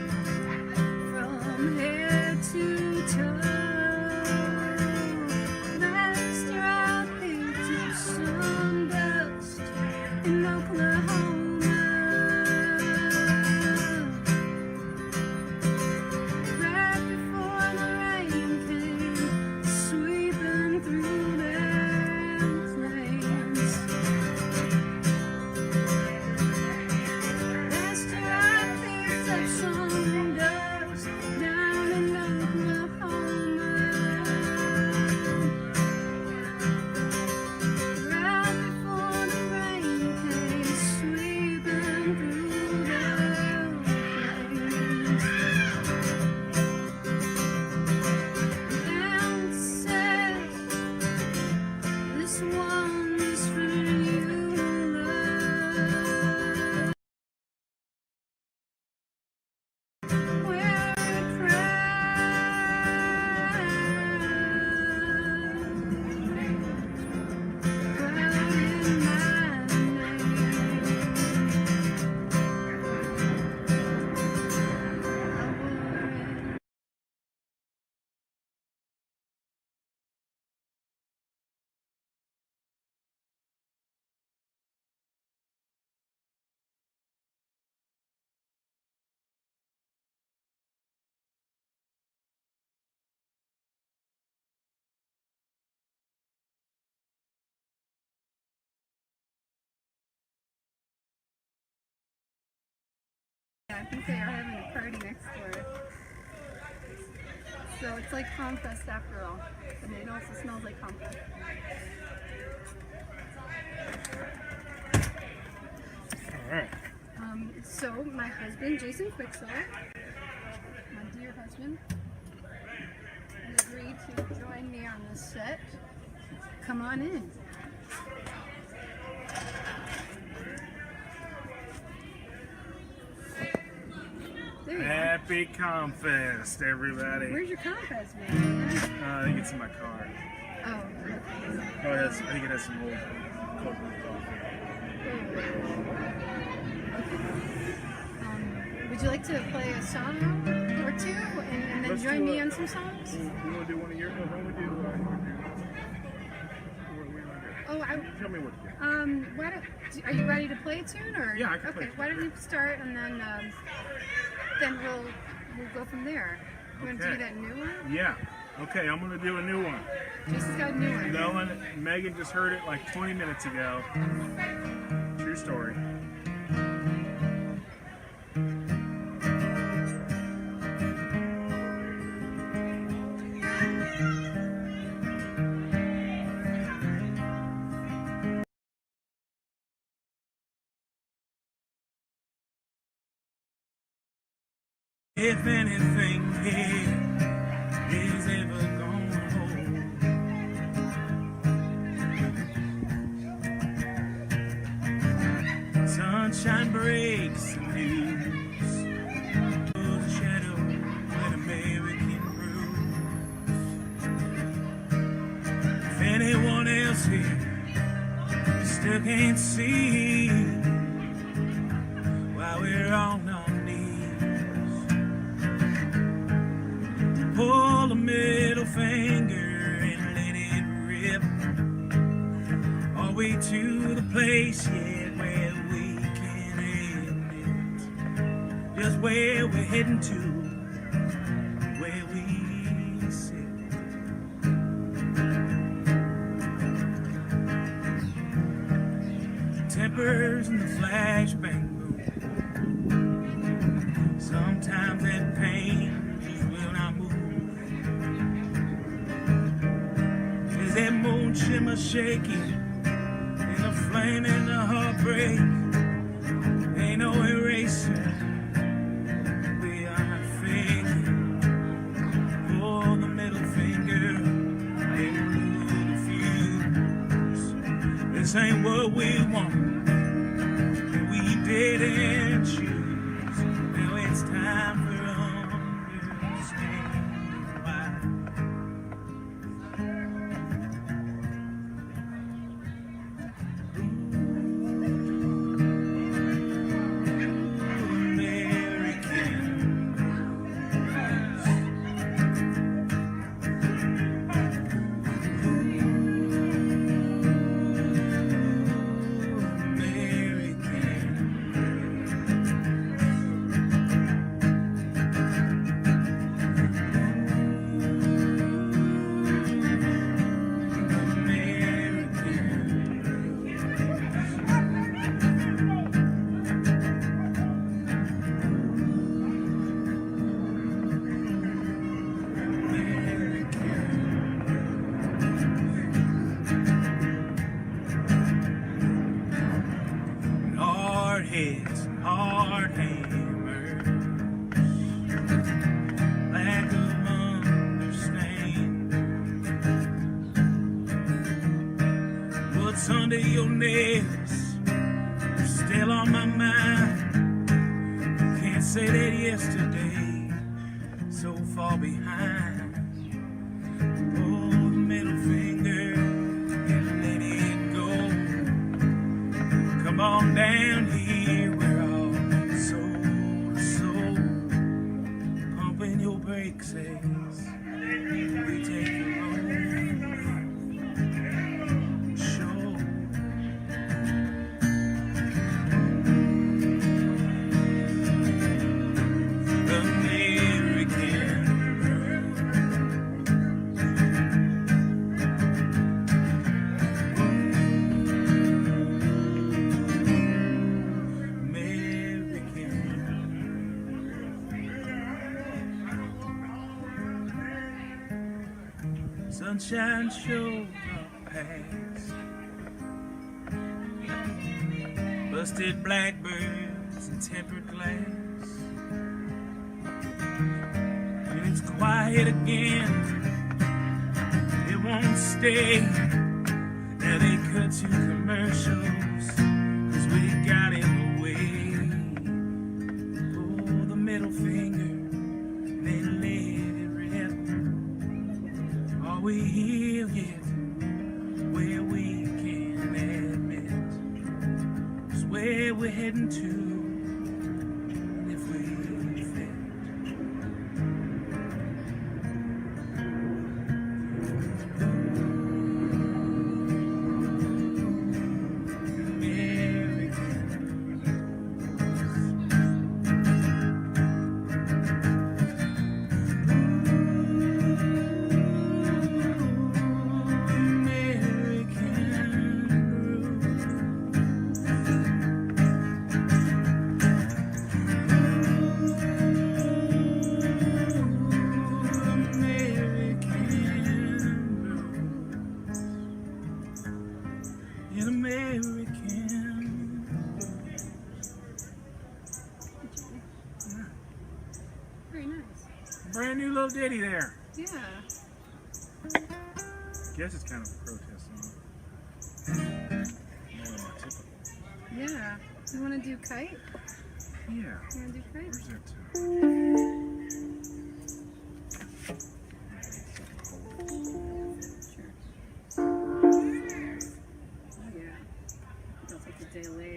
from head to toe. Last year I picked up some dust in Oklahoma. Right before the rain came, sweeping through them plains. Last year I picked up some dust down in Oklahoma. Right before the rain came, sweeping through them plains. And said, this one is for you, love. Where it I think they are having a party next door. So it's like ComFest after all. And it also smells like ComFest. Alright. So my husband, Jason Quicksilver, my dear husband, has agreed to join me on this set. Come on in. There you are. Happy ComFest, everybody. Where's your ComFest, man? I think it's in my car. Oh, Oh, I think it has some old cold brew coffee. Would you like to play a song or two and then Let's join do me a- on some songs? You want to do one of your? What do we do? What do we want to do? Oh, Tell me what to do. why don't, are you ready to play a tune or? Yeah, I can play Okay, a tune. why don't you start and then we'll go from there. You want to do Okay. that new one? Yeah. Okay, I'm going to do a new one. Jason's got a new one. No one, Megan just heard it like 20 minutes ago. True story. If anything here is ever gonna hold, sunshine breaks the news, the shadow an American rose. If anyone else here still can't see why we're all on pull a middle finger and let it rip all the way to the place, yeah, where we can end it. Just where we're heading to, where we sit. Tempers and the flashbang boom. Sometimes that pain just will moon shimmer shaking, and the flame and the heartbreak. Ain't no eraser. We are not faking. Pull the middle finger and blew the fuse. This ain't what we want. We didn't choose. Now it's time for understanding why. Hard heads, hard hammers, lack of understanding. What's under your nails is still on my mind. Can't say that yesterday, so far behind. Pull the middle finger and let it go. Come on down here, we're all soul to soul. Pumping your brakes as we take you home. Show. Sunshine shows our past. Busted blackbirds and tempered glass. And it's quiet again. It won't stay. Now they cut to commercials, 'cause we got in the way. Pull the middle finger, then let it rip. Are we here yet? Where we can admit is where we're heading to, and if we fit. An American. Very nice. Brand new little ditty there. Yeah. Guess it's kind of a protest song. More than my typical. Yeah. You want to do kite? Yeah. You want to do kite? Where's that Oh yeah. That's like the delay.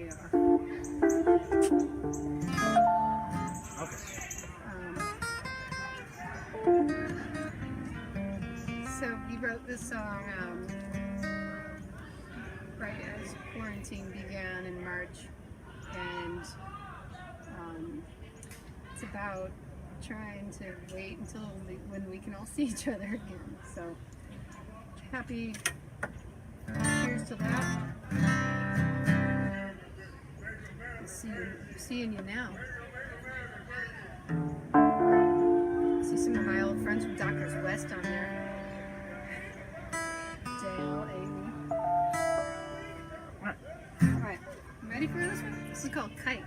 So we wrote this song right as quarantine began in March, and it's about trying to wait until when we can all see each other again. So happy cheers to that. Seeing you now. See some of my old friends from Doctors West on there. Dale, Ready for this one? This is called Kite.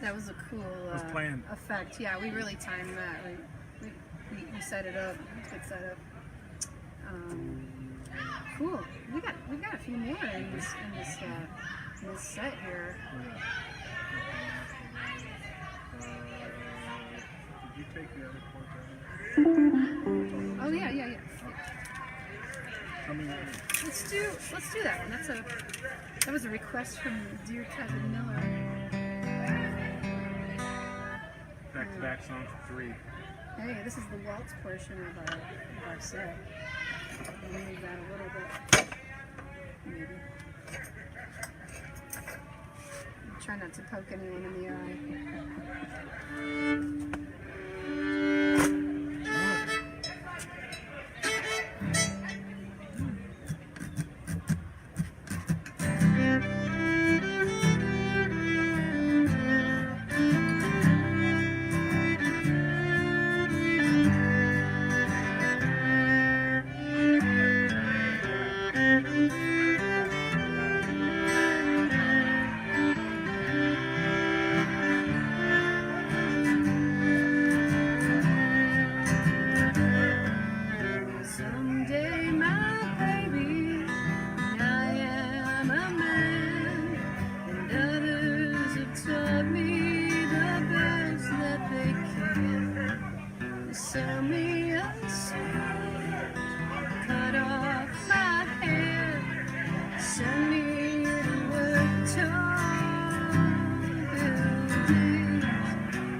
That was a cool effect. Yeah, we really timed that. We set it up. Good setup. Cool. We got a few more in this set here. Did you take the other part? Oh yeah. Let's do that one. That was a request from dear cousin Miller. Back-to-back songs for 3. Hey, this is the waltz portion of our set. We'll move that a little bit. Maybe. Try not to poke anyone in the eye. someday, my baby, and I am a man, and others have taught me the best that they can. They sell me a suit, cut off my hair, send me to work tall buildings.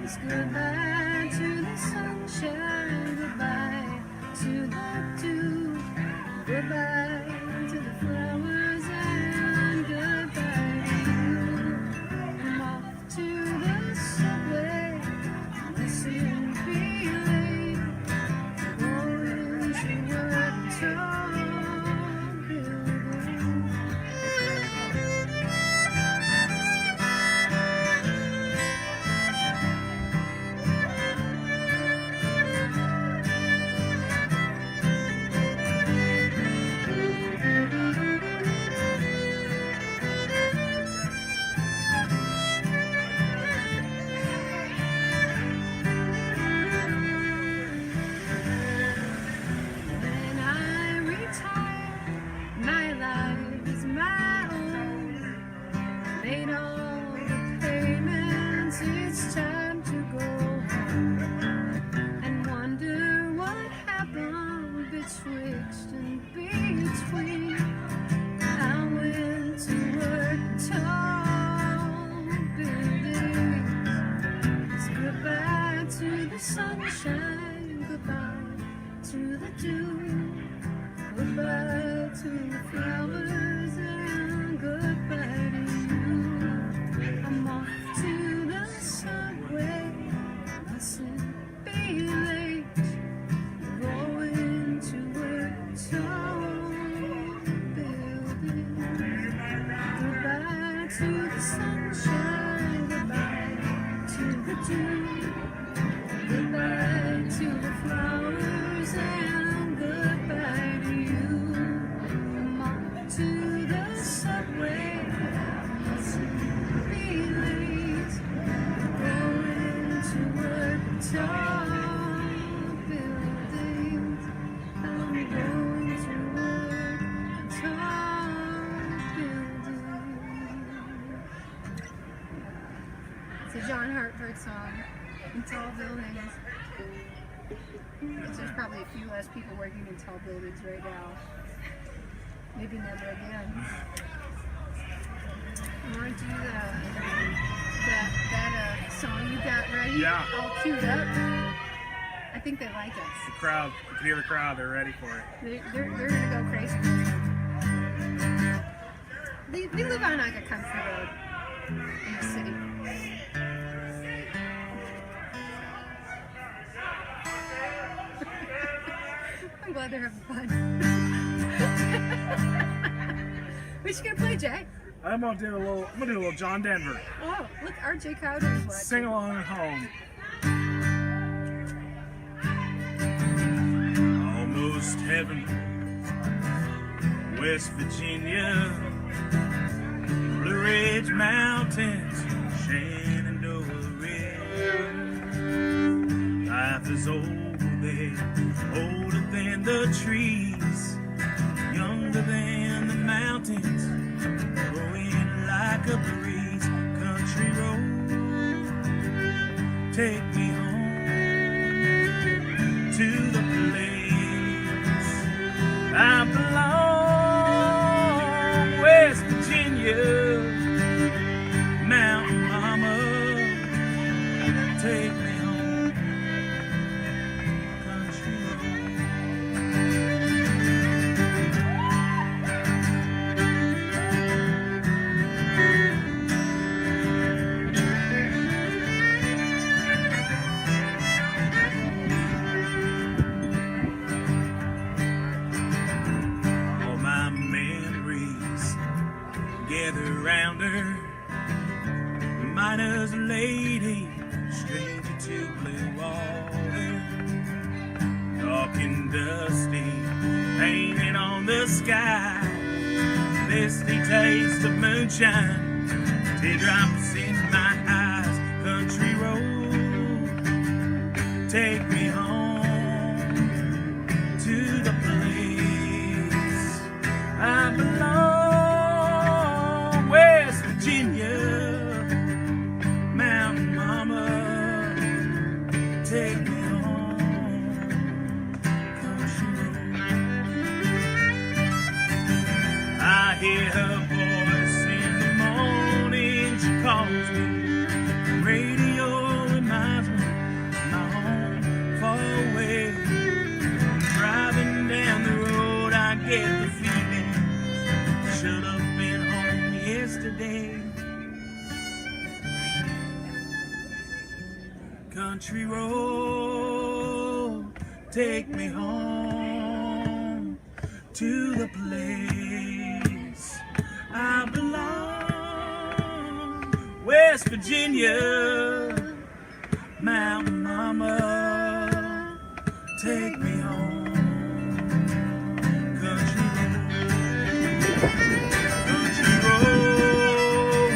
It's goodbye to the sunshine, goodbye to the dew, goodbye to the flowers, and goodbye to you. I'm off to the subway, listen, be late, going to work tall buildings. When I retire, my life is my own. Made all the payments, it's time to go home. And wonder what happened betwixt and between. I went to work tall buildings. It's goodbye to the sunshine, goodbye to the dew, goodbye to the flowers, and goodbye to you. I'm off to the subway, mustn't be late, going to work tall buildings. Goodbye to the sunshine, goodbye to the dew, goodbye to the flowers, and goodbye to you. I'm off to the subway, mustn't be late, going to work tall buildings. I'm going to work tall buildings. It's a John Hartford song. In tall buildings. There's probably a few less people working in tall buildings right now. Maybe never again. You want to do that song you got ready? Yeah. All queued up? I think they like us. The crowd, you can hear the crowd, they're ready for it. They're gonna go crazy. We live on like a country road in the city. I'm glad they're having fun. What you gonna play, Jay? I'm gonna do a little John Denver. Oh, look, RJ Crowder's watching. Sing along at home. Almost heaven, West Virginia, Blue Ridge Mountains, Shenandoah River. Life is old there, older than the trees, younger than the mountains, blowing like a breeze. Country road, take me home to the place I belong. West Virginia, Mountain Mama, take me home. Country all my memories gather round her. Miner's lady, stranger to blue water, dark and dusty, painted on the sky. Misty taste of moonshine, teardrops in my eyes. Country road, take me home to the place Hear her voice in the morning, she calls me. Radio reminds me of my home far away. Driving down the road, I get the feeling should have been home yesterday. Country road, take me home to the place I belong. West Virginia, Mountain Mama, take me home. Country road,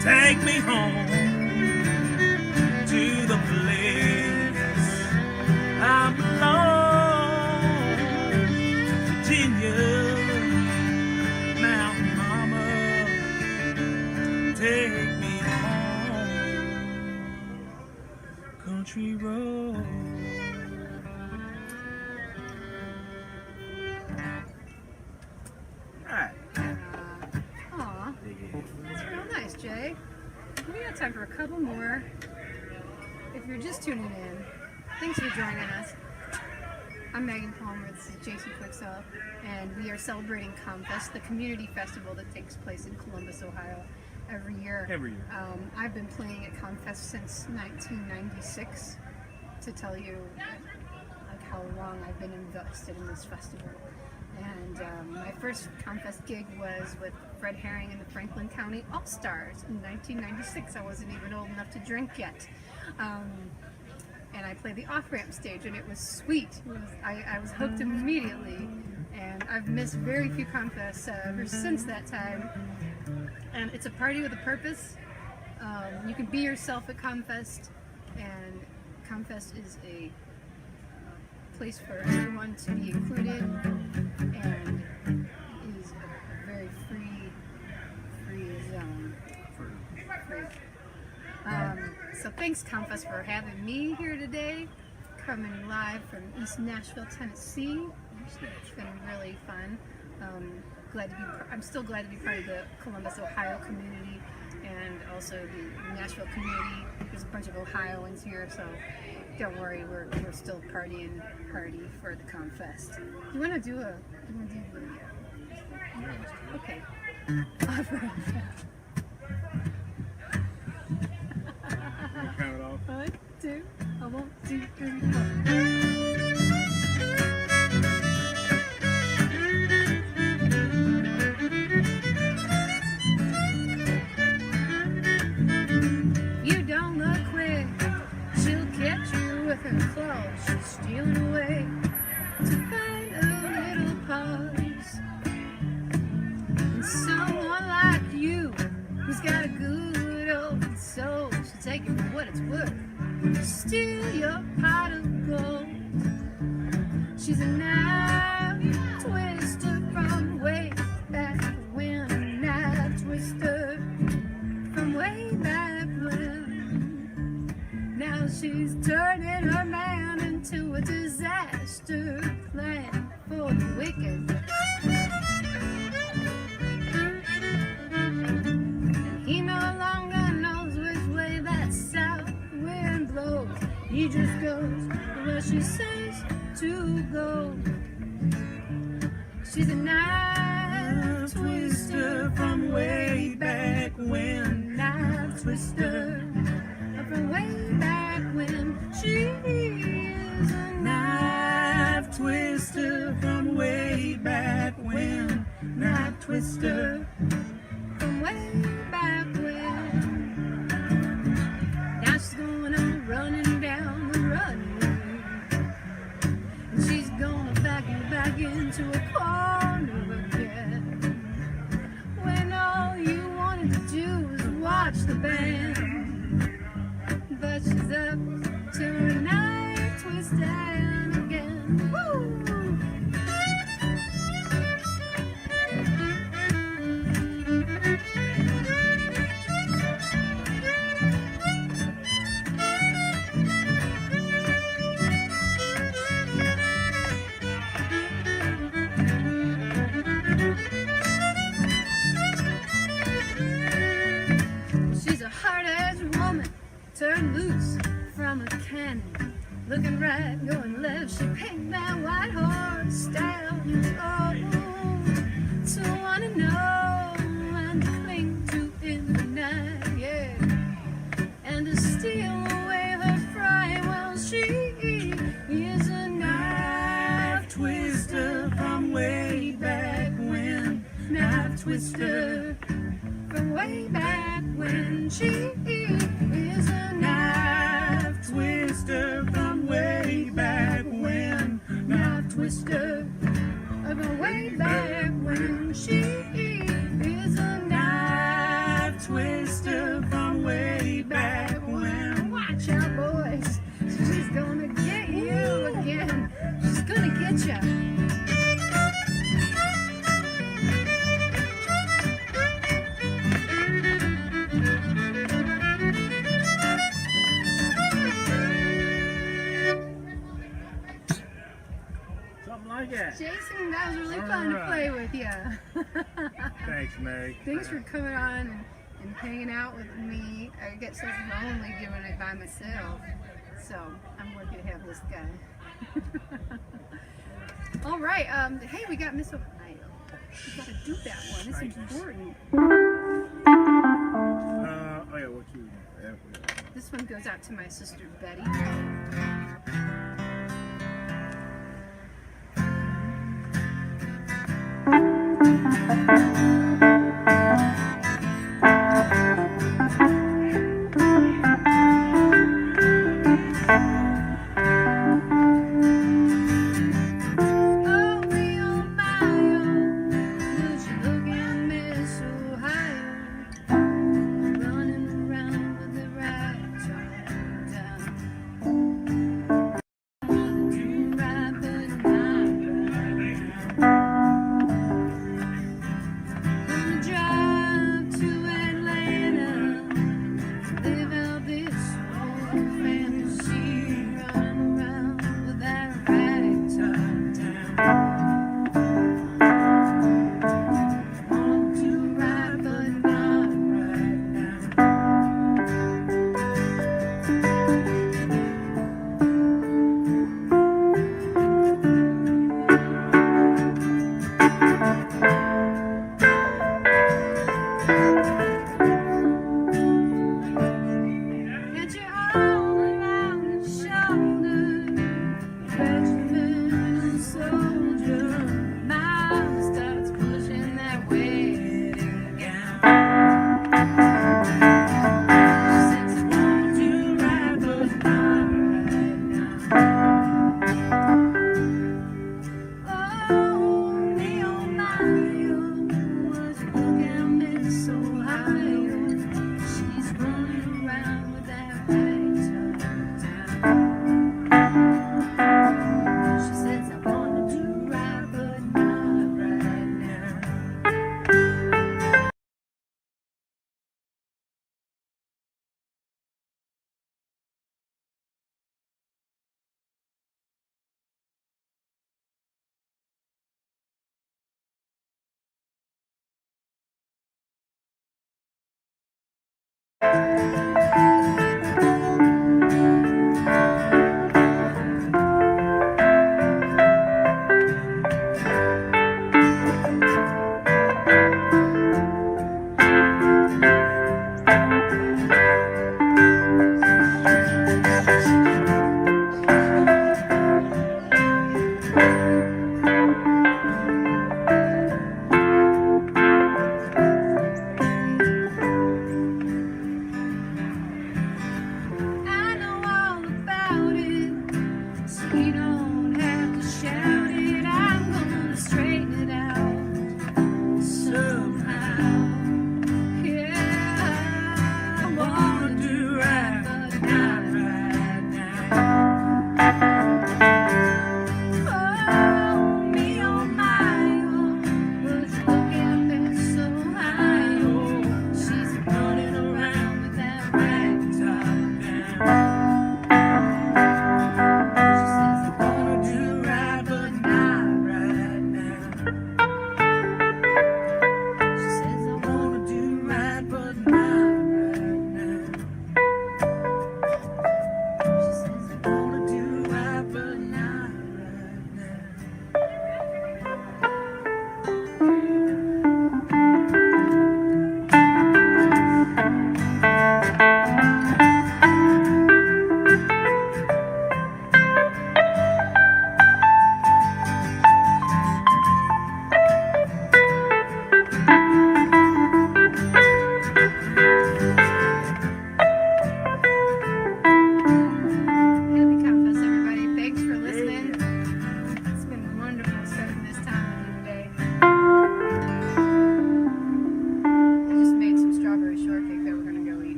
take me home to the place I belong. Virginia, Mountain Mama, take me home. Country road. Aw, that's real nice, Jay. We got time for a couple more. If you're just tuning in, thanks for joining us. I'm Megan Palmer, this is Jason Quickself, and we are celebrating ComFest, the community festival that takes place in Columbus, Ohio, every year. I've been playing at ComFest since 1996, to tell you like how long I've been invested in this festival. And my first ComFest gig was with Fred Herring and the Franklin County All-Stars in 1996. I wasn't even old enough to drink yet. And I played the off-ramp stage, and it was sweet. I was hooked immediately, and I've missed very few ComFests ever since that time. And it's a party with a purpose. You can be yourself at ComFest, and ComFest is a place for everyone to be included, and it is a very free zone. So thanks ComFest for having me here today, coming live from East Nashville, Tennessee. It's been really fun. I'm still glad to be part of the Columbus, Ohio community, and also the Nashville community. There's a bunch of Ohioans here, so don't worry, we're still partying hardy for the ComFest. You want to do the okay. All right. Count it off. 1, 2, 1, 2, 3, 4. You don't look quick, she'll catch you with her claws. She's stealing away to find a little pause. And someone like you, who's got a good old soul, she'll take it for what it's worth, steal your pot of gold. She's a knife twister from way back when, a knife twister from way back when. Now she's turning her man into a disaster plan for the wicked. He no longer knows which way that south wind blows. He just goes where she says to go. She's a knife twister from way back when. Knife twister from way back when. She is a knife twister from way back when. Knife twister from way back when. Now she's going on running down the runway, and she's gonna back you back into a corner again, when all you wanted to do was watch the band. But she's up to her knife twist down again. Woo! right, going left. She picked that white horse, stallion. Oh, to wanna know and to cling to in the night, yeah. And to steal away her fright. Well, she is a knife twister from way back when. Knife twister from way back when. She is a knife twister from way back when. Knife twister from way back when. She is a knife twister from way back when. Watch out, boys. She's gonna get you again. She's gonna get you. Something like that. Jason, that was really fun to play with you. Thanks, Meg. Thanks for coming on and hanging out with me. I get so lonely doing it by myself. So I'm lucky to have this guy. All right. Hey, we got Miss Ohio. We got to do that one. It's important. Oh yeah, what you? This one goes out to my sister Betty.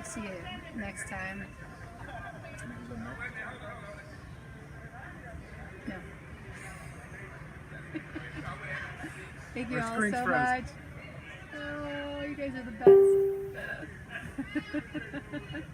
See you next time. No. Thank you Our all screen's so froze. much. Oh, you guys are the best.